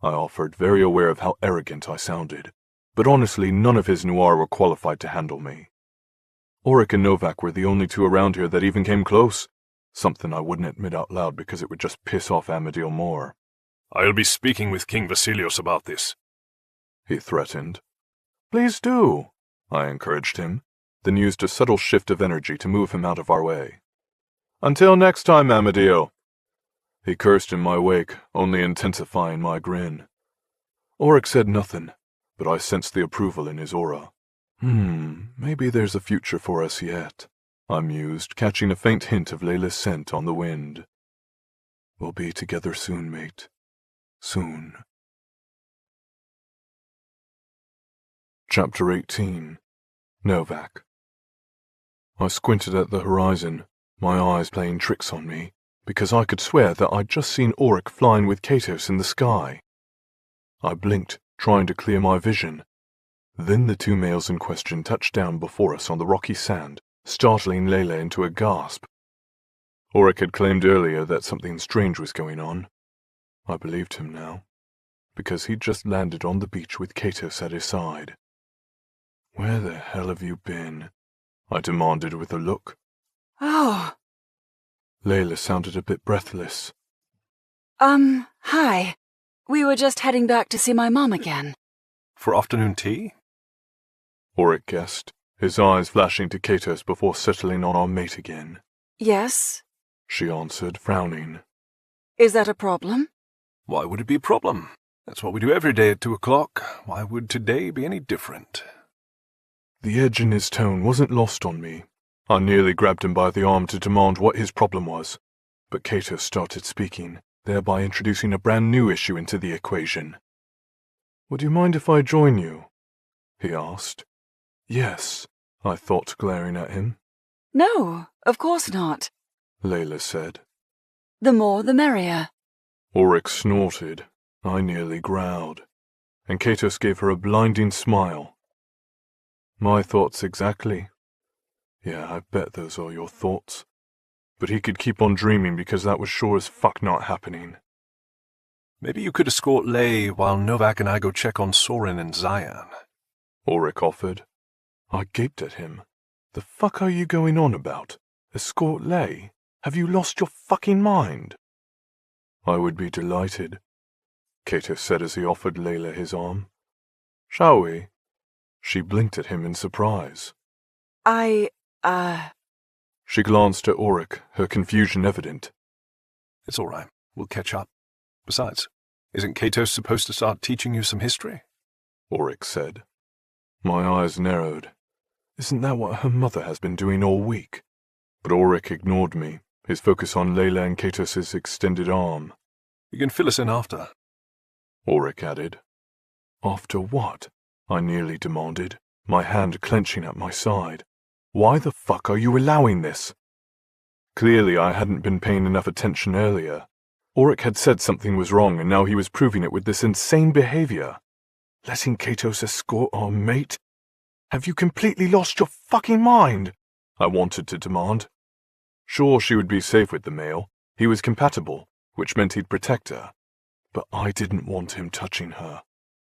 I offered, very aware of how arrogant I sounded, but honestly none of his noir were qualified to handle me. Auric and Novak were the only two around here that even came close, something I wouldn't admit out loud because it would just piss off Amadil more. I'll be speaking with King Vasilios about this, he threatened. Please do, I encouraged him, then used a subtle shift of energy to move him out of our way. Until next time, Amadil. He cursed in my wake, only intensifying my grin. Auric said nothing, but I sensed the approval in his aura. Maybe there's a future for us yet, I mused, catching a faint hint of Layla's scent on the wind. We'll be together soon, mate. Soon. Chapter 18. Novak. I squinted at the horizon, my eyes playing tricks on me, because I could swear that I'd just seen Auric flying with Katos in the sky. I blinked, trying to clear my vision. Then the two males in question touched down before us on the rocky sand, startling Layla into a gasp. Auric had claimed earlier that something strange was going on. I believed him now, because he'd just landed on the beach with Katos at his side. Where the hell have you been? I demanded with a look. Oh. Layla sounded a bit breathless. Hi. We were just heading back to see my mom again. For afternoon tea? Auric guessed, his eyes flashing to Katos before settling on our mate again. Yes, she answered, frowning. Is that a problem? Why would it be a problem? That's what we do every day at 2 o'clock. Why would today be any different? The edge in his tone wasn't lost on me. I nearly grabbed him by the arm to demand what his problem was, but Katos started speaking, thereby introducing a brand new issue into the equation. Would you mind if I join you? He asked. Yes, I thought, glaring at him. No, of course not, Layla said. The more the merrier. Auric snorted. I nearly growled, and Katos gave her a blinding smile. My thoughts exactly. Yeah, I bet those are your thoughts. But he could keep on dreaming because that was sure as fuck not happening. Maybe you could escort Lay while Novak and I go check on Soren and Zion. Auric offered. I gaped at him. The fuck are you going on about? Escort Lay? Have you lost your fucking mind? I would be delighted, Cato said as he offered Layla his arm. Shall we? She blinked at him in surprise. She glanced at Auric, her confusion evident. It's all right. We'll catch up. Besides, isn't Cato supposed to start teaching you some history? Auric said. My eyes narrowed. Isn't that what her mother has been doing all week? But Auric ignored me, his focus on Layla and Catos' extended arm. You can fill us in after. Auric added. After what? I nearly demanded, my hand clenching at my side. Why the fuck are you allowing this? Clearly I hadn't been paying enough attention earlier. Auric had said something was wrong, and now he was proving it with this insane behavior. Letting Catos escort our mate? Have you completely lost your fucking mind? I wanted to demand. Sure, she would be safe with the male. He was compatible, which meant he'd protect her. But I didn't want him touching her.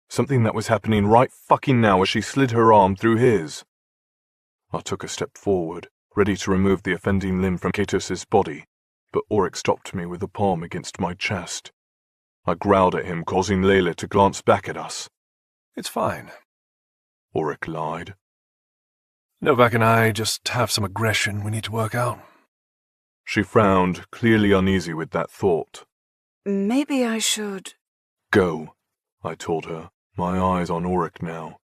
Something that was happening right fucking now as she slid her arm through his. I took a step forward, ready to remove the offending limb from Catos' body, but Auric stopped me with a palm against my chest. I growled at him, causing Layla to glance back at us. It's fine, Auric lied. Novak and I just have some aggression we need to work out. She frowned, clearly uneasy with that thought. Maybe I should... Go, I told her, my eyes on Auric now.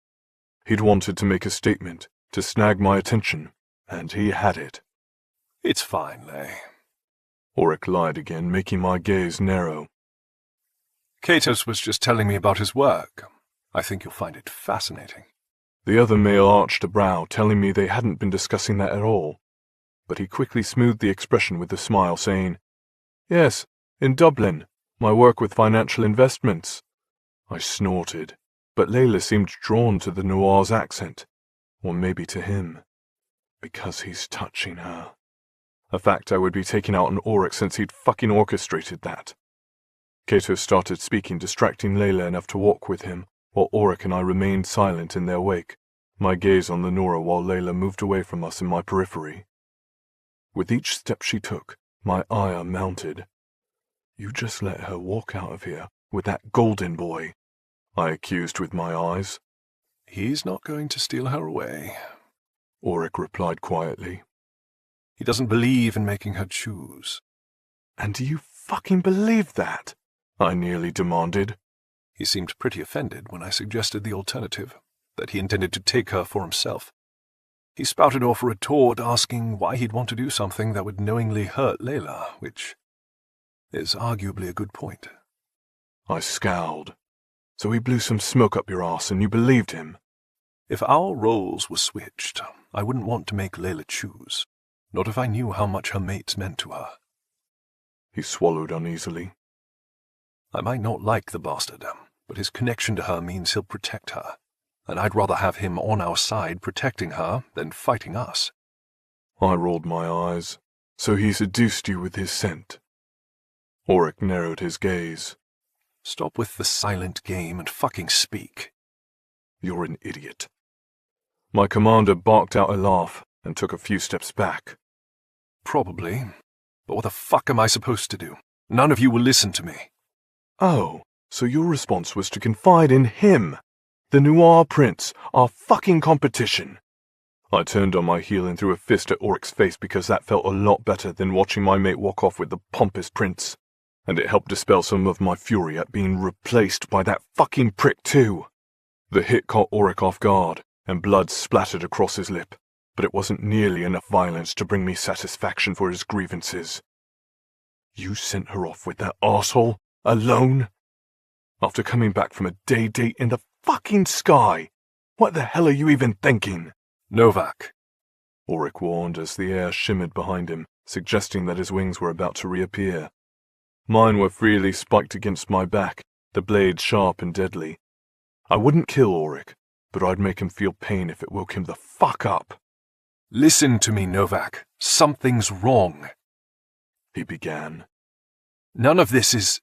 He'd wanted to make a statement, to snag my attention, and he had it. It's fine, Lay. Auric lied again, making my gaze narrow. Catos was just telling me about his work. I think you'll find it fascinating. The other male arched a brow, telling me they hadn't been discussing that at all. But he quickly smoothed the expression with a smile, saying, Yes, in Dublin, my work with financial investments. I snorted, but Layla seemed drawn to the Noir's accent, or maybe to him, because he's touching her. A fact I would be taking out on Auric since he'd fucking orchestrated that. Cato started speaking, distracting Layla enough to walk with him, while Auric and I remained silent in their wake, my gaze on the Nora while Layla moved away from us in my periphery. With each step she took, my ire mounted. You just let her walk out of here with that golden boy, I accused with my eyes. He's not going to steal her away, Auric replied quietly. He doesn't believe in making her choose. And do you fucking believe that? I nearly demanded. He seemed pretty offended when I suggested the alternative, that he intended to take her for himself. He spouted off a retort asking why he'd want to do something that would knowingly hurt Layla, which is arguably a good point. I scowled. So he blew some smoke up your arse and you believed him? If our roles were switched, I wouldn't want to make Layla choose, not if I knew how much her mates meant to her. He swallowed uneasily. I might not like the bastard, but his connection to her means he'll protect her, and I'd rather have him on our side protecting her than fighting us. I rolled my eyes. So he seduced you with his scent? Auric narrowed his gaze. Stop with the silent game and fucking speak. You're an idiot. My commander barked out a laugh and took a few steps back. Probably, but what the fuck am I supposed to do? None of you will listen to me. Oh, so your response was to confide in him, the Noir Prince, our fucking competition. I turned on my heel and threw a fist at Auric's face because that felt a lot better than watching my mate walk off with the pompous prince, and it helped dispel some of my fury at being replaced by that fucking prick too. The hit caught Auric off guard, and blood splattered across his lip, but it wasn't nearly enough violence to bring me satisfaction for his grievances. You sent her off with that arsehole? Alone? After coming back from a day date in the fucking sky? What the hell are you even thinking? Novak, Auric warned as the air shimmered behind him, suggesting that his wings were about to reappear. Mine were freely spiked against my back, the blades sharp and deadly. I wouldn't kill Auric, but I'd make him feel pain if it woke him the fuck up. Listen to me, Novak. Something's wrong, He began. None of this is...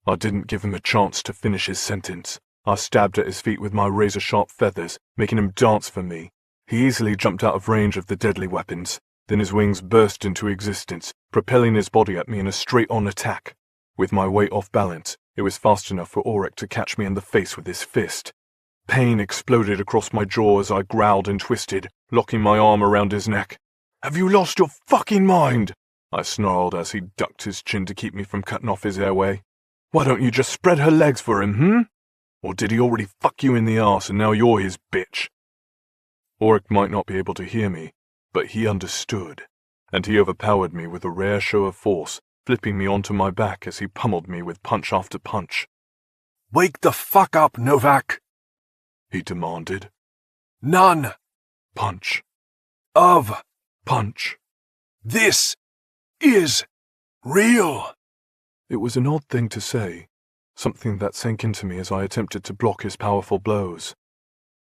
I didn't give him a chance to finish his sentence. I stabbed at his feet with my razor-sharp feathers, making him dance for me. He easily jumped out of range of the deadly weapons. Then his wings burst into existence, propelling his body at me in a straight-on attack. With my weight off balance, it was fast enough for Auric to catch me in the face with his fist. Pain exploded across my jaw as I growled and twisted, locking my arm around his neck. "Have you lost your fucking mind?" I snarled as he ducked his chin to keep me from cutting off his airway. "Why don't you just spread her legs for him, Or did he already fuck you in the arse and now you're his bitch?" Auric might not be able to hear me, but he understood, and he overpowered me with a rare show of force, flipping me onto my back as he pummeled me with punch after punch. "Wake the fuck up, Novak!" he demanded. "None Punch. of Punch. this is real." It was an odd thing to say, something that sank into me as I attempted to block his powerful blows.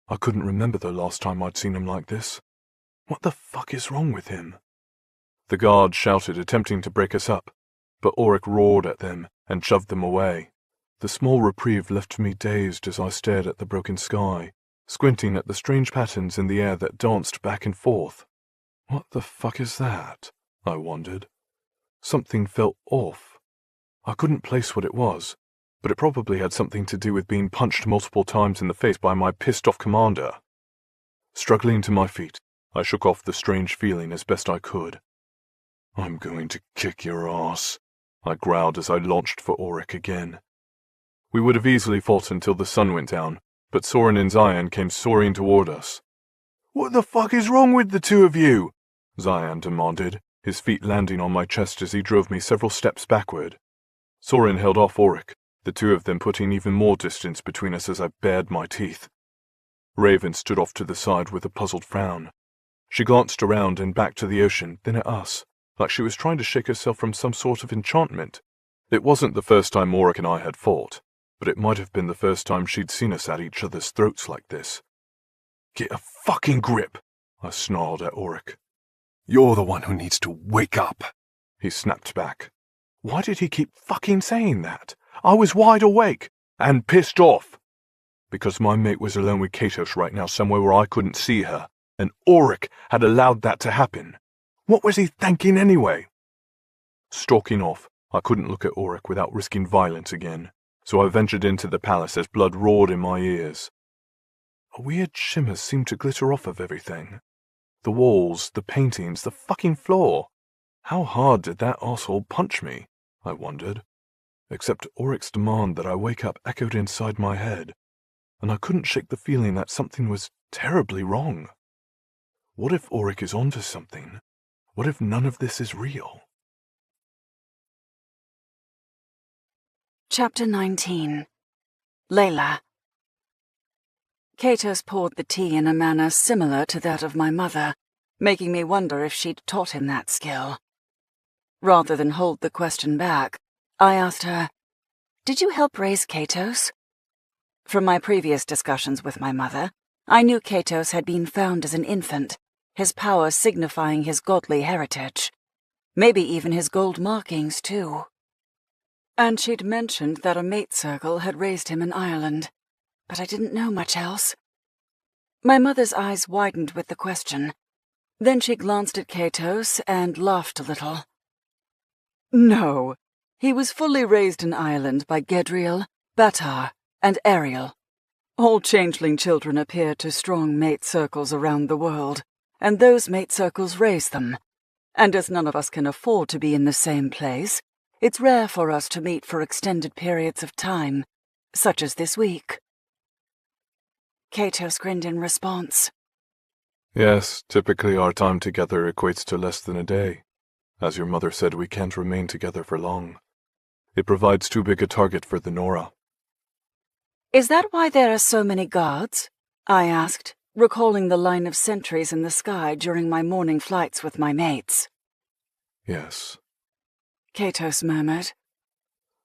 I couldn't remember the last time I'd seen him like this. What the fuck is wrong with him? The guards shouted, attempting to break us up, but Auric roared at them and shoved them away. The small reprieve left me dazed as I stared at the broken sky, squinting at the strange patterns in the air that danced back and forth. What the fuck is that? I wondered. Something felt off. I couldn't place what it was, but it probably had something to do with being punched multiple times in the face by my pissed-off commander. Struggling to my feet, I shook off the strange feeling as best I could. "I'm going to kick your ass," I growled as I launched for Auric again. We would have easily fought until the sun went down, but Soren and Zion came soaring toward us. "What the fuck is wrong with the two of you?" Zion demanded, his feet landing on my chest as he drove me several steps backward. Soren held off Auric, the two of them putting even more distance between us as I bared my teeth. Raven stood off to the side with a puzzled frown. She glanced around and back to the ocean, then at us, like she was trying to shake herself from some sort of enchantment. It wasn't the first time Auric and I had fought, but it might have been the first time she'd seen us at each other's throats like this. "Get a fucking grip," I snarled at Auric. "You're the one who needs to wake up," he snapped back. Why did he keep fucking saying that? I was wide awake and pissed off. Because my mate was alone with Katos right now somewhere where I couldn't see her, and Auric had allowed that to happen. What was he thinking anyway? Stalking off, I couldn't look at Auric without risking violence again, so I ventured into the palace as blood roared in my ears. A weird shimmer seemed to glitter off of everything. The walls, the paintings, the fucking floor. How hard did that arsehole punch me? I wondered. Except Auric's demand that I wake up echoed inside my head, and I couldn't shake the feeling that something was terribly wrong. What if Auric is onto something? What if none of this is real? Chapter 19. Layla. Katos poured the tea in a manner similar to that of my mother, making me wonder if she'd taught him that skill. Rather than hold the question back, I asked her, "Did you help raise Katos?" From my previous discussions with my mother, I knew Katos had been found as an infant, his power signifying his godly heritage. Maybe even his gold markings, too. And she'd mentioned that a mate circle had raised him in Ireland, but I didn't know much else. My mother's eyes widened with the question. Then she glanced at Katos and laughed a little. "No, he was fully raised in Ireland by Gedriel, Batar, and Ariel. All changeling children appear to strong mate circles around the world, and those mate circles raise them. And as none of us can afford to be in the same place, it's rare for us to meet for extended periods of time, such as this week." Katos grinned in response. Yes, typically our time together equates to less than a day. As your mother said, we can't remain together for long. It provides too big a target for the Nora. "Is that why there are so many guards?" I asked, recalling the line of sentries in the sky during my morning flights with my mates. Yes. Katos murmured.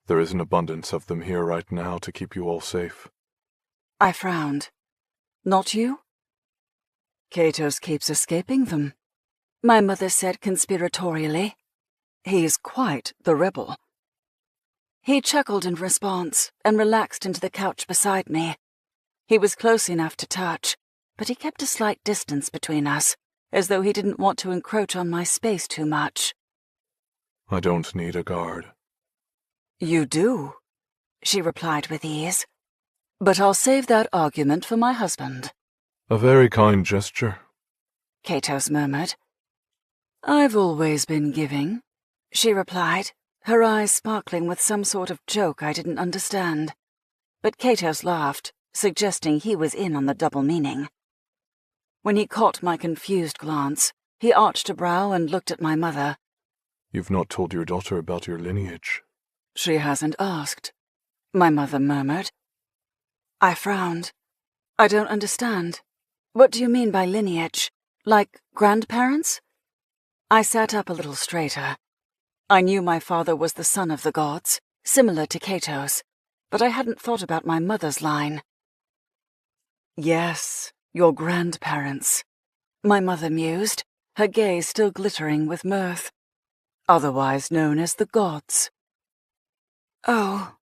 There is an abundance of them here right now to keep you all safe. I frowned. Not you? Katos keeps escaping them, my mother said conspiratorially. He's quite the rebel. He chuckled in response and relaxed into the couch beside me. He was close enough to touch, but he kept a slight distance between us, as though he didn't want to encroach on my space too much. I don't need a guard. You do, she replied with ease. But I'll save that argument for my husband. A very kind gesture, Katos murmured. I've always been giving, she replied, her eyes sparkling with some sort of joke I didn't understand. But Katos laughed, suggesting he was in on the double meaning. When he caught my confused glance, he arched a brow and looked at my mother. You've not told your daughter about your lineage. She hasn't asked, my mother murmured. I frowned. I don't understand. What do you mean by lineage? Like grandparents? I sat up a little straighter. I knew my father was the son of the gods, similar to Katos, but I hadn't thought about my mother's line. Yes, your grandparents, my mother mused, her gaze still glittering with mirth. Otherwise known as the gods. Oh,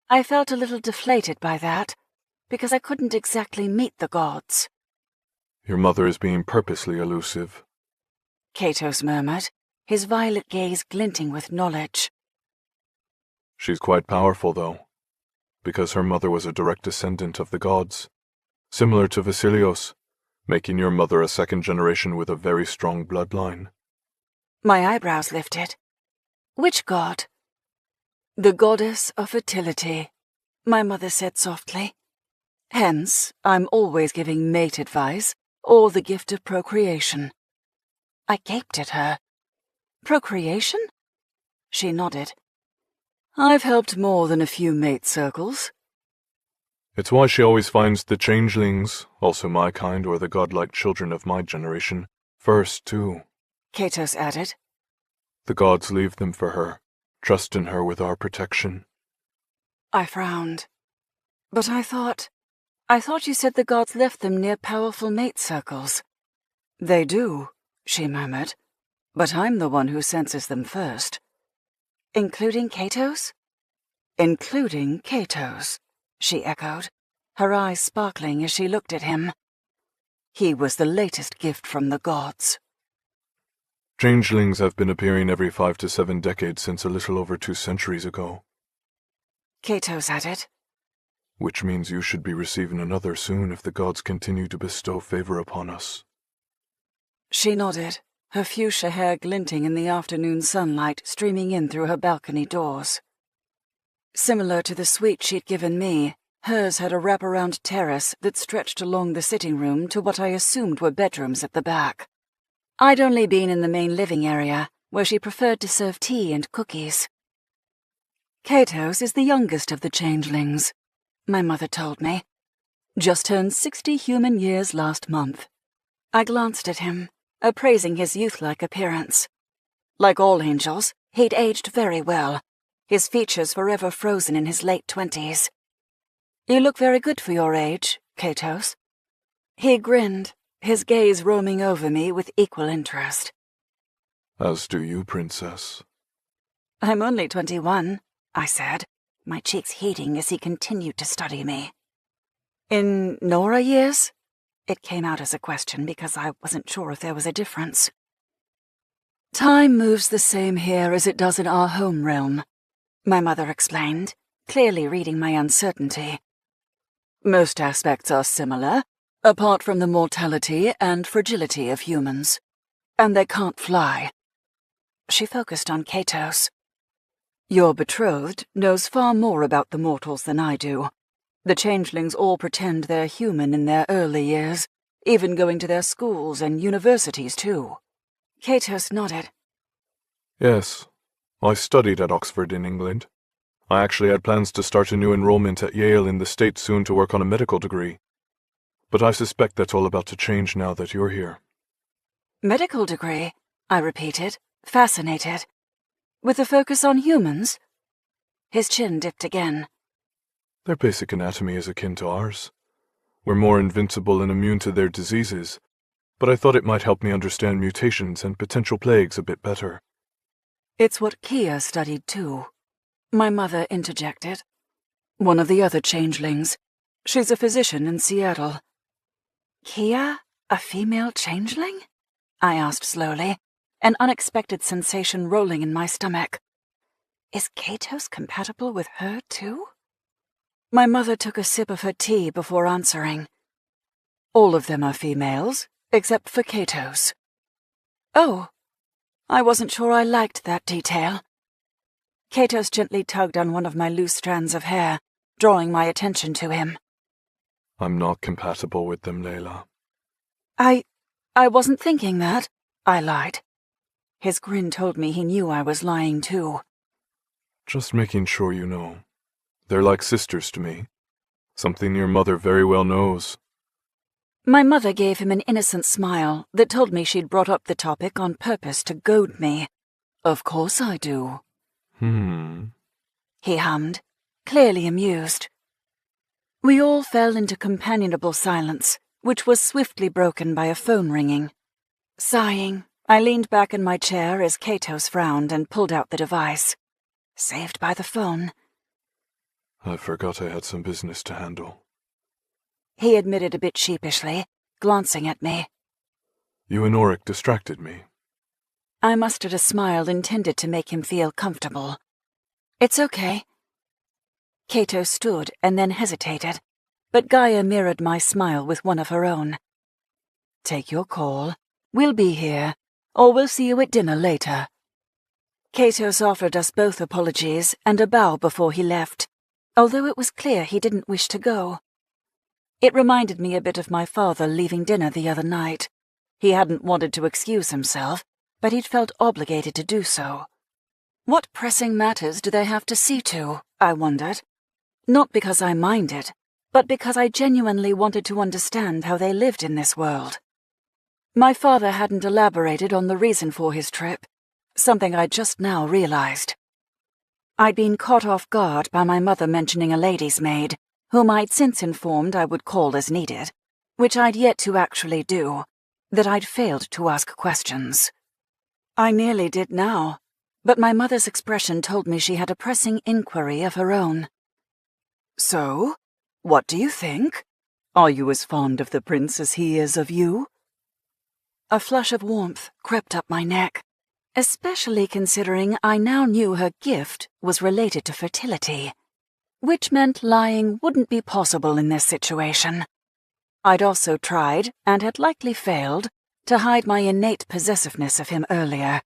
I felt a little deflated by that, because I couldn't exactly meet the gods. Your mother is being purposely elusive, Katos murmured, his violet gaze glinting with knowledge. She's quite powerful, though, because her mother was a direct descendant of the gods, similar to Vasilios, making your mother a second generation with a very strong bloodline. My eyebrows lifted. Which god? The goddess of fertility, my mother said softly. Hence, I'm always giving mate advice or the gift of procreation. I gaped at her. Procreation? She nodded. I've helped more than a few mate circles. It's why she always finds the changelings, also my kind or the godlike children of my generation, first, too. Katos added. The gods leave them for her, trust in her with our protection. I frowned. But I thought you said the gods left them near powerful mate circles. They do, she murmured, but I'm the one who senses them first. Including Katos? Including Katos, she echoed, her eyes sparkling as she looked at him. He was the latest gift from the gods. Changelings have been appearing every 5 to 7 decades since a little over 2 centuries ago. Katos added. Which means you should be receiving another soon if the gods continue to bestow favor upon us. She nodded, her fuchsia hair glinting in the afternoon sunlight streaming in through her balcony doors. Similar to the suite she'd given me, hers had a wraparound terrace that stretched along the sitting room to what I assumed were bedrooms at the back. I'd only been in the main living area, where she preferred to serve tea and cookies. Katos is the youngest of the changelings, my mother told me. Just turned 60 human years last month. I glanced at him, appraising his youth-like appearance. Like all angels, he'd aged very well, his features forever frozen in his late 20s. You look very good for your age, Katos. He grinned, his gaze roaming over me with equal interest. As do you, Princess. I'm only 21, I said, my cheeks heating as he continued to study me. In Nora years? It came out as a question because I wasn't sure if there was a difference. Time moves the same here as it does in our home realm, my mother explained, clearly reading my uncertainty. Most aspects are similar, apart from the mortality and fragility of humans. And they can't fly. She focused on Katos. Your betrothed knows far more about the mortals than I do. The changelings all pretend they're human in their early years, even going to their schools and universities too. Katos nodded. Yes, I studied at Oxford in England. I actually had plans to start a new enrollment at Yale in the States soon to work on a medical degree. But I suspect that's all about to change now that you're here. Medical degree, I repeated, fascinated. With a focus on humans? His chin dipped again. Their basic anatomy is akin to ours. We're more invincible and immune to their diseases, but I thought it might help me understand mutations and potential plagues a bit better. It's what Kia studied too. My mother interjected. One of the other changelings. She's a physician in Seattle. Kia? A female changeling? I asked slowly, an unexpected sensation rolling in my stomach. Is Katos compatible with her, too? My mother took a sip of her tea before answering. All of them are females, except for Katos. Oh, I wasn't sure I liked that detail. Katos gently tugged on one of my loose strands of hair, drawing my attention to him. I'm not compatible with them, Layla. I wasn't thinking that, I lied. His grin told me he knew I was lying too. Just making sure you know. They're like sisters to me. Something your mother very well knows. My mother gave him an innocent smile that told me she'd brought up the topic on purpose to goad me. Of course I do. He hummed, clearly amused. We all fell into companionable silence, which was swiftly broken by a phone ringing. Sighing, I leaned back in my chair as Katos frowned and pulled out the device. Saved by the phone. I forgot I had some business to handle. He admitted a bit sheepishly, glancing at me. You and Auric distracted me. I mustered a smile intended to make him feel comfortable. It's okay. Kato stood and then hesitated, but Gaia mirrored my smile with one of her own. Take your call. We'll be here, or we'll see you at dinner later. Katos offered us both apologies and a bow before he left, although it was clear he didn't wish to go. It reminded me a bit of my father leaving dinner the other night. He hadn't wanted to excuse himself, but he'd felt obligated to do so. What pressing matters do they have to see to, I wondered. Not because I minded, but because I genuinely wanted to understand how they lived in this world. My father hadn't elaborated on the reason for his trip, something I just now realized. I'd been caught off guard by my mother mentioning a lady's maid, whom I'd since informed I would call as needed, which I'd yet to actually do, that I'd failed to ask questions. I nearly did now, but my mother's expression told me she had a pressing inquiry of her own. So, what do you think? Are you as fond of the prince as he is of you? A flush of warmth crept up my neck, especially considering I now knew her gift was related to fertility, which meant lying wouldn't be possible in this situation. I'd also tried, and had likely failed, to hide my innate possessiveness of him earlier.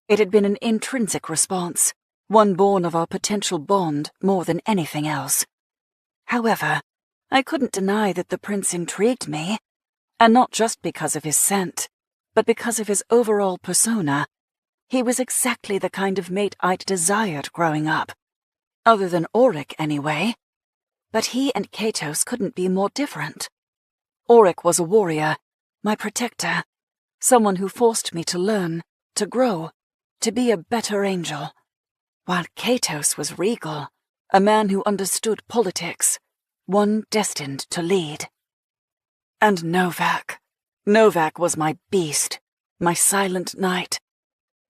It had been an intrinsic response, one born of our potential bond more than anything else. However, I couldn't deny that the prince intrigued me, and not just because of his scent, but because of his overall persona. He was exactly the kind of mate I'd desired growing up. Other than Auric, anyway. But he and Katos couldn't be more different. Auric was a warrior, my protector, someone who forced me to learn, to grow, to be a better angel, while Katos was regal, a man who understood politics, one destined to lead. And Novak. Novak was my beast, my silent knight,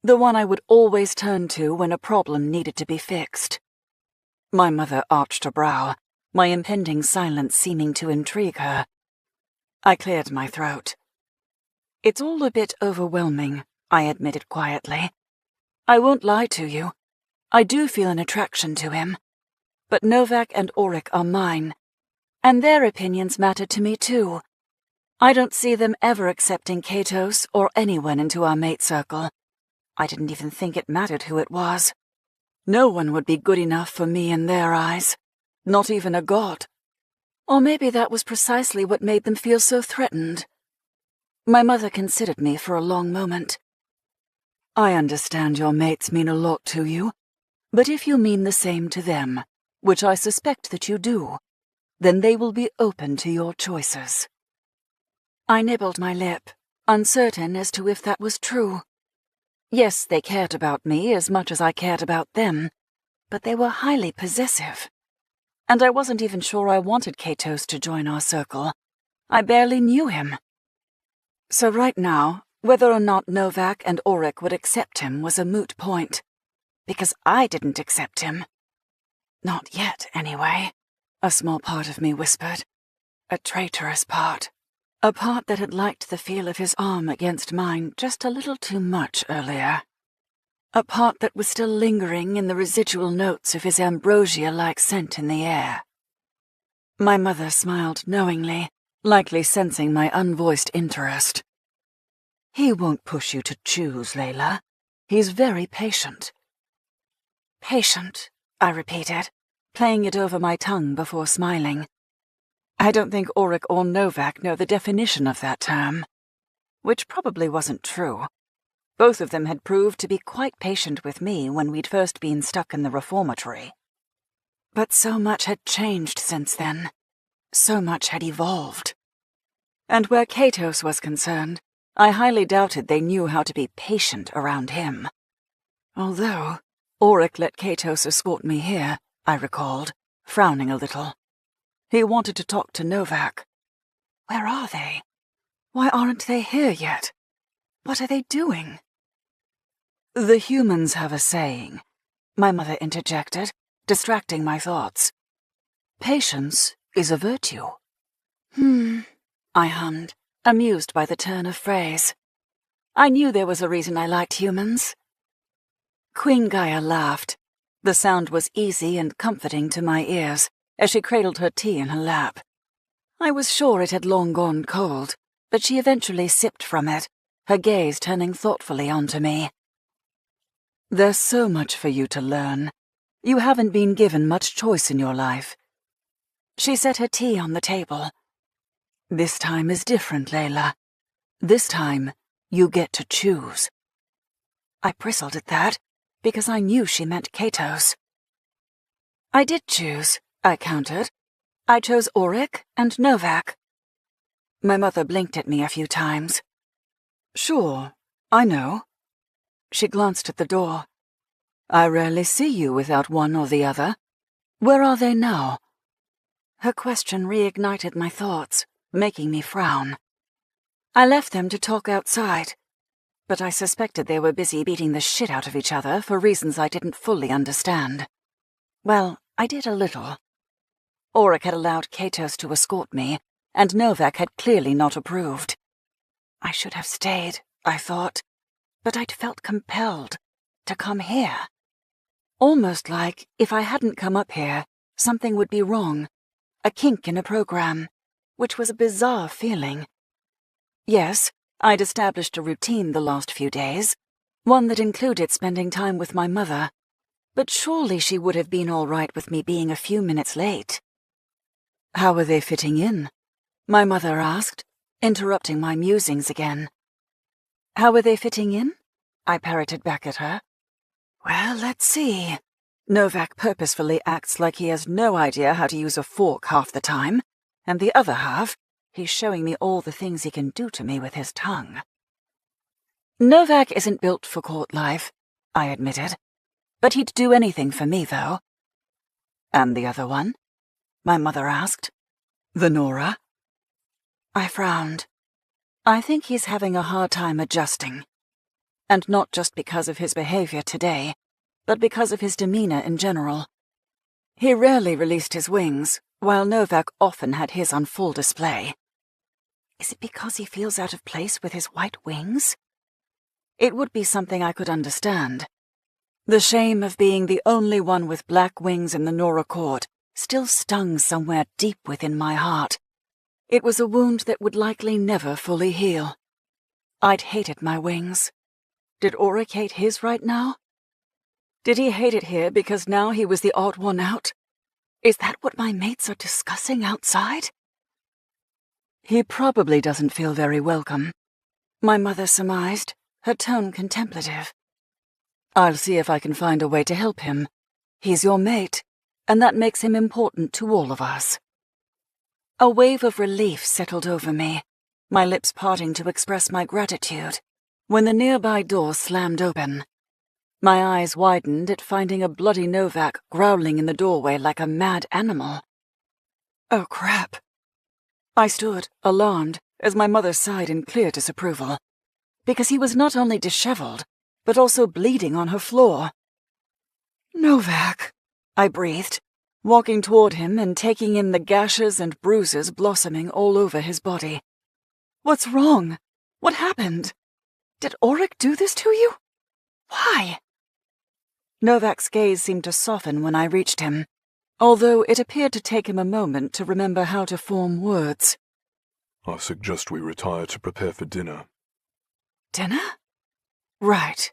the one I would always turn to when a problem needed to be fixed. My mother arched a brow, my impending silence seeming to intrigue her. I cleared my throat. It's all a bit overwhelming, I admitted quietly. I won't lie to you. I do feel an attraction to him. But Novak and Auric are mine, and their opinions matter to me too. I don't see them ever accepting Katos or anyone into our mate circle. I didn't even think it mattered who it was. No one would be good enough for me in their eyes, not even a god. Or maybe that was precisely what made them feel so threatened. My mother considered me for a long moment. I understand your mates mean a lot to you, but if you mean the same to them, which I suspect that you do, then they will be open to your choices. I nibbled my lip, uncertain as to if that was true. Yes, they cared about me as much as I cared about them, but they were highly possessive. And I wasn't even sure I wanted Katos to join our circle. I barely knew him. So right now, whether or not Novak and Auric would accept him was a moot point, because I didn't accept him, Not yet, anyway, a small part of me whispered. A traitorous part. A part that had liked the feel of his arm against mine just a little too much earlier. A part that was still lingering in the residual notes of his ambrosia-like scent in the air. My mother smiled knowingly, likely sensing my unvoiced interest. He won't push you to choose, Layla. He's very patient. Patient, I repeated, playing it over my tongue before smiling. I don't think Auric or Novak know the definition of that term. Which probably wasn't true. Both of them had proved to be quite patient with me when we'd first been stuck in the reformatory. But so much had changed since then. So much had evolved. And where Katos was concerned, I highly doubted they knew how to be patient around him. Although Auric let Katos escort me here, I recalled, frowning a little. He wanted to talk to Novak. Where are they? Why aren't they here yet? What are they doing? The humans have a saying, my mother interjected, distracting my thoughts. Patience is a virtue. I hummed, amused by the turn of phrase. I knew there was a reason I liked humans. Queen Gaia laughed. The sound was easy and comforting to my ears as she cradled her tea in her lap. I was sure it had long gone cold, but she eventually sipped from it, her gaze turning thoughtfully onto me. There's so much for you to learn. You haven't been given much choice in your life. She set her tea on the table. This time is different, Layla. This time, you get to choose. I bristled at that, because I knew she meant Katos. I did choose, I countered. I chose Auric and Novak. My mother blinked at me a few times. Sure, I know. She glanced at the door. I rarely see you without one or the other. Where are they now? Her question reignited my thoughts, making me frown. I left them to talk outside, but I suspected they were busy beating the shit out of each other for reasons I didn't fully understand. Well, I did a little. Auric had allowed Katos to escort me, and Novak had clearly not approved. I should have stayed, I thought, but I'd felt compelled to come here. Almost like if I hadn't come up here, something would be wrong, a kink in a program, which was a bizarre feeling. Yes, I'd established a routine the last few days, one that included spending time with my mother, but surely she would have been all right with me being a few minutes late. How are they fitting in? My mother asked, interrupting my musings again. How are they fitting in? I parroted back at her. Well, let's see. Novak purposefully acts like he has no idea how to use a fork half the time, and the other half, he's showing me all the things he can do to me with his tongue. Novak isn't built for court life, I admitted, but he'd do anything for me, though. And the other one? My mother asked. The Nora? I frowned. I think he's having a hard time adjusting. And not just because of his behavior today, but because of his demeanor in general. He rarely released his wings, while Novak often had his on full display. Is it because he feels out of place with his white wings? It would be something I could understand. The shame of being the only one with black wings in the Nora court still stung somewhere deep within my heart. It was a wound that would likely never fully heal. I'd hated my wings. Did Auric hate his right now? Did he hate it here because now he was the odd one out? Is that what my mates are discussing outside? He probably doesn't feel very welcome, my mother surmised, her tone contemplative. I'll see if I can find a way to help him. He's your mate, and that makes him important to all of us. A wave of relief settled over me, my lips parting to express my gratitude, when the nearby door slammed open. My eyes widened at finding a bloody Novak growling in the doorway like a mad animal. Oh, crap. I stood, alarmed, as my mother sighed in clear disapproval, because he was not only disheveled, but also bleeding on her floor. Novak, I breathed, walking toward him and taking in the gashes and bruises blossoming all over his body. "What's wrong? What happened? Did Auric do this to you? Why?" Novak's gaze seemed to soften when I reached him, although it appeared to take him a moment to remember how to form words. "I suggest we retire to prepare for dinner." "Dinner? Right."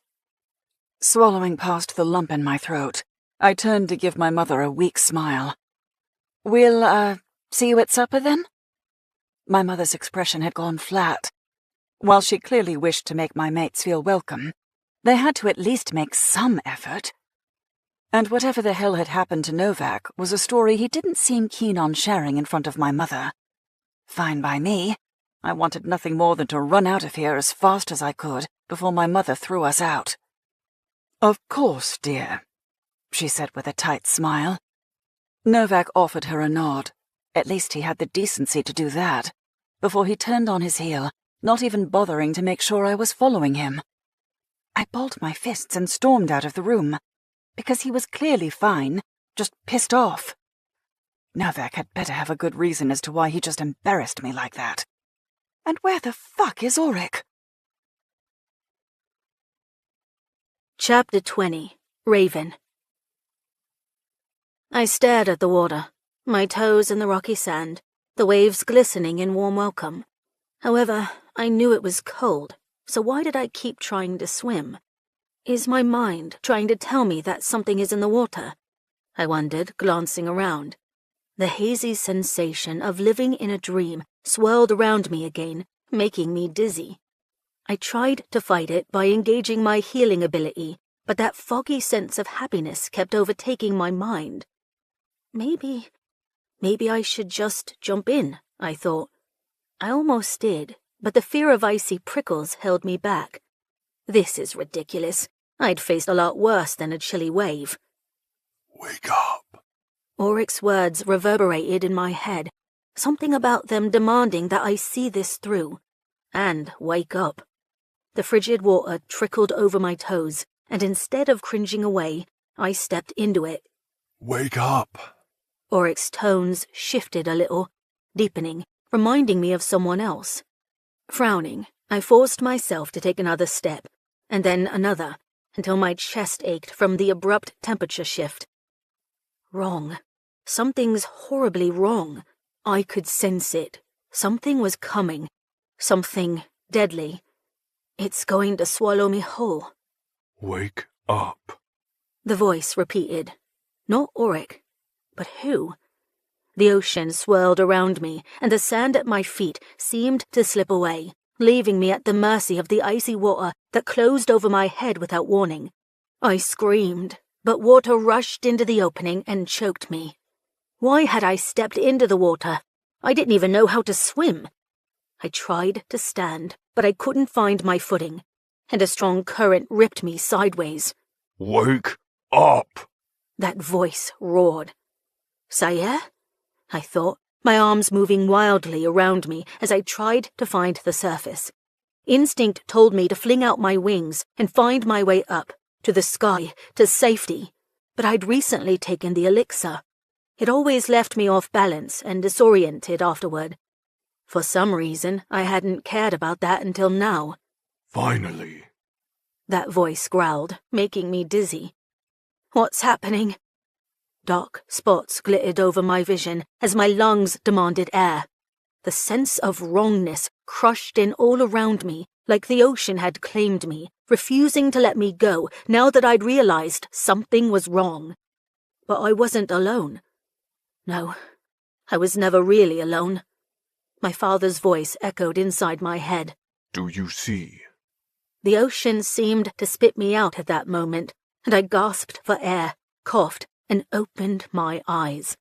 Swallowing past the lump in my throat, I turned to give my mother a weak smile. "We'll, see you at supper, then?" My mother's expression had gone flat. While she clearly wished to make my mates feel welcome, they had to at least make some effort. And whatever the hell had happened to Novak was a story he didn't seem keen on sharing in front of my mother. Fine by me. I wanted nothing more than to run out of here as fast as I could before my mother threw us out. "Of course, dear," she said with a tight smile. Novak offered her a nod. At least he had the decency to do that, before he turned on his heel, not even bothering to make sure I was following him. I balled my fists and stormed out of the room, because he was clearly fine, just pissed off. Novak had better have a good reason as to why he just embarrassed me like that. And where the fuck is Auric? Chapter 20. Raven. I stared at the water, my toes in the rocky sand, the waves glistening in warm welcome. However, I knew it was cold, so why did I keep trying to swim? Is my mind trying to tell me that something is in the water? I wondered, glancing around. The hazy sensation of living in a dream swirled around me again, making me dizzy. I tried to fight it by engaging my healing ability, but that foggy sense of happiness kept overtaking my mind. Maybe I should just jump in, I thought. I almost did, but the fear of icy prickles held me back. This is ridiculous. I'd faced a lot worse than a chilly wave. "Wake up." Auric's words reverberated in my head, something about them demanding that I see this through, and wake up. The frigid water trickled over my toes, and instead of cringing away, I stepped into it. "Wake up." Auric's tones shifted a little, deepening, reminding me of someone else. Frowning, I forced myself to take another step, and then another, until my chest ached from the abrupt temperature shift. Wrong. Something's horribly wrong. I could sense it. Something was coming. Something deadly. It's going to swallow me whole. "Wake up." The voice repeated. Not Auric. But who? The ocean swirled around me, and the sand at my feet seemed to slip away, leaving me at the mercy of the icy water that closed over my head without warning. I screamed, but water rushed into the opening and choked me. Why had I stepped into the water? I didn't even know how to swim. I tried to stand, but I couldn't find my footing, and a strong current ripped me sideways. "Wake up!" That voice roared. Sayer? I thought, my arms moving wildly around me as I tried to find the surface. Instinct told me to fling out my wings and find my way up, to the sky, to safety. But I'd recently taken the elixir. It always left me off balance and disoriented afterward. For some reason, I hadn't cared about that until now. "Finally." That voice growled, making me dizzy. What's happening? Dark spots glittered over my vision as my lungs demanded air. The sense of wrongness crushed in all around me, like the ocean had claimed me, refusing to let me go now that I'd realized something was wrong. But I wasn't alone. No, I was never really alone. My father's voice echoed inside my head. "Do you see?" The ocean seemed to spit me out at that moment, and I gasped for air, coughed, and opened my eyes.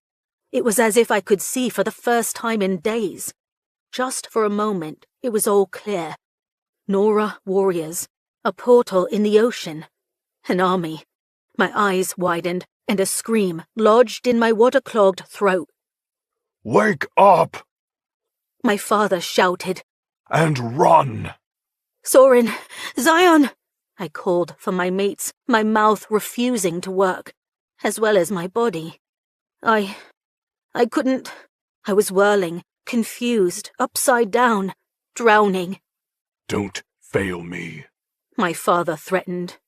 It was as if I could see for the first time in days. Just for a moment, it was all clear. Nora warriors, a portal in the ocean, an army. My eyes widened, and a scream lodged in my water-clogged throat. "Wake up!" My father shouted. "And run!" Soren! Zion! I called for my mates, my mouth refusing to work, as well as my body. I couldn't. I was whirling, confused, upside down, drowning. Don't fail me. My father threatened.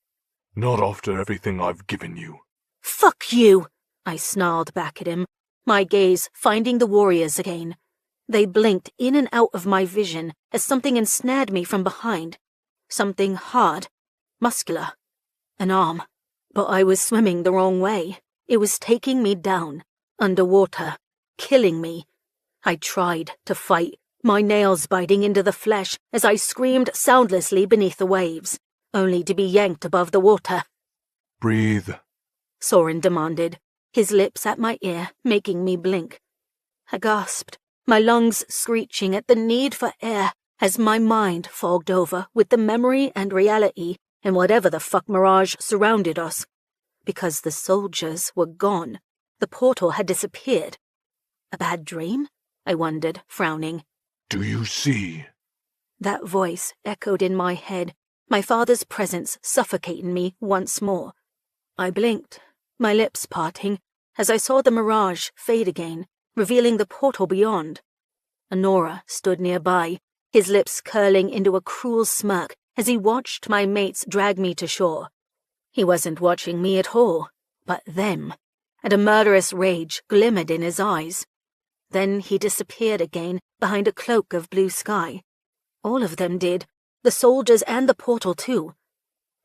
Not after everything I've given you. Fuck you! I snarled back at him, my gaze finding the warriors again. They blinked in and out of my vision as something ensnared me from behind. Something hard, muscular, an arm. But I was swimming the wrong way. It was taking me down, underwater, killing me. I tried to fight, my nails biting into the flesh as I screamed soundlessly beneath the waves, only to be yanked above the water. Breathe, Soren demanded, his lips at my ear, making me blink. I gasped, my lungs screeching at the need for air as my mind fogged over with the memory and reality and whatever the fuck mirage surrounded us. Because the soldiers were gone. The portal had disappeared. A bad dream? I wondered, frowning. do you see? That voice echoed in my head, my father's presence suffocating me once more. I blinked, my lips parting, as I saw the mirage fade again, revealing the portal beyond. Honora stood nearby, his lips curling into a cruel smirk as he watched my mates drag me to shore. He wasn't watching me at all, but them, and a murderous rage glimmered in his eyes. Then he disappeared again behind a cloak of blue sky. All of them did, the soldiers and the portal too.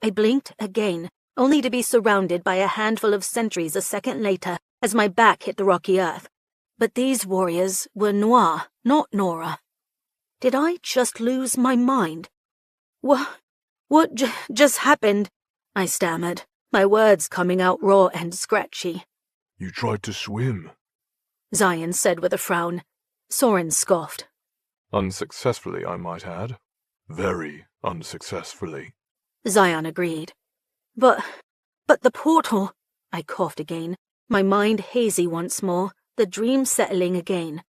I blinked again, only to be surrounded by a handful of sentries a second later as my back hit the rocky earth. But these warriors were Noir, not Nora. Did I just lose my mind? What just happened? I stammered, my words coming out raw and scratchy. You tried to swim. Zion said with a frown. Soren scoffed. Unsuccessfully, I might add. Very unsuccessfully. Zion agreed. But the portal, I coughed again, my mind hazy once more, the dream settling again.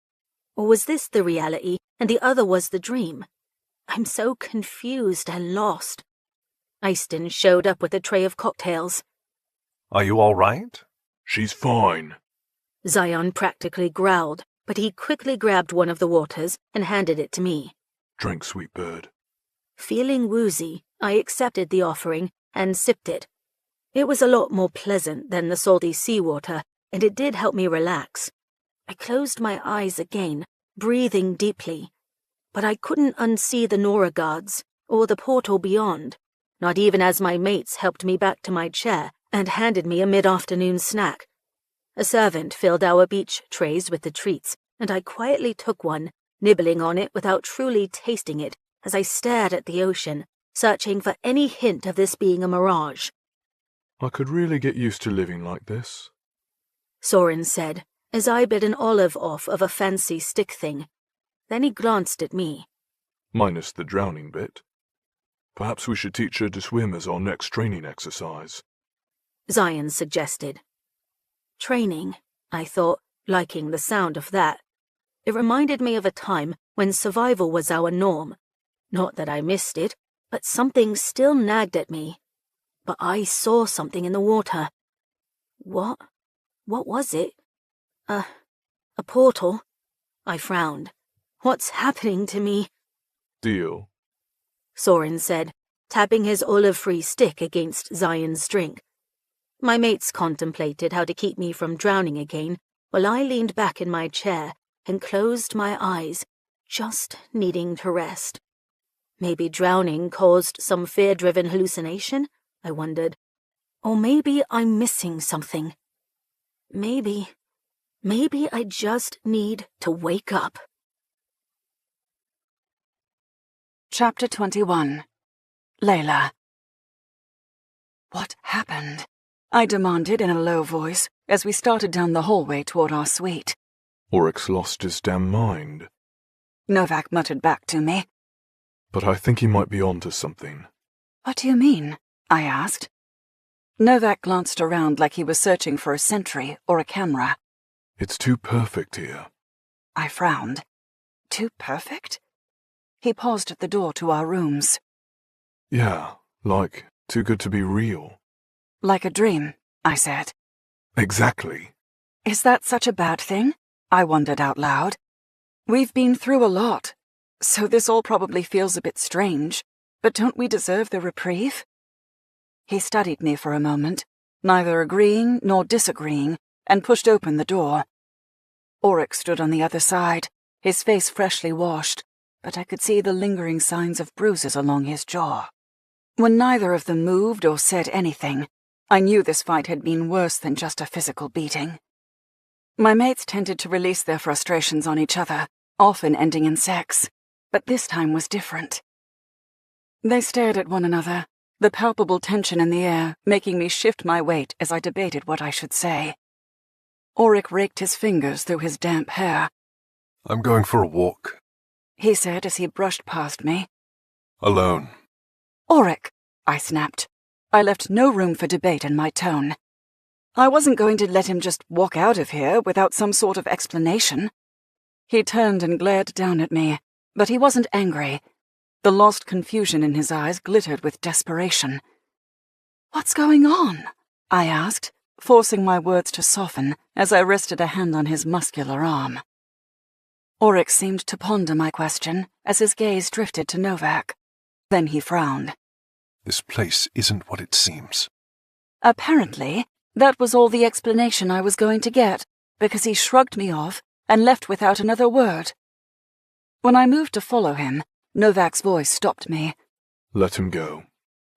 Or was this the reality, and the other was the dream? I'm so confused and lost. Easton showed up with a tray of cocktails. Are you all right? She's fine. Zion practically growled, but he quickly grabbed one of the waters and handed it to me. Drink, sweet bird. Feeling woozy, I accepted the offering and sipped it. It was a lot more pleasant than the salty seawater, and it did help me relax. I closed my eyes again, breathing deeply. But I couldn't unsee the Nora guards, or the portal beyond, not even as my mates helped me back to my chair and handed me a mid-afternoon snack. A servant filled our beach trays with the treats, and I quietly took one, nibbling on it without truly tasting it as I stared at the ocean, searching for any hint of this being a mirage. I could really get used to living like this, Soren said, as I bit an olive off of a fancy stick thing. Then he glanced at me. minus the drowning bit. Perhaps we should teach her to swim as our next training exercise. Zion suggested. Training, I thought, liking the sound of that. It reminded me of a time when survival was our norm. Not that I missed it, but something still nagged at me. But I saw something in the water. What? What was it? A portal? I frowned. What's happening to me? Deal. Soren said, tapping his olive-free stick against Zion's drink. My mates contemplated how to keep me from drowning again, while I leaned back in my chair and closed my eyes, just needing to rest. Maybe drowning caused some fear-driven hallucination, I wondered. Or maybe I'm missing something. Maybe I just need to wake up. Chapter 21. Layla. What happened? I demanded in a low voice as we started down the hallway toward our suite. Oryx lost his damn mind. Novak muttered back to me. But I think he might be onto something. What do you mean? I asked. Novak glanced around like he was searching for a sentry or a camera. It's too perfect here. I frowned. Too perfect? He paused at the door to our rooms. Yeah, like too good to be real. Like a dream, I said. Exactly. Is that such a bad thing? I wondered out loud. We've been through a lot, so this all probably feels a bit strange, but don't we deserve the reprieve? He studied me for a moment, neither agreeing nor disagreeing, and pushed open the door. Auric stood on the other side, his face freshly washed, but I could see the lingering signs of bruises along his jaw. When neither of them moved or said anything, I knew this fight had been worse than just a physical beating. My mates tended to release their frustrations on each other, often ending in sex, but this time was different. They stared at one another, the palpable tension in the air making me shift my weight as I debated what I should say. Auric raked his fingers through his damp hair. I'm going for a walk, he said as he brushed past me. Alone. Auric, I snapped. I left no room for debate in my tone. I wasn't going to let him just walk out of here without some sort of explanation. He turned and glared down at me, but he wasn't angry. The lost confusion in his eyes glittered with desperation. "What's going on?" I asked, forcing my words to soften as I rested a hand on his muscular arm. Auric seemed to ponder my question as his gaze drifted to Novak. Then he frowned. This place isn't what it seems. Apparently, that was all the explanation I was going to get, because he shrugged me off and left without another word. When I moved to follow him, Novak's voice stopped me. Let him go.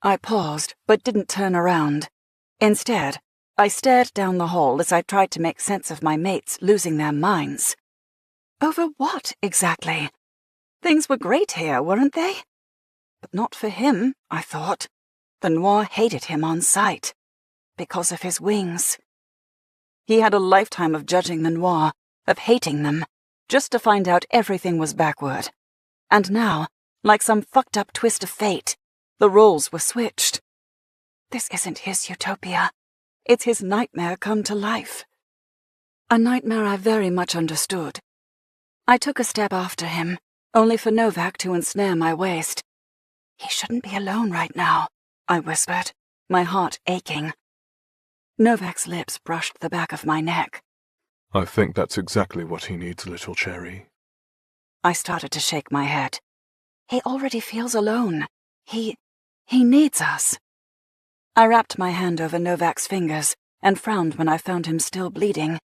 I paused, but didn't turn around. Instead, I stared down the hall as I tried to make sense of my mates losing their minds. Over what, exactly? Things were great here, weren't they? But not for him, I thought. The Noir hated him on sight. Because of his wings. He had a lifetime of judging the Noir, of hating them, just to find out everything was backward. And now, like some fucked-up twist of fate, the roles were switched. This isn't his utopia. It's his nightmare come to life. A nightmare I very much understood. I took a step after him, only for Novak to ensnare my waist. He shouldn't be alone right now, I whispered, my heart aching. Novak's lips brushed the back of my neck. I think that's exactly what he needs, little cherry. I started to shake my head. He already feels alone. He needs us. I wrapped my hand over Novak's fingers and frowned when I found him still bleeding.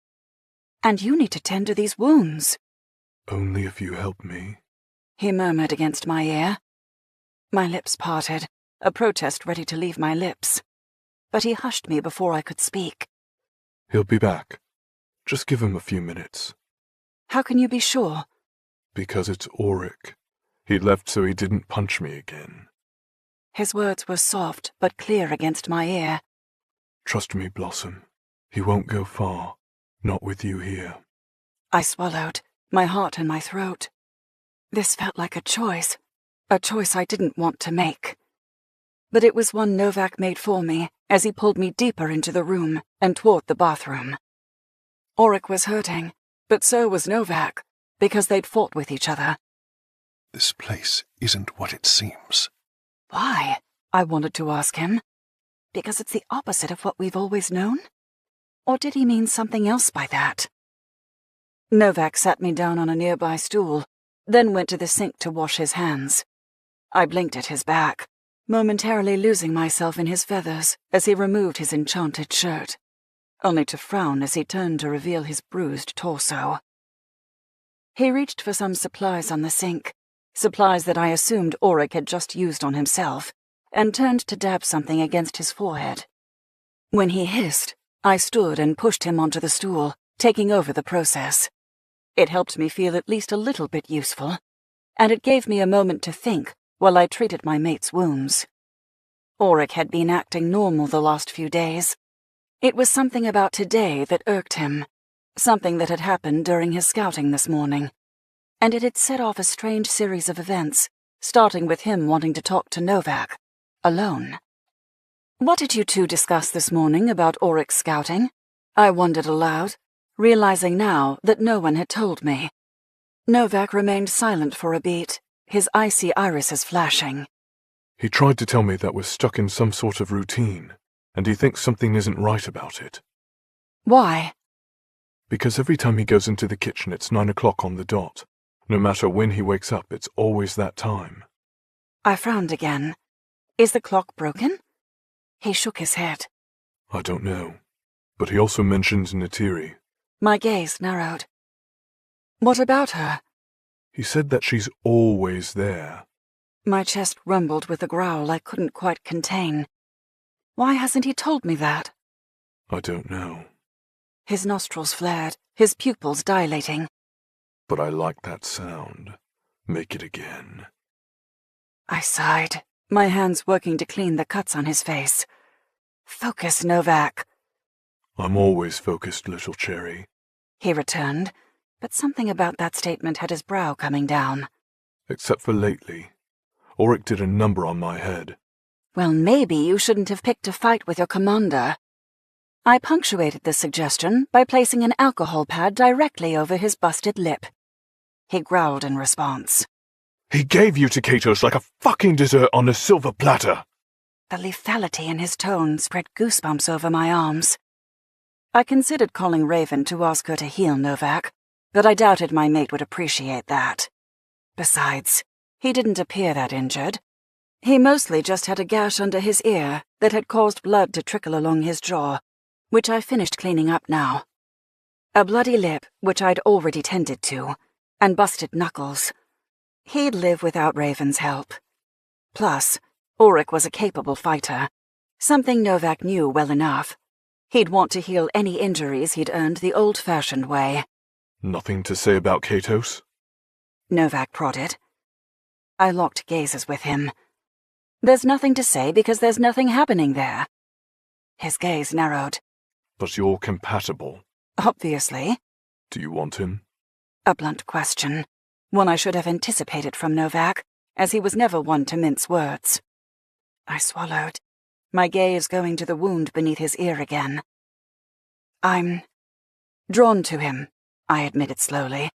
And you need to tend to these wounds. Only if you help me, he murmured against my ear. My lips parted, a protest ready to leave my lips. But he hushed me before I could speak. He'll be back. Just give him a few minutes. How can you be sure? Because it's Auric. He left so he didn't punch me again. His words were soft but clear against my ear. Trust me, Blossom. He won't go far. Not with you here. I swallowed, my heart in my throat. This felt like a choice I didn't want to make. But it was one Novak made for me as he pulled me deeper into the room and toward the bathroom. Auric was hurting, but so was Novak, because they'd fought with each other. This place isn't what it seems. Why? I wanted to ask him. Because it's the opposite of what we've always known? Or did he mean something else by that? Novak sat me down on a nearby stool, then went to the sink to wash his hands. I blinked at his back, momentarily losing myself in his feathers as he removed his enchanted shirt, only to frown as he turned to reveal his bruised torso. He reached for some supplies on the sink, supplies that I assumed Auric had just used on himself, and turned to dab something against his forehead. When he hissed, I stood and pushed him onto the stool, taking over the process. It helped me feel at least a little bit useful, and it gave me a moment to think while I treated my mate's wounds. Auric had been acting normal the last few days. It was something about today that irked him, something that had happened during his scouting this morning, and it had set off a strange series of events, starting with him wanting to talk to Novak, alone. What did you two discuss this morning about Auric's scouting? I wondered aloud, realizing now that no one had told me. Novak remained silent for a beat, his icy irises flashing. He tried to tell me that we're stuck in some sort of routine, and he thinks something isn't right about it. Why? Because every time he goes into the kitchen, it's 9 o'clock on the dot. No matter when he wakes up, it's always that time. I frowned again. Is the clock broken? He shook his head. I don't know. But he also mentioned Natiri. My gaze narrowed. What about her? He said that she's always there. My chest rumbled with a growl I couldn't quite contain. Why hasn't he told me that? I don't know. His nostrils flared, his pupils dilating. But I like that sound. Make it again. I sighed, my hands working to clean the cuts on his face. Focus, Novak. I'm always focused, little cherry. He returned, but something about that statement had his brow coming down. Except for lately. Auric did a number on my head. Well, maybe you shouldn't have picked a fight with your commander. I punctuated the suggestion by placing an alcohol pad directly over his busted lip. He growled in response. He gave you to Katos like a fucking dessert on a silver platter. The lethality in his tone spread goosebumps over my arms. I considered calling Raven to ask her to heal Novak, but I doubted my mate would appreciate that. Besides, he didn't appear that injured. He mostly just had a gash under his ear that had caused blood to trickle along his jaw, which I finished cleaning up now. A bloody lip, which I'd already tended to, and busted knuckles. He'd live without Raven's help. Plus, Auric was a capable fighter, something Novak knew well enough. He'd want to heal any injuries he'd earned the old-fashioned way. Nothing to say about Katos? Novak prodded. I locked gazes with him. There's nothing to say because there's nothing happening there. His gaze narrowed. But you're compatible. Obviously. Do you want him? A blunt question. One I should have anticipated from Novak, as he was never one to mince words. I swallowed, my gaze going to the wound beneath his ear again. I'm drawn to him, I admitted slowly.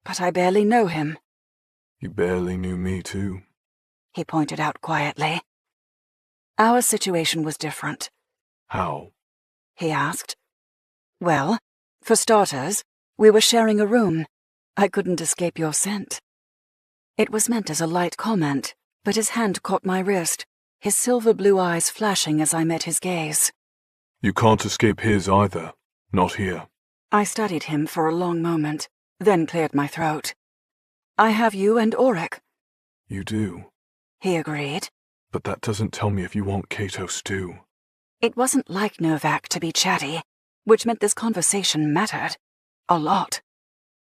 But I barely know him. You barely knew me, too. He pointed out quietly. Our situation was different. How? He asked. Well, for starters, we were sharing a room. I couldn't escape your scent. It was meant as a light comment, but his hand caught my wrist, his silver blue eyes flashing as I met his gaze. You can't escape his either. Not here. I studied him for a long moment, then cleared my throat. I have you and Auric. You do. He agreed. But that doesn't tell me if you want Katos too. It wasn't like Novak to be chatty, which meant this conversation mattered. A lot.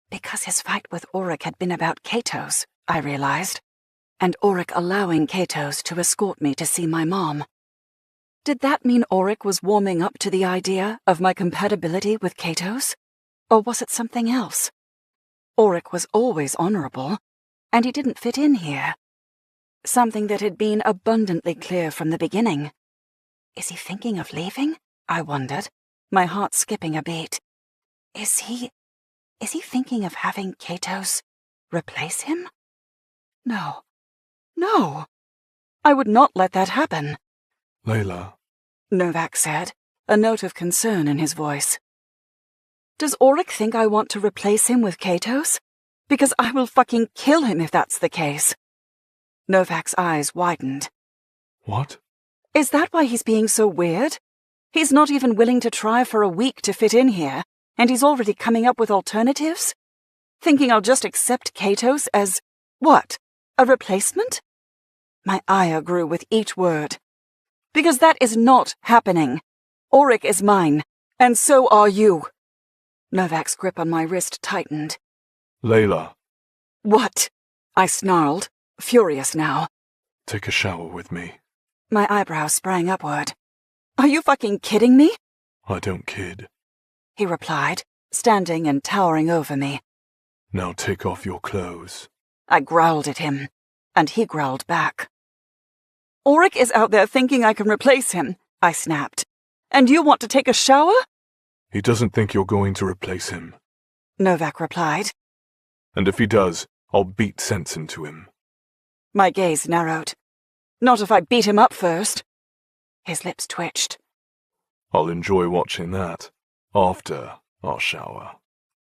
Because his fight with Auric had been about Katos, I realized, and Auric allowing Katos to escort me to see my mom. Did that mean Auric was warming up to the idea of my compatibility with Katos? Or was it something else? Auric was always honorable, and he didn't fit in here. Something that had been abundantly clear from the beginning. Is he thinking of leaving? I wondered, my heart skipping a beat. Is he thinking of having Katos replace him? No. No. I would not let that happen. Layla, Novak said, a note of concern in his voice. Does Auric think I want to replace him with Katos? Because I will fucking kill him if that's the case. Novak's eyes widened. What? Is that why he's being so weird? He's not even willing to try for a week to fit in here, and he's already coming up with alternatives? Thinking I'll just accept Katos as, what, a replacement? My ire grew with each word. Because that is not happening. Auric is mine, and so are you. Novak's grip on my wrist tightened. Layla. What? I snarled, furious now. Take a shower with me. My eyebrows sprang upward. Are you fucking kidding me? I don't kid. He replied, standing and towering over me. Now take off your clothes. I growled at him, and he growled back. Auric is out there thinking I can replace him, I snapped. And you want to take a shower? He doesn't think you're going to replace him. Novak replied. And if he does, I'll beat sense into him. My gaze narrowed. Not if I beat him up first. His lips twitched. I'll enjoy watching that. After I'll shower.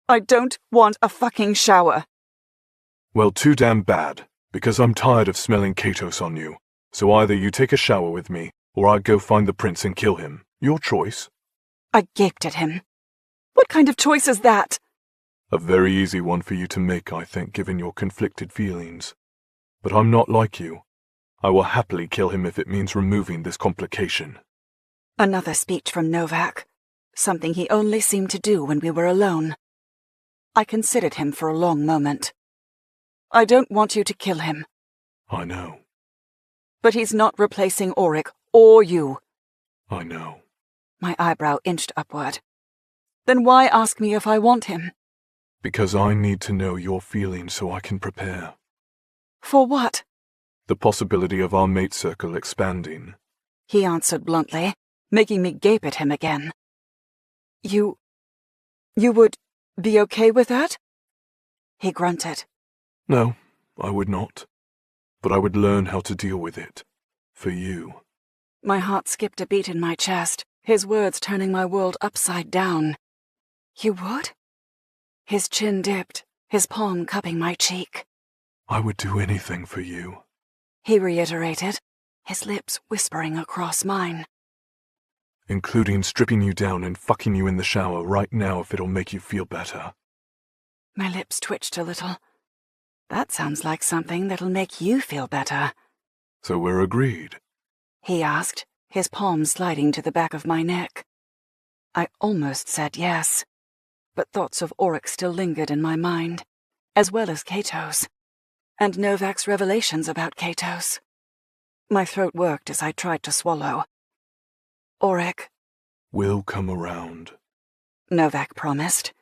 I don't want a fucking shower. Well, too damn bad, because I'm tired of smelling Katos on you. So either you take a shower with me, or I go find the prince and kill him. Your choice. I gaped at him. What kind of choice is that? A very easy one for you to make, I think, given your conflicted feelings. But I'm not like you. I will happily kill him if it means removing this complication. Another speech from Novak, something he only seemed to do when we were alone. I considered him for a long moment. I don't want you to kill him. I know. But he's not replacing Auric or you. I know. My eyebrow inched upward. Then why ask me if I want him? Because I need to know your feelings so I can prepare. For what? The possibility of our mate circle expanding. He answered bluntly, making me gape at him again. You would be okay with that? He grunted. No, I would not. But I would learn how to deal with it. For you. My heart skipped a beat in my chest, his words turning my world upside down. You would? His chin dipped, his palm cupping my cheek. I would do anything for you. He reiterated, his lips whispering across mine. Including stripping you down and fucking you in the shower right now if it'll make you feel better. My lips twitched a little. That sounds like something that'll make you feel better. So we're agreed? He asked, his palm sliding to the back of my neck. I almost said yes, but thoughts of Auric still lingered in my mind, as well as Katos, and Novak's revelations about Katos. My throat worked as I tried to swallow. Auric will come around, Novak promised.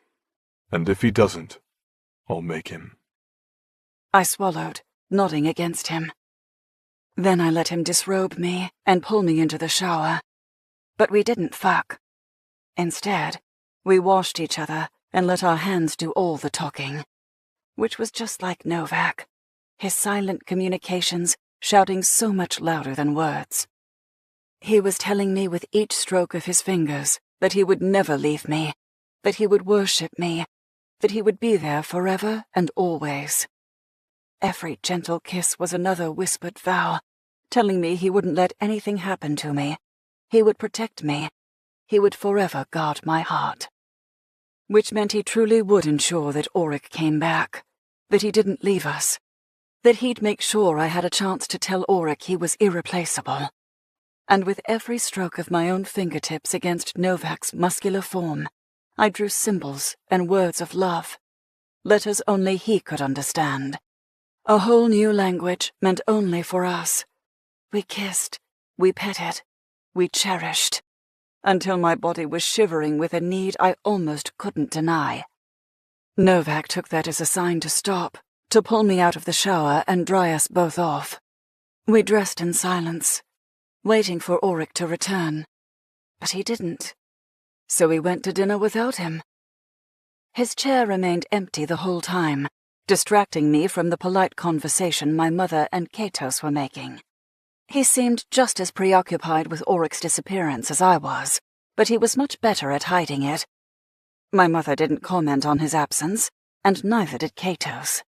And if he doesn't, I'll make him. I swallowed, nodding against him. Then I let him disrobe me and pull me into the shower. But we didn't fuck. Instead, we washed each other and let our hands do all the talking, which was just like Novak, his silent communications shouting so much louder than words. He was telling me with each stroke of his fingers that he would never leave me, that he would worship me, that he would be there forever and always. Every gentle kiss was another whispered vow, telling me he wouldn't let anything happen to me. He would protect me. He would forever guard my heart. Which meant he truly would ensure that Auric came back, that he didn't leave us, that he'd make sure I had a chance to tell Auric he was irreplaceable. And with every stroke of my own fingertips against Novak's muscular form, I drew symbols and words of love, letters only he could understand. A whole new language meant only for us. We kissed, we petted, we cherished, until my body was shivering with a need I almost couldn't deny. Novak took that as a sign to stop, to pull me out of the shower and dry us both off. We dressed in silence, waiting for Auric to return. But he didn't. So we went to dinner without him. His chair remained empty the whole time, distracting me from the polite conversation my mother and Katos were making. He seemed just as preoccupied with Auric's disappearance as I was, but he was much better at hiding it. My mother didn't comment on his absence, and neither did Katos.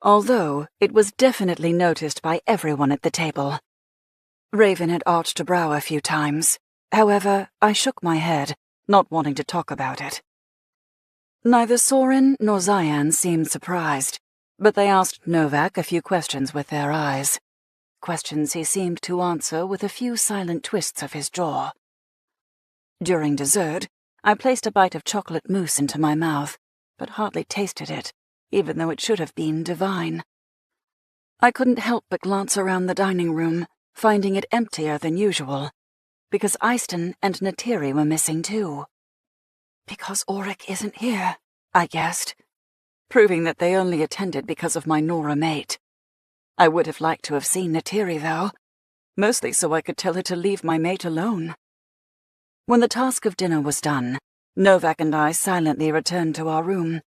Although it was definitely noticed by everyone at the table. Raven had arched a brow a few times. However, I shook my head, not wanting to talk about it. Neither Soren nor Zayan seemed surprised, but they asked Novak a few questions with their eyes. Questions he seemed to answer with a few silent twists of his jaw. During dessert, I placed a bite of chocolate mousse into my mouth, but hardly tasted it, even though it should have been divine. I couldn't help but glance around the dining room, finding it emptier than usual, because Eyston and Natiri were missing too. Because Auric isn't here, I guessed, proving that they only attended because of my Nora mate. I would have liked to have seen Natiri, though, mostly so I could tell her to leave my mate alone. When the task of dinner was done, Novak and I silently returned to our room.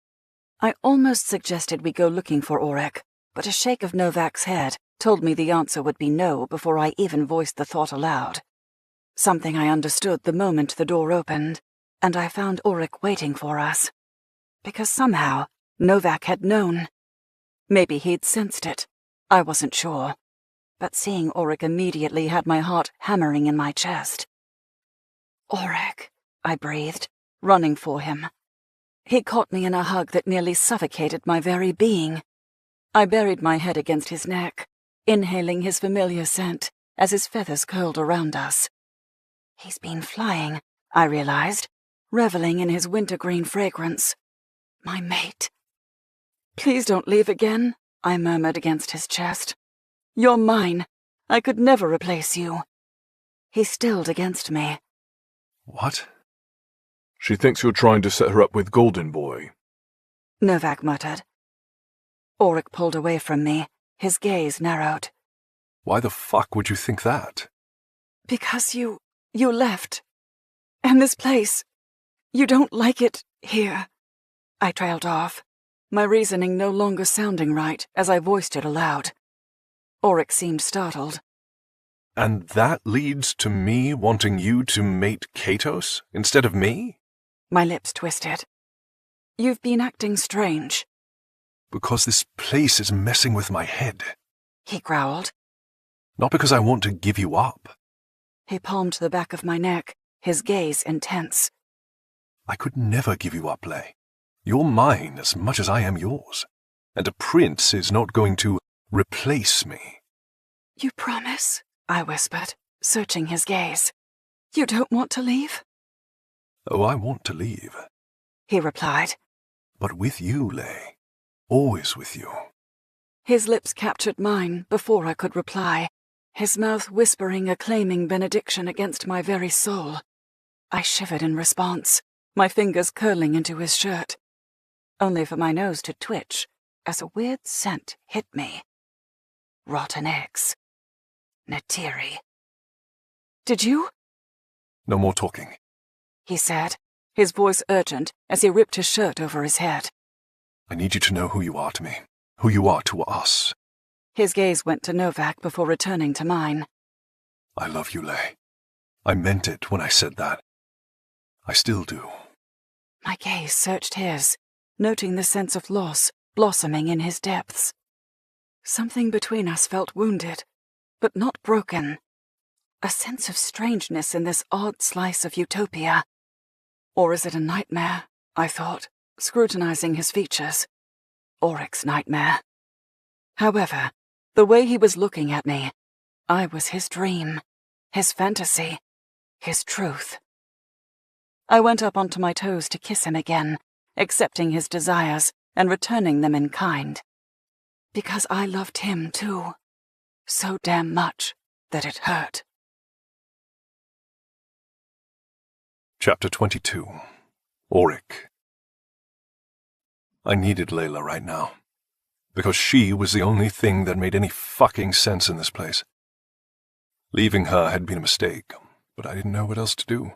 I almost suggested we go looking for Auric, but a shake of Novak's head told me the answer would be no before I even voiced the thought aloud. Something I understood the moment the door opened, and I found Auric waiting for us. Because somehow, Novak had known. Maybe he'd sensed it. I wasn't sure. But seeing Auric immediately had my heart hammering in my chest. "Auric," I breathed, running for him. He caught me in a hug that nearly suffocated my very being. I buried my head against his neck, inhaling his familiar scent as his feathers curled around us. He's been flying, I realized, reveling in his wintergreen fragrance. My mate. "Please don't leave again," I murmured against his chest. "You're mine. I could never replace you." He stilled against me. What? She thinks you're trying to set her up with Golden Boy, Novak muttered. Auric pulled away from me, his gaze narrowed. Why the fuck would you think that? "Because you left. And this place, you don't like it here." I trailed off, my reasoning no longer sounding right as I voiced it aloud. Auric seemed startled. And that leads to me wanting you to mate Katos instead of me? My lips twisted. "You've been acting strange," Because this place is messing with my head. he growled. Not because I want to give you up. He palmed the back of my neck, his gaze intense. I could never give you up, Lay. You're mine as much as I am yours. And a prince is not going to replace me. "You promise?" I whispered, searching his gaze. "You don't want to leave?" Oh, I want to leave. He replied. But with you, Lay. Always with you. His lips captured mine before I could reply, his mouth whispering a claiming benediction against my very soul. I shivered in response, my fingers curling into his shirt, only for my nose to twitch as a weird scent hit me. Rotten eggs. Netiri. "Did you?" No more talking. he said, his voice urgent as he ripped his shirt over his head. I need you to know who you are to me. Who you are to us. His gaze went to Novak before returning to mine. I love you, Lay. I meant it when I said that. I still do. My gaze searched his, noting the sense of loss blossoming in his depths. Something between us felt wounded, but not broken. A sense of strangeness in this odd slice of utopia. Or is it a nightmare, I thought, scrutinizing his features. Auric's nightmare. However, the way he was looking at me, I was his dream, his fantasy, his truth. I went up onto my toes to kiss him again, accepting his desires and returning them in kind. Because I loved him too. So damn much that it hurt. Chapter 22. Auric. I needed Layla right now, because she was the only thing that made any fucking sense in this place. Leaving her had been a mistake, but I didn't know what else to do.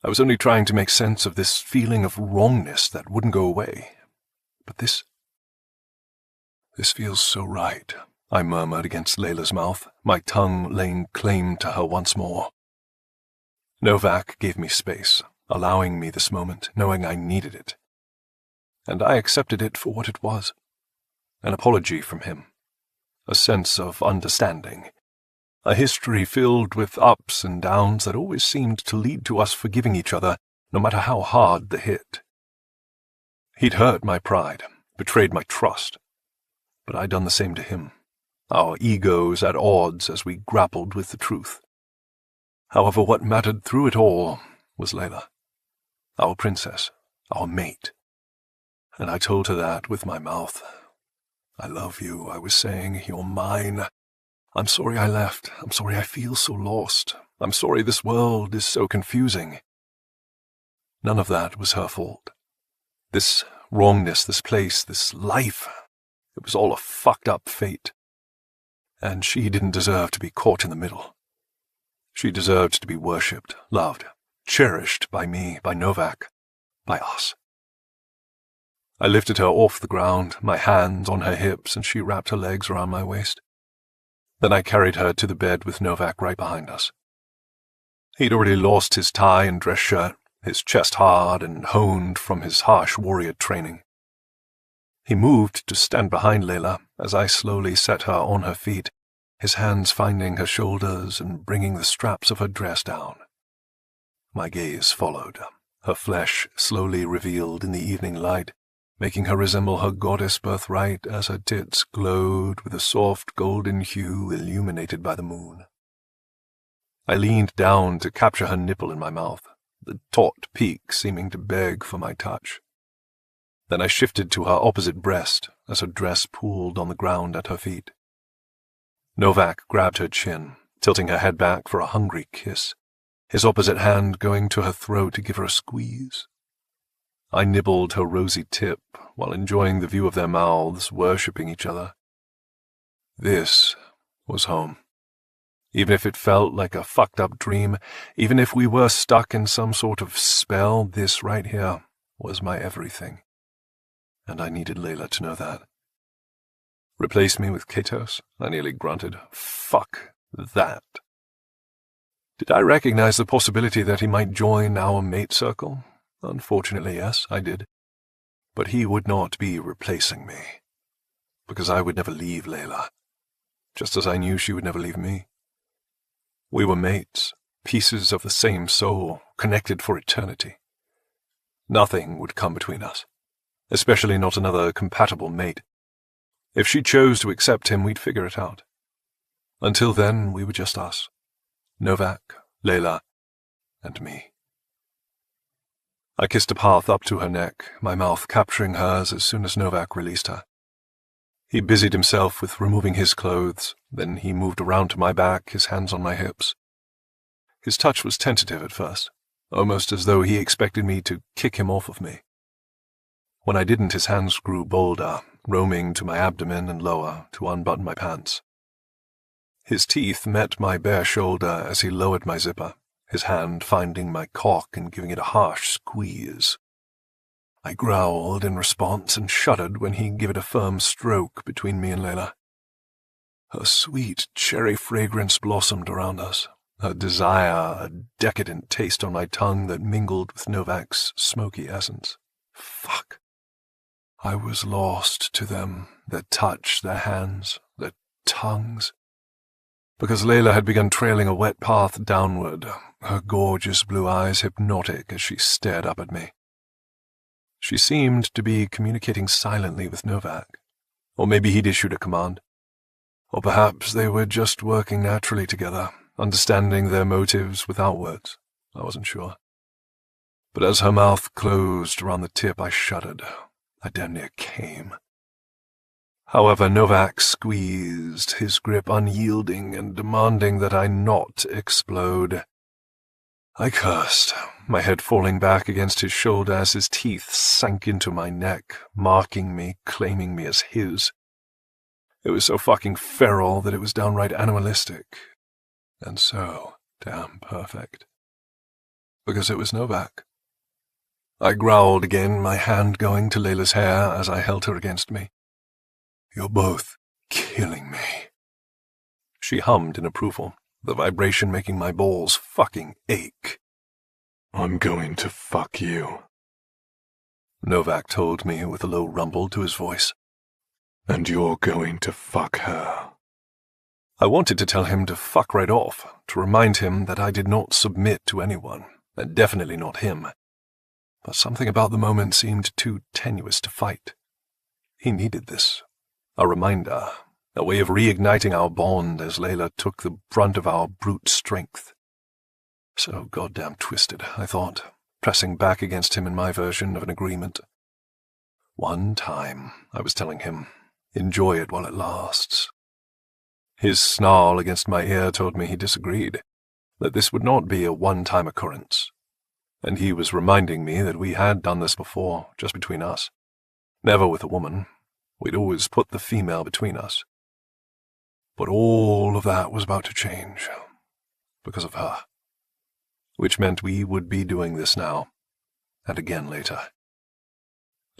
I was only trying to make sense of this feeling of wrongness that wouldn't go away. But this feels so right, I murmured against Layla's mouth, my tongue laying claim to her once more. Novak gave me space, allowing me this moment, knowing I needed it. And I accepted it for what it was. An apology from him. A sense of understanding. A history filled with ups and downs that always seemed to lead to us forgiving each other, no matter how hard the hit. He'd hurt my pride, betrayed my trust. But I'd done the same to him, our egos at odds as we grappled with the truth. However, what mattered through it all was Layla, our princess, our mate. And I told her that with my mouth. I love you, I was saying, you're mine. I'm sorry I left, I'm sorry I feel so lost, I'm sorry this world is so confusing. None of that was her fault. This wrongness, this place, this life, it was all a fucked up fate. And she didn't deserve to be caught in the middle. She deserved to be worshipped, loved, cherished by me, by Novak, by us. I lifted her off the ground, my hands on her hips, and she wrapped her legs around my waist. Then I carried her to the bed with Novak right behind us. He'd already lost his tie and dress shirt, his chest hard and honed from his harsh warrior training. He moved to stand behind Layla as I slowly set her on her feet, his hands finding her shoulders and bringing the straps of her dress down. My gaze followed, her flesh slowly revealed in the evening light, making her resemble her goddess birthright as her tits glowed with a soft golden hue illuminated by the moon. I leaned down to capture her nipple in my mouth, the taut peak seeming to beg for my touch. Then I shifted to her opposite breast as her dress pooled on the ground at her feet. Novak grabbed her chin, tilting her head back for a hungry kiss, his opposite hand going to her throat to give her a squeeze. I nibbled her rosy tip while enjoying the view of their mouths worshipping each other. This was home. Even if it felt like a fucked-up dream, even if we were stuck in some sort of spell, this right here was my everything. And I needed Layla to know that. Replace me with Katos? I nearly grunted. Fuck that. Did I recognize the possibility that he might join our mate circle? Unfortunately, yes, I did. But he would not be replacing me. Because I would never leave Layla. Just as I knew she would never leave me. We were mates, pieces of the same soul, connected for eternity. Nothing would come between us, especially not another compatible mate. If she chose to accept him, we'd figure it out. Until then, we were just us. Novak, Layla, and me. I kissed a path up to her neck, my mouth capturing hers as soon as Novak released her. He busied himself with removing his clothes, then he moved around to my back, his hands on my hips. His touch was tentative at first, almost as though he expected me to kick him off of me. When I didn't, his hands grew bolder, roaming to my abdomen and lower to unbutton my pants. His teeth met my bare shoulder as he lowered my zipper, his hand finding my cock and giving it a harsh squeeze. I growled in response and shuddered when he gave it a firm stroke between me and Layla. Her sweet cherry fragrance blossomed around us, her desire a decadent taste on my tongue that mingled with Novak's smoky essence. Fuck. I was lost to them, their touch, their hands, their tongues. Because Layla had begun trailing a wet path downward, her gorgeous blue eyes hypnotic as she stared up at me. She seemed to be communicating silently with Novak, or maybe he'd issued a command. Or perhaps they were just working naturally together, understanding their motives without words. I wasn't sure. But as her mouth closed around the tip, I shuddered. I damn near came. However, Novak squeezed, his grip unyielding and demanding that I not explode. I cursed, my head falling back against his shoulder as his teeth sank into my neck, marking me, claiming me as his. It was so fucking feral that it was downright animalistic. And so damn perfect. Because it was Novak. I growled again, my hand going to Layla's hair as I held her against me. You're both killing me. She hummed in approval, the vibration making my balls fucking ache. I'm going to fuck you, Novak told me with a low rumble to his voice. And you're going to fuck her. I wanted to tell him to fuck right off, to remind him that I did not submit to anyone, and definitely not him. But something about the moment seemed too tenuous to fight. He needed this. A reminder, a way of reigniting our bond as Layla took the brunt of our brute strength. So goddamn twisted, I thought, pressing back against him in my version of an agreement. One time, I was telling him, enjoy it while it lasts. His snarl against my ear told me he disagreed, that this would not be a one-time occurrence. And he was reminding me that we had done this before, just between us. Never with a woman. We'd always put the female between us. But all of that was about to change, because of her. Which meant we would be doing this now, and again later.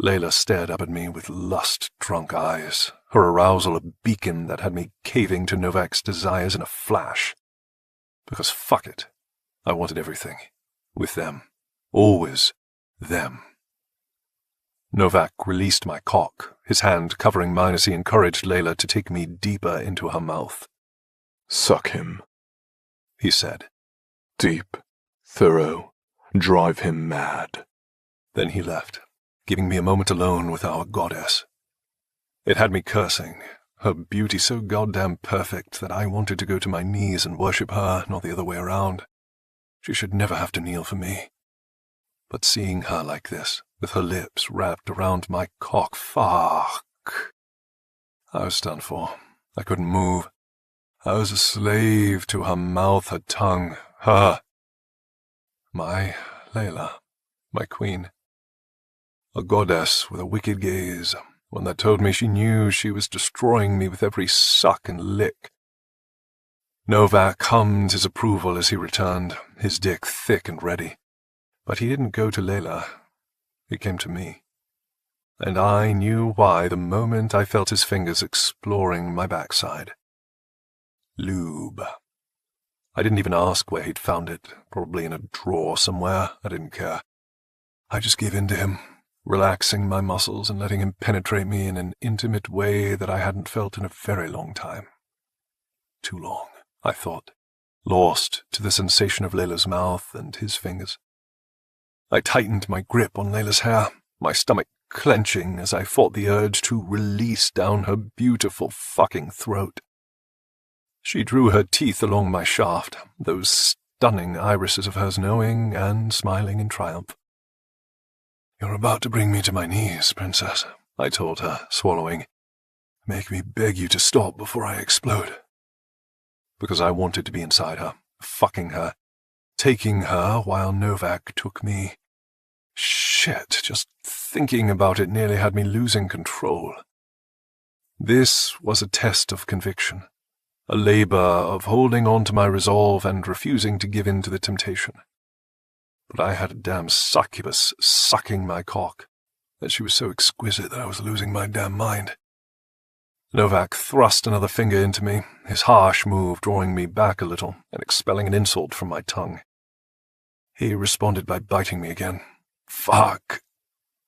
Layla stared up at me with lust-drunk eyes, her arousal a beacon that had me caving to Novak's desires in a flash. Because fuck it, I wanted everything, with them, Always them. Novak released my cock, his hand covering mine as he encouraged Layla to take me deeper into her mouth. "Suck him," he said. "Deep, thorough, drive him mad." Then he left, giving me a moment alone with our goddess. It had me cursing, her beauty so goddamn perfect that I wanted to go to my knees and worship her, not the other way around. She should never have to kneel for me. But seeing her like this, with her lips wrapped around my cock, fuck. I was done for. I couldn't move. I was a slave to her mouth, her tongue, her. My Layla, my queen. A goddess with a wicked gaze, one that told me she knew she was destroying me with every suck and lick. Novak hummed his approval as he returned, his dick thick and ready. But he didn't go to Layla. He came to me. And I knew why the moment I felt his fingers exploring my backside. Lube. I didn't even ask where he'd found it, probably in a drawer somewhere. I didn't care. I just gave in to him, relaxing my muscles and letting him penetrate me in an intimate way that I hadn't felt in a very long time. Too long, I thought, lost to the sensation of Layla's mouth and his fingers. I tightened my grip on Layla's hair, my stomach clenching as I fought the urge to release down her beautiful fucking throat. She drew her teeth along my shaft, those stunning irises of hers knowing and smiling in triumph. "You're about to bring me to my knees, princess," I told her, swallowing. "Make me beg you to stop before I explode." Because I wanted to be inside her, fucking her, taking her while Novak took me. Shit, just thinking about it nearly had me losing control. This was a test of conviction, a labor of holding on to my resolve and refusing to give in to the temptation. But I had a damn succubus sucking my cock, and she was so exquisite that I was losing my damn mind. Novak thrust another finger into me, his harsh move drawing me back a little and expelling an insult from my tongue. He responded by biting me again. Fuck.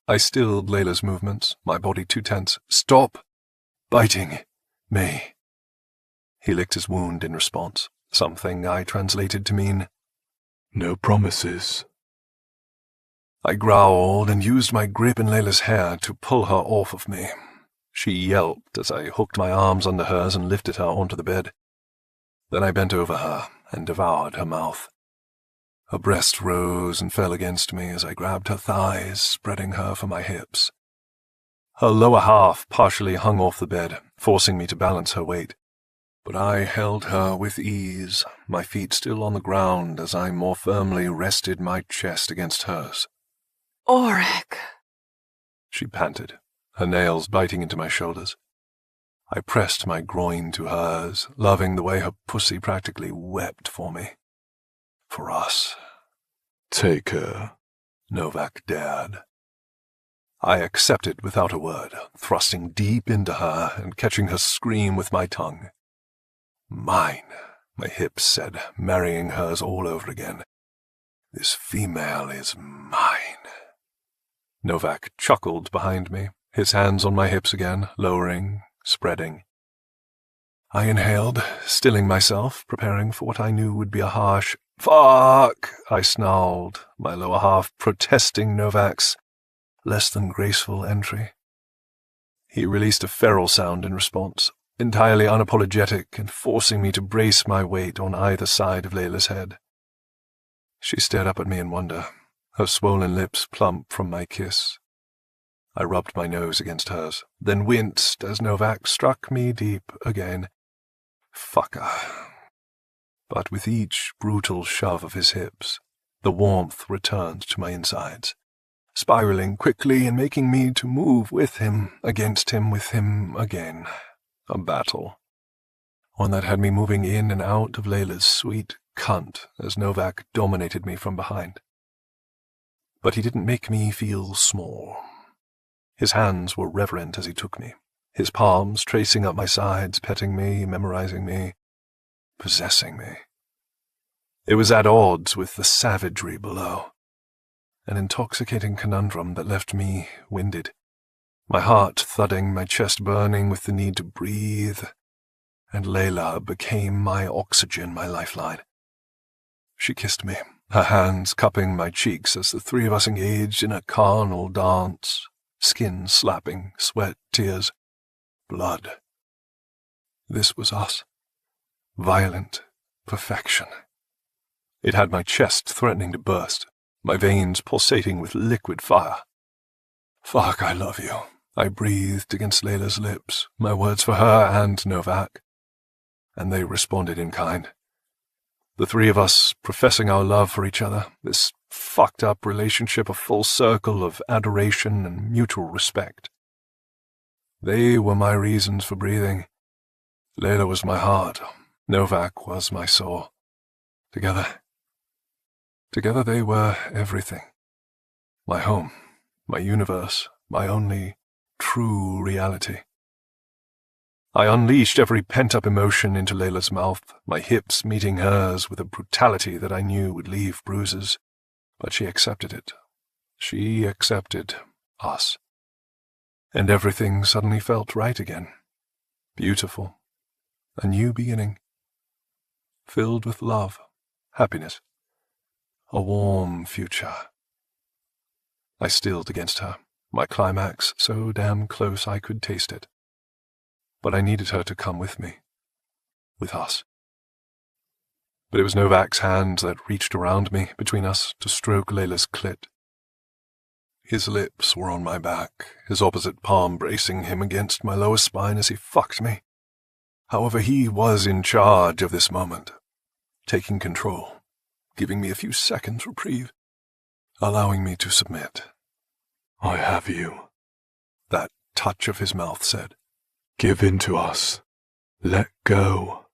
I stilled Layla's movements, my body too tense. "Stop biting me." He licked his wound in response, something I translated to mean, "No promises." I growled and used my grip in Layla's hair to pull her off of me. She yelped as I hooked my arms under hers and lifted her onto the bed. Then I bent over her and devoured her mouth. Her breast rose and fell against me as I grabbed her thighs, spreading her for my hips. Her lower half partially hung off the bed, forcing me to balance her weight. But I held her with ease, my feet still on the ground as I more firmly rested my chest against hers. "Auric," she panted, her nails biting into my shoulders. I pressed my groin to hers, loving the way her pussy practically wept for me. For us. "Take her," Novak dared. I accepted without a word, thrusting deep into her and catching her scream with my tongue. "Mine," my hips said, marrying hers all over again. "This female is mine." Novak chuckled behind me, his hands on my hips again, lowering, spreading. I inhaled, stilling myself, preparing for what I knew would be a harsh "fuck," I snarled, my lower half protesting Novak's less than graceful entry. He released a feral sound in response, entirely unapologetic and forcing me to brace my weight on either side of Layla's head. She stared up at me in wonder, her swollen lips plump from my kiss. I rubbed my nose against hers, then winced as Novak struck me deep again. Fucker. But with each brutal shove of his hips, the warmth returned to my insides, spiraling quickly and making me to move with him, against him, with him again. A battle. One that had me moving in and out of Layla's sweet cunt as Novak dominated me from behind. But he didn't make me feel small. His hands were reverent as he took me, his palms tracing up my sides, petting me, memorizing me, possessing me. It was at odds with the savagery below. an intoxicating conundrum that left me winded, my heart thudding, my chest burning with the need to breathe, and Layla became my oxygen, my lifeline. She kissed me, her hands cupping my cheeks as the three of us engaged in a carnal dance, skin slapping, sweat, tears, blood. This was us. Violent perfection. It had my chest threatening to burst, my veins pulsating with liquid fire. "Fuck, I love you," I breathed against Layla's lips, my words for her and Novak, and they responded in kind. The three of us professing our love for each other, this fucked-up relationship, a full circle of adoration and mutual respect. They were my reasons for breathing. Layla was my heart, Novak was my soul. Together they were everything. My home, my universe, my only true reality. I unleashed every pent-up emotion into Layla's mouth, my hips meeting hers with a brutality that I knew would leave bruises. But she accepted it. She accepted us. And everything suddenly felt right again. Beautiful. A new beginning. Filled with love, happiness. A warm future. I stilled against her, my climax so damn close I could taste it. But I needed her to come with me. With us. But it was Novak's hands that reached around me, between us, to stroke Layla's clit. His lips were on my back, his opposite palm bracing him against my lower spine as he fucked me. However, he was in charge of this moment, taking control, giving me a few seconds reprieve, allowing me to submit. "I have you," that touch of his mouth said. "Give in to us. Let go."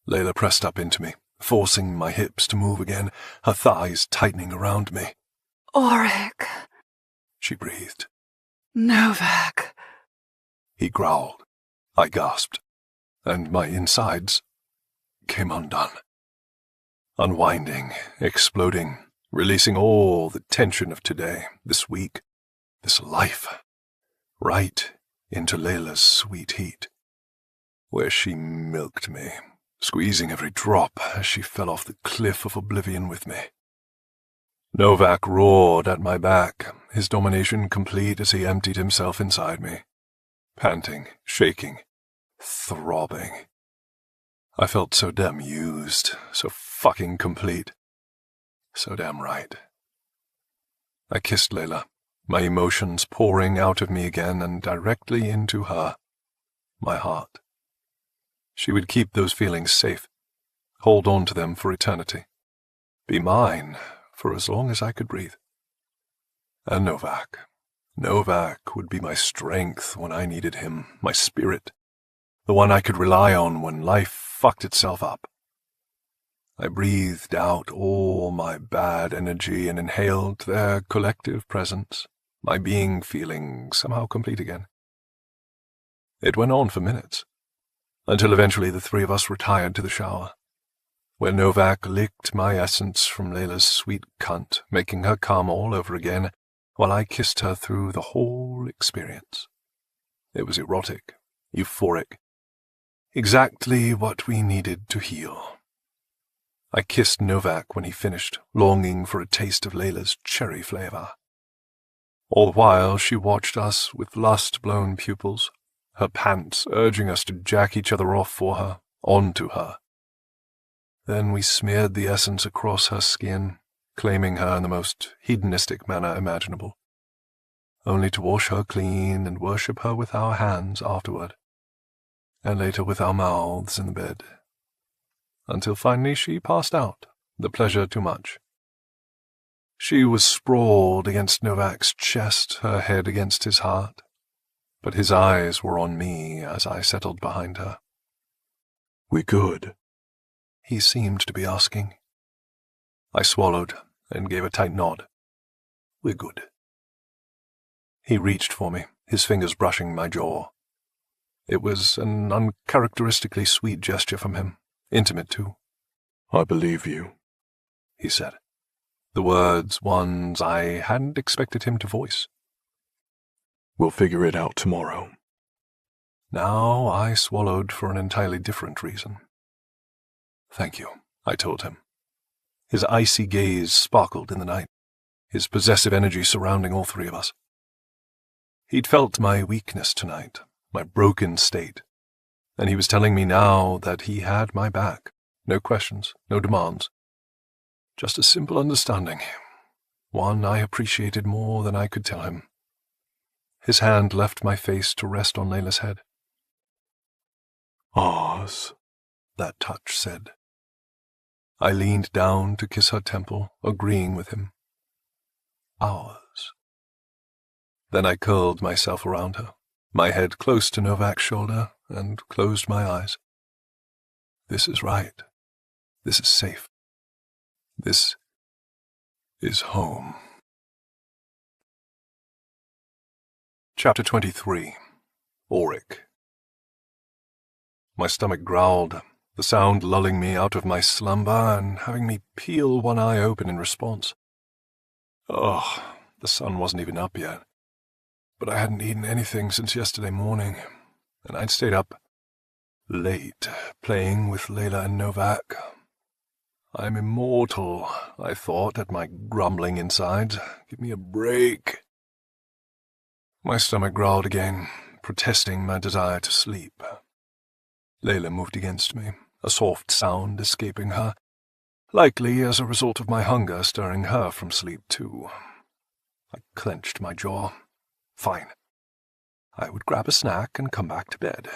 Layla pressed up into me, forcing my hips to move again, her thighs tightening around me. Auric, she breathed. Novak. He growled. I gasped, and my insides came undone. Unwinding, exploding, releasing all the tension of today, this week, this life, right into Layla's sweet heat, where she milked me, squeezing every drop as she fell off the cliff of oblivion with me. Novak roared at my back, his domination complete as he emptied himself inside me, panting, shaking, throbbing. I felt so damn used, so fucking complete, so damn right. I kissed Layla, my emotions pouring out of me again and directly into her, my heart. She would keep those feelings safe, hold on to them for eternity, be mine for as long as I could breathe. And Novak would be my strength when I needed him, my spirit, the one I could rely on when life fucked itself up. I breathed out all my bad energy and inhaled their collective presence, my being feeling somehow complete again. It went on for minutes, until eventually the three of us retired to the shower, where Novak licked my essence from Layla's sweet cunt, making her come all over again, while I kissed her through the whole experience. It was erotic, euphoric, exactly what we needed to heal. I kissed Novak when he finished, longing for a taste of Layla's cherry flavor. All the while she watched us with lust-blown pupils, her pants urging us to jack each other off for her, onto her. Then we smeared the essence across her skin, claiming her in the most hedonistic manner imaginable, only to wash her clean and worship her with our hands afterward, and later with our mouths in the bed, until finally she passed out, the pleasure too much. She was sprawled against Novak's chest, her head against his heart, but his eyes were on me as I settled behind her. "We good?" he seemed to be asking. I swallowed and gave a tight nod. "We're good." He reached for me, his fingers brushing my jaw. It was an uncharacteristically sweet gesture from him, intimate too. "I believe you," he said. The words ones I hadn't expected him to voice. We'll figure it out tomorrow. Now I swallowed for an entirely different reason. Thank you, I told him. His icy gaze sparkled in the night, his possessive energy surrounding all three of us. He'd felt my weakness tonight, my broken state, and he was telling me now that he had my back. No questions, no demands. Just a simple understanding, one I appreciated more than I could tell him. His hand left my face to rest on Layla's head. Ours, that touch said. I leaned down to kiss her temple, agreeing with him. Ours. Then I curled myself around her, my head close to Novak's shoulder, and closed my eyes. This is right. This is safe. This is home. Chapter 23. Auric. My stomach growled, the sound lulling me out of my slumber and having me peel one eye open in response. Oh, the sun wasn't even up yet. But I hadn't eaten anything since yesterday morning, and I'd stayed up late, playing with Layla and Novak. I'm immortal, I thought at my grumbling insides. Give me a break. My stomach growled again, protesting my desire to sleep. Layla moved against me, a soft sound escaping her, likely as a result of my hunger stirring her from sleep too. I clenched my jaw. Fine. I would grab a snack and come back to bed.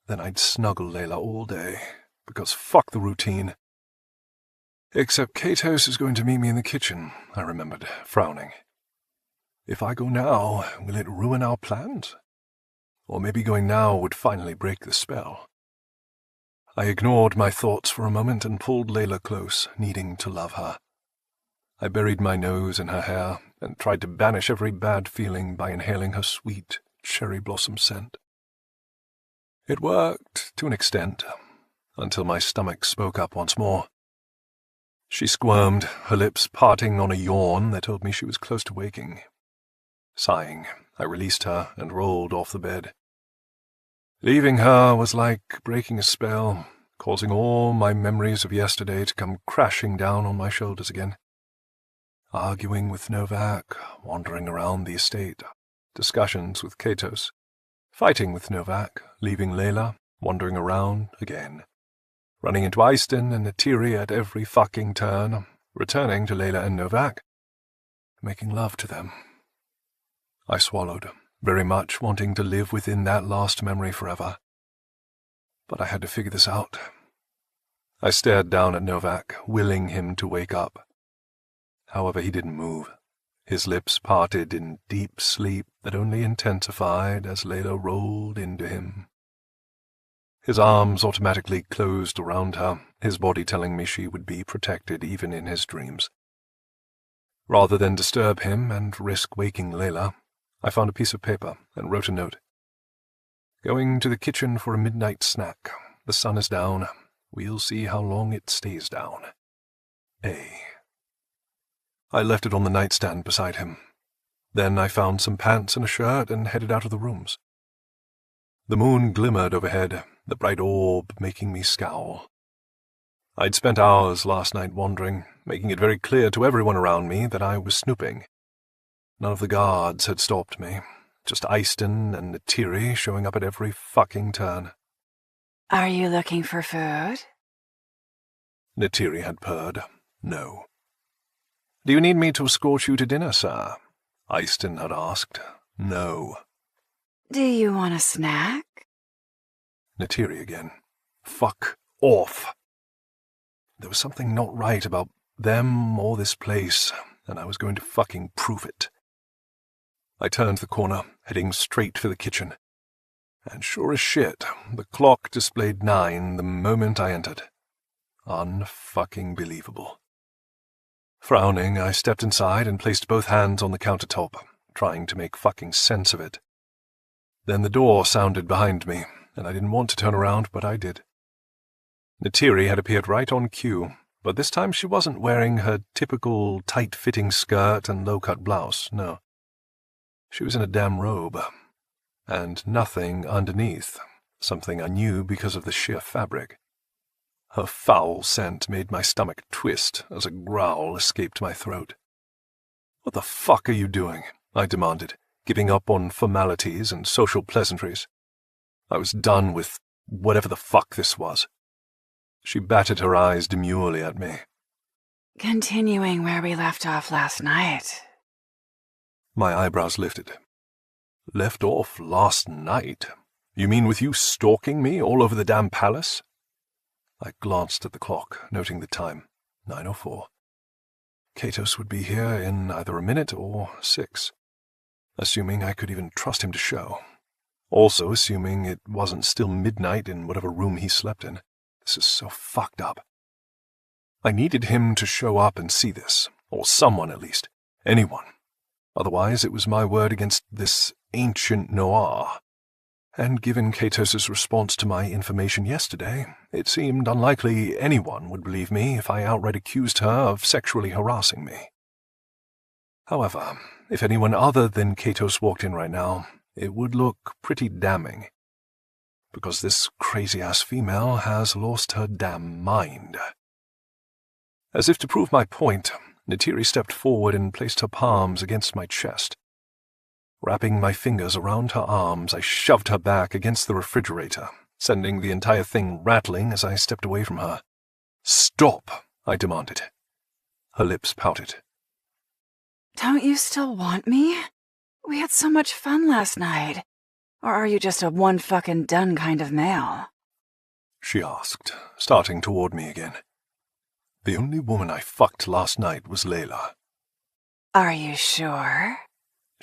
Then I'd snuggle Layla all day, because fuck the routine. Except Katos is going to meet me in the kitchen, I remembered, frowning. If I go now, will it ruin our plans? Or maybe going now would finally break the spell. I ignored my thoughts for a moment and pulled Layla close, needing to love her. I buried my nose in her hair and tried to banish every bad feeling by inhaling her sweet cherry blossom scent. It worked, to an extent, until my stomach spoke up once more. She squirmed, her lips parting on a yawn that told me she was close to waking. Sighing, I released her and rolled off the bed. Leaving her was like breaking a spell, causing all my memories of yesterday to come crashing down on my shoulders again. Arguing with Novak, wandering around the estate, discussions with Katos, fighting with Novak, leaving Layla, wandering around again, running into Eiston and Netiri at every fucking turn, returning to Layla and Novak, making love to them. I swallowed, very much wanting to live within that last memory forever. But I had to figure this out. I stared down at Novak, willing him to wake up. However, he didn't move. His lips parted in deep sleep that only intensified as Layla rolled into him. His arms automatically closed around her, his body telling me she would be protected even in his dreams. Rather than disturb him and risk waking Layla, I found a piece of paper and wrote a note. Going to the kitchen for a midnight snack. The sun is down. We'll see how long it stays down. A. I left it on the nightstand beside him. Then I found some pants and a shirt and headed out of the rooms. The moon glimmered overhead, the bright orb making me scowl. I'd spent hours last night wandering, making it very clear to everyone around me that I was snooping. None of the guards had stopped me, just Eiston and Netiri showing up at every fucking turn. Are you looking for food? Netiri had purred. No. Do you need me to escort you to dinner, sir? Eiston had asked. No. Do you want a snack? Netiri again. Fuck off. There was something not right about them or this place, and I was going to fucking prove it. I turned the corner, heading straight for the kitchen. And sure as shit, the clock displayed 9 the moment I entered. Unfucking believable. Frowning, I stepped inside and placed both hands on the countertop, trying to make fucking sense of it. Then the door sounded behind me, and I didn't want to turn around, but I did. Netiri had appeared right on cue, But this time she wasn't wearing her typical tight-fitting skirt and low-cut blouse, no. She was in a damn robe, and nothing underneath, something I knew because of the sheer fabric. Her foul scent made my stomach twist as a growl escaped my throat. "What the fuck are you doing?" I demanded, giving up on formalities and social pleasantries. I was done with whatever the fuck this was. She batted her eyes demurely at me. Continuing where we left off last night. My eyebrows lifted. Left off last night? You mean with you stalking me all over the damn palace? I glanced at the clock, noting the time, 9:04. Katos would be here in either a minute or 6, assuming I could even trust him to show. Also assuming it wasn't still midnight in whatever room he slept in. This is so fucked up. I needed him to show up and see this, or someone at least, anyone. Otherwise it was my word against this ancient noir. And given Katos's response to my information yesterday, it seemed unlikely anyone would believe me if I outright accused her of sexually harassing me. However, if anyone other than Katos walked in right now, it would look pretty damning. Because this crazy-ass female has lost her damn mind. As if to prove my point, Neytiri stepped forward and placed her palms against my chest. Wrapping my fingers around her arms, I shoved her back against the refrigerator, sending the entire thing rattling as I stepped away from her. "Stop!" I demanded. Her lips pouted. Don't you still want me? We had so much fun last night. Or are you just a one-fucking-done kind of male? She asked, starting toward me again. The only woman I fucked last night was Layla. Are you sure?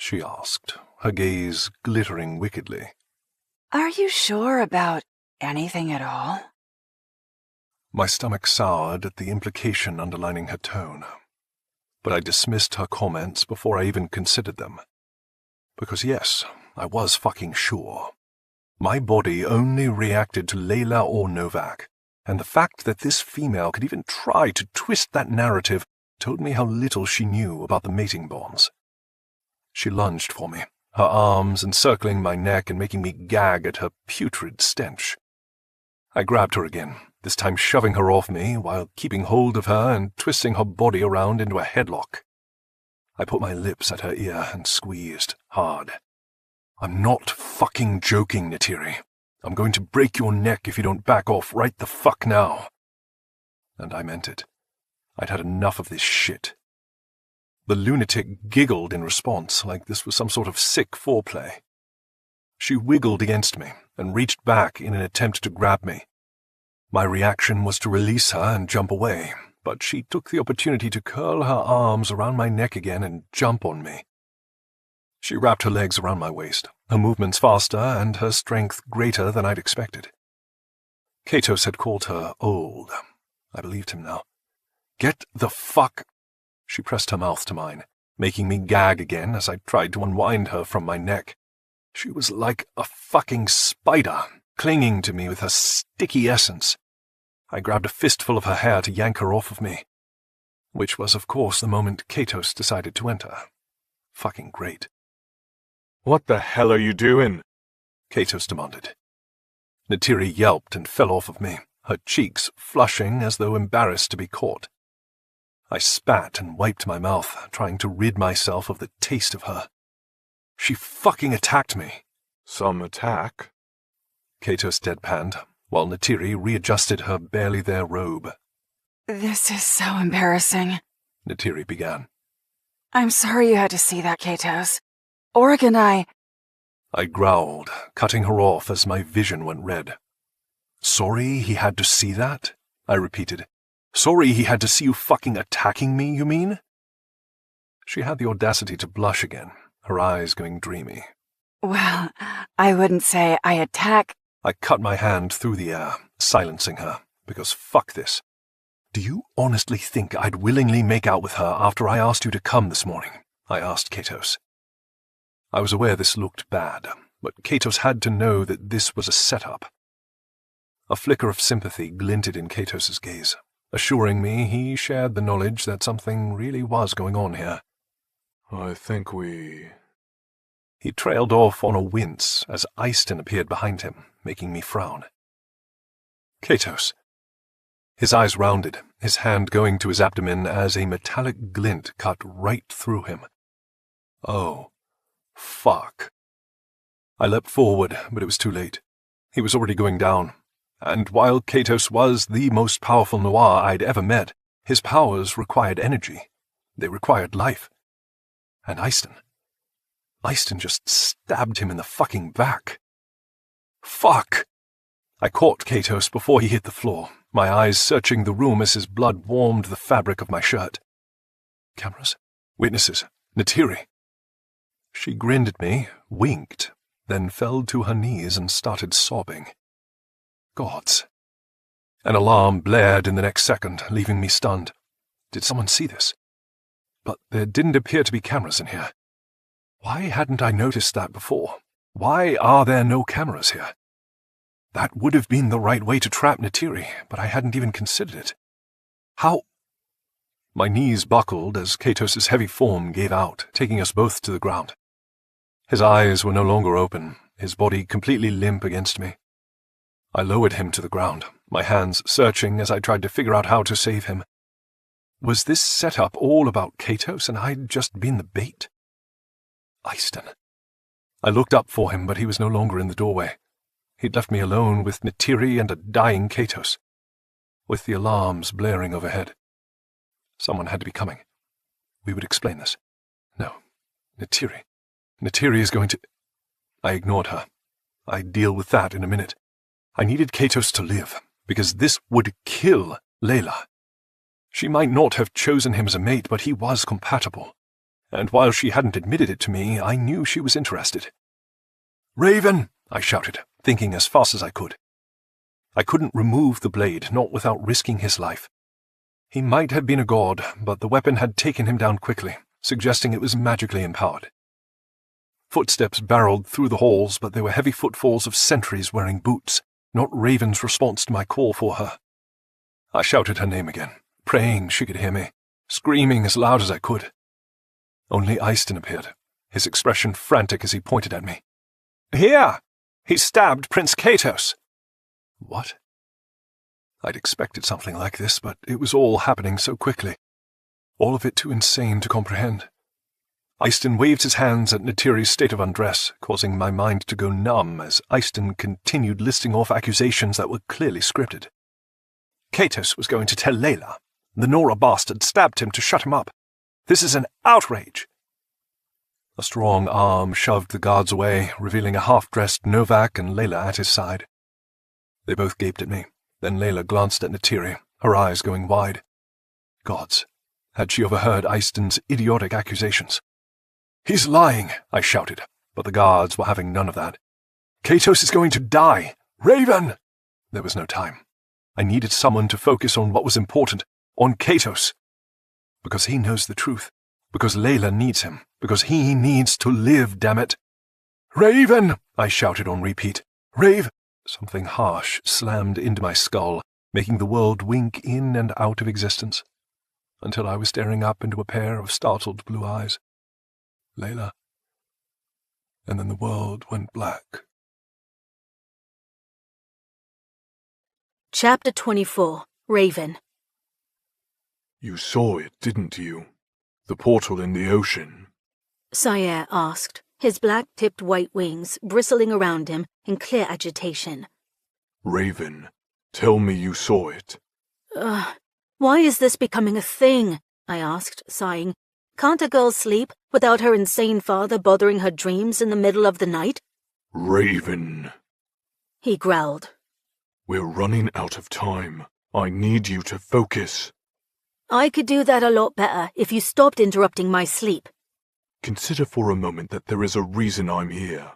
She asked, her gaze glittering wickedly. Are you sure about anything at all? My stomach soured at the implication underlining her tone, but I dismissed her comments before I even considered them. Because yes, I was fucking sure. My body only reacted to Layla or Novak, and the fact that this female could even try to twist that narrative told me how little she knew about the mating bonds. She lunged for me, her arms encircling my neck and making me gag at her putrid stench. I grabbed her again, this time shoving her off me while keeping hold of her and twisting her body around into a headlock. I put my lips at her ear and squeezed hard. I'm not fucking joking, Neytiri. I'm going to break your neck if you don't back off right the fuck now. And I meant it. I'd had enough of this shit. The lunatic giggled in response, like this was some sort of sick foreplay. She wiggled against me and reached back in an attempt to grab me. My reaction was to release her and jump away, but she took the opportunity to curl her arms around my neck again and jump on me. She wrapped her legs around my waist, her movements faster and her strength greater than I'd expected. Katos had called her old. I believed him now. Get the fuck... She pressed her mouth to mine, making me gag again as I tried to unwind her from my neck. She was like a fucking spider, clinging to me with her sticky essence. I grabbed a fistful of her hair to yank her off of me. Which was, of course, the moment Katos decided to enter. Fucking great. "What the hell are you doing?" Katos demanded. Neytiri yelped and fell off of me, her cheeks flushing as though embarrassed to be caught. I spat and wiped my mouth, trying to rid myself of the taste of her. She fucking attacked me. "Some attack?" Katos deadpanned, while Neytiri readjusted her barely-there robe. This is so embarrassing, Neytiri began. I'm sorry you had to see that, Katos. Oric and I growled, cutting her off as my vision went red. Sorry he had to see that? I repeated. Sorry he had to see you fucking attacking me, you mean? She had the audacity to blush again, her eyes going dreamy. Well, I wouldn't say I attack. I cut my hand through the air, silencing her, because fuck this. Do you honestly think I'd willingly make out with her after I asked you to come this morning? I asked Katos. I was aware this looked bad, but Katos had to know that this was a setup. A flicker of sympathy glinted in Katos's gaze, assuring me he shared the knowledge that something really was going on here. I think we... He trailed off on a wince as Eyston appeared behind him, making me frown. Katos. His eyes rounded, his hand going to his abdomen as a metallic glint cut right through him. Oh, fuck. I leapt forward, but it was too late. He was already going down, and while Katos was the most powerful Noir I'd ever met, his powers required energy. They required life. And Eyston just stabbed him in the fucking back. Fuck! I caught Katos before he hit the floor, my eyes searching the room as his blood warmed the fabric of my shirt. Cameras? Witnesses? Neytiri? She grinned at me, winked, then fell to her knees and started sobbing. Gods. An alarm blared in the next second, leaving me stunned. Did someone see this? But there didn't appear to be cameras in here. Why hadn't I noticed that before? Why are there no cameras here? That would have been the right way to trap Neytiri, but I hadn't even considered it. How? My knees buckled as Katos' heavy form gave out, taking us both to the ground. His eyes were no longer open, his body completely limp against me. I lowered him to the ground, my hands searching as I tried to figure out how to save him. Was this setup all about Katos and I'd just been the bait? Eyston. I looked up for him, but he was no longer in the doorway. He'd left me alone with Neytiri and a dying Katos, with the alarms blaring overhead. Someone had to be coming. We would explain this. No, Neytiri. Neytiri is going to... I ignored her. I'd deal with that in a minute. I needed Katos to live, because this would kill Layla. She might not have chosen him as a mate, but he was compatible. And while she hadn't admitted it to me, I knew she was interested. "Raven!" I shouted, thinking as fast as I could. I couldn't remove the blade, not without risking his life. He might have been a god, but the weapon had taken him down quickly, suggesting it was magically empowered. Footsteps barreled through the halls, but they were heavy footfalls of sentries wearing boots, not Raven's response to my call for her. I shouted her name again, praying she could hear me, screaming as loud as I could. Only Eyston appeared, his expression frantic as he pointed at me. "Here! He stabbed Prince Katos!" What? I'd expected something like this, but it was all happening so quickly. All of it too insane to comprehend. Eyston waved his hands at Neytiri's state of undress, causing my mind to go numb as Eyston continued listing off accusations that were clearly scripted. Katos was going to tell Layla. The Nora bastard stabbed him to shut him up. This is an outrage. A strong arm shoved the guards away, revealing a half-dressed Novak and Layla at his side. They both gaped at me. Then Layla glanced at Neytiri, her eyes going wide. Gods, had she overheard Eyston's idiotic accusations? "He's lying," I shouted, but the guards were having none of that. "Katos is going to die! Raven!" There was no time. I needed someone to focus on what was important, on Katos. Because he knows the truth. Because Layla needs him. Because he needs to live, damn it. "Raven!" I shouted on repeat. "Rave!" Something harsh slammed into my skull, making the world wink in and out of existence, until I was staring up into a pair of startled blue eyes. Layla. And then the world went black. Chapter 24. Raven. You saw it, didn't you? The portal in the ocean. Sire asked, his black-tipped white wings bristling around him in clear agitation. Raven, tell me you saw it. Why is this becoming a thing? I asked, sighing. Can't a girl sleep without her insane father bothering her dreams in the middle of the night? Raven. He growled. We're running out of time. I need you to focus. I could do that a lot better if you stopped interrupting my sleep. Consider for a moment that there is a reason I'm here.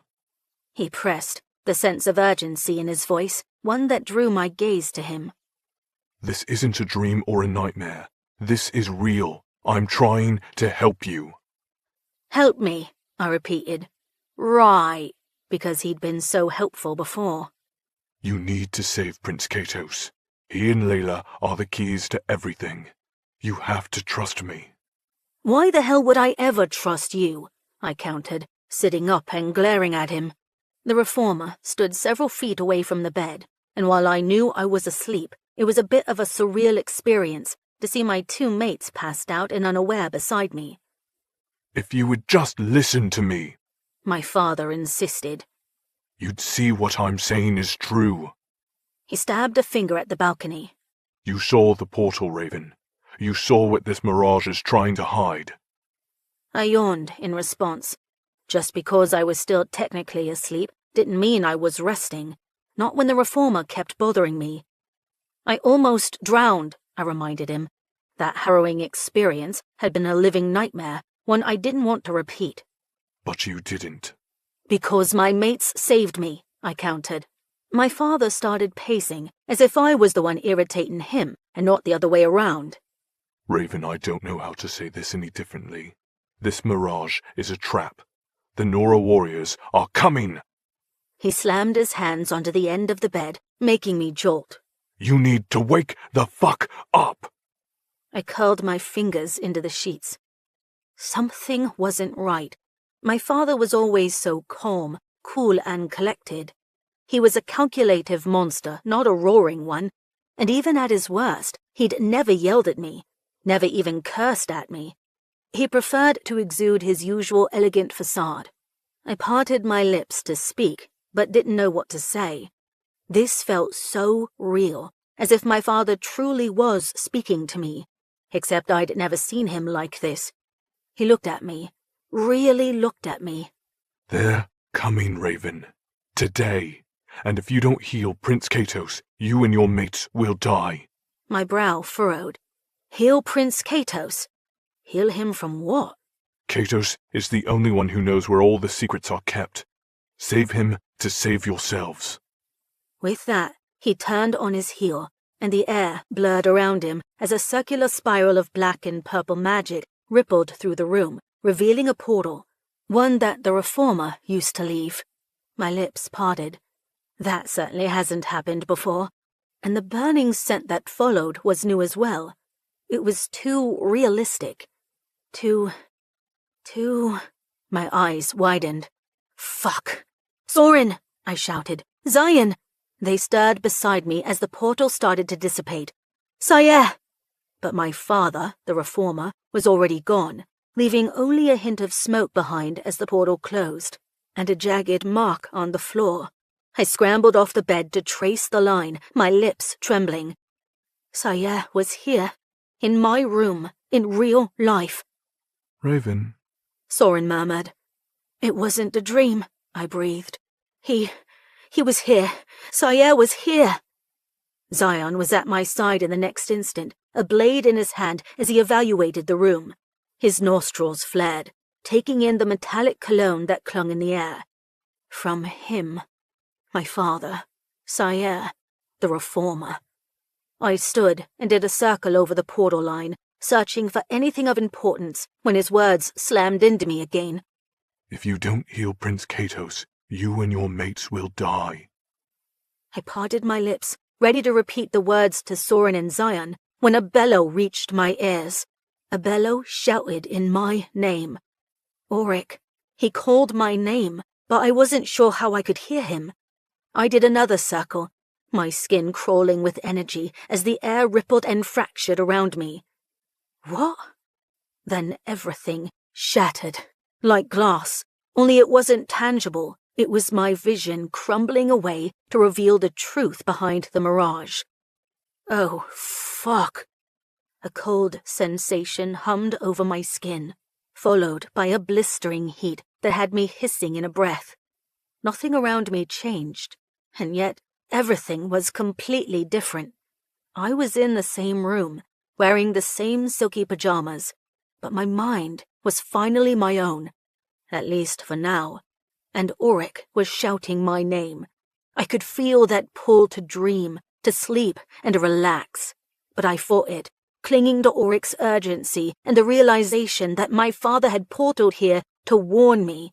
He pressed, the sense of urgency in his voice, one that drew my gaze to him. This isn't a dream or a nightmare. This is real. I'm trying to help you. Help me, I repeated. Right, because he'd been so helpful before. You need to save Prince Katos. He and Layla are the keys to everything. You have to trust me. Why the hell would I ever trust you? I countered, sitting up and glaring at him. The reformer stood several feet away from the bed, and while I knew I was asleep, it was a bit of a surreal experience to see my two mates passed out and unaware beside me. If you would just listen to me, my father insisted. You'd see what I'm saying is true. He stabbed a finger at the balcony. You saw the portal, Raven. You saw what this mirage is trying to hide. I yawned in response. Just because I was still technically asleep didn't mean I was resting, not when the reformer kept bothering me. I almost drowned, I reminded him. That harrowing experience had been a living nightmare, one I didn't want to repeat. But you didn't. Because my mates saved me, I countered. My father started pacing, as if I was the one irritating him, and not the other way around. Raven, I don't know how to say this any differently. This mirage is a trap. The Nora warriors are coming! He slammed his hands onto the end of the bed, making me jolt. You need to wake the fuck up! I curled my fingers into the sheets. Something wasn't right. My father was always so calm, cool, and collected. He was a calculative monster, not a roaring one, and even at his worst, he'd never yelled at me, never even cursed at me. He preferred to exude his usual elegant facade. I parted my lips to speak, but didn't know what to say. This felt so real, as if my father truly was speaking to me, except I'd never seen him like this. He looked at me, really looked at me. They're coming, Raven. Today. And if you don't heal Prince Katos, you and your mates will die. My brow furrowed. Heal Prince Katos? Heal him from what? Katos is the only one who knows where all the secrets are kept. Save him to save yourselves. With that, he turned on his heel, and the air blurred around him as a circular spiral of black and purple magic rippled through the room, revealing a portal, one that the reformer used to leave. My lips parted. That certainly hasn't happened before, and the burning scent that followed was new as well. It was too realistic. Too... My eyes widened. Fuck! Soren! I shouted. Zion! They stirred beside me as the portal started to dissipate. Sire! But my father, the reformer, was already gone, leaving only a hint of smoke behind as the portal closed, and a jagged mark on the floor. I scrambled off the bed to trace the line, my lips trembling. Sire was here, in my room, in real life. Raven, Soren murmured. It wasn't a dream, I breathed. He was here. Sire was here. Zion was at my side in the next instant, a blade in his hand as he evaluated the room. His nostrils flared, taking in the metallic cologne that clung in the air. From him. My father. Sire. The reformer. I stood and did a circle over the portal line, searching for anything of importance when his words slammed into me again. If you don't heal Prince Katos, you and your mates will die. I parted my lips, ready to repeat the words to Soren and Zion, when a bellow reached my ears. A bellow shouted in my name. Auric. He called my name, but I wasn't sure how I could hear him. I did another circle, my skin crawling with energy as the air rippled and fractured around me. What? Then everything shattered, like glass, only it wasn't tangible. It was my vision crumbling away to reveal the truth behind the mirage. Oh, fuck. A cold sensation hummed over my skin, followed by a blistering heat that had me hissing in a breath. Nothing around me changed, and yet everything was completely different. I was in the same room, wearing the same silky pajamas, but my mind was finally my own, at least for now, and Auric was shouting my name. I could feel that pull to dream, to sleep, and relax, but I fought it, clinging to Auric's urgency and the realization that my father had portaled here to warn me.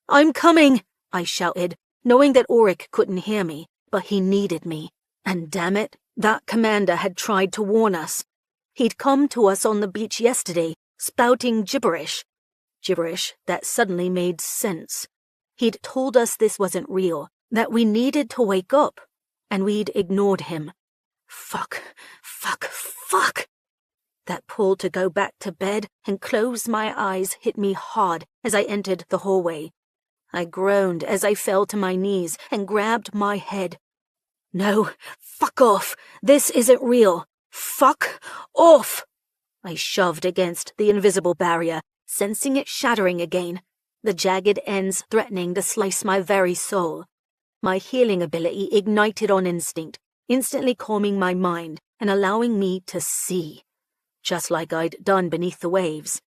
I'm coming, I shouted, knowing that Auric couldn't hear me, but he needed me, and damn it, That commander had tried to warn us. He'd come to us on the beach yesterday, spouting gibberish. Gibberish that suddenly made sense. He'd told us this wasn't real, that we needed to wake up, and we'd ignored him. Fuck. That pull to go back to bed and close my eyes hit me hard as I entered the hallway. I groaned as I fell to my knees and grabbed my head. No, fuck off. This isn't real. Fuck off. I shoved against the invisible barrier, sensing it shattering again, the jagged ends threatening to slice my very soul. My healing ability ignited on instinct, instantly calming my mind and allowing me to see, just like I'd done beneath the waves.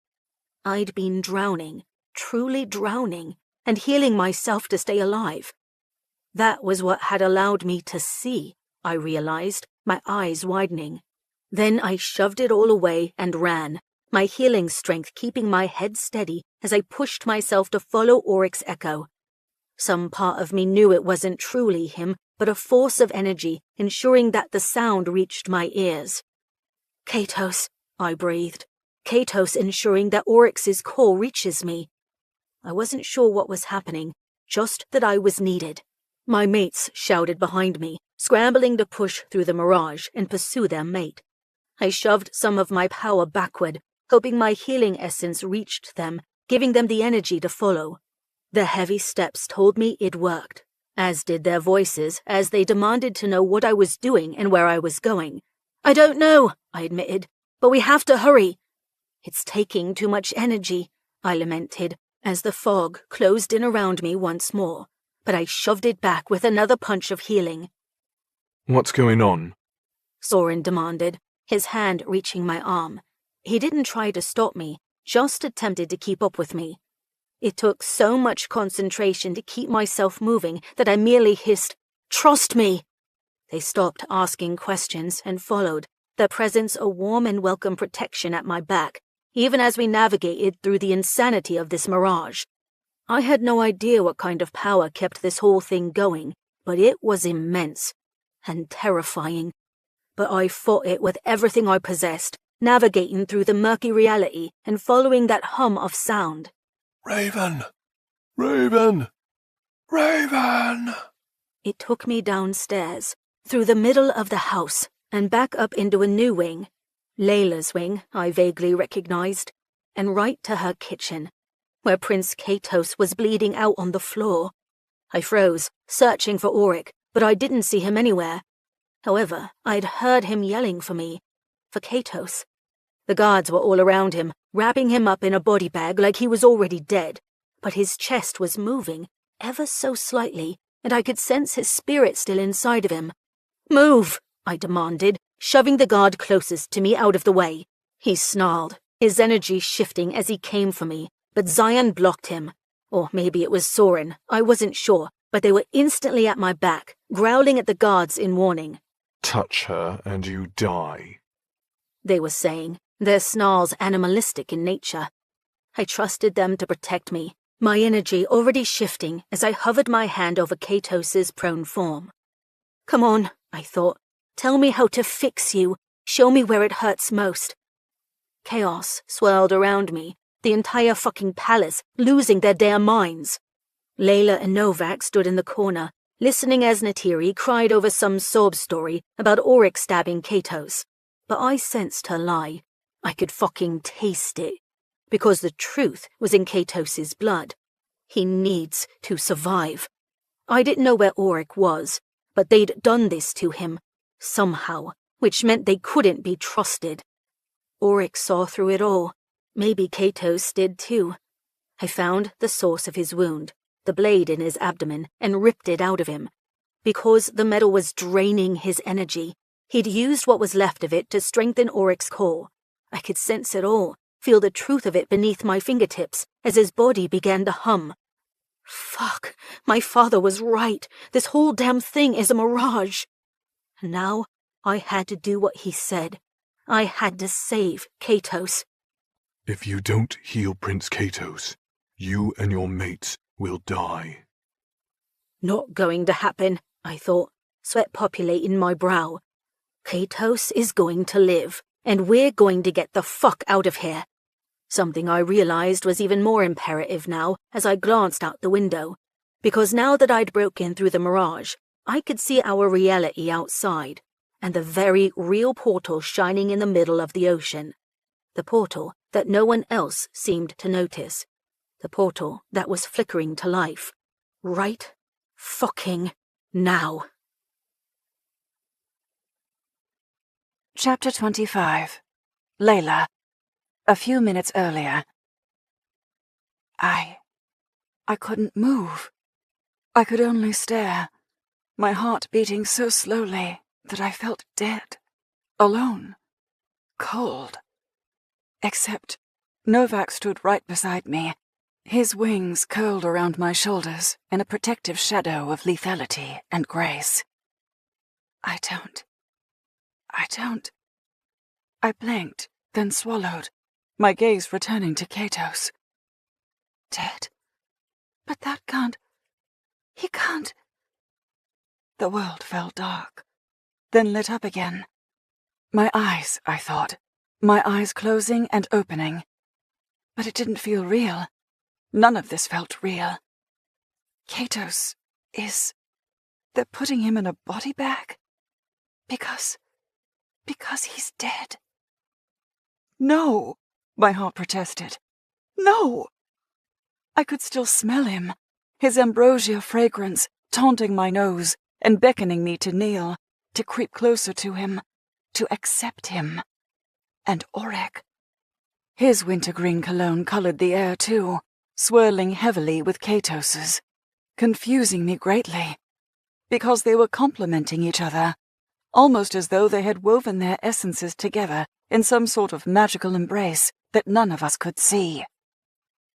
I'd been drowning, truly drowning, and healing myself to stay alive. That was what had allowed me to see, I realized, my eyes widening. Then I shoved it all away and ran, my healing strength keeping my head steady as I pushed myself to follow Oryx's echo. Some part of me knew it wasn't truly him, but a force of energy, ensuring that the sound reached my ears. Katos, I breathed. Katos ensuring that Oryx's call reaches me. I wasn't sure what was happening, just that I was needed. My mates shouted behind me, scrambling to push through the mirage and pursue their mate. I shoved some of my power backward, hoping my healing essence reached them, giving them the energy to follow. The heavy steps told me it worked, as did their voices as they demanded to know what I was doing and where I was going. I don't know, I admitted, but we have to hurry. It's taking too much energy, I lamented, as the fog closed in around me once more, but I shoved it back with another punch of healing. What's going on? Soren demanded, his hand reaching my arm. He didn't try to stop me, just attempted to keep up with me. It took so much concentration to keep myself moving that I merely hissed, "Trust me!" They stopped asking questions and followed, their presence a warm and welcome protection at my back, even as we navigated through the insanity of this mirage. I had no idea what kind of power kept this whole thing going, but it was immense and terrifying. But I fought it with everything I possessed, navigating through the murky reality and following that hum of sound. Raven! Raven! Raven! It took me downstairs, through the middle of the house, and back up into a new wing. Layla's wing, I vaguely recognized, and right to her kitchen, where Prince Katos was bleeding out on the floor. I froze, searching for Auric, but I didn't see him anywhere. However, I'd heard him yelling for me, for Katos. The guards were all around him, wrapping him up in a body bag like he was already dead, but his chest was moving, ever so slightly, and I could sense his spirit still inside of him. "Move!" I demanded, shoving the guard closest to me out of the way. He snarled, his energy shifting as he came for me, but Zion blocked him. Or maybe it was Soren, I wasn't sure, but they were instantly at my back, growling at the guards in warning. Touch her and you die, they were saying, their snarls animalistic in nature. I trusted them to protect me, my energy already shifting as I hovered my hand over Katos's prone form. Come on, I thought. Tell me how to fix you. Show me where it hurts most. Chaos swirled around me, the entire fucking palace losing their damn minds. Layla and Novak stood in the corner, listening as Natiri cried over some sob story about Auric stabbing Katos. But I sensed her lie. I could fucking taste it. Because the truth was in Katos's blood. He needs to survive. I didn't know where Auric was, but they'd done this to him, somehow, which meant they couldn't be trusted. Auric saw through it all. Maybe Katos did too. I found the source of his wound, the blade in his abdomen, and ripped it out of him. Because the metal was draining his energy, he'd used what was left of it to strengthen Auric's core. I could sense it all, feel the truth of it beneath my fingertips as his body began to hum. Fuck, my father was right. This whole damn thing is a mirage. And now I had to do what he said. I had to save Katos. If you don't heal Prince Katos, you and your mates will die. Not going to happen, I thought, sweat populating my brow. Katos is going to live, and we're going to get the fuck out of here. Something I realized was even more imperative now as I glanced out the window, because now that I'd broken through the mirage, I could see our reality outside, and the very real portal shining in the middle of the ocean. The portal that no one else seemed to notice. The portal that was flickering to life. Right fucking now. Chapter 25. Layla. A few minutes earlier. I couldn't move. I could only stare, my heart beating so slowly that I felt dead, alone, cold. Except Novak stood right beside me, his wings curled around my shoulders in a protective shadow of lethality and grace. I blinked, then swallowed, my gaze returning to Katos. Dead? But that can't... He can't... The world fell dark, then lit up again. My eyes, I thought, my eyes closing and opening. But it didn't feel real. None of this felt real. Katos is... They're putting him in a body bag? Because he's dead. No, my heart protested. No! I could still smell him, his ambrosia fragrance taunting my nose and beckoning me to kneel, to creep closer to him, to accept him. And Auric. His wintergreen cologne colored the air too, swirling heavily with Katos's, confusing me greatly, because they were complementing each other, almost as though they had woven their essences together in some sort of magical embrace that none of us could see.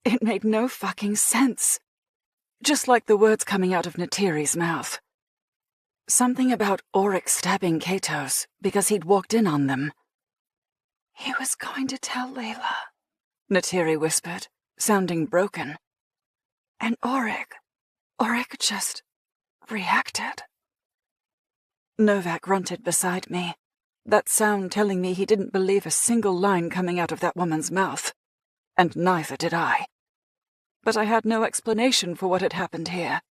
It made no fucking sense. Just like the words coming out of Neytiri's mouth. Something about Auric stabbing Katos because he'd walked in on them. He was going to tell Layla, Neytiri whispered, sounding broken. And Auric just reacted. Novak grunted beside me, that sound telling me he didn't believe a single line coming out of that woman's mouth, and neither did I. But I had no explanation for what had happened here.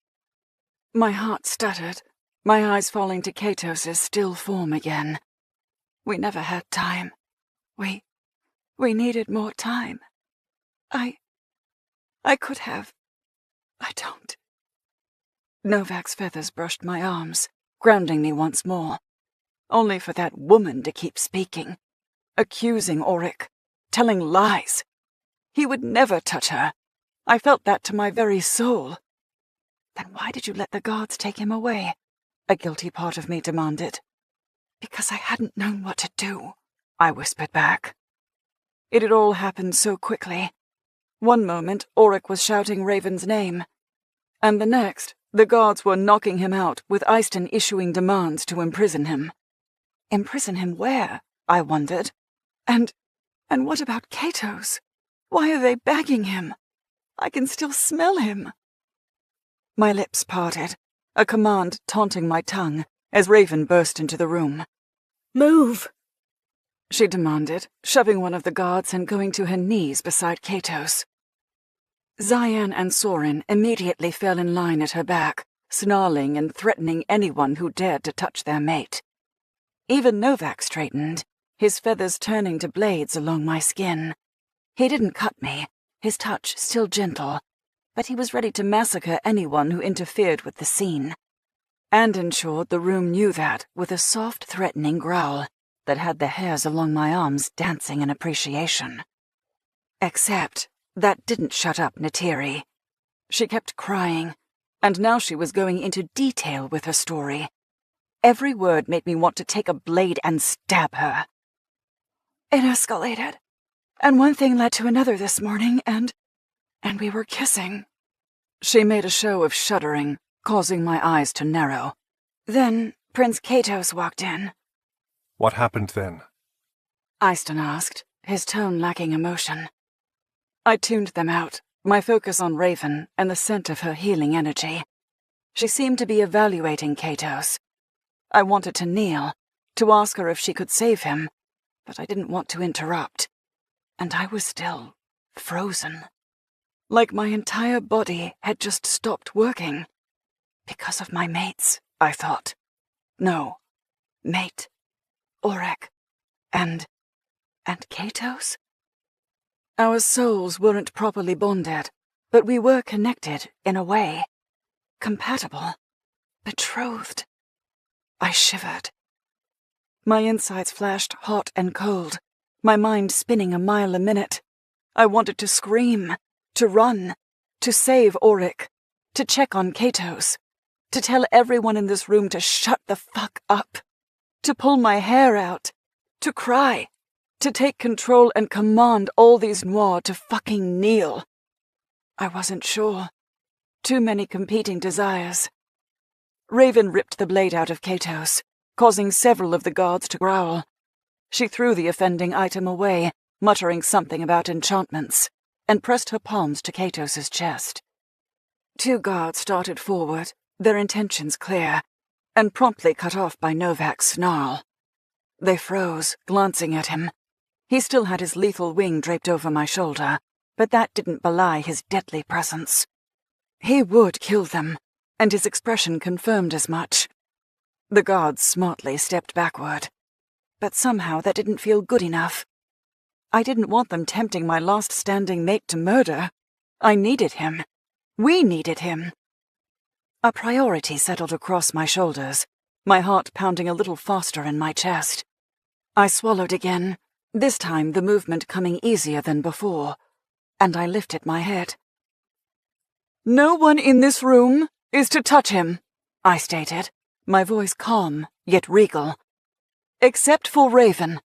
My heart stuttered, my eyes falling to Katos's still form again. We never had time. We needed more time. I could have. I don't. Novak's feathers brushed my arms, grounding me once more, only for that woman to keep speaking, accusing Auric, telling lies. He would never touch her. I felt that to my very soul. Then why did you let the guards take him away? A guilty part of me demanded. Because I hadn't known what to do, I whispered back. It had all happened so quickly. One moment, Auric was shouting Raven's name, and the next, the guards were knocking him out, with Eyston issuing demands to imprison him. Imprison him where? I wondered. And what about Katos? Why are they bagging him? I can still smell him. My lips parted, a command taunting my tongue, as Raven burst into the room. Move! She demanded, shoving one of the guards and going to her knees beside Katos. Zayan and Soren immediately fell in line at her back, snarling and threatening anyone who dared to touch their mate. Even Novak straightened, his feathers turning to blades along my skin. He didn't cut me, his touch still gentle, but he was ready to massacre anyone who interfered with the scene. And ensured the room knew that with a soft, threatening growl that had the hairs along my arms dancing in appreciation. Except that didn't shut up Neytiri. She kept crying, and now she was going into detail with her story. Every word made me want to take a blade and stab her. It escalated, and one thing led to another this morning, and we were kissing. She made a show of shuddering, causing my eyes to narrow. Then Prince Katos walked in. What happened then? Eyston asked, his tone lacking emotion. I tuned them out, my focus on Raven and the scent of her healing energy. She seemed to be evaluating Katos. I wanted to kneel, to ask her if she could save him, but I didn't want to interrupt, and I was still frozen. Like my entire body had just stopped working. Because of my mates, I thought. No, mate, Auric, and Katos? Our souls weren't properly bonded, but we were connected in a way. Compatible. Betrothed. I shivered. My insides flashed hot and cold, my mind spinning a mile a minute. I wanted to scream, to run, to save Auric, to check on Katos, to tell everyone in this room to shut the fuck up, to pull my hair out, to cry, to take control and command all these Noir to fucking kneel. I wasn't sure. Too many competing desires. Raven ripped the blade out of Katos, causing several of the guards to growl. She threw the offending item away, muttering something about enchantments, and pressed her palms to Katos's chest. 2 guards started forward, their intentions clear, and promptly cut off by Novak's snarl. They froze, glancing at him. He still had his lethal wing draped over my shoulder, but that didn't belie his deadly presence. He would kill them, and his expression confirmed as much. The guards smartly stepped backward, but somehow that didn't feel good enough. I didn't want them tempting my last standing mate to murder. I needed him. We needed him. A priority settled across my shoulders, my heart pounding a little faster in my chest. I swallowed again, this time the movement coming easier than before, and I lifted my head. "No one in this room is to touch him," I stated, my voice calm yet regal. "Except for Raven."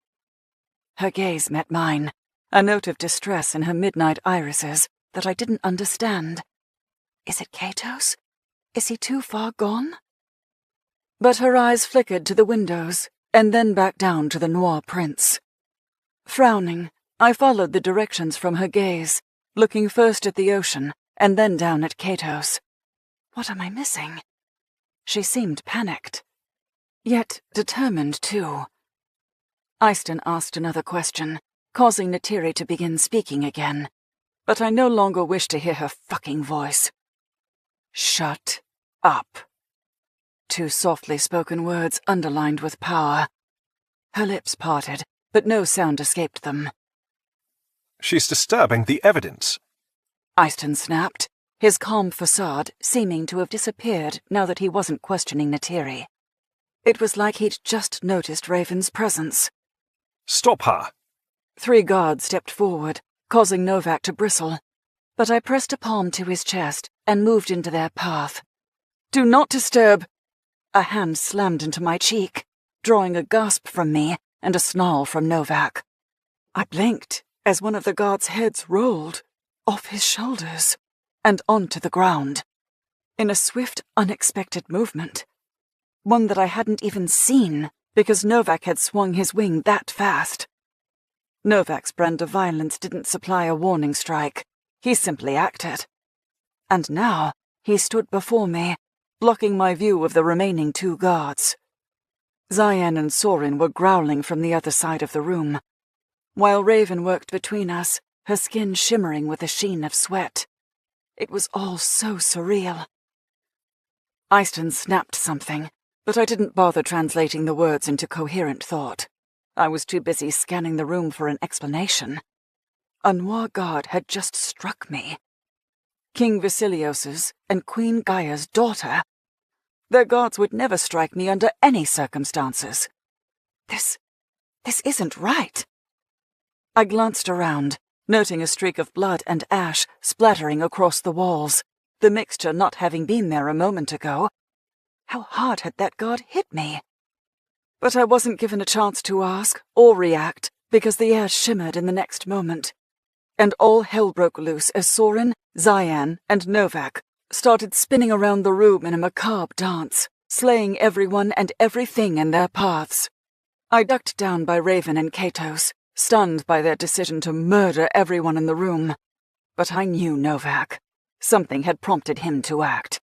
Her gaze met mine, a note of distress in her midnight irises that I didn't understand. Is it Katos? Is he too far gone? But her eyes flickered to the windows, and then back down to the Noir prince. Frowning, I followed the directions from her gaze, looking first at the ocean and then down at Katos. What am I missing? She seemed panicked, yet determined too. Eyston asked another question, causing Neytiri to begin speaking again, but I no longer wished to hear her fucking voice. "Shut up." 2 softly spoken words underlined with power. Her lips parted, but no sound escaped them. "She's disturbing the evidence," Eyston snapped, his calm facade seeming to have disappeared now that he wasn't questioning Neytiri. It was like he'd just noticed Raven's presence. "Stop her." 3 guards stepped forward, causing Novak to bristle, but I pressed a palm to his chest and moved into their path. "Do not disturb." A hand slammed into my cheek, drawing a gasp from me and a snarl from Novak. I blinked as one of the guards' heads rolled off his shoulders and onto the ground, in a swift, unexpected movement. One that I hadn't even seen because Novak had swung his wing that fast. Novak's brand of violence didn't supply a warning strike. He simply acted. And now he stood before me, blocking my view of the remaining 2 guards. Zayan and Sorin were growling from the other side of the room, while Raven worked between us, her skin shimmering with a sheen of sweat. It was all so surreal. Eyston snapped something, but I didn't bother translating the words into coherent thought. I was too busy scanning the room for an explanation. A Noir guard had just struck me. King Vasilios's and Queen Gaia's daughter. Their guards would never strike me under any circumstances. This isn't right. I glanced around, noting a streak of blood and ash splattering across the walls, the mixture not having been there a moment ago. How hard had that guard hit me? But I wasn't given a chance to ask or react because the air shimmered in the next moment, and all hell broke loose as Sorin, Zayan, and Novak started spinning around the room in a macabre dance, slaying everyone and everything in their paths. I ducked down by Raven and Katos, stunned by their decision to murder everyone in the room. But I knew Novak. Something had prompted him to act.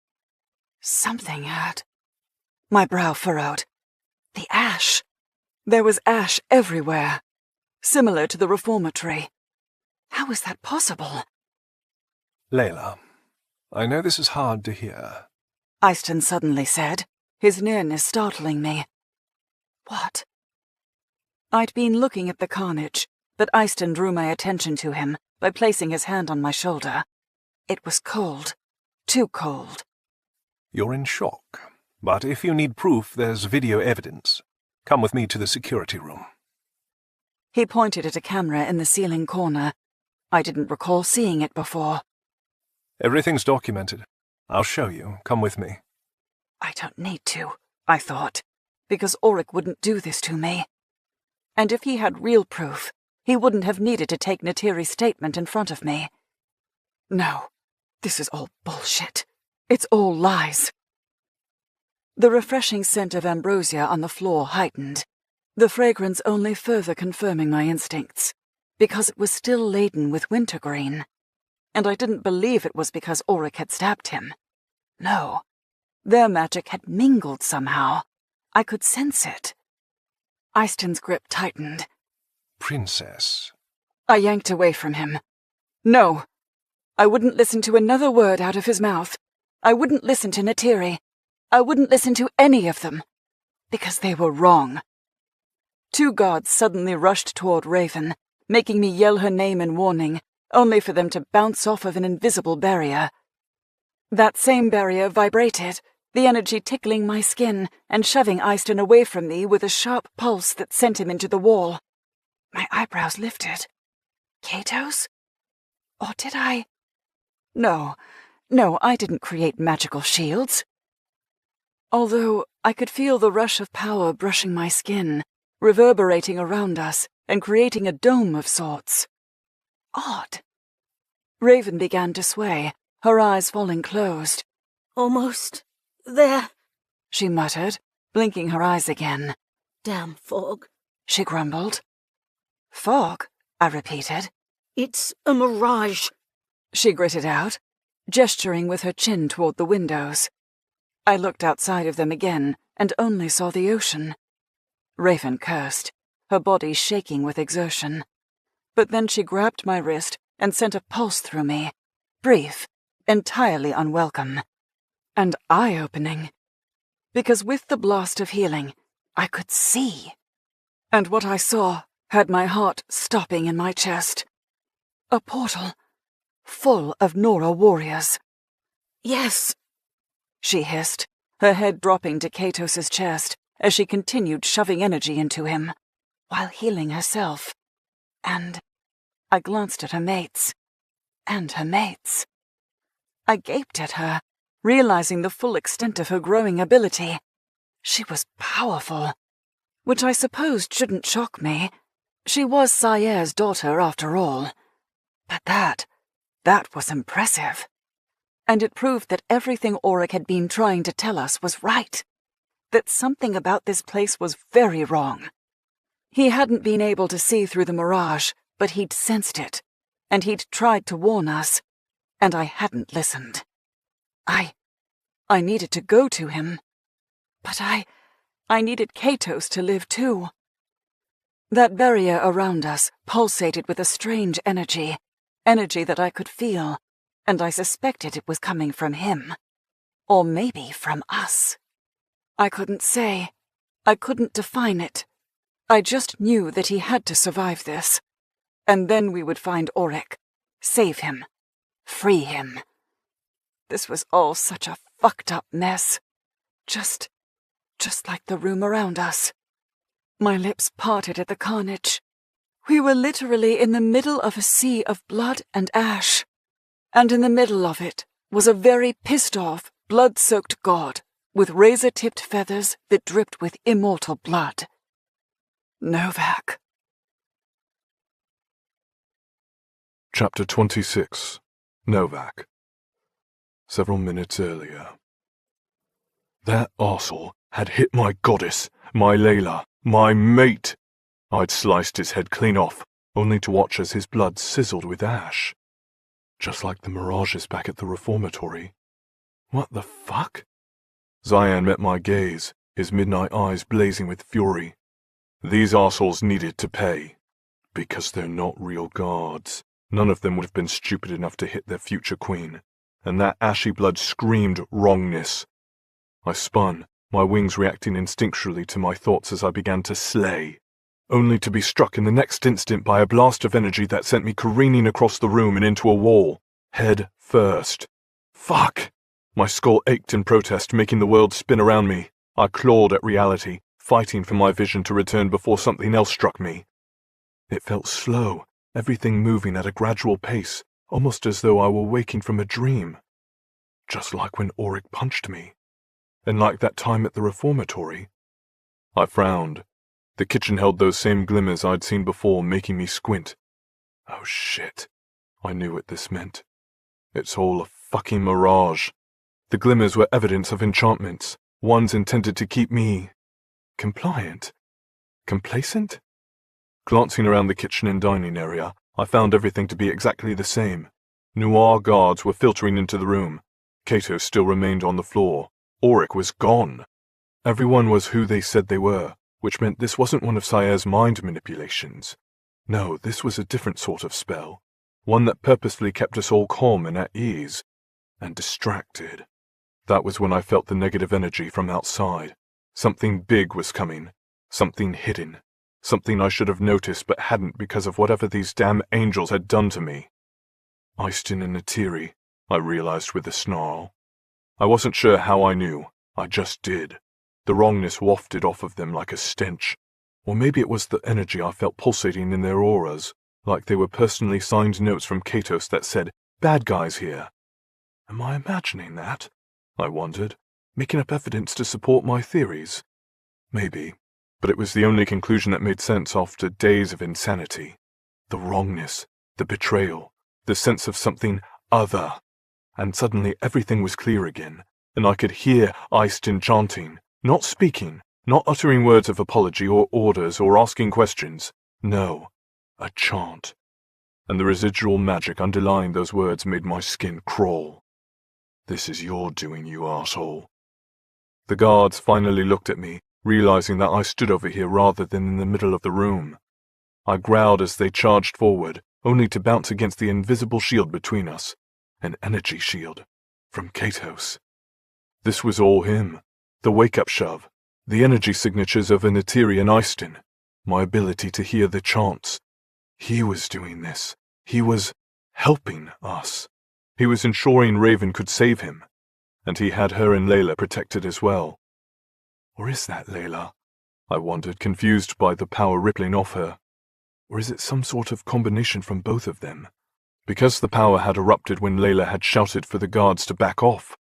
Something had. My brow furrowed. The ash. There was ash everywhere, similar to the reformatory. How was that possible? Layla, I know this is hard to hear. Eyston suddenly said, his nearness startling me. What? I'd been looking at the carnage, but Eyston drew my attention to him by placing his hand on my shoulder. It was cold. Too cold. You're in shock, but if you need proof, there's video evidence. Come with me to the security room. He pointed at a camera in the ceiling corner. I didn't recall seeing it before. Everything's documented. I'll show you. Come with me. I don't need to, I thought, because Auric wouldn't do this to me. And if he had real proof, he wouldn't have needed to take Neytiri's statement in front of me. No, this is all bullshit. It's all lies. The refreshing scent of ambrosia on the floor heightened, the fragrance only further confirming my instincts, because it was still laden with wintergreen. And I didn't believe it was because Auric had stabbed him. No, their magic had mingled somehow. I could sense it. Eyston's grip tightened. Princess. I yanked away from him. No, I wouldn't listen to another word out of his mouth. I wouldn't listen to Neytiri. I wouldn't listen to any of them, because they were wrong. Two guards suddenly rushed toward Raven, making me yell her name in warning, only for them to bounce off of an invisible barrier. That same barrier vibrated, the energy tickling my skin and shoving Eyston away from me with a sharp pulse that sent him into the wall. My eyebrows lifted. Katos? Or did I? No, I didn't create magical shields. Although I could feel the rush of power brushing my skin, reverberating around us and creating a dome of sorts. Odd. Raven began to sway, her eyes falling closed. Almost there, she muttered, blinking her eyes again. Damn fog, she grumbled. Fog, I repeated. It's a mirage, she gritted out, gesturing with her chin toward the windows. I looked outside of them again and only saw the ocean. Raven cursed, her body shaking with exertion. But then she grabbed my wrist and sent a pulse through me, brief, entirely unwelcome, and eye-opening. Because with the blast of healing, I could see. And what I saw had my heart stopping in my chest. A portal, full of Nora warriors. Yes, she hissed, her head dropping to Katos's chest as she continued shoving energy into him, while healing herself. And I glanced at her mates. And her mates. I gaped at her, realizing the full extent of her growing ability. She was powerful, which I supposed shouldn't shock me. She was Sayere's daughter, after all. But that was impressive. And it proved that everything Auric had been trying to tell us was right. That something about this place was very wrong. He hadn't been able to see through the mirage, but he'd sensed it, and he'd tried to warn us, and I hadn't listened. I needed to go to him, but I needed Katos to live too. That barrier around us pulsated with a strange energy that I could feel, and I suspected it was coming from him, or maybe from us. I couldn't say. I couldn't define it. I just knew that he had to survive this. And then we would find Auric, save him, free him. This was all such a fucked up mess. Just like the room around us. My lips parted at the carnage. We were literally in the middle of a sea of blood and ash. And in the middle of it was a very pissed-off, blood-soaked god with razor-tipped feathers that dripped with immortal blood. Novak. Chapter 26. Novak. Several minutes earlier. That arsehole had hit my goddess, my Layla, my mate. I'd sliced his head clean off, only to watch as his blood sizzled with ash. Just like the mirages back at the reformatory. What the fuck? Zayan met my gaze, his midnight eyes blazing with fury. These arseholes needed to pay. Because they're not real guards. None of them would have been stupid enough to hit their future queen. And that ashy blood screamed wrongness. I spun, my wings reacting instinctually to my thoughts as I began to slay, only to be struck in the next instant by a blast of energy that sent me careening across the room and into a wall, head first. Fuck! My skull ached in protest, making the world spin around me. I clawed at reality, fighting for my vision to return before something else struck me. It felt slow, everything moving at a gradual pace, almost as though I were waking from a dream. Just like when Auric punched me. And like that time at the reformatory. I frowned. The kitchen held those same glimmers I'd seen before, making me squint. Oh shit. I knew what this meant. It's all a fucking mirage. The glimmers were evidence of enchantments, ones intended to keep me... compliant? Complacent? Glancing around the kitchen and dining area, I found everything to be exactly the same. Noir guards were filtering into the room. Cato still remained on the floor. Auric was gone. Everyone was who they said they were, which meant this wasn't one of Saye's mind manipulations. No, this was a different sort of spell. One that purposefully kept us all calm and at ease. And distracted. That was when I felt the negative energy from outside. Something big was coming. Something hidden. Something I should have noticed but hadn't because of whatever these damn angels had done to me. Eyston and Natiri, I realized with a snarl. I wasn't sure how I knew. I just did. The wrongness wafted off of them like a stench. Or maybe it was the energy I felt pulsating in their auras, like they were personally signed notes from Katos that said, "Bad guys here." Am I imagining that? I wondered, making up evidence to support my theories. Maybe, but it was the only conclusion that made sense after days of insanity. The wrongness, the betrayal, the sense of something other. And suddenly everything was clear again, and I could hear Eyston chanting, not speaking, not uttering words of apology or orders or asking questions. No, a chant. And the residual magic underlying those words made my skin crawl. "This is your doing, you arsehole." The guards finally looked at me, realizing that I stood over here rather than in the middle of the room. I growled as they charged forward, only to bounce against the invisible shield between us. An energy shield. From Katos. This was all him. The wake-up shove. The energy signatures of Natiri and Eyston. My ability to hear the chants. He was doing this. He was helping us. He was ensuring Raven could save him. And he had her and Layla protected as well. Or is that Layla? I wondered, confused by the power rippling off her. Or is it some sort of combination from both of them? Because the power had erupted when Layla had shouted for the guards to back off.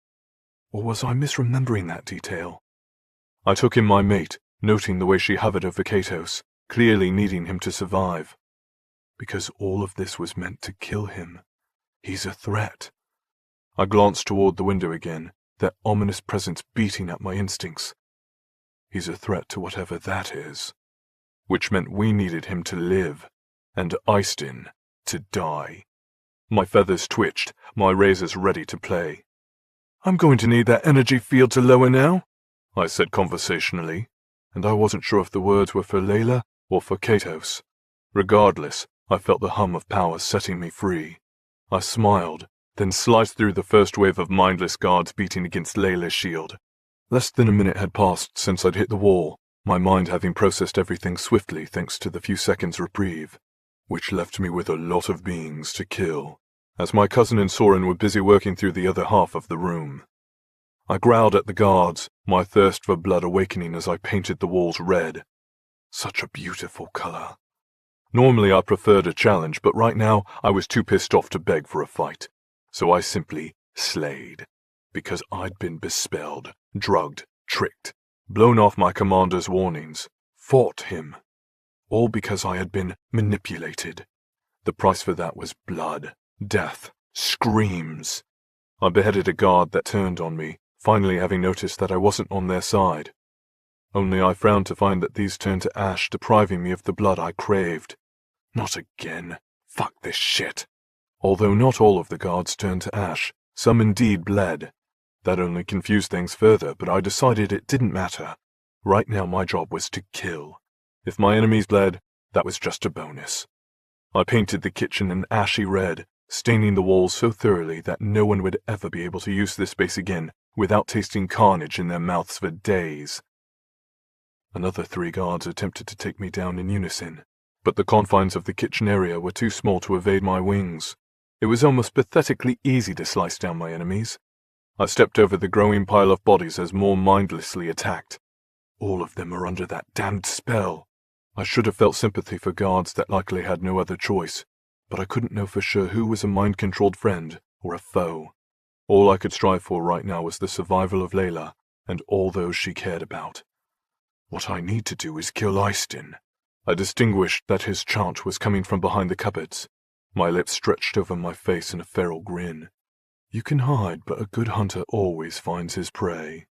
Or was I misremembering that detail? I took in my mate, noting the way she hovered over Katos, clearly needing him to survive. Because all of this was meant to kill him. He's a threat. I glanced toward the window again, that ominous presence beating at my instincts. He's a threat to whatever that is. Which meant we needed him to live, and Eyston to die. My feathers twitched, my razors ready to play. "I'm going to need that energy field to lower now," I said conversationally, and I wasn't sure if the words were for Layla or for Katos. Regardless, I felt the hum of power setting me free. I smiled, then sliced through the first wave of mindless guards beating against Layla's shield. Less than a minute had passed since I'd hit the wall, my mind having processed everything swiftly thanks to the few seconds reprieve, which left me with a lot of beings to kill, as my cousin and Soren were busy working through the other half of the room. I growled at the guards, my thirst for blood awakening as I painted the walls red. Such a beautiful color. Normally I preferred a challenge, but right now I was too pissed off to beg for a fight, so I simply slayed, because I'd been bespelled, drugged, tricked, blown off my commander's warnings, fought him. All because I had been manipulated. The price for that was blood, death, screams. I beheaded a guard that turned on me, finally having noticed that I wasn't on their side. Only I frowned to find that these turned to ash, depriving me of the blood I craved. Not again. Fuck this shit. Although not all of the guards turned to ash, some indeed bled. That only confused things further, but I decided it didn't matter. Right now my job was to kill. If my enemies bled, that was just a bonus. I painted the kitchen an ashy red, staining the walls so thoroughly that no one would ever be able to use this space again without tasting carnage in their mouths for days. Another 3 guards attempted to take me down in unison, but the confines of the kitchen area were too small to evade my wings. It was almost pathetically easy to slice down my enemies. I stepped over the growing pile of bodies as more mindlessly attacked. All of them are under that damned spell. I should have felt sympathy for guards that likely had no other choice, but I couldn't know for sure who was a mind-controlled friend or a foe. All I could strive for right now was the survival of Layla and all those she cared about. What I need to do is kill Easton. I distinguished that his chant was coming from behind the cupboards. My lips stretched over my face in a feral grin. You can hide, but a good hunter always finds his prey.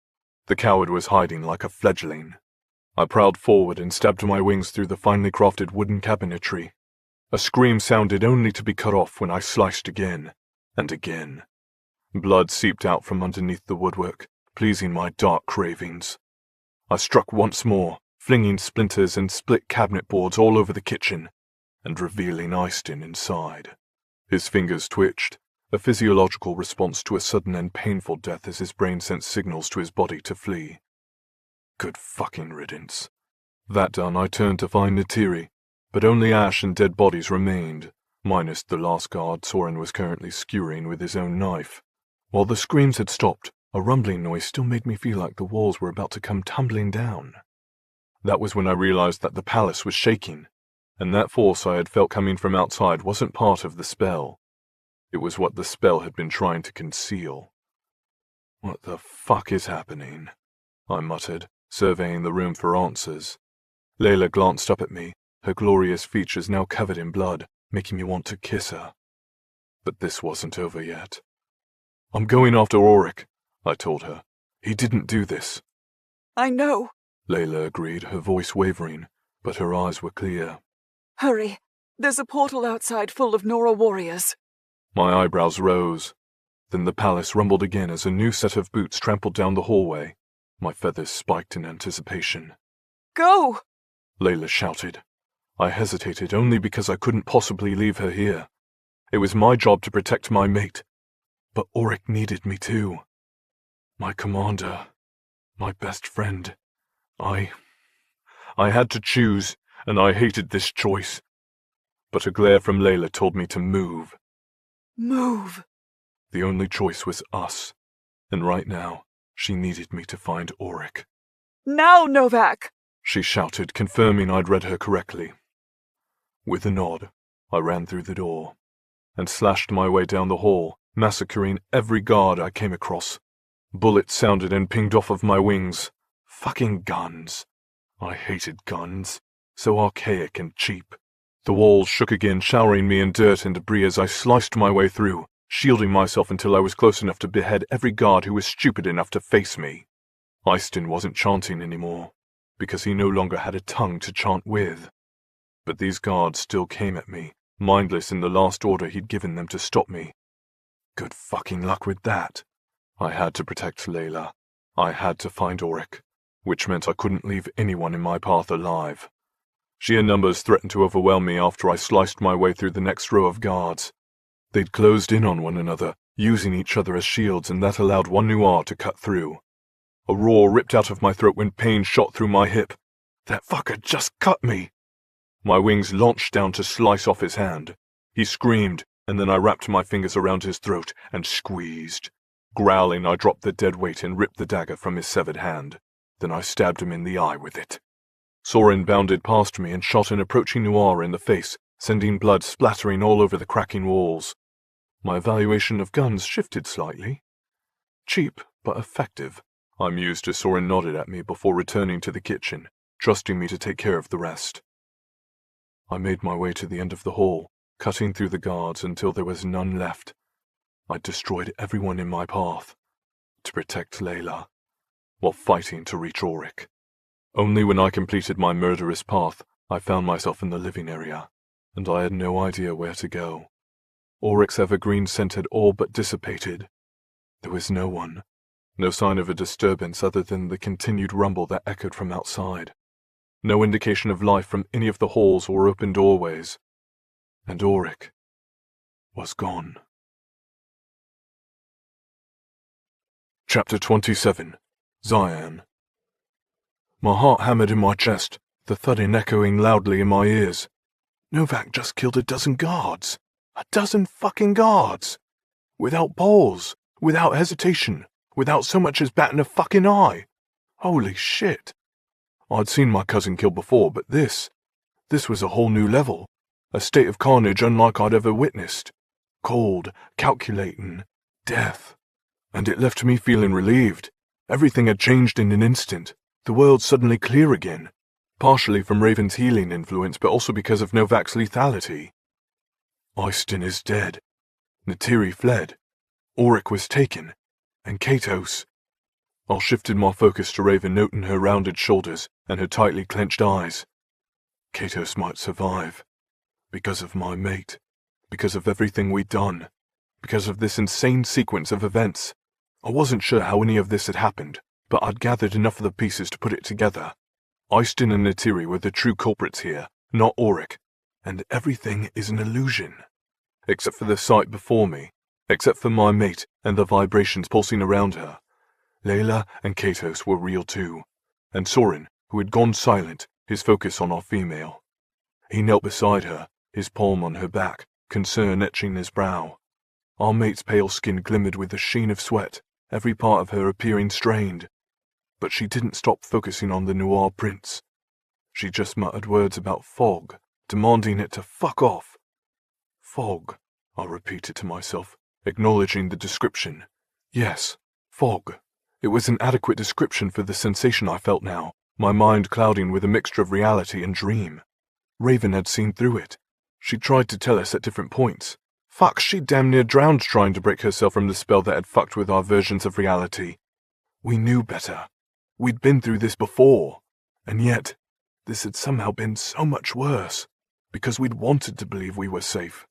The coward was hiding like a fledgling. I prowled forward and stabbed my wings through the finely crafted wooden cabinetry. A scream sounded only to be cut off when I sliced again and again. Blood seeped out from underneath the woodwork, pleasing my dark cravings. I struck once more, flinging splinters and split cabinet boards all over the kitchen, and revealing Easton inside. His fingers twitched, a physiological response to a sudden and painful death as his brain sent signals to his body to flee. Good fucking riddance. That done, I turned to find Natiri, but only ash and dead bodies remained, minus the last guard Soren was currently skewering with his own knife. While the screams had stopped, a rumbling noise still made me feel like the walls were about to come tumbling down. That was when I realized that the palace was shaking, and that force I had felt coming from outside wasn't part of the spell. It was what the spell had been trying to conceal. What the fuck is happening? I muttered, surveying the room for answers. Layla glanced up at me, her glorious features now covered in blood, making me want to kiss her. But this wasn't over yet. I'm going after Auric, I told her. He didn't do this. I know, Layla agreed, her voice wavering, but her eyes were clear. Hurry, there's a portal outside full of Nora warriors. My eyebrows rose. Then the palace rumbled again as a new set of boots trampled down the hallway. My feathers spiked in anticipation. Go! Layla shouted. I hesitated only because I couldn't possibly leave her here. It was my job to protect my mate. But Auric needed me too. My commander. My best friend. I had to choose, and I hated this choice. But a glare from Layla told me to move. Move! The only choice was us, and right now, she needed me to find Auric. Now, Novak! She shouted, confirming I'd read her correctly. With a nod, I ran through the door, and slashed my way down the hall, massacring every guard I came across. Bullets sounded and pinged off of my wings. Fucking guns. I hated guns. So archaic and cheap. The walls shook again, showering me in dirt and debris as I sliced my way through, shielding myself until I was close enough to behead every guard who was stupid enough to face me. Easton wasn't chanting anymore, because he no longer had a tongue to chant with. But these guards still came at me, mindless in the last order he'd given them to stop me. Good fucking luck with that. I had to protect Layla. I had to find Auric, which meant I couldn't leave anyone in my path alive. Sheer numbers threatened to overwhelm me after I sliced my way through the next row of guards. They'd closed in on one another, using each other as shields, and that allowed one noir to cut through. A roar ripped out of my throat when pain shot through my hip. That fucker just cut me! My wings launched down to slice off his hand. He screamed, and then I wrapped my fingers around his throat and squeezed. Growling, I dropped the dead weight and ripped the dagger from his severed hand. Then I stabbed him in the eye with it. Soren bounded past me and shot an approaching noir in the face, sending blood splattering all over the cracking walls. My evaluation of guns shifted slightly. Cheap, but effective, I mused as Soren nodded at me before returning to the kitchen, trusting me to take care of the rest. I made my way to the end of the hall, cutting through the guards until there was none left. I destroyed everyone in my path, to protect Layla, while fighting to reach Auric. Only when I completed my murderous path, I found myself in the living area, and I had no idea where to go. Auric's evergreen scent had all but dissipated. There was no one, no sign of a disturbance other than the continued rumble that echoed from outside. No indication of life from any of the halls or open doorways. And Auric was gone. Chapter 27. Zion. My heart hammered in my chest, the thudding echoing loudly in my ears. Novak just killed a dozen guards. A dozen fucking guards! Without pause, without hesitation, without so much as batting a fucking eye. Holy shit. I'd seen my cousin killed before, but this was a whole new level. A state of carnage unlike I'd ever witnessed. Cold, calculating, death. And it left me feeling relieved. Everything had changed in an instant. The world suddenly clear again. Partially from Raven's healing influence, but also because of Novak's lethality. Eyston is dead. Neytiri fled. Auric was taken. And Katos. I shifted my focus to Raven, noting her rounded shoulders and her tightly clenched eyes. Katos might survive. Because of my mate. Because of everything we'd done. Because of this insane sequence of events. I wasn't sure how any of this had happened, but I'd gathered enough of the pieces to put it together. Eyston and Neytiri were the true culprits here, not Auric. And everything is an illusion. Except for the sight before me. Except for my mate and the vibrations pulsing around her. Layla and Katos were real too. And Soren, who had gone silent, his focus on our female. He knelt beside her, his palm on her back, concern etching his brow. Our mate's pale skin glimmered with a sheen of sweat, every part of her appearing strained. But she didn't stop focusing on the noir prince. She just muttered words about fog, demanding it to fuck off. Fog, I repeated to myself, acknowledging the description. Yes, fog. It was an adequate description for the sensation I felt now, my mind clouding with a mixture of reality and dream. Raven had seen through it. She tried to tell us at different points. Fuck, she damn near drowned trying to break herself from the spell that had fucked with our versions of reality. We knew better. We'd been through this before. And yet, this had somehow been so much worse, because we'd wanted to believe we were safe.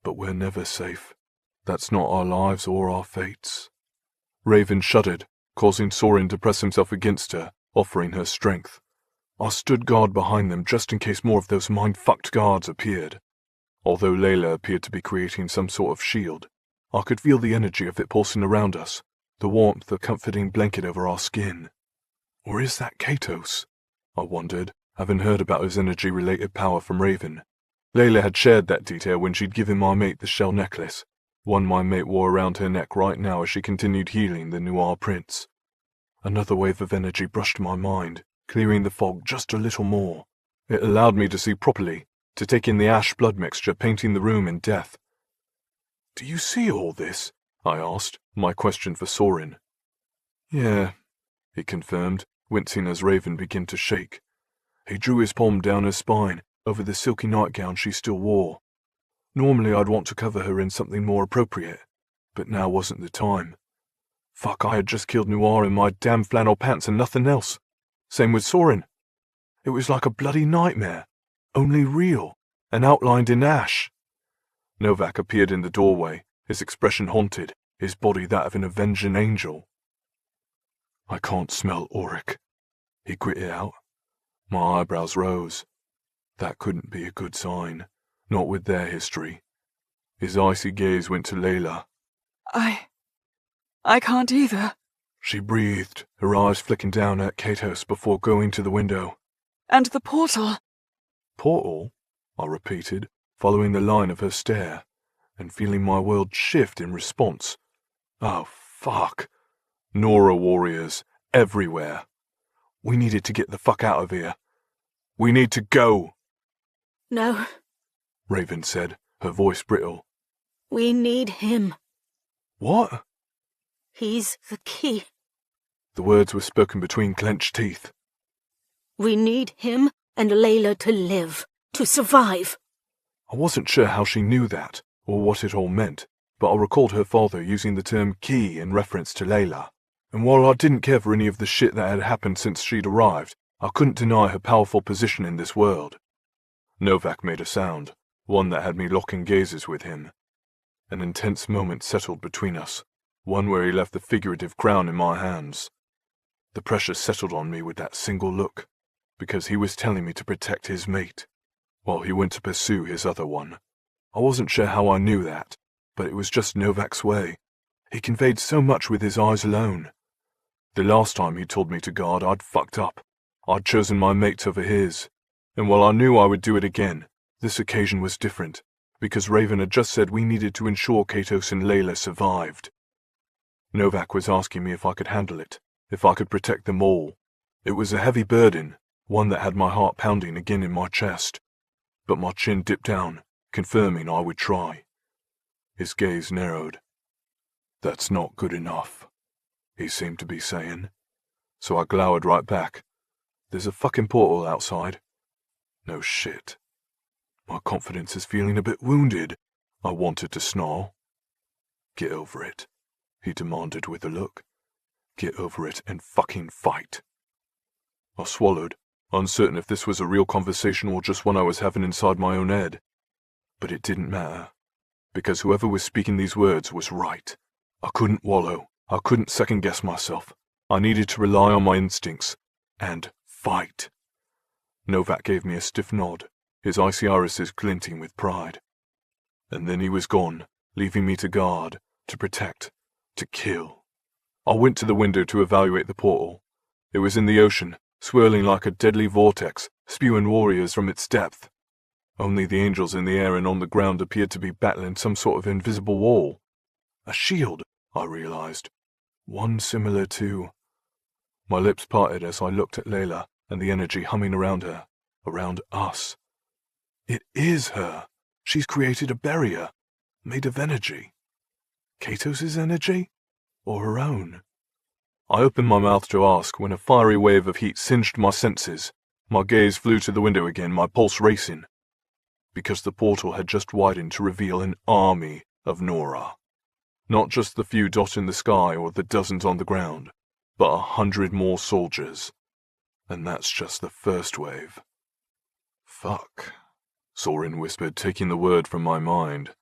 But we're never safe. That's not our lives or our fates. Raven shuddered, causing Soren to press himself against her, offering her strength. I stood guard behind them just in case more of those mind-fucked guards appeared. Although Layla appeared to be creating some sort of shield, I could feel the energy of it pulsing around us, the warmth, the comforting blanket over our skin. Or is that Katos? I wondered, having heard about his energy-related power from Raven. Layla had shared that detail when she'd given my mate the shell necklace, one my mate wore around her neck right now as she continued healing the noir prince. Another wave of energy brushed my mind, clearing the fog just a little more. It allowed me to see properly, to take in the ash blood mixture painting the room in death. "Do you see all this?" I asked, my question for Soren. "Yeah," he confirmed, wincing as Raven began to shake. He drew his palm down her spine, over the silky nightgown she still wore. Normally I'd want to cover her in something more appropriate, but now wasn't the time. Fuck, I had just killed Noir in my damn flannel pants and nothing else. Same with Soren. It was like a bloody nightmare, only real, and outlined in ash. Novak appeared in the doorway, his expression haunted, his body that of an avenging angel. "I can't smell Auric," he gritted out. My eyebrows rose. That couldn't be a good sign, not with their history. His icy gaze went to Layla. I can't either," she breathed, her eyes flicking down at Katos before going to the window. "And the portal." "Portal?" I repeated, following the line of her stare, and feeling my world shift in response. Oh, fuck. Nora warriors, everywhere. We needed to get the fuck out of here. We need to go. "No," Raven said, her voice brittle. "we need him. What? He's the key. The words were spoken between clenched teeth. We need him and Layla to live, to survive." I wasn't sure how she knew that, or what it all meant, but I recalled her father using the term key in reference to Layla. And while I didn't care for any of the shit that had happened since she'd arrived, I couldn't deny her powerful position in this world. Novak made a sound, one that had me locking gazes with him. An intense moment settled between us, one where he left the figurative crown in my hands. The pressure settled on me with that single look. because he was telling me to protect his mate, while he went to pursue his other one. I wasn't sure how I knew that, but it was just Novak's way. He conveyed so much with his eyes alone. The last time he told me to guard, I'd fucked up. I'd chosen my mate over his, and while I knew I would do it again, this occasion was different, because Raven had just said we needed to ensure Katos and Layla survived. Novak was asking me if I could handle it, if I could protect them all. It was a heavy burden, one that had my heart pounding again in my chest, but my chin dipped down, confirming I would try. His gaze narrowed. "That's not good enough," he seemed to be saying. So I glowered right back. "There's a fucking portal outside." No shit. My confidence is feeling a bit wounded, I wanted to snarl. "Get over it," he demanded with a look. "Get over it and fucking fight." I swallowed, uncertain if this was a real conversation or just one I was having inside my own head. But it didn't matter, because whoever was speaking these words was right. I couldn't wallow. I couldn't second-guess myself. I needed to rely on my instincts and fight. Novak gave me a stiff nod, his icy irises glinting with pride. And then he was gone, leaving me to guard, to protect, to kill. I went to the window to evaluate the portal. It was in the ocean, swirling like a deadly vortex, spewing warriors from its depth. Only the angels in the air and on the ground appeared to be battling some sort of invisible wall. A shield, I realized. One similar to... My lips parted as I looked at Layla and the energy humming around her, around us. It is her. She's created a barrier, made of energy. Katos' energy? Or her own? I opened my mouth to ask when a fiery wave of heat singed my senses. My gaze flew to the window again, my pulse racing. Because the portal had just widened to reveal an army of Nora. Not just the few dotting the sky or the dozens on the ground, but 100 more soldiers. And that's just the first wave. "Fuck," Soren whispered, taking the word from my mind.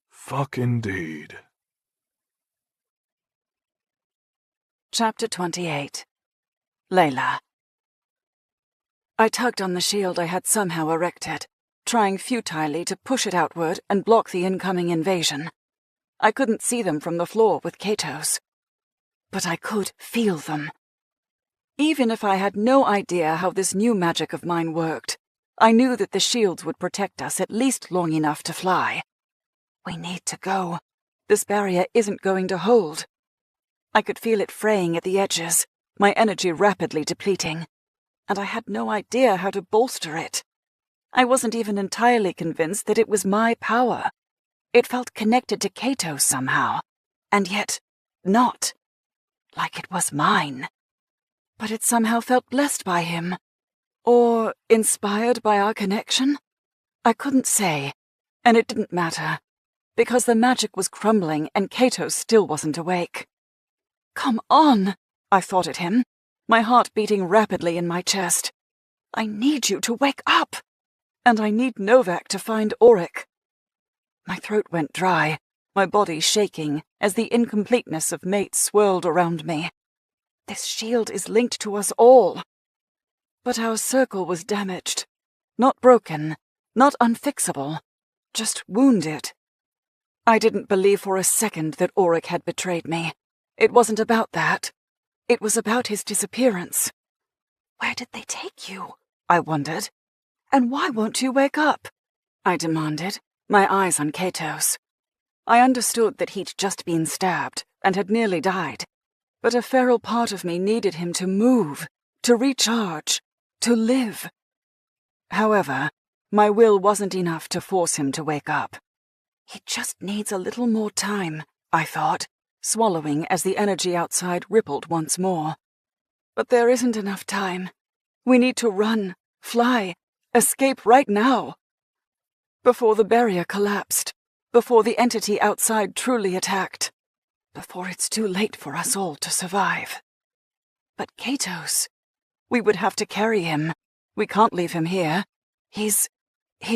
"Fuck indeed." Chapter 28. Layla. I tugged on the shield I had somehow erected, trying futilely to push it outward and block the incoming invasion. I couldn't see them from the floor with Katos, but I could feel them. Even if I had no idea how this new magic of mine worked, I knew that the shields would protect us at least long enough to fly. We need to go. This barrier isn't going to hold. I could feel it fraying at the edges, my energy rapidly depleting, and I had no idea how to bolster it. I wasn't even entirely convinced that it was my power. It felt connected to Katos somehow, and yet not, like it was mine. But it somehow felt blessed by him, or inspired by our connection. I couldn't say, and it didn't matter, because the magic was crumbling and Katos still wasn't awake. "Come on," I thought at him, my heart beating rapidly in my chest. "I need you to wake up, and I need Novak to find Auric." My throat went dry, my body shaking as the incompleteness of mates swirled around me. This shield is linked to us all. But our circle was damaged. Not broken, not unfixable, just wounded. I didn't believe for a second that Auric had betrayed me. It wasn't about that. It was about his disappearance. "Where did they take you?" I wondered. "And why won't you wake up?" I demanded, my eyes on Katos. I understood that he'd just been stabbed and had nearly died, but a feral part of me needed him to move, to recharge, to live. However, my will wasn't enough to force him to wake up. He just needs a little more time, I thought, swallowing as the energy outside rippled once more. But there isn't enough time. We need to run, fly, escape right now. Before the barrier collapsed, before the entity outside truly attacked, before it's too late for us all to survive. But Katos, we would have to carry him. We can't leave him here. He's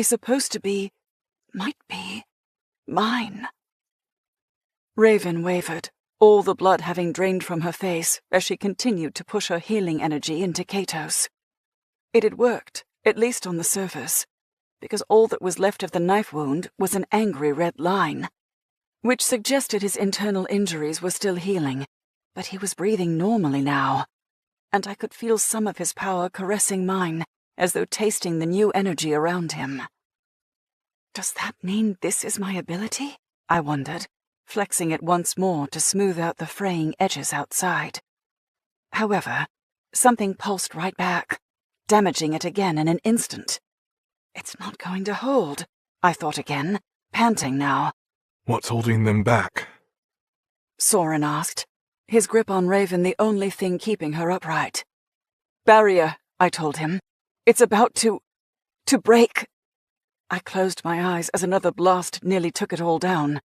supposed to be, might be, mine. Raven wavered, all the blood having drained from her face as she continued to push her healing energy into Katos. It had worked, at least on the surface, because all that was left of the knife wound was an angry red line, which suggested his internal injuries were still healing, but he was breathing normally now, and I could feel some of his power caressing mine, as though tasting the new energy around him. Does that mean this is my ability? I wondered, flexing it once more to smooth out the fraying edges outside. However, something pulsed right back, damaging it again in an instant. It's not going to hold, I thought again, panting now. What's holding them back? Soren asked, his grip on Raven the only thing keeping her upright. Barrier, I told him. It's about to break. I closed my eyes as another blast nearly took it all down.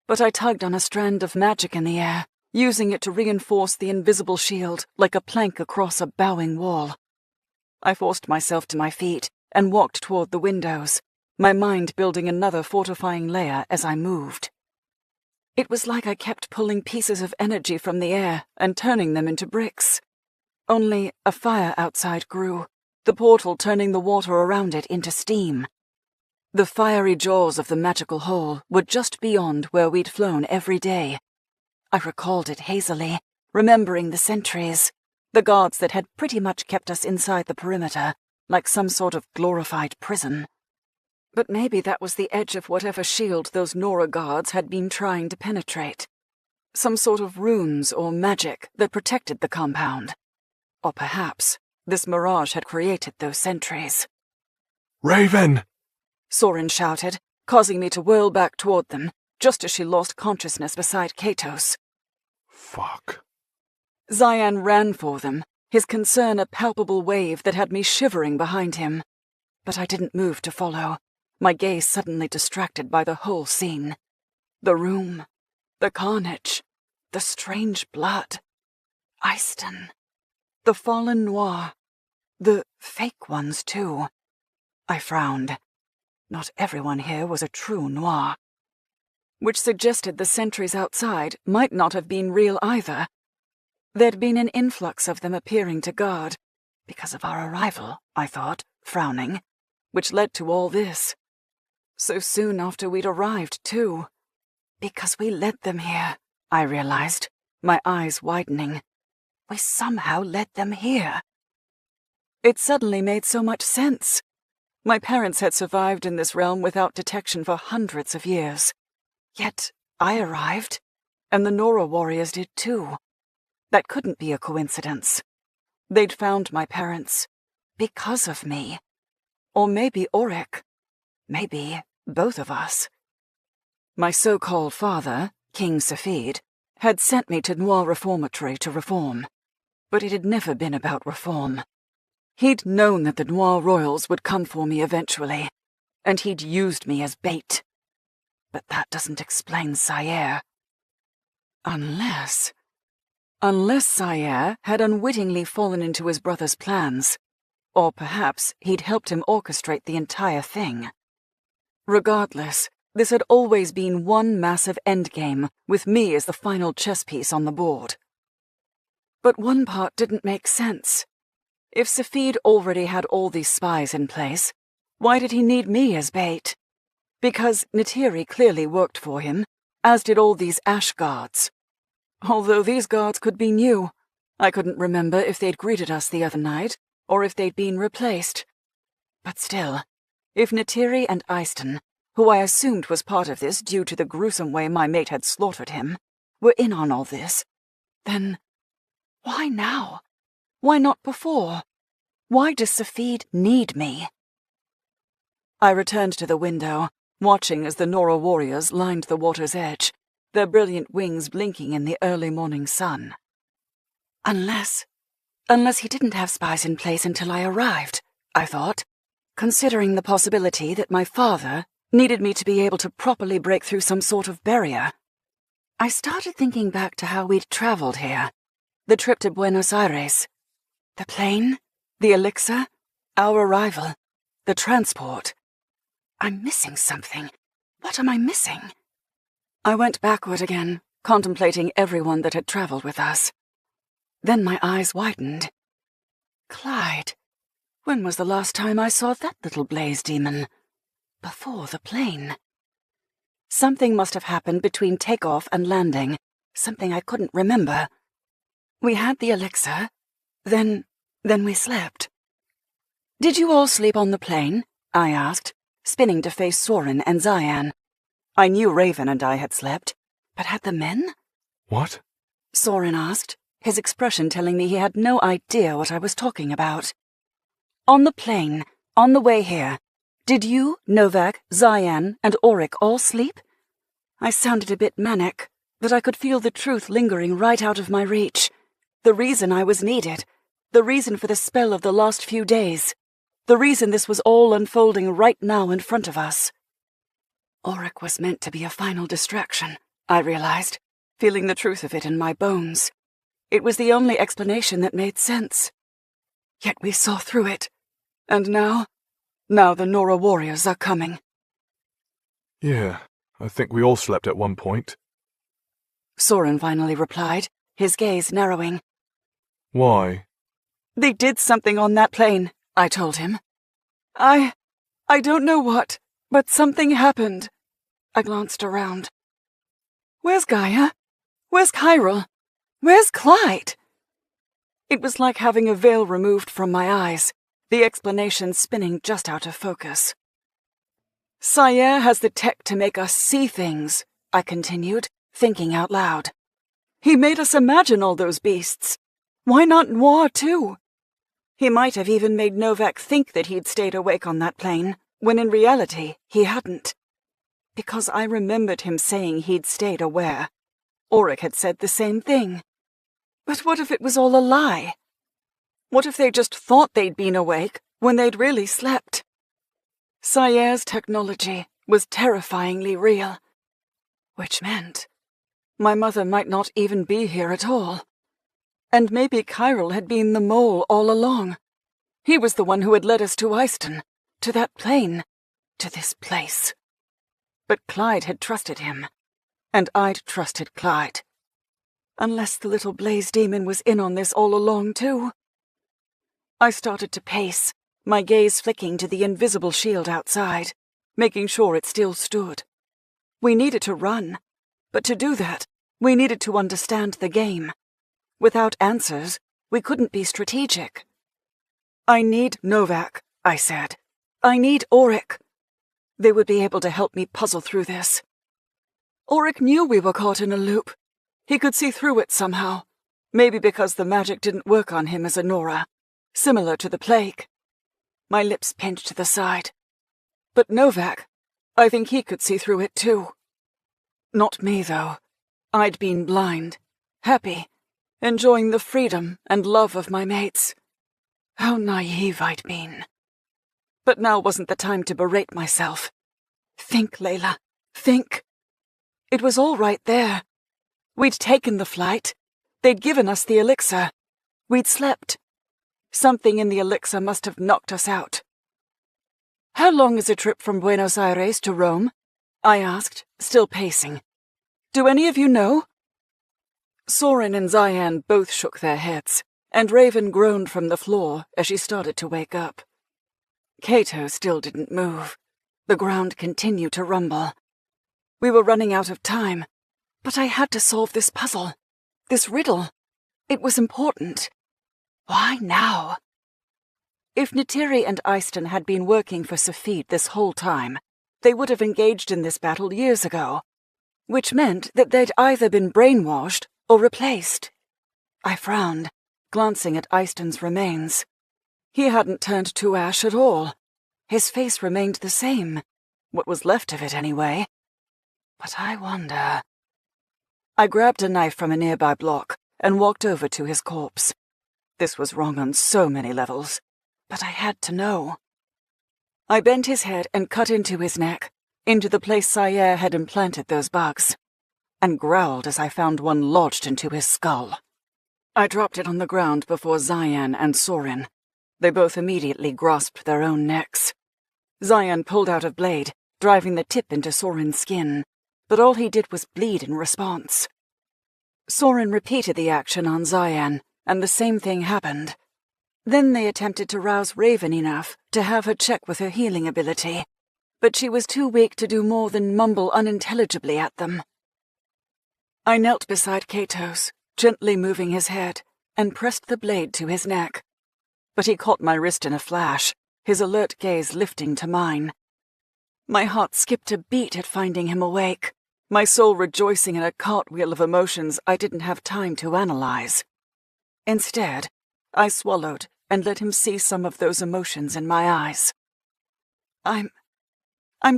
But I tugged on a strand of magic in the air, using it to reinforce the invisible shield like a plank across a bowing wall. I forced myself to my feet and walked toward the windows, my mind building another fortifying layer as I moved. It was like I kept pulling pieces of energy from the air and turning them into bricks. Only a fire outside grew, the portal turning the water around it into steam. The fiery jaws of the magical hole were just beyond where we'd flown every day. I recalled it hazily, remembering the sentries, the guards that had pretty much kept us inside the perimeter, like some sort of glorified prison. But maybe that was the edge of whatever shield those Nora guards had been trying to penetrate. Some sort of runes or magic that protected the compound. Or perhaps this mirage had created those sentries. Raven! Soren shouted, causing me to whirl back toward them, just as she lost consciousness beside Katos. Fuck. Cyan ran for them, his concern a palpable wave that had me shivering behind him. But I didn't move to follow, my gaze suddenly distracted by the whole scene. The room, the carnage, the strange blood. Eyston. The fallen Noir. The fake ones, too. I frowned. Not everyone here was a true Noir. Which suggested the sentries outside might not have been real either. There'd been an influx of them appearing to guard, because of our arrival, I thought, frowning, which led to all this. So soon after we'd arrived, too. Because we led them here, I realized, my eyes widening. We somehow led them here. It suddenly made so much sense. My parents had survived in this realm without detection for hundreds of years. Yet I arrived, and the Nora warriors did too. That couldn't be a coincidence. They'd found my parents because of me. Or maybe Auric. Maybe both of us. My so-called father, King Safid, had sent me to Noir Reformatory to reform. But it had never been about reform. He'd known that the Noir royals would come for me eventually, and he'd used me as bait. But that doesn't explain Sire. Unless Sire had unwittingly fallen into his brother's plans, or perhaps he'd helped him orchestrate the entire thing. Regardless, this had always been one massive endgame, with me as the final chess piece on the board. But one part didn't make sense. If Safid already had all these spies in place, why did he need me as bait? Because Neytiri clearly worked for him, as did all these Ash guards. Although these guards could be new, I couldn't remember if they'd greeted us the other night, or if they'd been replaced. But still, if Neytiri and Eyston, who I assumed was part of this due to the gruesome way my mate had slaughtered him, were in on all this, then why now? Why not before? Why does Safid need me? I returned to the window, watching as the Nora warriors lined the water's edge, their brilliant wings blinking in the early morning sun. Unless he didn't have spies in place until I arrived, I thought, considering the possibility that my father needed me to be able to properly break through some sort of barrier. I started thinking back to how we'd traveled here, the trip to Buenos Aires. The plane, the elixir, our arrival, the transport. I'm missing something. What am I missing? I went backward again, contemplating everyone that had traveled with us. Then my eyes widened. Clyde. When was the last time I saw that little blaze demon? Before the plane. Something must have happened between takeoff and landing, something I couldn't remember. We had the elixir, then we slept. Did you all sleep on the plane? I asked, spinning to face Soren and Cyan. I knew Raven and I had slept, but had the men? What? Soren asked, his expression telling me he had no idea what I was talking about. On the plane, on the way here, did you, Novak, Cyan, and Auric all sleep? I sounded a bit manic, but I could feel the truth lingering right out of my reach. The reason I was needed, the reason for the spell of the last few days, the reason this was all unfolding right now in front of us. Auric was meant to be a final distraction, I realized, feeling the truth of it in my bones. It was the only explanation that made sense. Yet we saw through it. And now the Nora warriors are coming. Yeah, I think we all slept at one point. Soren finally replied, his gaze narrowing. Why? They did something on that plane, I told him. I don't know what, but something happened. I glanced around. Where's Gaia? Where's Chiral? Where's Clyde? It was like having a veil removed from my eyes, the explanation spinning just out of focus. Sire has the tech to make us see things, I continued, thinking out loud. He made us imagine all those beasts. Why not Noir, too? He might have even made Novak think that he'd stayed awake on that plane, when in reality he hadn't. Because I remembered him saying he'd stayed aware. Auric had said the same thing. But what if it was all a lie? What if they just thought they'd been awake when they'd really slept? Sire's technology was terrifyingly real. Which meant my mother might not even be here at all. And maybe Chiral had been the mole all along. He was the one who had led us to Eyston, to that plane, to this place. But Clyde had trusted him, and I'd trusted Clyde. Unless the little blaze demon was in on this all along, too. I started to pace, my gaze flicking to the invisible shield outside, making sure it still stood. We needed to run, but to do that, we needed to understand the game. Without answers, we couldn't be strategic. I need Novak, I said. I need Auric. They would be able to help me puzzle through this. Auric knew we were caught in a loop. He could see through it somehow. Maybe because the magic didn't work on him as a Nora, similar to the plague. My lips pinched to the side. But Novak, I think he could see through it too. Not me, though. I'd been blind, happy, enjoying the freedom and love of my mates. How naive I'd been. But now wasn't the time to berate myself. Think, Layla, think. It was all right there. We'd taken the flight. They'd given us the elixir. We'd slept. Something in the elixir must have knocked us out. How long is a trip from Buenos Aires to Rome? I asked, still pacing. Do any of you know? Soren and Cyan both shook their heads, and Raven groaned from the floor as she started to wake up. Cato still didn't move. The ground continued to rumble. We were running out of time, but I had to solve this puzzle, this riddle. It was important. Why now? If Neytiri and Eyston had been working for Safid this whole time, they would have engaged in this battle years ago, which meant that they'd either been brainwashed or replaced. I frowned, glancing at Eyston's remains. He hadn't turned to ash at all. His face remained the same, what was left of it anyway. But I wonder... I grabbed a knife from a nearby block and walked over to his corpse. This was wrong on so many levels, but I had to know. I bent his head and cut into his neck, into the place Sire had implanted those bugs, and growled as I found one lodged into his skull. I dropped it on the ground before Cyan and Soren. They both immediately grasped their own necks. Cyan pulled out a blade, driving the tip into Soren's skin, but all he did was bleed in response. Soren repeated the action on Cyan, and the same thing happened. Then they attempted to rouse Raven enough to have her check with her healing ability, but she was too weak to do more than mumble unintelligibly at them. I knelt beside Katos, gently moving his head, and pressed the blade to his neck. But he caught my wrist in a flash, his alert gaze lifting to mine. My heart skipped a beat at finding him awake, my soul rejoicing in a cartwheel of emotions I didn't have time to analyze. Instead, I swallowed and let him see some of those emotions in my eyes. I'm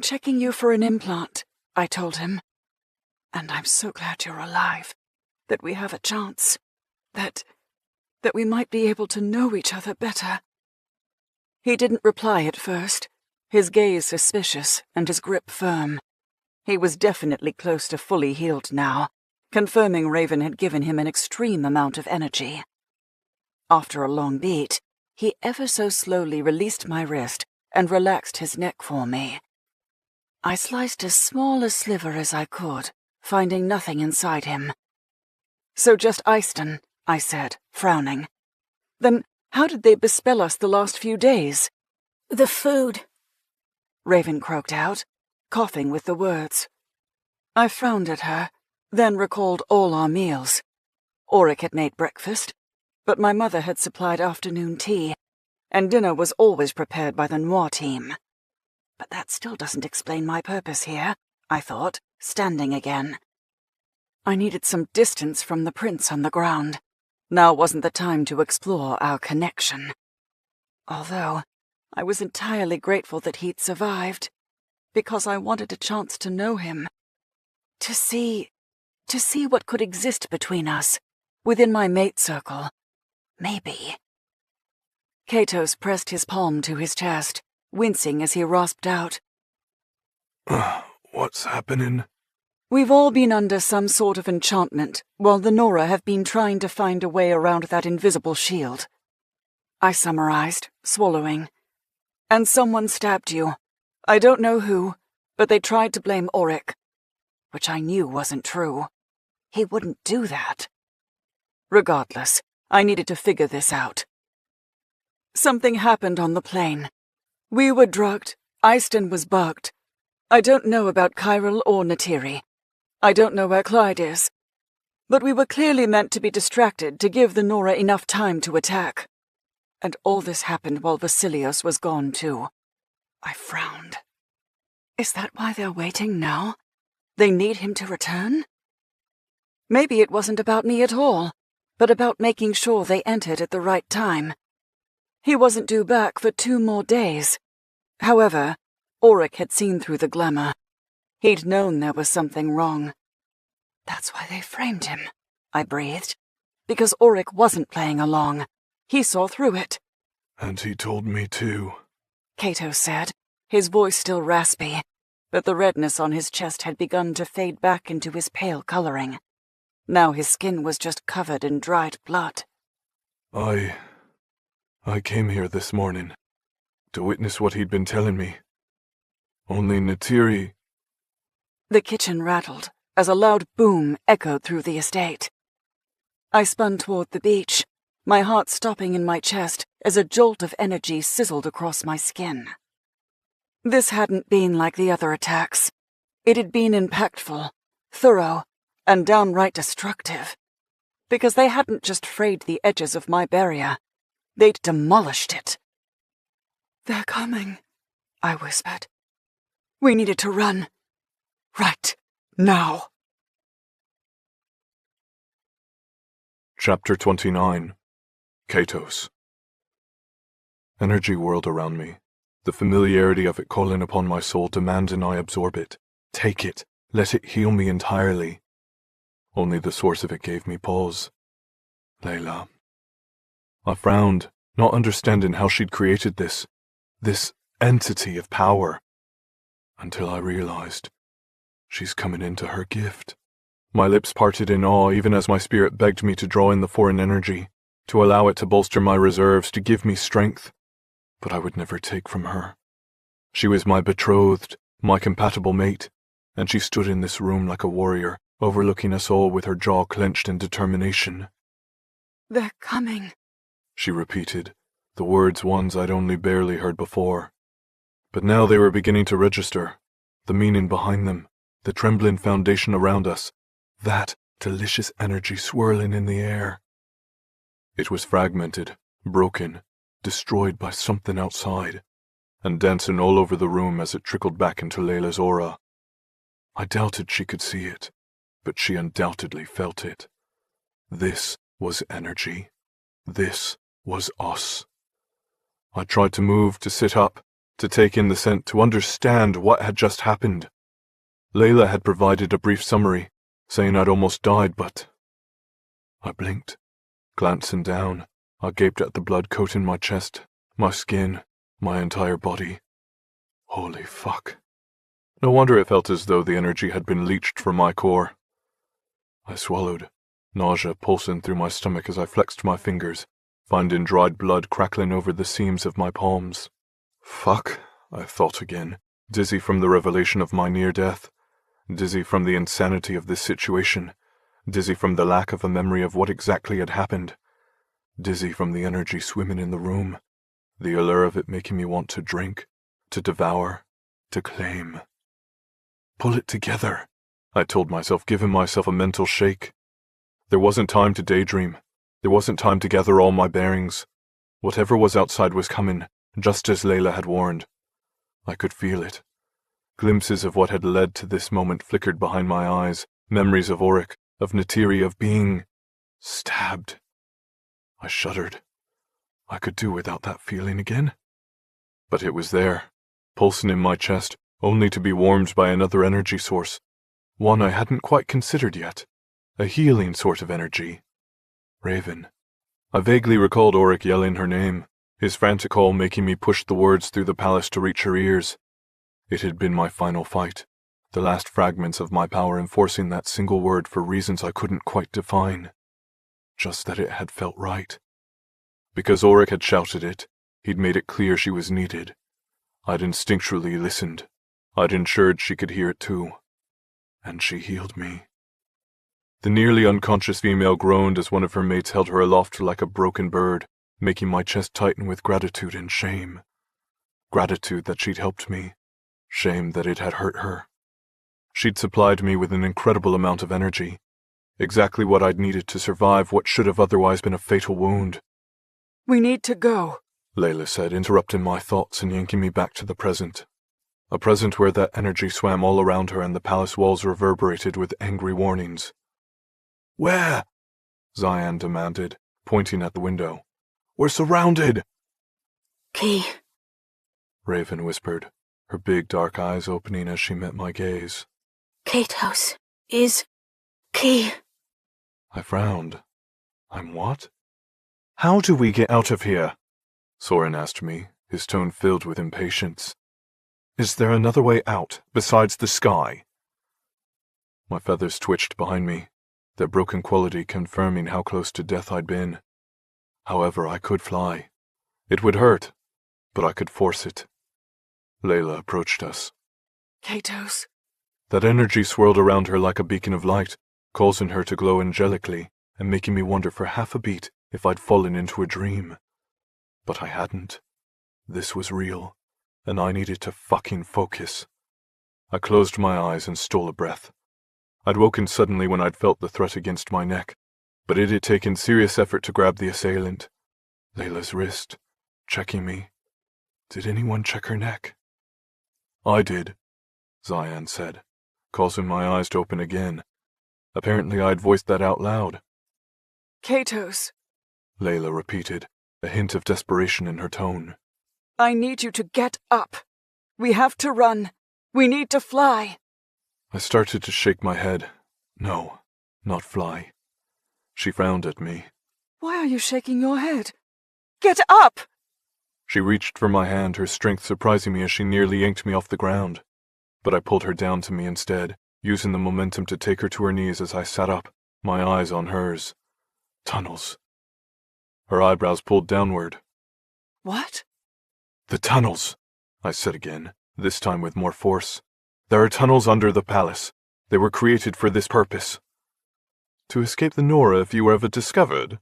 checking you for an implant, I told him. And I'm so glad you're alive, that we have a chance, that we might be able to know each other better. He didn't reply at first, his gaze suspicious and his grip firm. He was definitely close to fully healed now, confirming Raven had given him an extreme amount of energy. After a long beat, he ever so slowly released my wrist and relaxed his neck for me. I sliced as small a sliver as I could, finding nothing inside him. "So just Eyston," I said, frowning. "Then how did they bespell us the last few days?" "The food," Raven croaked out, coughing with the words. I frowned at her, then recalled all our meals. Auric had made breakfast, but my mother had supplied afternoon tea, and dinner was always prepared by the Noir team. But that still doesn't explain my purpose here, I thought, standing again. I needed some distance from the prince on the ground. Now wasn't the time to explore our connection. Although I was entirely grateful that he'd survived, because I wanted a chance to know him. To see what could exist between us, within my mate circle. Maybe. Katos pressed his palm to his chest, wincing as he rasped out, What's happening? "We've all been under some sort of enchantment, while the Nora have been trying to find a way around that invisible shield." I summarized, swallowing. "And someone stabbed you. I don't know who, but they tried to blame Auric. Which I knew wasn't true. He wouldn't do that. Regardless, I needed to figure this out. Something happened on the plane. We were drugged, Eyston was bugged. I don't know about Chiral or Natiri. I don't know where Clyde is. But we were clearly meant to be distracted to give the Nora enough time to attack. And all this happened while Vasilios was gone too." I frowned. Is that why they're waiting now? They need him to return? Maybe it wasn't about me at all, but about making sure they entered at the right time. He wasn't due back for 2 more days. However, Auric had seen through the glamour. He'd known there was something wrong. "That's why they framed him," I breathed. "Because Auric wasn't playing along. He saw through it." And he told me too, Kato said, his voice still raspy, but the redness on his chest had begun to fade back into his pale coloring. Now his skin was just covered in dried blood. I came here this morning to witness what he'd been telling me. Only Natiri..." The kitchen rattled as a loud boom echoed through the estate. I spun toward the beach, my heart stopping in my chest as a jolt of energy sizzled across my skin. This hadn't been like the other attacks. It had been impactful, thorough, and downright destructive. Because they hadn't just frayed the edges of my barrier, they'd demolished it. "They're coming," I whispered. "We needed to run. Right now." Chapter 29. Katos. Energy whirled around me, the familiarity of it calling upon my soul demanding I absorb it, take it, let it heal me entirely. Only the source of it gave me pause. Layla. I frowned, not understanding how she'd created this entity of power, until I realized she's coming into her gift. My lips parted in awe even as my spirit begged me to draw in the foreign energy, to allow it to bolster my reserves, to give me strength. But I would never take from her. She was my betrothed, my compatible mate, and she stood in this room like a warrior, overlooking us all with her jaw clenched in determination. "They're coming," she repeated, the words ones I'd only barely heard before. But now they were beginning to register, the meaning behind them, the trembling foundation around us, that delicious energy swirling in the air. It was fragmented, broken, destroyed by something outside, and dancing all over the room as it trickled back into Layla's aura. I doubted she could see it, but she undoubtedly felt it. This was energy. This was us. I tried to move, to sit up, to take in the scent, to understand what had just happened. Layla had provided a brief summary, saying I'd almost died, but... I blinked. Glancing down, I gaped at the blood coating my chest, my skin, my entire body. Holy fuck. No wonder it felt as though the energy had been leached from my core. I swallowed, nausea pulsing through my stomach as I flexed my fingers, finding dried blood crackling over the seams of my palms. Fuck, I thought again, dizzy from the revelation of my near-death, dizzy from the insanity of this situation, dizzy from the lack of a memory of what exactly had happened, dizzy from the energy swimming in the room, the allure of it making me want to drink, to devour, to claim. Pull it together, I told myself, giving myself a mental shake. There wasn't time to daydream. There wasn't time to gather all my bearings. Whatever was outside was coming, just as Layla had warned. I could feel it. Glimpses of what had led to this moment flickered behind my eyes, memories of Auric, of Natiri, of being... stabbed. I shuddered. I could do without that feeling again. But it was there, pulsing in my chest, only to be warmed by another energy source, one I hadn't quite considered yet, a healing sort of energy. Raven. I vaguely recalled Auric yelling her name, his frantic call making me push the words through the palace to reach her ears. It had been my final fight, the last fragments of my power enforcing that single word for reasons I couldn't quite define. Just that it had felt right. Because Auric had shouted it, he'd made it clear she was needed. I'd instinctually listened. I'd ensured she could hear it too. And she healed me. The nearly unconscious female groaned as one of her mates held her aloft like a broken bird, making my chest tighten with gratitude and shame. Gratitude that she'd helped me. Shame that it had hurt her. She'd supplied me with an incredible amount of energy. Exactly what I'd needed to survive what should have otherwise been a fatal wound. We need to go, Layla said, interrupting my thoughts and yanking me back to the present. A present where that energy swam all around her and the palace walls reverberated with angry warnings. Where? Zion demanded, pointing at the window. We're surrounded! Key. Raven whispered, her big dark eyes opening as she met my gaze. Katos is key. I frowned. I'm what? How do we get out of here? Soren asked me, his tone filled with impatience. Is there another way out, besides the sky? My feathers twitched behind me, their broken quality confirming how close to death I'd been. However, I could fly. It would hurt, but I could force it. Layla approached us. Katos. That energy swirled around her like a beacon of light, causing her to glow angelically and making me wonder for half a beat if I'd fallen into a dream. But I hadn't. This was real, and I needed to fucking focus. I closed my eyes and stole a breath. I'd woken suddenly when I'd felt the threat against my neck, but it had taken serious effort to grab the assailant. Layla's wrist, checking me. Did anyone check her neck? I did, Zion said, causing my eyes to open again. Apparently I'd voiced that out loud. Katos. Layla repeated, a hint of desperation in her tone. I need you to get up. We have to run. We need to fly. I started to shake my head. No, not fly. She frowned at me. Why are you shaking your head? Get up! She reached for my hand, her strength surprising me as she nearly yanked me off the ground. But I pulled her down to me instead, using the momentum to take her to her knees as I sat up, my eyes on hers. Tunnels. Her eyebrows pulled downward. What? The tunnels, I said again, this time with more force. There are tunnels under the palace. They were created for this purpose. To escape the Nora if you were ever discovered?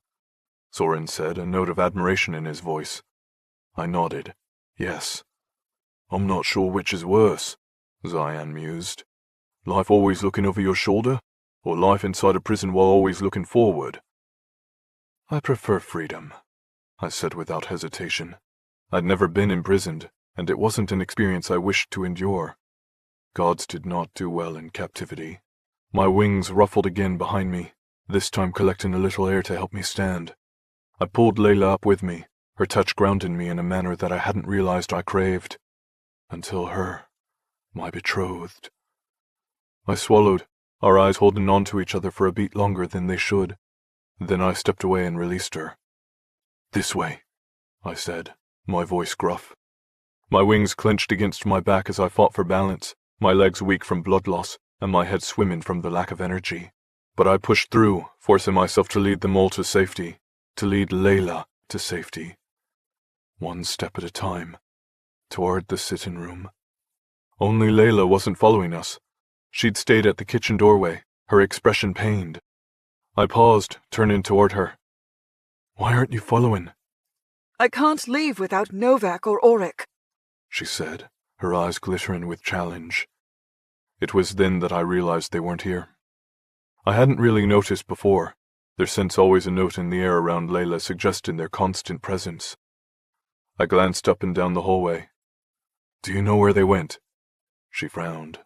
Soren said, a note of admiration in his voice, I nodded. Yes. I'm not sure which is worse, Cyan mused. Life always looking over your shoulder, or life inside a prison while always looking forward? I prefer freedom, I said without hesitation. I'd never been imprisoned, and it wasn't an experience I wished to endure. Gods did not do well in captivity. My wings ruffled again behind me, this time collecting a little air to help me stand. I pulled Layla up with me, her touch grounding me in a manner that I hadn't realized I craved. Until her, my betrothed. I swallowed, our eyes holding on to each other for a beat longer than they should. Then I stepped away and released her. This way, I said, my voice gruff. My wings clenched against my back as I fought for balance, my legs weak from blood loss, and my head swimming from the lack of energy. But I pushed through, forcing myself to lead them all to safety, to lead Layla to safety. One step at a time, toward the sitting room. Only Layla wasn't following us. She'd stayed at the kitchen doorway, her expression pained. I paused, turning toward her. Why aren't you following? I can't leave without Novak or Auric, she said, her eyes glittering with challenge. It was then that I realized they weren't here. I hadn't really noticed before, their scent's always a note in the air around Layla suggesting their constant presence. I glanced up and down the hallway. Do you know where they went? She frowned.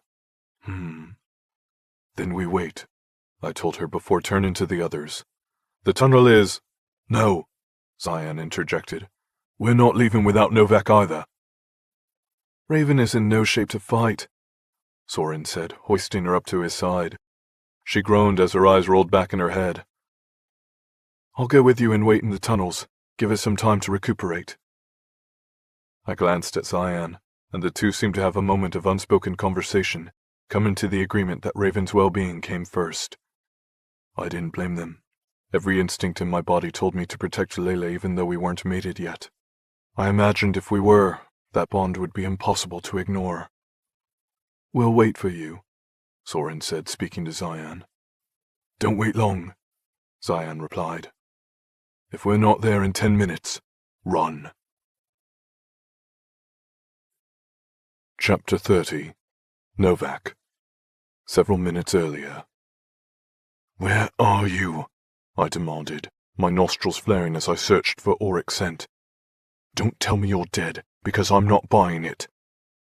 Then we wait, I told her before turning to the others. The tunnel is... No, Cyan interjected. We're not leaving without Novak either. Raven is in no shape to fight, Soren said, hoisting her up to his side. She groaned as her eyes rolled back in her head. I'll go with you and wait in the tunnels. Give us some time to recuperate. I glanced at Cyan, and the two seemed to have a moment of unspoken conversation, coming to the agreement that Raven's well-being came first. I didn't blame them. Every instinct in my body told me to protect Layla even though we weren't mated yet. I imagined if we were, that bond would be impossible to ignore. We'll wait for you, Soren said, speaking to Cyan. Don't wait long, Cyan replied. If we're not there in 10 minutes, run. Chapter 30. Novak. Several minutes earlier. Where are you? I demanded, my nostrils flaring as I searched for Auric's scent. Don't tell me you're dead, because I'm not buying it.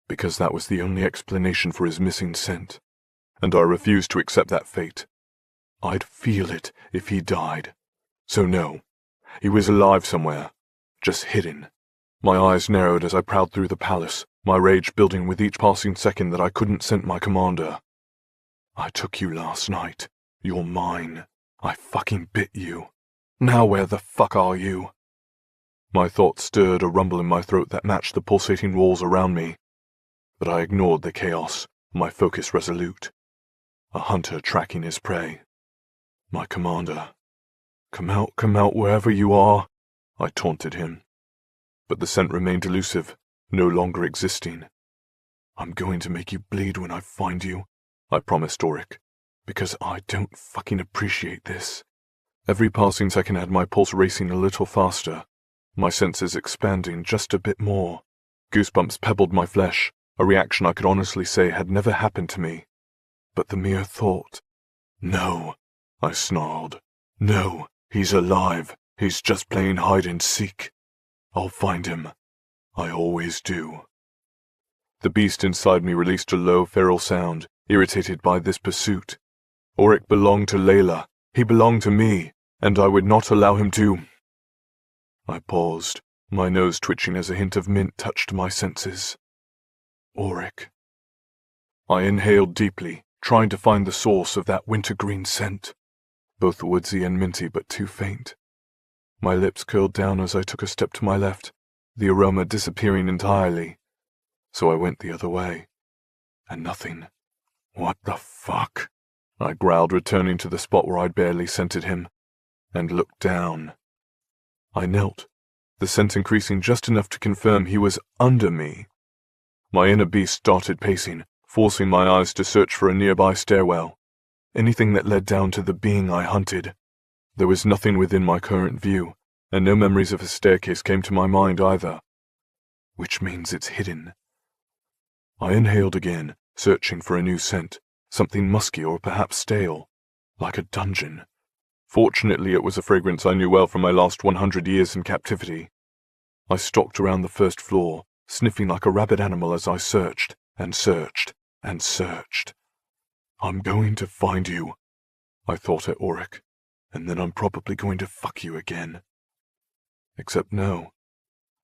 Because that was the only explanation for his missing scent, and I refused to accept that fate. I'd feel it if he died. So no, he was alive somewhere, just hidden. My eyes narrowed as I prowled through the palace, my rage building with each passing second that I couldn't scent my commander. I took you last night. You're mine. I fucking bit you. Now where the fuck are you? My thoughts stirred a rumble in my throat that matched the pulsating walls around me. But I ignored the chaos, my focus resolute. A hunter tracking his prey. My commander. Come out wherever you are, I taunted him. But the scent remained elusive, no longer existing. I'm going to make you bleed when I find you, I promised Auric, because I don't fucking appreciate this. Every passing second had my pulse racing a little faster, my senses expanding just a bit more. Goosebumps pebbled my flesh, a reaction I could honestly say had never happened to me. But the mere thought... No, I snarled. No, he's alive. He's just playing hide and seek. I'll find him. I always do. The beast inside me released a low, feral sound, irritated by this pursuit. Auric belonged to Layla. He belonged to me, and I would not allow him to... I paused, my nose twitching as a hint of mint touched my senses. Auric. I inhaled deeply, trying to find the source of that wintergreen scent. Both woodsy and minty, but too faint. My lips curled down as I took a step to my left, the aroma disappearing entirely. So I went the other way. And nothing. What the fuck? I growled, returning to the spot where I'd barely scented him, and looked down. I knelt, the scent increasing just enough to confirm he was under me. My inner beast started pacing, forcing my eyes to search for a nearby stairwell, anything that led down to the being I hunted. There was nothing within my current view, and no memories of a staircase came to my mind either. which means it's hidden. I inhaled again, searching for a new scent, something musky or perhaps stale, like a dungeon. Fortunately, it was a fragrance I knew well from my last 100 years in captivity. I stalked around the first floor, sniffing like a rabid animal as I searched and searched and searched. I'm going to find you, I thought at Auric, and then I'm probably going to fuck you again. Except no.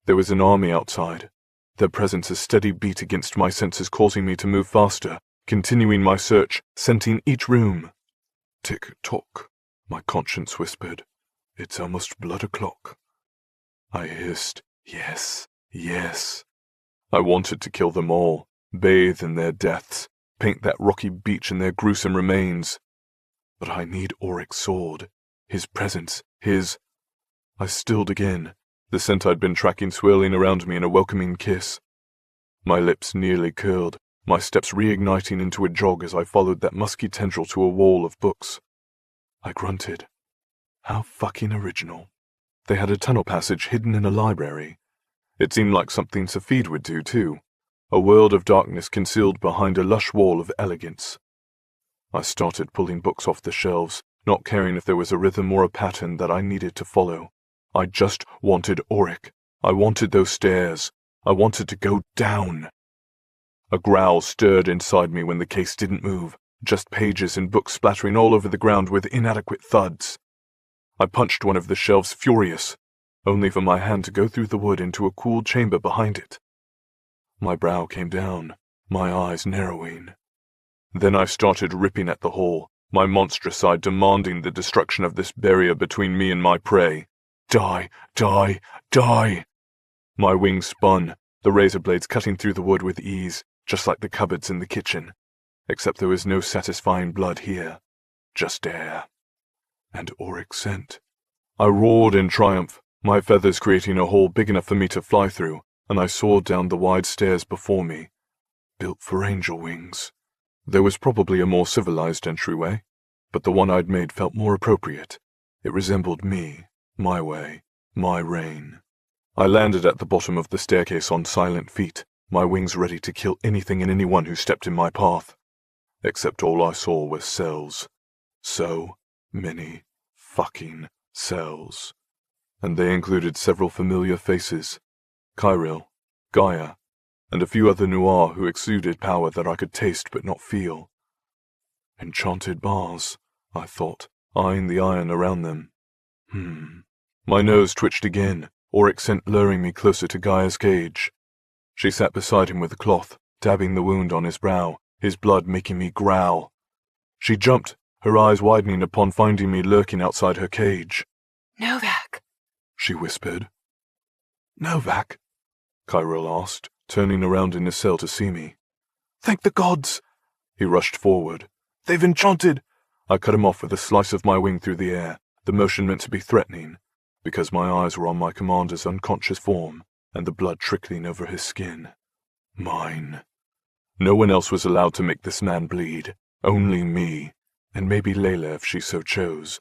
There was an army outside, their presence a steady beat against my senses causing me to move faster, continuing my search, scenting each room. Tick-tock, my conscience whispered. It's almost blood o'clock. I hissed, yes, yes. I wanted to kill them all, bathe in their deaths, paint that rocky beach in their gruesome remains. But I need Auric's sword, his presence, his... I stilled again, the scent I'd been tracking swirling around me in a welcoming kiss. My lips nearly curled, my steps reigniting into a jog as I followed that musky tendril to a wall of books. I grunted. How fucking original. They had a tunnel passage hidden in a library. It seemed like something Safid would do, too. A world of darkness concealed behind a lush wall of elegance. I started pulling books off the shelves, not caring if there was a rhythm or a pattern that I needed to follow. I just wanted Auric. I wanted those stairs. I wanted to go down. A growl stirred inside me when the case didn't move, just pages and books splattering all over the ground with inadequate thuds. I punched one of the shelves furious, only for my hand to go through the wood into a cool chamber behind it. My brow came down, my eyes narrowing. Then I started ripping at the hole, my monstrous side demanding the destruction of this barrier between me and my prey. Die, die, die! My wings spun, the razor blades cutting through the wood with ease, just like the cupboards in the kitchen, except there was no satisfying blood here, just air. And Auric's scent. I roared in triumph, my feathers creating a hole big enough for me to fly through, and I soared down the wide stairs before me, built for angel wings. There was probably a more civilized entryway, but the one I'd made felt more appropriate. It resembled me, my way, my reign. I landed at the bottom of the staircase on silent feet, my wings ready to kill anything and anyone who stepped in my path. Except all I saw was cells. So many fucking cells. And they included several familiar faces. Kyril, Gaia, and a few other Noir who exuded power that I could taste but not feel. Enchanted bars, I thought, eyeing the iron around them. My nose twitched again, Auric's scent luring me closer to Gaia's cage. She sat beside him with a cloth, dabbing the wound on his brow, his blood making me growl. She jumped, her eyes widening upon finding me lurking outside her cage. Novak, she whispered. Novak? Kyril asked, turning around in his cell to see me. Thank the gods! He rushed forward. They've enchanted! I cut him off with a slice of my wing through the air, the motion meant to be threatening, because my eyes were on my commander's unconscious form, and the blood trickling over his skin. Mine. No one else was allowed to make this man bleed. Only me, and maybe Layla if she so chose.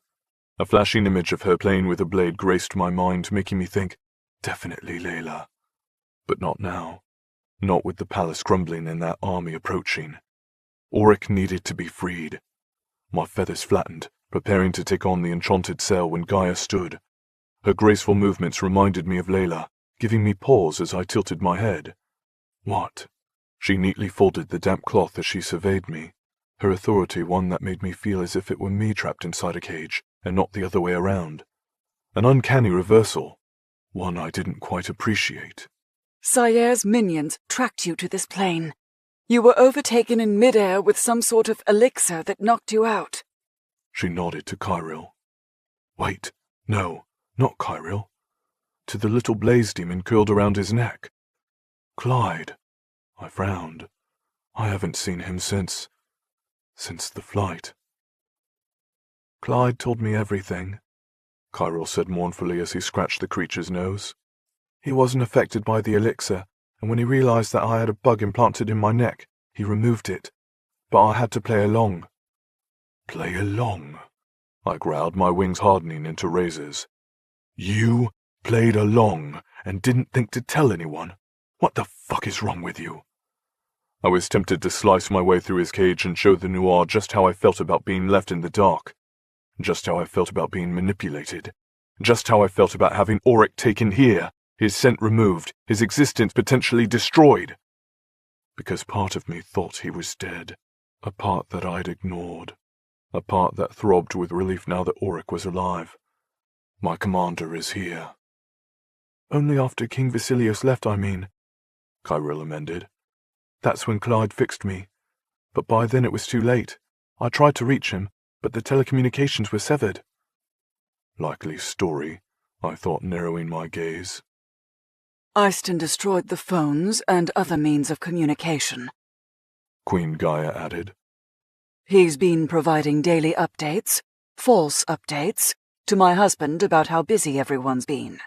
A flashing image of her playing with a blade graced my mind, making me think, definitely Layla. But not now. Not with the palace crumbling and that army approaching. Auric needed to be freed. My feathers flattened, preparing to take on the enchanted cell when Gaia stood. Her graceful movements reminded me of Layla, giving me pause as I tilted my head. What? She neatly folded the damp cloth as she surveyed me, her authority one that made me feel as if it were me trapped inside a cage, and not the other way around. An uncanny reversal, one I didn't quite appreciate. Sayere's minions tracked you to this plane. You were overtaken in midair with some sort of elixir that knocked you out. She nodded to Kyril. Wait, no, not Kyril. To the little blaze demon curled around his neck. Clyde. I frowned. I haven't seen him since the flight. Clyde told me everything, Kyril said mournfully as he scratched the creature's nose. He wasn't affected by the elixir, and when he realized that I had a bug implanted in my neck, he removed it. But I had to play along. Play along? I growled, my wings hardening into razors. You played along and didn't think to tell anyone? What the fuck is wrong with you? I was tempted to slice my way through his cage and show the Noir just how I felt about being left in the dark. Just how I felt about being manipulated. Just how I felt about having Auric taken here, his scent removed, his existence potentially destroyed. Because part of me thought he was dead. A part that I'd ignored. A part that throbbed with relief now that Auric was alive. My commander is here. Only after King Vasilios left, I mean, Kyril amended. That's when Clyde fixed me. But by then it was too late. I tried to reach him, but the telecommunications were severed. Likely story, I thought, narrowing my gaze. Eyston destroyed the phones and other means of communication, Queen Gaia added. He's been providing daily updates, false updates, to my husband about how busy everyone's been.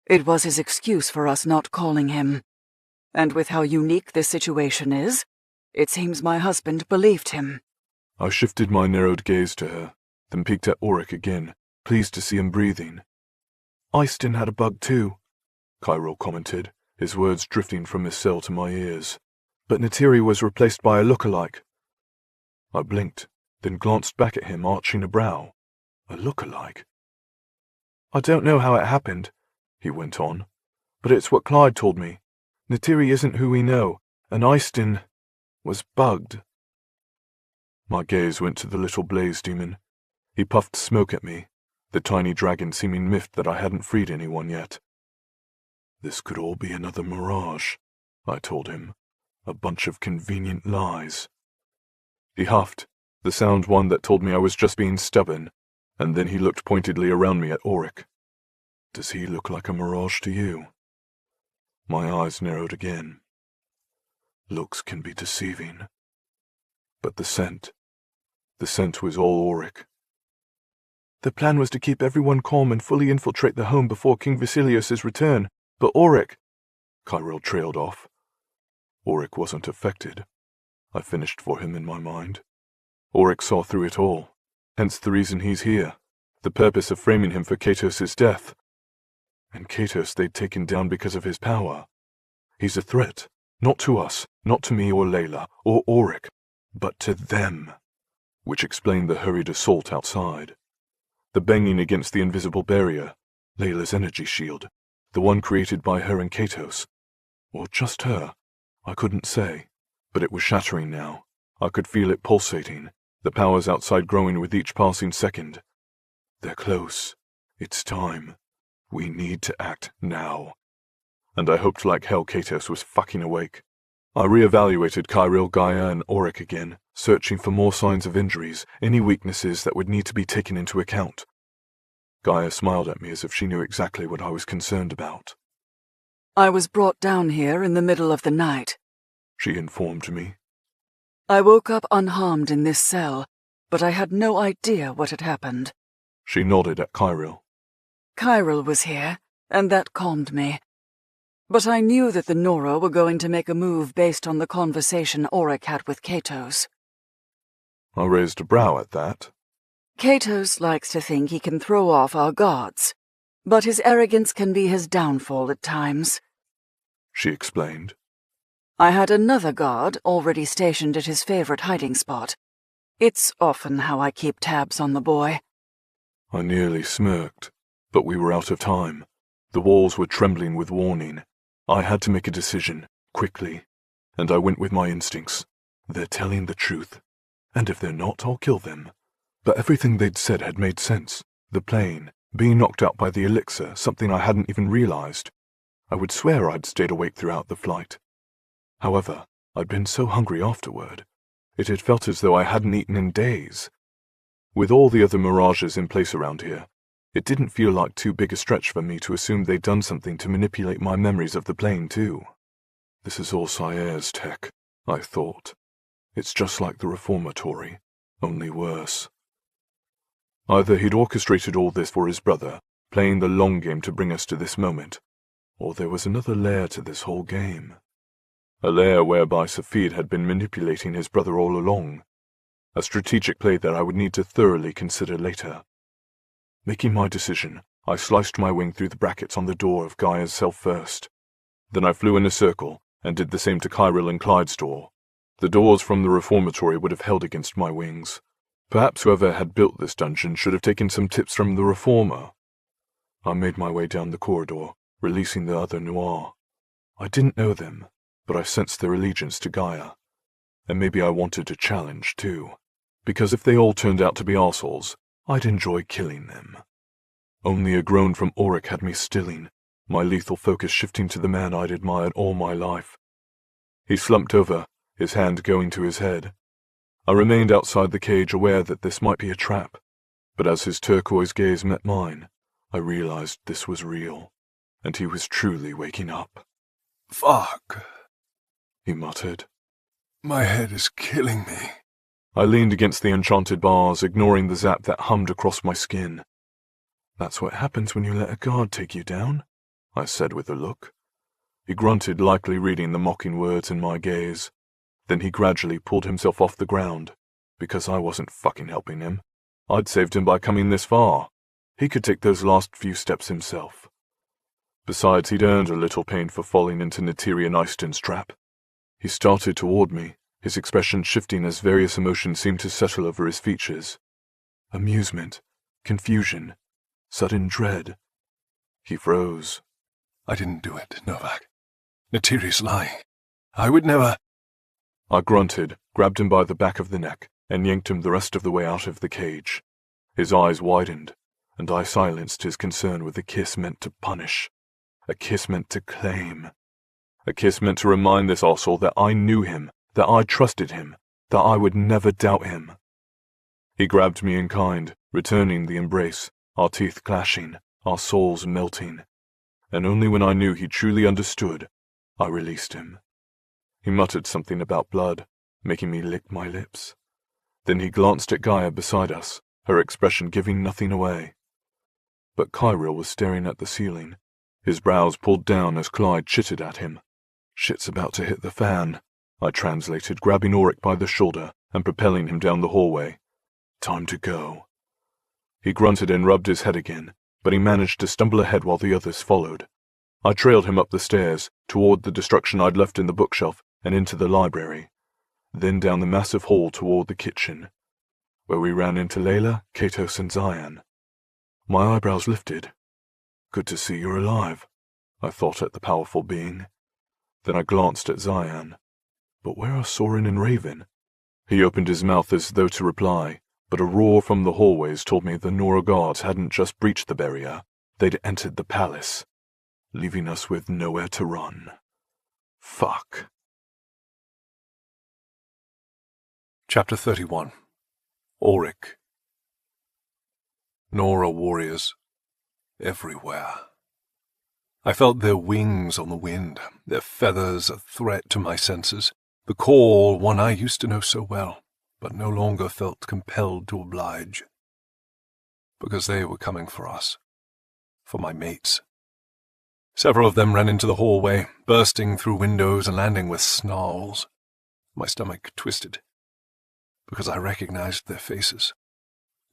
It was his excuse for us not calling him. And with how unique this situation is, it seems my husband believed him. I shifted my narrowed gaze to her, then peeked at Auric again, pleased to see him breathing. Eyston had a bug too, Kyril commented, his words drifting from his cell to my ears. But Neytiri was replaced by a look-alike. I blinked, then glanced back at him, arching a brow. A look-alike? I don't know how it happened, he went on, but it's what Clyde told me. Neytiri isn't who we know, and Eyston was bugged. My gaze went to the little blaze demon. He puffed smoke at me, the tiny dragon seeming miffed that I hadn't freed anyone yet. This could all be another mirage, I told him. A bunch of convenient lies. He huffed, the sound one that told me I was just being stubborn, and then he looked pointedly around me at Auric. Does he look like a mirage to you? My eyes narrowed again. Looks can be deceiving. But the scent was all Auric. The plan was to keep everyone calm and fully infiltrate the home before King Vasilios' return, but Auric... Kyril trailed off. Auric wasn't affected. I finished for him in my mind. Auric saw through it all, hence the reason he's here, the purpose of framing him for Katos' death. And Katos they'd taken down because of his power. He's a threat, not to us, not to me or Layla, or Auric, but to them, which explained the hurried assault outside. The banging against the invisible barrier, Layla's energy shield, the one created by her and Katos. Or just her, I couldn't say, but it was shattering now. I could feel it pulsating, the powers outside growing with each passing second. They're close. It's time. We need to act now. And I hoped like hell Katos was fucking awake. I re-evaluated Kyril, Gaia, and Auric again, searching for more signs of injuries, any weaknesses that would need to be taken into account. Gaia smiled at me as if she knew exactly what I was concerned about. I was brought down here in the middle of the night, she informed me. I woke up unharmed in this cell, but I had no idea what had happened. She nodded at Kyril. Kyril was here, and that calmed me. But I knew that the Nora were going to make a move based on the conversation Auric had with Katos. I raised a brow at that. Katos likes to think he can throw off our guards, but his arrogance can be his downfall at times, she explained. I had another guard already stationed at his favorite hiding spot. It's often how I keep tabs on the boy. I nearly smirked, but we were out of time. The walls were trembling with warning. I had to make a decision, quickly, and I went with my instincts. They're telling the truth, and if they're not, I'll kill them. But everything they'd said had made sense. The plane, being knocked out by the elixir, something I hadn't even realized. I would swear I'd stayed awake throughout the flight. However, I'd been so hungry afterward. It had felt as though I hadn't eaten in days. With all the other mirages in place around here, it didn't feel like too big a stretch for me to assume they'd done something to manipulate my memories of the plane too. This is all Saye's tech, I thought. It's just like the reformatory, only worse. Either he'd orchestrated all this for his brother, playing the long game to bring us to this moment, or there was another layer to this whole game. A layer whereby Safid had been manipulating his brother all along. A strategic play that I would need to thoroughly consider later. Making my decision, I sliced my wing through the brackets on the door of Gaia's cell first. Then I flew in a circle and did the same to Kyril and Clyde's door. The doors from the reformatory would have held against my wings. Perhaps whoever had built this dungeon should have taken some tips from the reformer. I made my way down the corridor, releasing the other Noir. I didn't know them, but I sensed their allegiance to Gaia. And maybe I wanted a challenge, too, because if they all turned out to be arseholes, I'd enjoy killing them. Only a groan from Auric had me stilling, my lethal focus shifting to the man I'd admired all my life. He slumped over, his hand going to his head. I remained outside the cage, aware that this might be a trap, but as his turquoise gaze met mine, I realized this was real, and he was truly waking up. "Fuck," he muttered. "My head is killing me." I leaned against the enchanted bars, ignoring the zap that hummed across my skin. "That's what happens when you let a guard take you down," I said with a look. He grunted, likely reading the mocking words in my gaze. Then he gradually pulled himself off the ground, because I wasn't fucking helping him. I'd saved him by coming this far. He could take those last few steps himself. Besides, he'd earned a little pain for falling into Natirian Eyston's trap. He started toward me, his expression shifting as various emotions seemed to settle over his features. Amusement, confusion, sudden dread. He froze. "I didn't do it, Novak. Natiri's lying. I would never—" I grunted, grabbed him by the back of the neck, and yanked him the rest of the way out of the cage. His eyes widened, and I silenced his concern with a kiss meant to punish, a kiss meant to claim, a kiss meant to remind this arsehole that I knew him, that I trusted him, that I would never doubt him. He grabbed me in kind, returning the embrace, our teeth clashing, our souls melting, and only when I knew he truly understood, I released him. He muttered something about blood, making me lick my lips. Then he glanced at Gaia beside us, her expression giving nothing away. But Kyril was staring at the ceiling, his brows pulled down as Clyde chittered at him. "Shit's about to hit the fan," I translated, grabbing Auric by the shoulder and propelling him down the hallway. "Time to go." He grunted and rubbed his head again, but he managed to stumble ahead while the others followed. I trailed him up the stairs, toward the destruction I'd left in the bookshelf, and into the library, then down the massive hall toward the kitchen, where we ran into Layla, Katos, and Zion. My eyebrows lifted. "Good to see you're alive," I thought at the powerful being. Then I glanced at Zion. "But where are Soren and Raven?" He opened his mouth as though to reply, but a roar from the hallways told me the Nora guards hadn't just breached the barrier, they'd entered the palace, leaving us with nowhere to run. Fuck. Chapter 31. Auric. Nora warriors everywhere. I felt their wings on the wind, their feathers a threat to my senses, the call one I used to know so well, but no longer felt compelled to oblige. Because they were coming for us, for my mates. Several of them ran into the hallway, bursting through windows and landing with snarls. My stomach twisted, because I recognized their faces.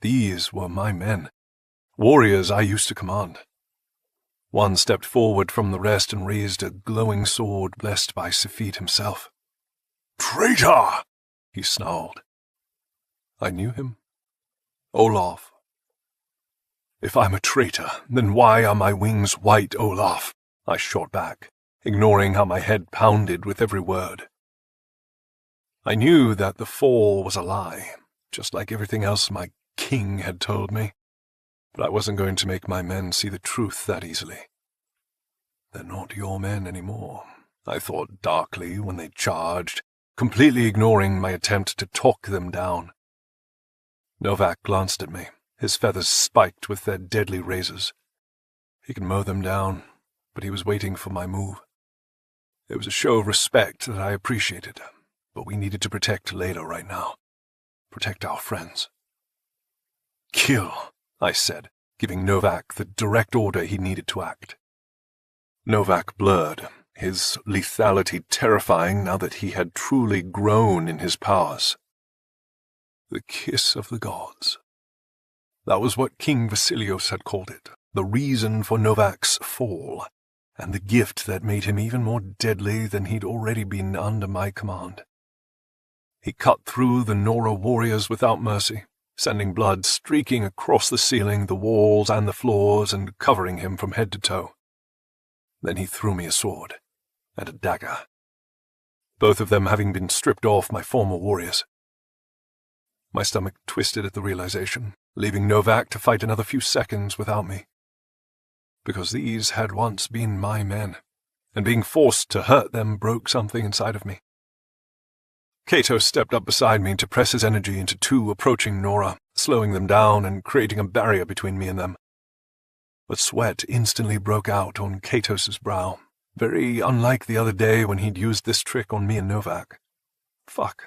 These were my men, warriors I used to command. One stepped forward from the rest and raised a glowing sword blessed by Safid himself. "Traitor!" he snarled. I knew him. Olaf. "If I'm a traitor, then why are my wings white, Olaf?" I shot back, ignoring how my head pounded with every word. I knew that the fall was a lie, just like everything else my king had told me, but I wasn't going to make my men see the truth that easily. "They're not your men anymore," I thought darkly when they charged, completely ignoring my attempt to talk them down. Novak glanced at me, his feathers spiked with their deadly razors. He could mow them down, but he was waiting for my move. It was a show of respect that I appreciated, but we needed to protect Layla right now. Protect our friends. "Kill," I said, giving Novak the direct order he needed to act. Novak blurred, his lethality terrifying now that he had truly grown in his powers. The kiss of the gods. That was what King Vasilios had called it, the reason for Novak's fall, and the gift that made him even more deadly than he'd already been under my command. He cut through the Nora warriors without mercy, sending blood streaking across the ceiling, the walls, and the floors, and covering him from head to toe. Then he threw me a sword and a dagger, both of them having been stripped off my former warriors. My stomach twisted at the realization, leaving Novak to fight another few seconds without me. Because these had once been my men, and being forced to hurt them broke something inside of me. Cato stepped up beside me to press his energy into two approaching Nora, slowing them down and creating a barrier between me and them. But sweat instantly broke out on Katos's brow, very unlike the other day when he'd used this trick on me and Novak. Fuck,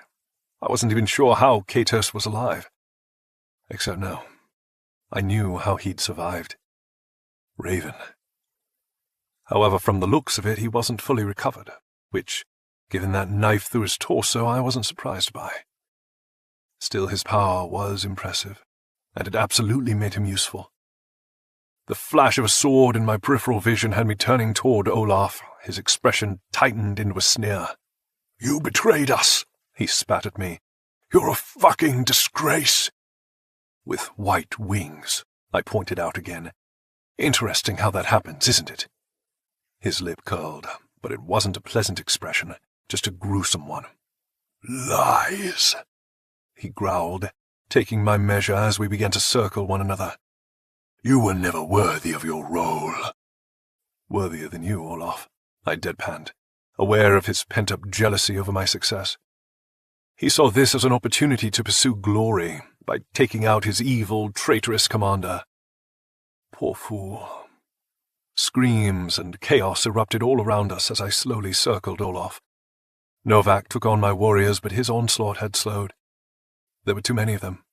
I wasn't even sure how Katos was alive. Except no, I knew how he'd survived. Raven. However, from the looks of it, he wasn't fully recovered, which, given that knife through his torso, I wasn't surprised by. Still, his power was impressive, and it absolutely made him useful. The flash of a sword in my peripheral vision had me turning toward Olaf, his expression tightened into a sneer. "You betrayed us," he spat at me. "You're a fucking disgrace." "With white wings," I pointed out again. "Interesting how that happens, isn't it?" His lip curled, but it wasn't a pleasant expression, just a gruesome one. "Lies," he growled, taking my measure as we began to circle one another. "You were never worthy of your role." "Worthier than you, Olaf," I deadpanned, aware of his pent-up jealousy over my success. He saw this as an opportunity to pursue glory by taking out his evil, traitorous commander. Poor fool. Screams and chaos erupted all around us as I slowly circled Olaf. Novak took on my warriors, but his onslaught had slowed. There were too many of them.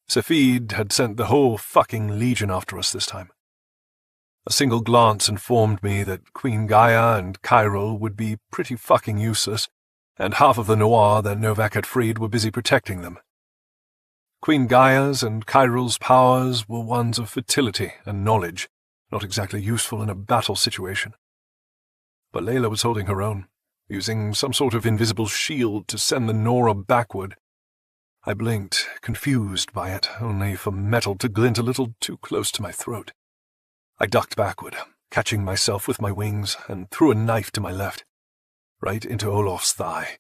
Safid had sent the whole fucking legion after us this time. A single glance informed me that Queen Gaia and Chiral would be pretty fucking useless, and half of the Noir that Novak had freed were busy protecting them. Queen Gaia's and Chiral's powers were ones of fertility and knowledge, not exactly useful in a battle situation. But Layla was holding her own, using some sort of invisible shield to send the Nora backward. I blinked, confused by it, only for metal to glint a little too close to my throat. I ducked backward, catching myself with my wings, and threw a knife to my left, right into Olaf's thigh.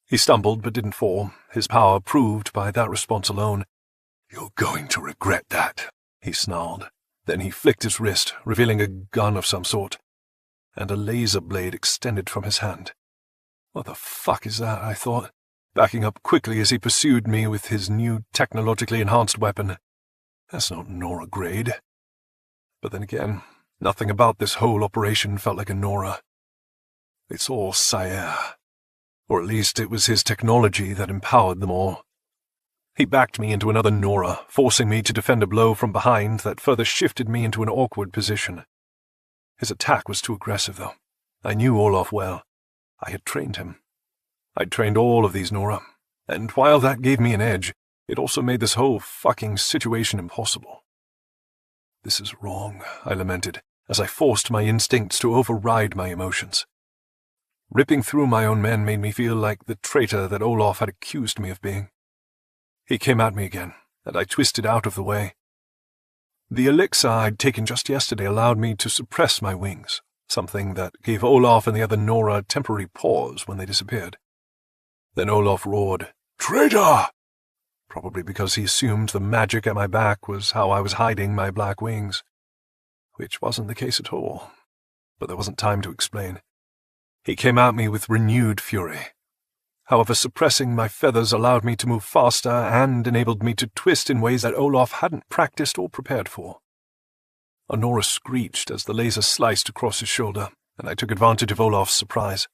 He stumbled but didn't fall, his power proved by that response alone. "You're going to regret that," he snarled. Then he flicked his wrist, revealing a gun of some sort, and a laser blade extended from his hand. What the fuck is that, I thought, backing up quickly as he pursued me with his new technologically enhanced weapon. That's not Nora grade. But then again, nothing about this whole operation felt like a Nora. It's all Sayer. Or at least it was his technology that empowered them all. He backed me into another Nora, forcing me to defend a blow from behind that further shifted me into an awkward position. His attack was too aggressive, though. I knew Olaf well. I had trained him. I'd trained all of these Nora, and while that gave me an edge, it also made this whole fucking situation impossible. This is wrong, I lamented, as I forced my instincts to override my emotions. Ripping through my own men made me feel like the traitor that Olaf had accused me of being. He came at me again, and I twisted out of the way. The elixir I'd taken just yesterday allowed me to suppress my wings, something that gave Olaf and the other Nora a temporary pause when they disappeared. Then Olaf roared, "Traitor!" Probably because he assumed the magic at my back was how I was hiding my black wings, which wasn't the case at all, but there wasn't time to explain. He came at me with renewed fury. However, suppressing my feathers allowed me to move faster and enabled me to twist in ways that Olaf hadn't practiced or prepared for. A Nora screeched as the laser sliced across his shoulder, and I took advantage of Olaf's surprise.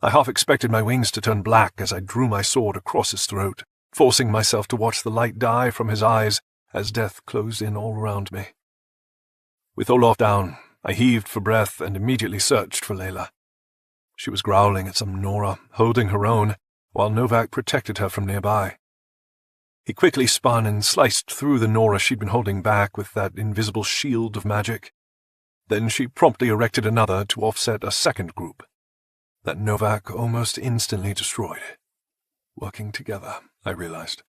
I half expected my wings to turn black as I drew my sword across his throat, forcing myself to watch the light die from his eyes as death closed in all around me. With Olaf down, I heaved for breath and immediately searched for Layla. She was growling at some Nora, holding her own, while Novak protected her from nearby. He quickly spun and sliced through the Nora she'd been holding back with that invisible shield of magic. Then she promptly erected another to offset a second group that Novak almost instantly destroyed. Working together, I realized.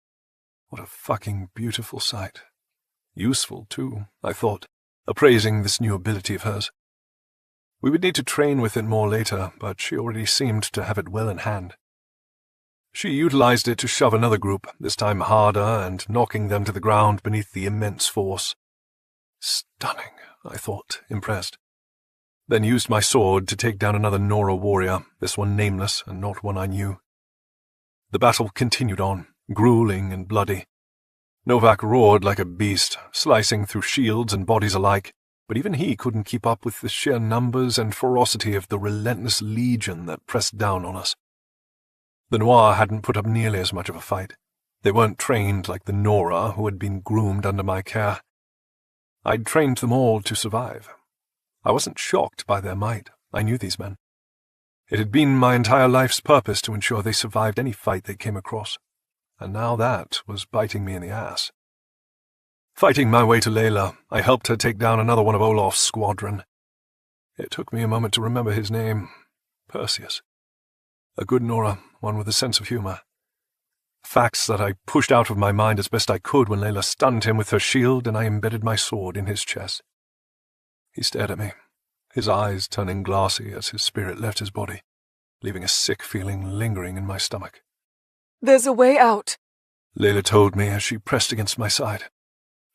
What a fucking beautiful sight. Useful, too, I thought, appraising this new ability of hers. We would need to train with it more later, but she already seemed to have it well in hand. She utilized it to shove another group, this time harder, and knocking them to the ground beneath the immense force. Stunning, I thought, impressed. Then used my sword to take down another Nora warrior, this one nameless and not one I knew. The battle continued on, grueling and bloody. Novak roared like a beast, slicing through shields and bodies alike, but even he couldn't keep up with the sheer numbers and ferocity of the relentless legion that pressed down on us. The Noir hadn't put up nearly as much of a fight. They weren't trained like the Nora who had been groomed under my care. I'd trained them all to survive. I wasn't shocked by their might. I knew these men. It had been my entire life's purpose to ensure they survived any fight they came across, and now that was biting me in the ass. Fighting my way to Layla, I helped her take down another one of Olaf's squadron. It took me a moment to remember his name. Perseus. A good Nora, one with a sense of humor. Facts that I pushed out of my mind as best I could when Layla stunned him with her shield and I embedded my sword in his chest. He stared at me, his eyes turning glassy as his spirit left his body, leaving a sick feeling lingering in my stomach. There's a way out, Layla told me as she pressed against my side.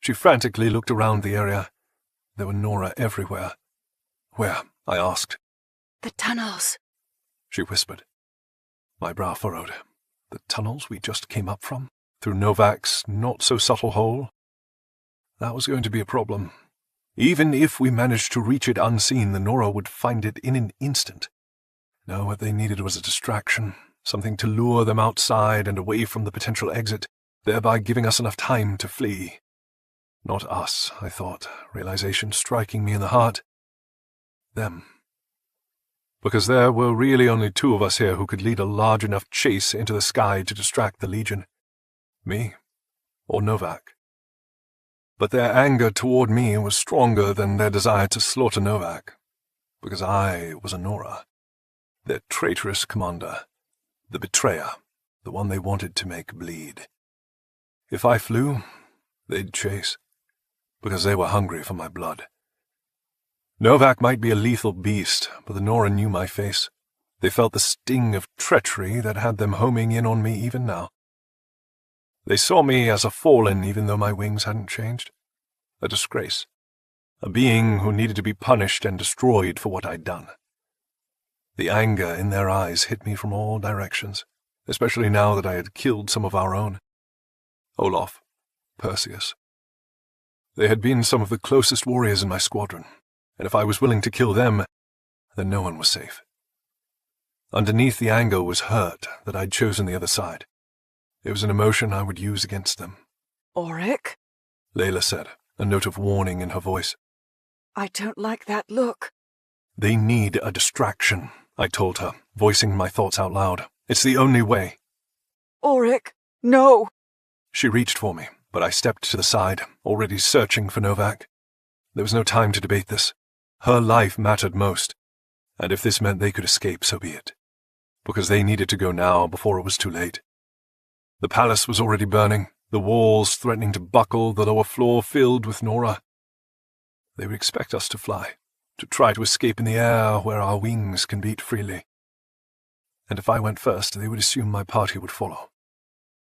She frantically looked around the area. There were Nora everywhere. Where? I asked. The tunnels, She whispered. My brow furrowed. The tunnels we just came up from? Through Novak's not-so-subtle hole? That was going to be a problem. Even if we managed to reach it unseen, the Nora would find it in an instant. No, what they needed was a distraction, something to lure them outside and away from the potential exit, thereby giving us enough time to flee. Not us, I thought, realization striking me in the heart. Them. Because there were really only two of us here who could lead a large enough chase into the sky to distract the Legion. Me, or Novak. But their anger toward me was stronger than their desire to slaughter Novak, because I was a Nora, their traitorous commander, the betrayer, the one they wanted to make bleed. If I flew, they'd chase, because they were hungry for my blood. Novak might be a lethal beast, but the Nora knew my face. They felt the sting of treachery that had them homing in on me even now. They saw me as a fallen even though my wings hadn't changed. A disgrace. A being who needed to be punished and destroyed for what I'd done. The anger in their eyes hit me from all directions, especially now that I had killed some of our own. Olaf, Perseus. They had been some of the closest warriors in my squadron, and if I was willing to kill them, then no one was safe. Underneath the anger was hurt that I'd chosen the other side. It was an emotion I would use against them. Auric? Layla said, a note of warning in her voice. I don't like that look. They need a distraction, I told her, voicing my thoughts out loud. It's the only way. Auric, no! She reached for me, but I stepped to the side, already searching for Novak. There was no time to debate this. Her life mattered most, and if this meant they could escape, so be it. Because they needed to go now before it was too late. The palace was already burning, the walls threatening to buckle, the lower floor filled with Nora. They would expect us to fly, to try to escape in the air where our wings can beat freely. And if I went first, they would assume my party would follow.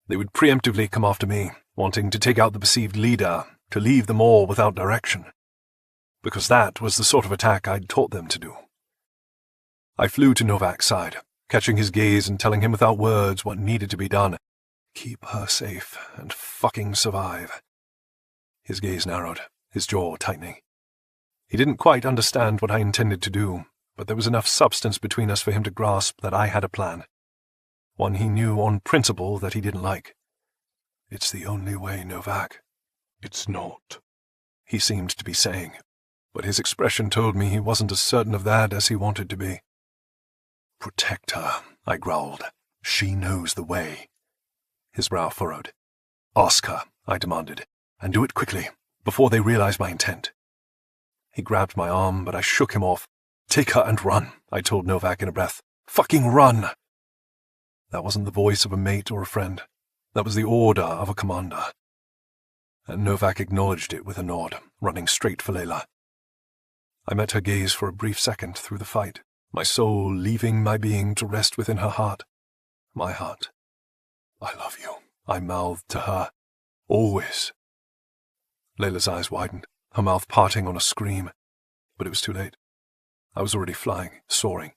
They would preemptively come after me, wanting to take out the perceived leader, to leave them all without direction. Because that was the sort of attack I'd taught them to do. I flew to Novak's side, catching his gaze and telling him without words what needed to be done. Keep her safe and fucking survive. His gaze narrowed, his jaw tightening. He didn't quite understand what I intended to do, but there was enough substance between us for him to grasp that I had a plan. One he knew on principle that he didn't like. It's the only way, Novak. It's not, he seemed to be saying, but his expression told me he wasn't as certain of that as he wanted to be. Protect her, I growled. She knows the way. His brow furrowed. Ask her, I demanded, and do it quickly, before they realize my intent. He grabbed my arm, but I shook him off. "Take her and run," I told Novak in a breath. "Fucking run!" That wasn't the voice of a mate or a friend. That was the order of a commander. And Novak acknowledged it with a nod, running straight for Layla. I met her gaze for a brief second through the fight, my soul leaving my being to rest within her heart. My heart. "I love you," I mouthed to her. "Always." Layla's eyes widened, her mouth parting on a scream. But it was too late. I was already flying, soaring,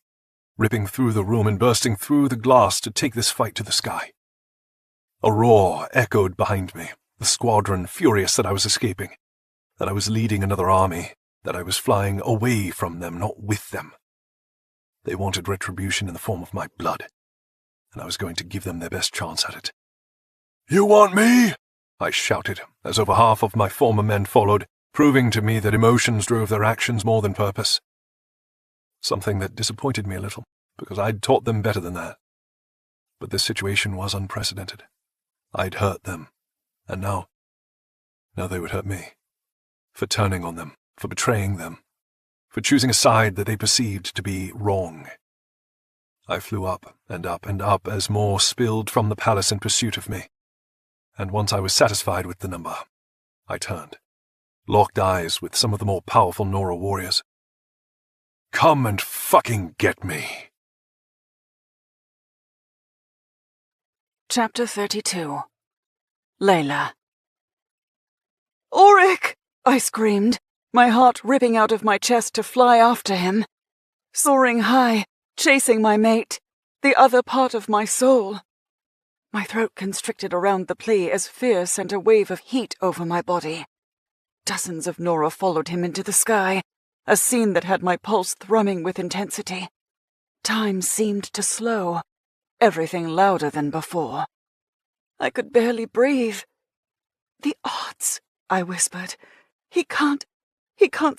ripping through the room and bursting through the glass to take this fight to the sky. A roar echoed behind me, the squadron furious that I was escaping, that I was leading another army, that I was flying away from them, not with them. They wanted retribution in the form of my blood, and I was going to give them their best chance at it. "You want me?" I shouted, as over half of my former men followed, proving to me that emotions drove their actions more than purpose. Something that disappointed me a little, because I'd taught them better than that. But this situation was unprecedented. I'd hurt them, and now they would hurt me. For turning on them, for betraying them, for choosing a side that they perceived to be wrong. I flew up and up and up as more spilled from the palace in pursuit of me. And once I was satisfied with the number, I turned, locked eyes with some of the more powerful Nora warriors. "Come and fucking get me." Chapter 32. Layla. "Auric!" I screamed, my heart ripping out of my chest to fly after him. Soaring high, chasing my mate, the other part of my soul. My throat constricted around the plea as fear sent a wave of heat over my body. Dozens of Nora followed him into the sky, a scene that had my pulse thrumming with intensity. Time seemed to slow, everything louder than before. I could barely breathe. "The odds," I whispered. He can't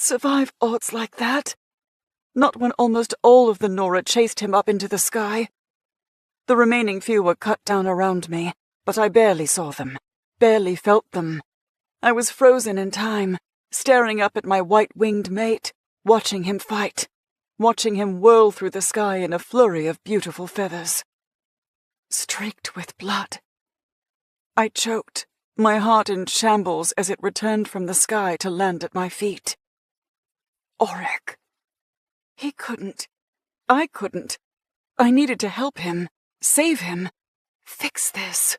survive odds like that. Not when almost all of the Nora chased him up into the sky. The remaining few were cut down around me, but I barely saw them, barely felt them. I was frozen in time, staring up at my white-winged mate, watching him fight, watching him whirl through the sky in a flurry of beautiful feathers. Streaked with blood. I choked, my heart in shambles as it returned from the sky to land at my feet. Auric. He couldn't. I couldn't. I needed to help him, save him, fix this.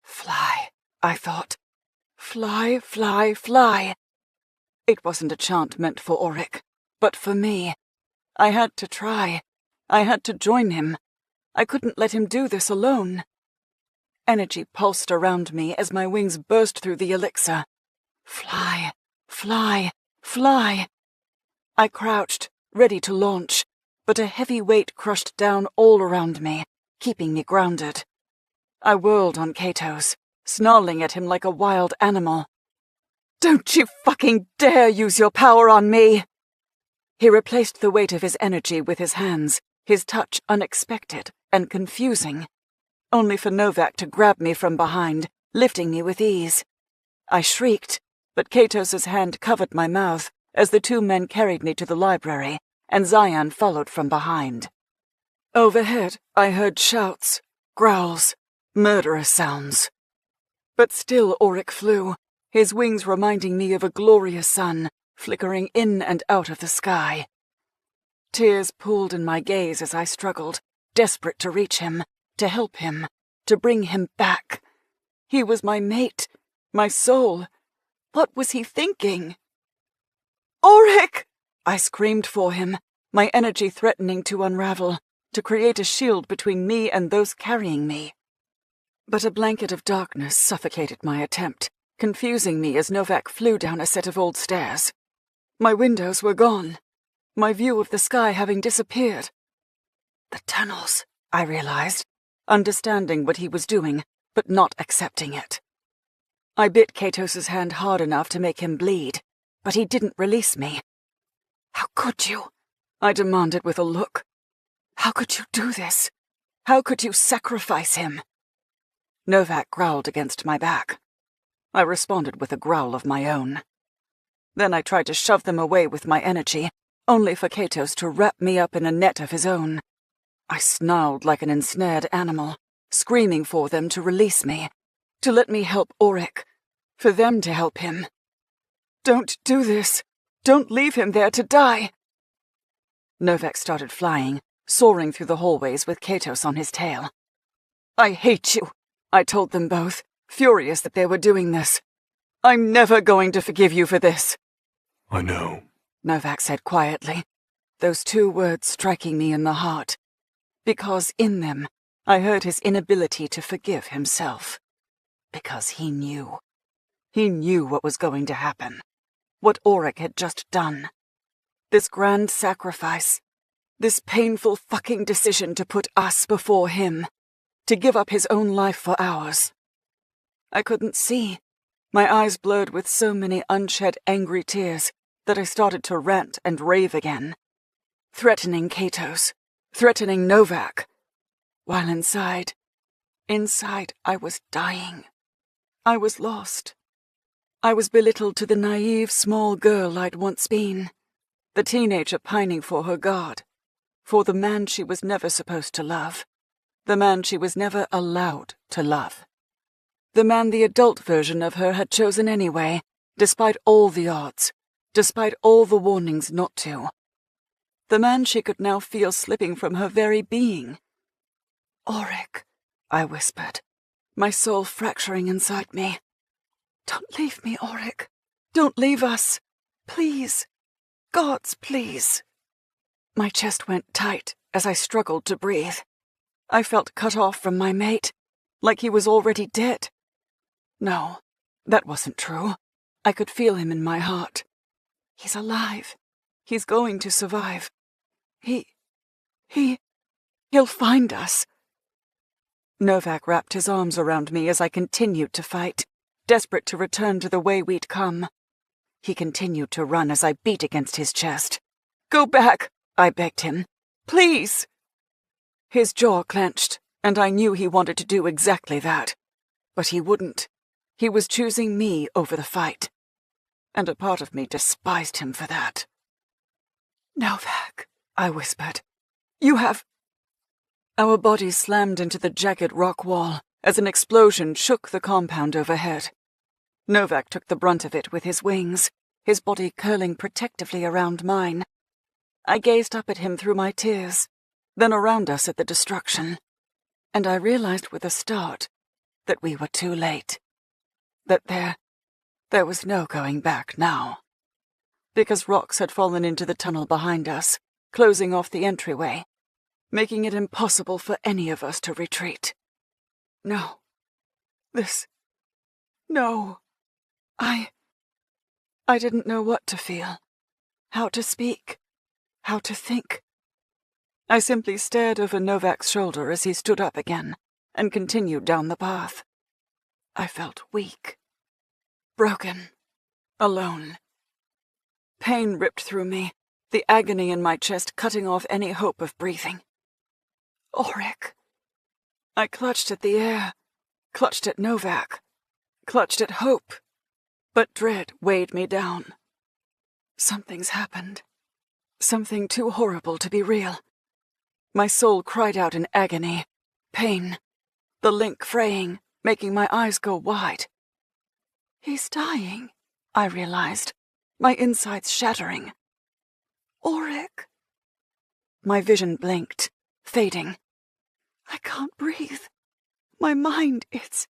Fly, I thought. Fly, fly, fly. It wasn't a chant meant for Auric, but for me. I had to try. I had to join him. I couldn't let him do this alone. Energy pulsed around me as my wings burst through the elixir. Fly, fly, fly. I crouched, ready to launch, but a heavy weight crushed down all around me, keeping me grounded. I whirled on Katos, snarling at him like a wild animal. "Don't you fucking dare use your power on me!" He replaced the weight of his energy with his hands, his touch unexpected and confusing, only for Novak to grab me from behind, lifting me with ease. I shrieked, but Katos's hand covered my mouth as the two men carried me to the library, and Zion followed from behind. Overhead, I heard shouts, growls, murderous sounds. But still Auric flew, his wings reminding me of a glorious sun, flickering in and out of the sky. Tears pooled in my gaze as I struggled, desperate to reach him, to help him, to bring him back. He was my mate, my soul. What was he thinking? "Auric!" I screamed for him, my energy threatening to unravel, to create a shield between me and those carrying me. But a blanket of darkness suffocated my attempt, confusing me as Novak flew down a set of old stairs. My windows were gone, my view of the sky having disappeared. The tunnels, I realized, understanding what he was doing, but not accepting it. I bit Katos's hand hard enough to make him bleed, but he didn't release me. "How could you?" I demanded with a look. "How could you do this? How could you sacrifice him?" Novak growled against my back. I responded with a growl of my own. Then I tried to shove them away with my energy, only for Katos to wrap me up in a net of his own. I snarled like an ensnared animal, screaming for them to release me, to let me help Auric, for them to help him. "Don't do this! Don't leave him there to die!" Novak started flying, soaring through the hallways with Katos on his tail. "I hate you," I told them both, furious that they were doing this. "I'm never going to forgive you for this." I know, Novak said quietly, those 2 words striking me in the heart, because in them I heard his inability to forgive himself. Because he knew. He knew what was going to happen, what Auric had just done. This grand sacrifice, this painful fucking decision to put us before him, to give up his own life for ours. I couldn't see, my eyes blurred with so many unshed angry tears that I started to rant and rave again, threatening Katos, threatening Novak, while inside I was dying. I was lost. I was belittled to the naive small girl I'd once been, the teenager pining for her God, for the man she was never supposed to love, the man she was never allowed to love, the man the adult version of her had chosen anyway, despite all the odds, despite all the warnings not to, the man she could now feel slipping from her very being. "Auric," I whispered, my soul fracturing inside me. "Don't leave me, Auric. Don't leave us. Please. Gods, please." My chest went tight as I struggled to breathe. I felt cut off from my mate, like he was already dead. No, that wasn't true. I could feel him in my heart. He's alive. He's going to survive. He'll find us. Novak wrapped his arms around me as I continued to fight, desperate to return to the way we'd come. He continued to run as I beat against his chest. "Go back," I begged him. "Please." His jaw clenched, and I knew he wanted to do exactly that. But he wouldn't. He was choosing me over the fight. And a part of me despised him for that. "Novak," I whispered. "You have—" Our bodies slammed into the jagged rock wall as an explosion shook the compound overhead. Novak took the brunt of it with his wings, his body curling protectively around mine. I gazed up at him through my tears, then around us at the destruction, and I realized with a start that we were too late. That there was no going back now. Because rocks had fallen into the tunnel behind us, closing off the entryway, making it impossible for any of us to retreat. No. No. I didn't know what to feel, how to speak, how to think. I simply stared over Novak's shoulder as he stood up again and continued down the path. I felt weak, broken, alone. Pain ripped through me, the agony in my chest cutting off any hope of breathing. Auric. I clutched at the air, clutched at Novak, clutched at hope, but dread weighed me down. Something's happened. Something too horrible to be real. My soul cried out in agony, pain, the link fraying, making my eyes go wide. He's dying, I realized, my insides shattering. Auric. My vision blinked, fading. I can't breathe. My mind, it's...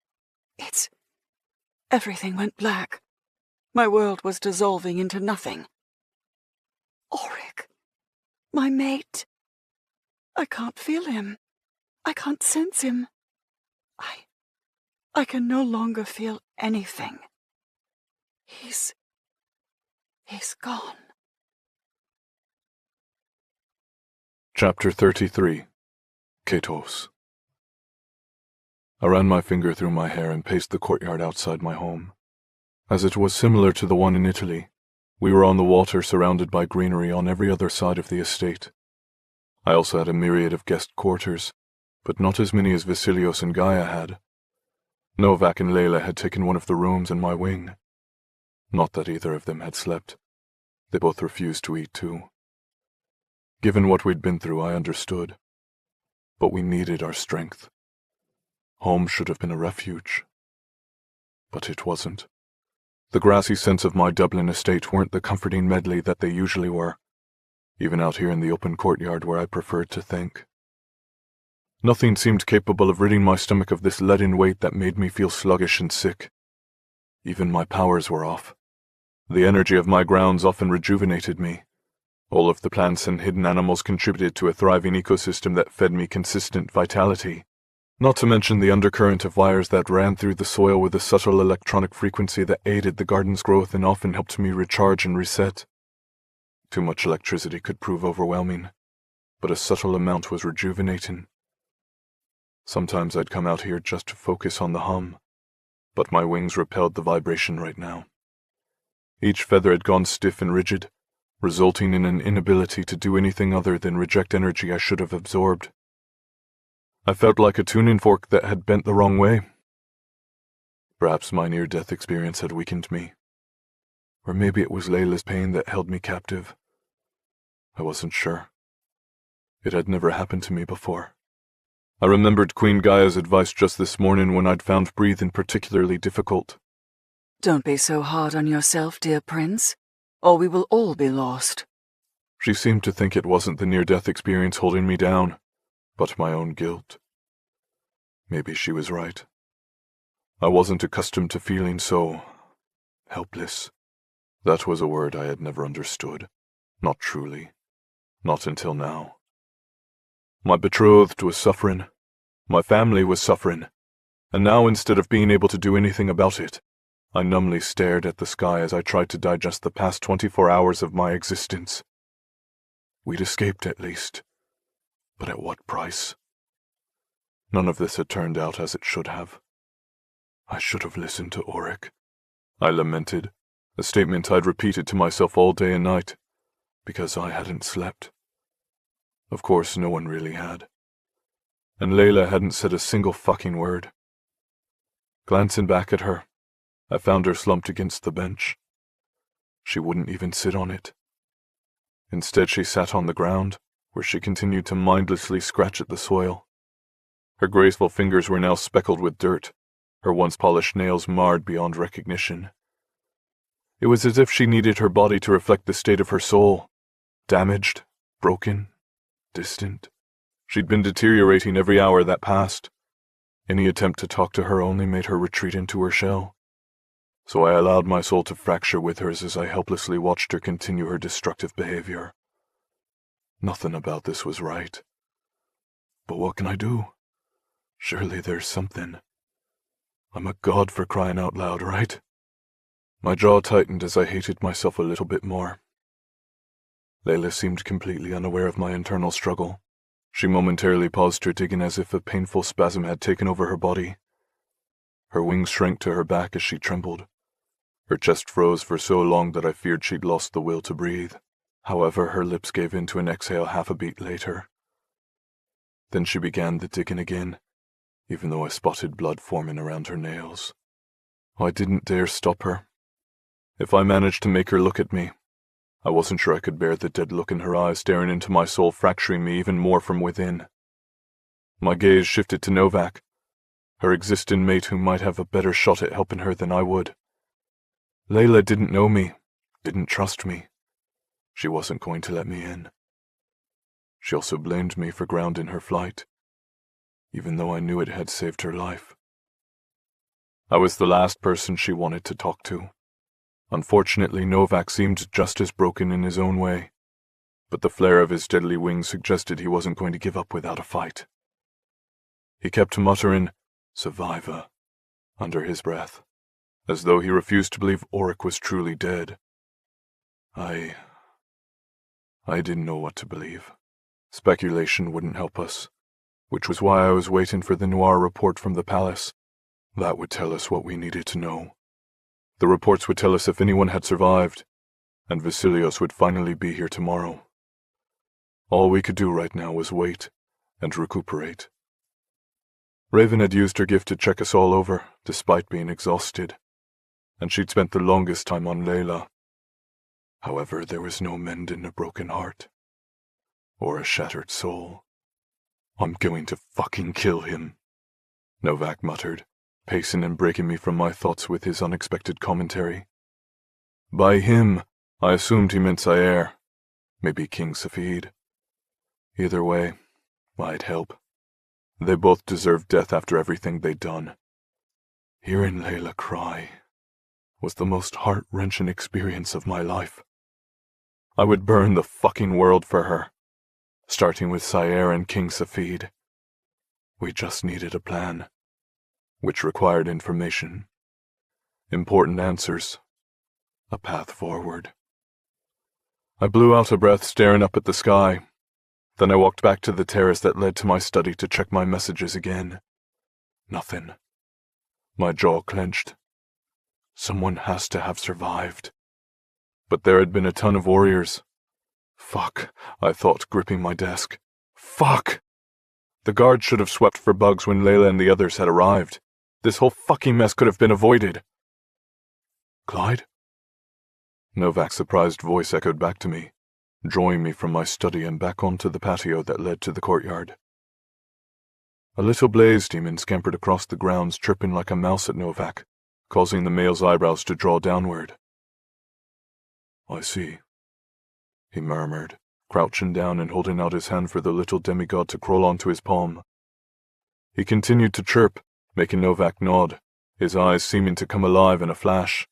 Everything went black. My world was dissolving into nothing. Auric. My mate. I can't feel him. I can't sense him. I can no longer feel anything. He's gone. Chapter 33. Katos. I ran my finger through my hair and paced the courtyard outside my home. As it was similar to the one in Italy, we were on the water surrounded by greenery on every other side of the estate. I also had a myriad of guest quarters, but not as many as Vasilios and Gaia had. Novak and Layla had taken one of the rooms in my wing. Not that either of them had slept. They both refused to eat too. Given what we'd been through, I understood. But we needed our strength. Home should have been a refuge. But it wasn't. The grassy scents of my Dublin estate weren't the comforting medley that they usually were, even out here in the open courtyard where I preferred to think. Nothing seemed capable of ridding my stomach of this leaden weight that made me feel sluggish and sick. Even my powers were off. The energy of my grounds often rejuvenated me. All of the plants and hidden animals contributed to a thriving ecosystem that fed me consistent vitality. Not to mention the undercurrent of wires that ran through the soil with a subtle electronic frequency that aided the garden's growth and often helped me recharge and reset. Too much electricity could prove overwhelming, but a subtle amount was rejuvenating. Sometimes I'd come out here just to focus on the hum, but my wings repelled the vibration right now. Each feather had gone stiff and rigid, resulting in an inability to do anything other than reject energy I should have absorbed. I felt like a tuning fork that had bent the wrong way. Perhaps my near-death experience had weakened me. Or maybe it was Layla's pain that held me captive. I wasn't sure. It had never happened to me before. I remembered Queen Gaia's advice just this morning when I'd found breathing particularly difficult. Don't be so hard on yourself, dear Prince, or we will all be lost. She seemed to think it wasn't the near-death experience holding me down, but my own guilt. Maybe she was right. I wasn't accustomed to feeling so helpless. That was a word I had never understood. Not truly. Not until now. My betrothed was suffering. My family was suffering. And now, instead of being able to do anything about it, I numbly stared at the sky as I tried to digest the past 24 hours of my existence. We'd escaped at least. But at what price? None of this had turned out as it should have. I should have listened to Auric, I lamented, a statement I'd repeated to myself all day and night, because I hadn't slept. Of course, no one really had. And Layla hadn't said a single fucking word. Glancing back at her, I found her slumped against the bench. She wouldn't even sit on it. Instead, she sat on the ground, where she continued to mindlessly scratch at the soil. Her graceful fingers were now speckled with dirt, her once polished nails marred beyond recognition. It was as if she needed her body to reflect the state of her soul, damaged, broken, distant. She'd been deteriorating every hour that passed. Any attempt to talk to her only made her retreat into her shell. So I allowed my soul to fracture with hers as I helplessly watched her continue her destructive behavior. Nothing about this was right. But what can I do? Surely there's something. I'm a god for crying out loud, right? My jaw tightened as I hated myself a little bit more. Layla seemed completely unaware of my internal struggle. She momentarily paused her digging as if a painful spasm had taken over her body. Her wings shrank to her back as she trembled. Her chest froze for so long that I feared she'd lost the will to breathe. However, her lips gave in to an exhale half a beat later. Then she began the digging again, even though I spotted blood forming around her nails. I didn't dare stop her. If I managed to make her look at me, I wasn't sure I could bear the dead look in her eyes staring into my soul, fracturing me even more from within. My gaze shifted to Novak, her existing mate who might have a better shot at helping her than I would. Layla didn't know me, didn't trust me. She wasn't going to let me in. She also blamed me for grounding her flight, even though I knew it had saved her life. I was the last person she wanted to talk to. Unfortunately, Novak seemed just as broken in his own way, but the flare of his deadly wings suggested he wasn't going to give up without a fight. He kept muttering, "Survivor," under his breath, as though he refused to believe Auric was truly dead. I didn't know what to believe. Speculation wouldn't help us, which was why I was waiting for the Noir report from the palace. That would tell us what we needed to know. The reports would tell us if anyone had survived, and Vasilios would finally be here tomorrow. All we could do right now was wait and recuperate. Raven had used her gift to check us all over, despite being exhausted. and she'd spent the longest time on Layla. However, there was no mend in a broken heart, or a shattered soul. "I'm going to fucking kill him," Novak muttered, pacing and breaking me from my thoughts with his unexpected commentary. By him, I assumed he meant Zaire, maybe King Safid. Either way, I'd help. They both deserved death after everything they'd done. Hearing Layla cry was the most heart-wrenching experience of my life. I would burn the fucking world for her, starting with Zaire and King Safid. We just needed a plan, which required information, important answers, a path forward. I blew out a breath, staring up at the sky. Then I walked back to the terrace that led to my study to check my messages again. Nothing. My jaw clenched. Someone has to have survived. But there had been a ton of warriors. Fuck, I thought, gripping my desk. Fuck! The guards should have swept for bugs when Layla and the others had arrived. This whole fucking mess could have been avoided. Clyde? Novak's surprised voice echoed back to me, drawing me from my study and back onto the patio that led to the courtyard. A little blaze demon scampered across the grounds, chirping like a mouse at Novak, causing the male's eyebrows to draw downward. I see, he murmured, crouching down and holding out his hand for the little demigod to crawl onto his palm. He continued to chirp, making Novak nod, his eyes seeming to come alive in a flash.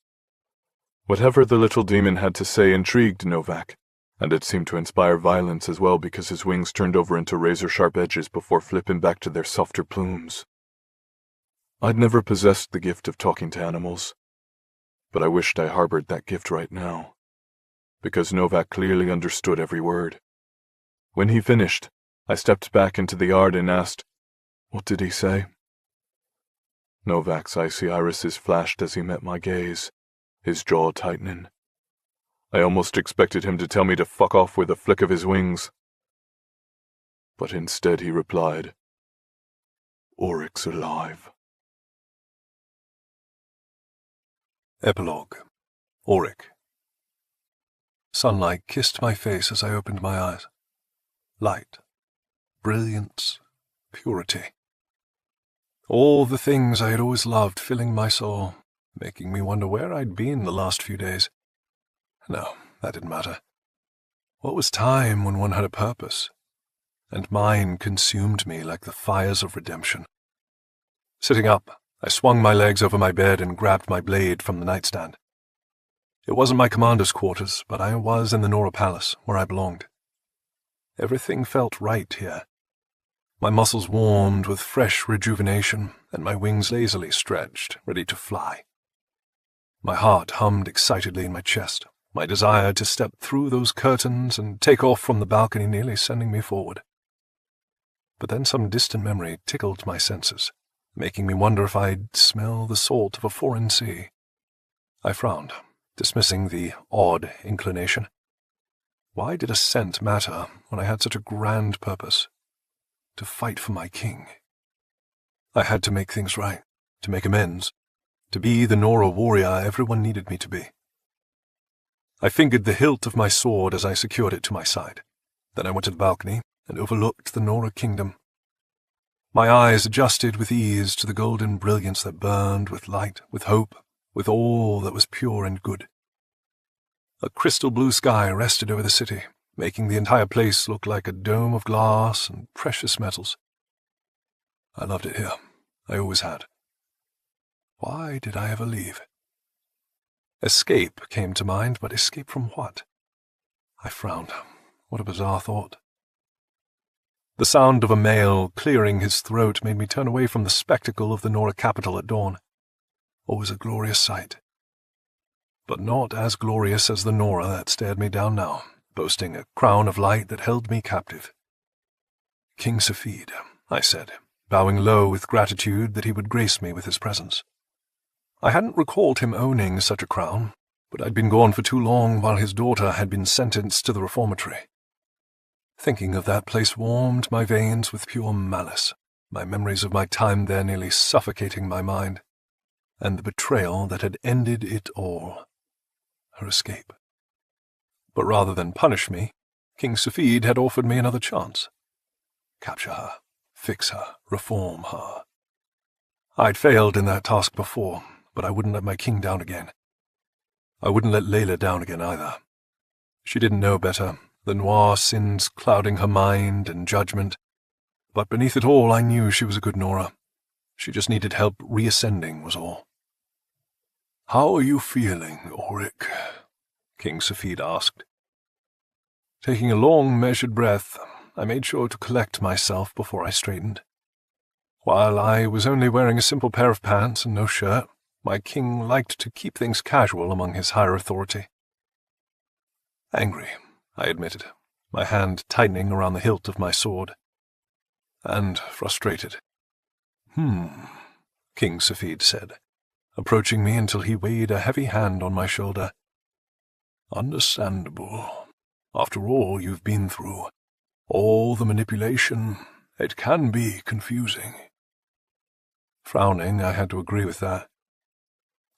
Whatever the little demon had to say intrigued Novak, and it seemed to inspire violence as well because his wings turned over into razor-sharp edges before flipping back to their softer plumes. I'd never possessed the gift of talking to animals, but I wished I harbored that gift right now, because Novak clearly understood every word. When he finished, I stepped back into the yard and asked, "What did he say?" Novak's icy irises flashed as he met my gaze, his jaw tightening. I almost expected him to tell me to fuck off with a flick of his wings. But instead he replied, "Oryx's alive." Epilogue. Auric. Sunlight kissed my face as I opened my eyes. Light, brilliance, purity. All the things I had always loved filling my soul, making me wonder where I'd been the last few days. No, that didn't matter. What was time when one had a purpose? And mine consumed me like the fires of redemption. Sitting up, I swung my legs over my bed and grabbed my blade from the nightstand. It wasn't my commander's quarters, but I was in the Nora Palace, where I belonged. Everything felt right here. My muscles warmed with fresh rejuvenation, and my wings lazily stretched, ready to fly. My heart hummed excitedly in my chest, my desire to step through those curtains and take off from the balcony nearly sending me forward. But then some distant memory tickled my senses, making me wonder if I'd smell the salt of a foreign sea. I frowned, dismissing the odd inclination. Why did a scent matter when I had such a grand purpose? To fight for my king. I had to make things right, to make amends, to be the Nora warrior everyone needed me to be. I fingered the hilt of my sword as I secured it to my side. Then I went to the balcony and overlooked the Nora kingdom. My eyes adjusted with ease to the golden brilliance that burned with light, with hope, with all that was pure and good. A crystal blue sky rested over the city, making the entire place look like a dome of glass and precious metals. I loved it here. I always had. Why did I ever leave? Escape came to mind, but escape from what? I frowned. What a bizarre thought. The sound of a male clearing his throat made me turn away from the spectacle of the Nora capital at dawn. Always a glorious sight. But not as glorious as the Nora that stared me down now, boasting a crown of light that held me captive. "King Safid," I said, bowing low with gratitude that he would grace me with his presence. I hadn't recalled him owning such a crown, but I'd been gone for too long while his daughter had been sentenced to the reformatory. Thinking of that place warmed my veins with pure malice, my memories of my time there nearly suffocating my mind. and the betrayal that had ended it all. Her escape. But rather than punish me, King Safid had offered me another chance. Capture her, fix her, reform her. I'd failed in that task before, but I wouldn't let my king down again. I wouldn't let Layla down again either. She didn't know better, the noir sins clouding her mind and judgment. But beneath it all, I knew she was a good Nora. She just needed help reascending, was all. "How are you feeling, Auric?" King Safid asked. Taking a long, measured breath, I made sure to collect myself before I straightened. While I was only wearing a simple pair of pants and no shirt, my king liked to keep things casual among his higher authority. Angry, I admitted, my hand tightening around the hilt of my sword. And frustrated. King Safid said, approaching me until he laid a heavy hand on my shoulder. Understandable. After all you've been through, all the manipulation, it can be confusing. Frowning, I had to agree with that.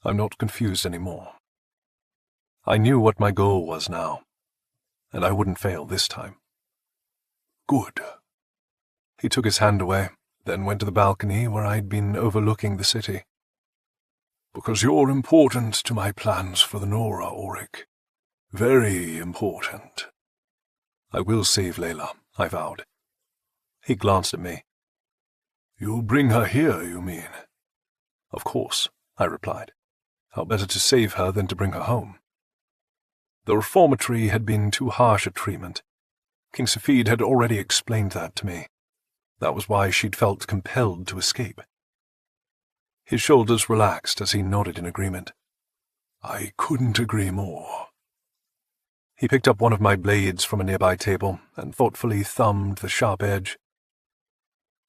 I'm not confused anymore. I knew what my goal was now, and I wouldn't fail this time. Good. He took his hand away, then went to the balcony where I'd been overlooking the city. Because you're important to my plans for the Nora, Auric. Very important. I will save Layla, I vowed. He glanced at me. You'll bring her here, you mean? Of course, I replied. How better to save her than to bring her home? The reformatory had been too harsh a treatment. King Safid had already explained that to me. That was why she'd felt compelled to escape. His shoulders relaxed as he nodded in agreement. I couldn't agree more. He picked up one of my blades from a nearby table and thoughtfully thumbed the sharp edge.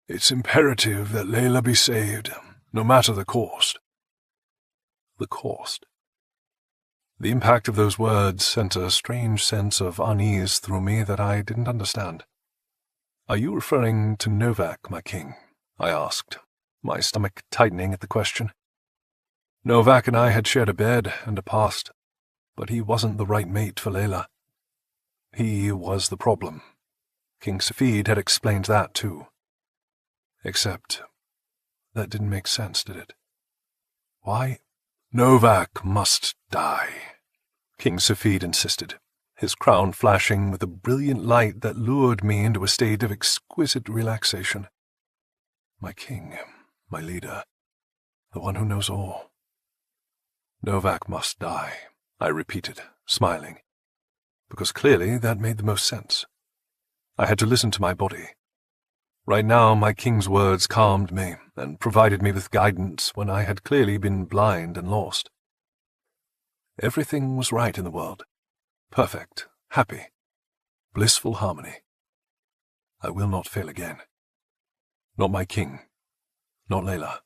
It's imperative that Layla be saved, no matter the cost. The cost. The impact of those words sent a strange sense of unease through me that I didn't understand. Are you referring to Novak, my king? I asked, my stomach tightening at the question. Novak and I had shared a bed and a past, but he wasn't the right mate for Layla. He was the problem. King Safid had explained that too. Except, that didn't make sense, did it? Why? Novak must die, King Safid insisted, his crown flashing with a brilliant light that lured me into a state of exquisite relaxation. My king, my leader, the one who knows all. Novak must die, I repeated, smiling, because clearly that made the most sense. I had to listen to my body. Right now, my king's words calmed me and provided me with guidance when I had clearly been blind and lost. Everything was right in the world. Perfect, happy, blissful harmony. I will not fail again. Not my king, not Layla,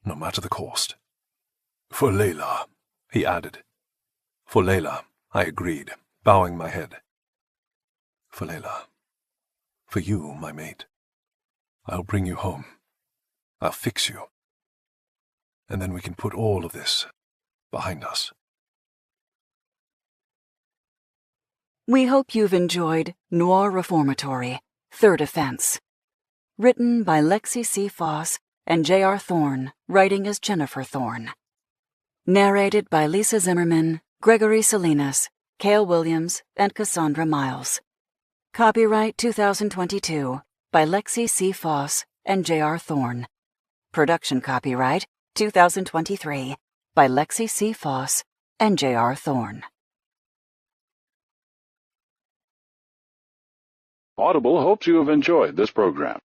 no matter the cost. For Layla, he added. For Layla, I agreed, bowing my head. For Layla. For you, my mate. I'll bring you home. I'll fix you. And then we can put all of this behind us. We hope you've enjoyed Noir Reformatory, Third Offense. Written by Lexi C. Foss and J.R. Thorne, writing as Jennifer Thorne. Narrated by Lisa Zimmerman, Gregory Salinas, Cale Williams, and Cassandra Miles. Copyright 2022 by Lexi C. Foss and J.R. Thorne. Production copyright 2023 by Lexi C. Foss and J.R. Thorne. Audible hopes you have enjoyed this program.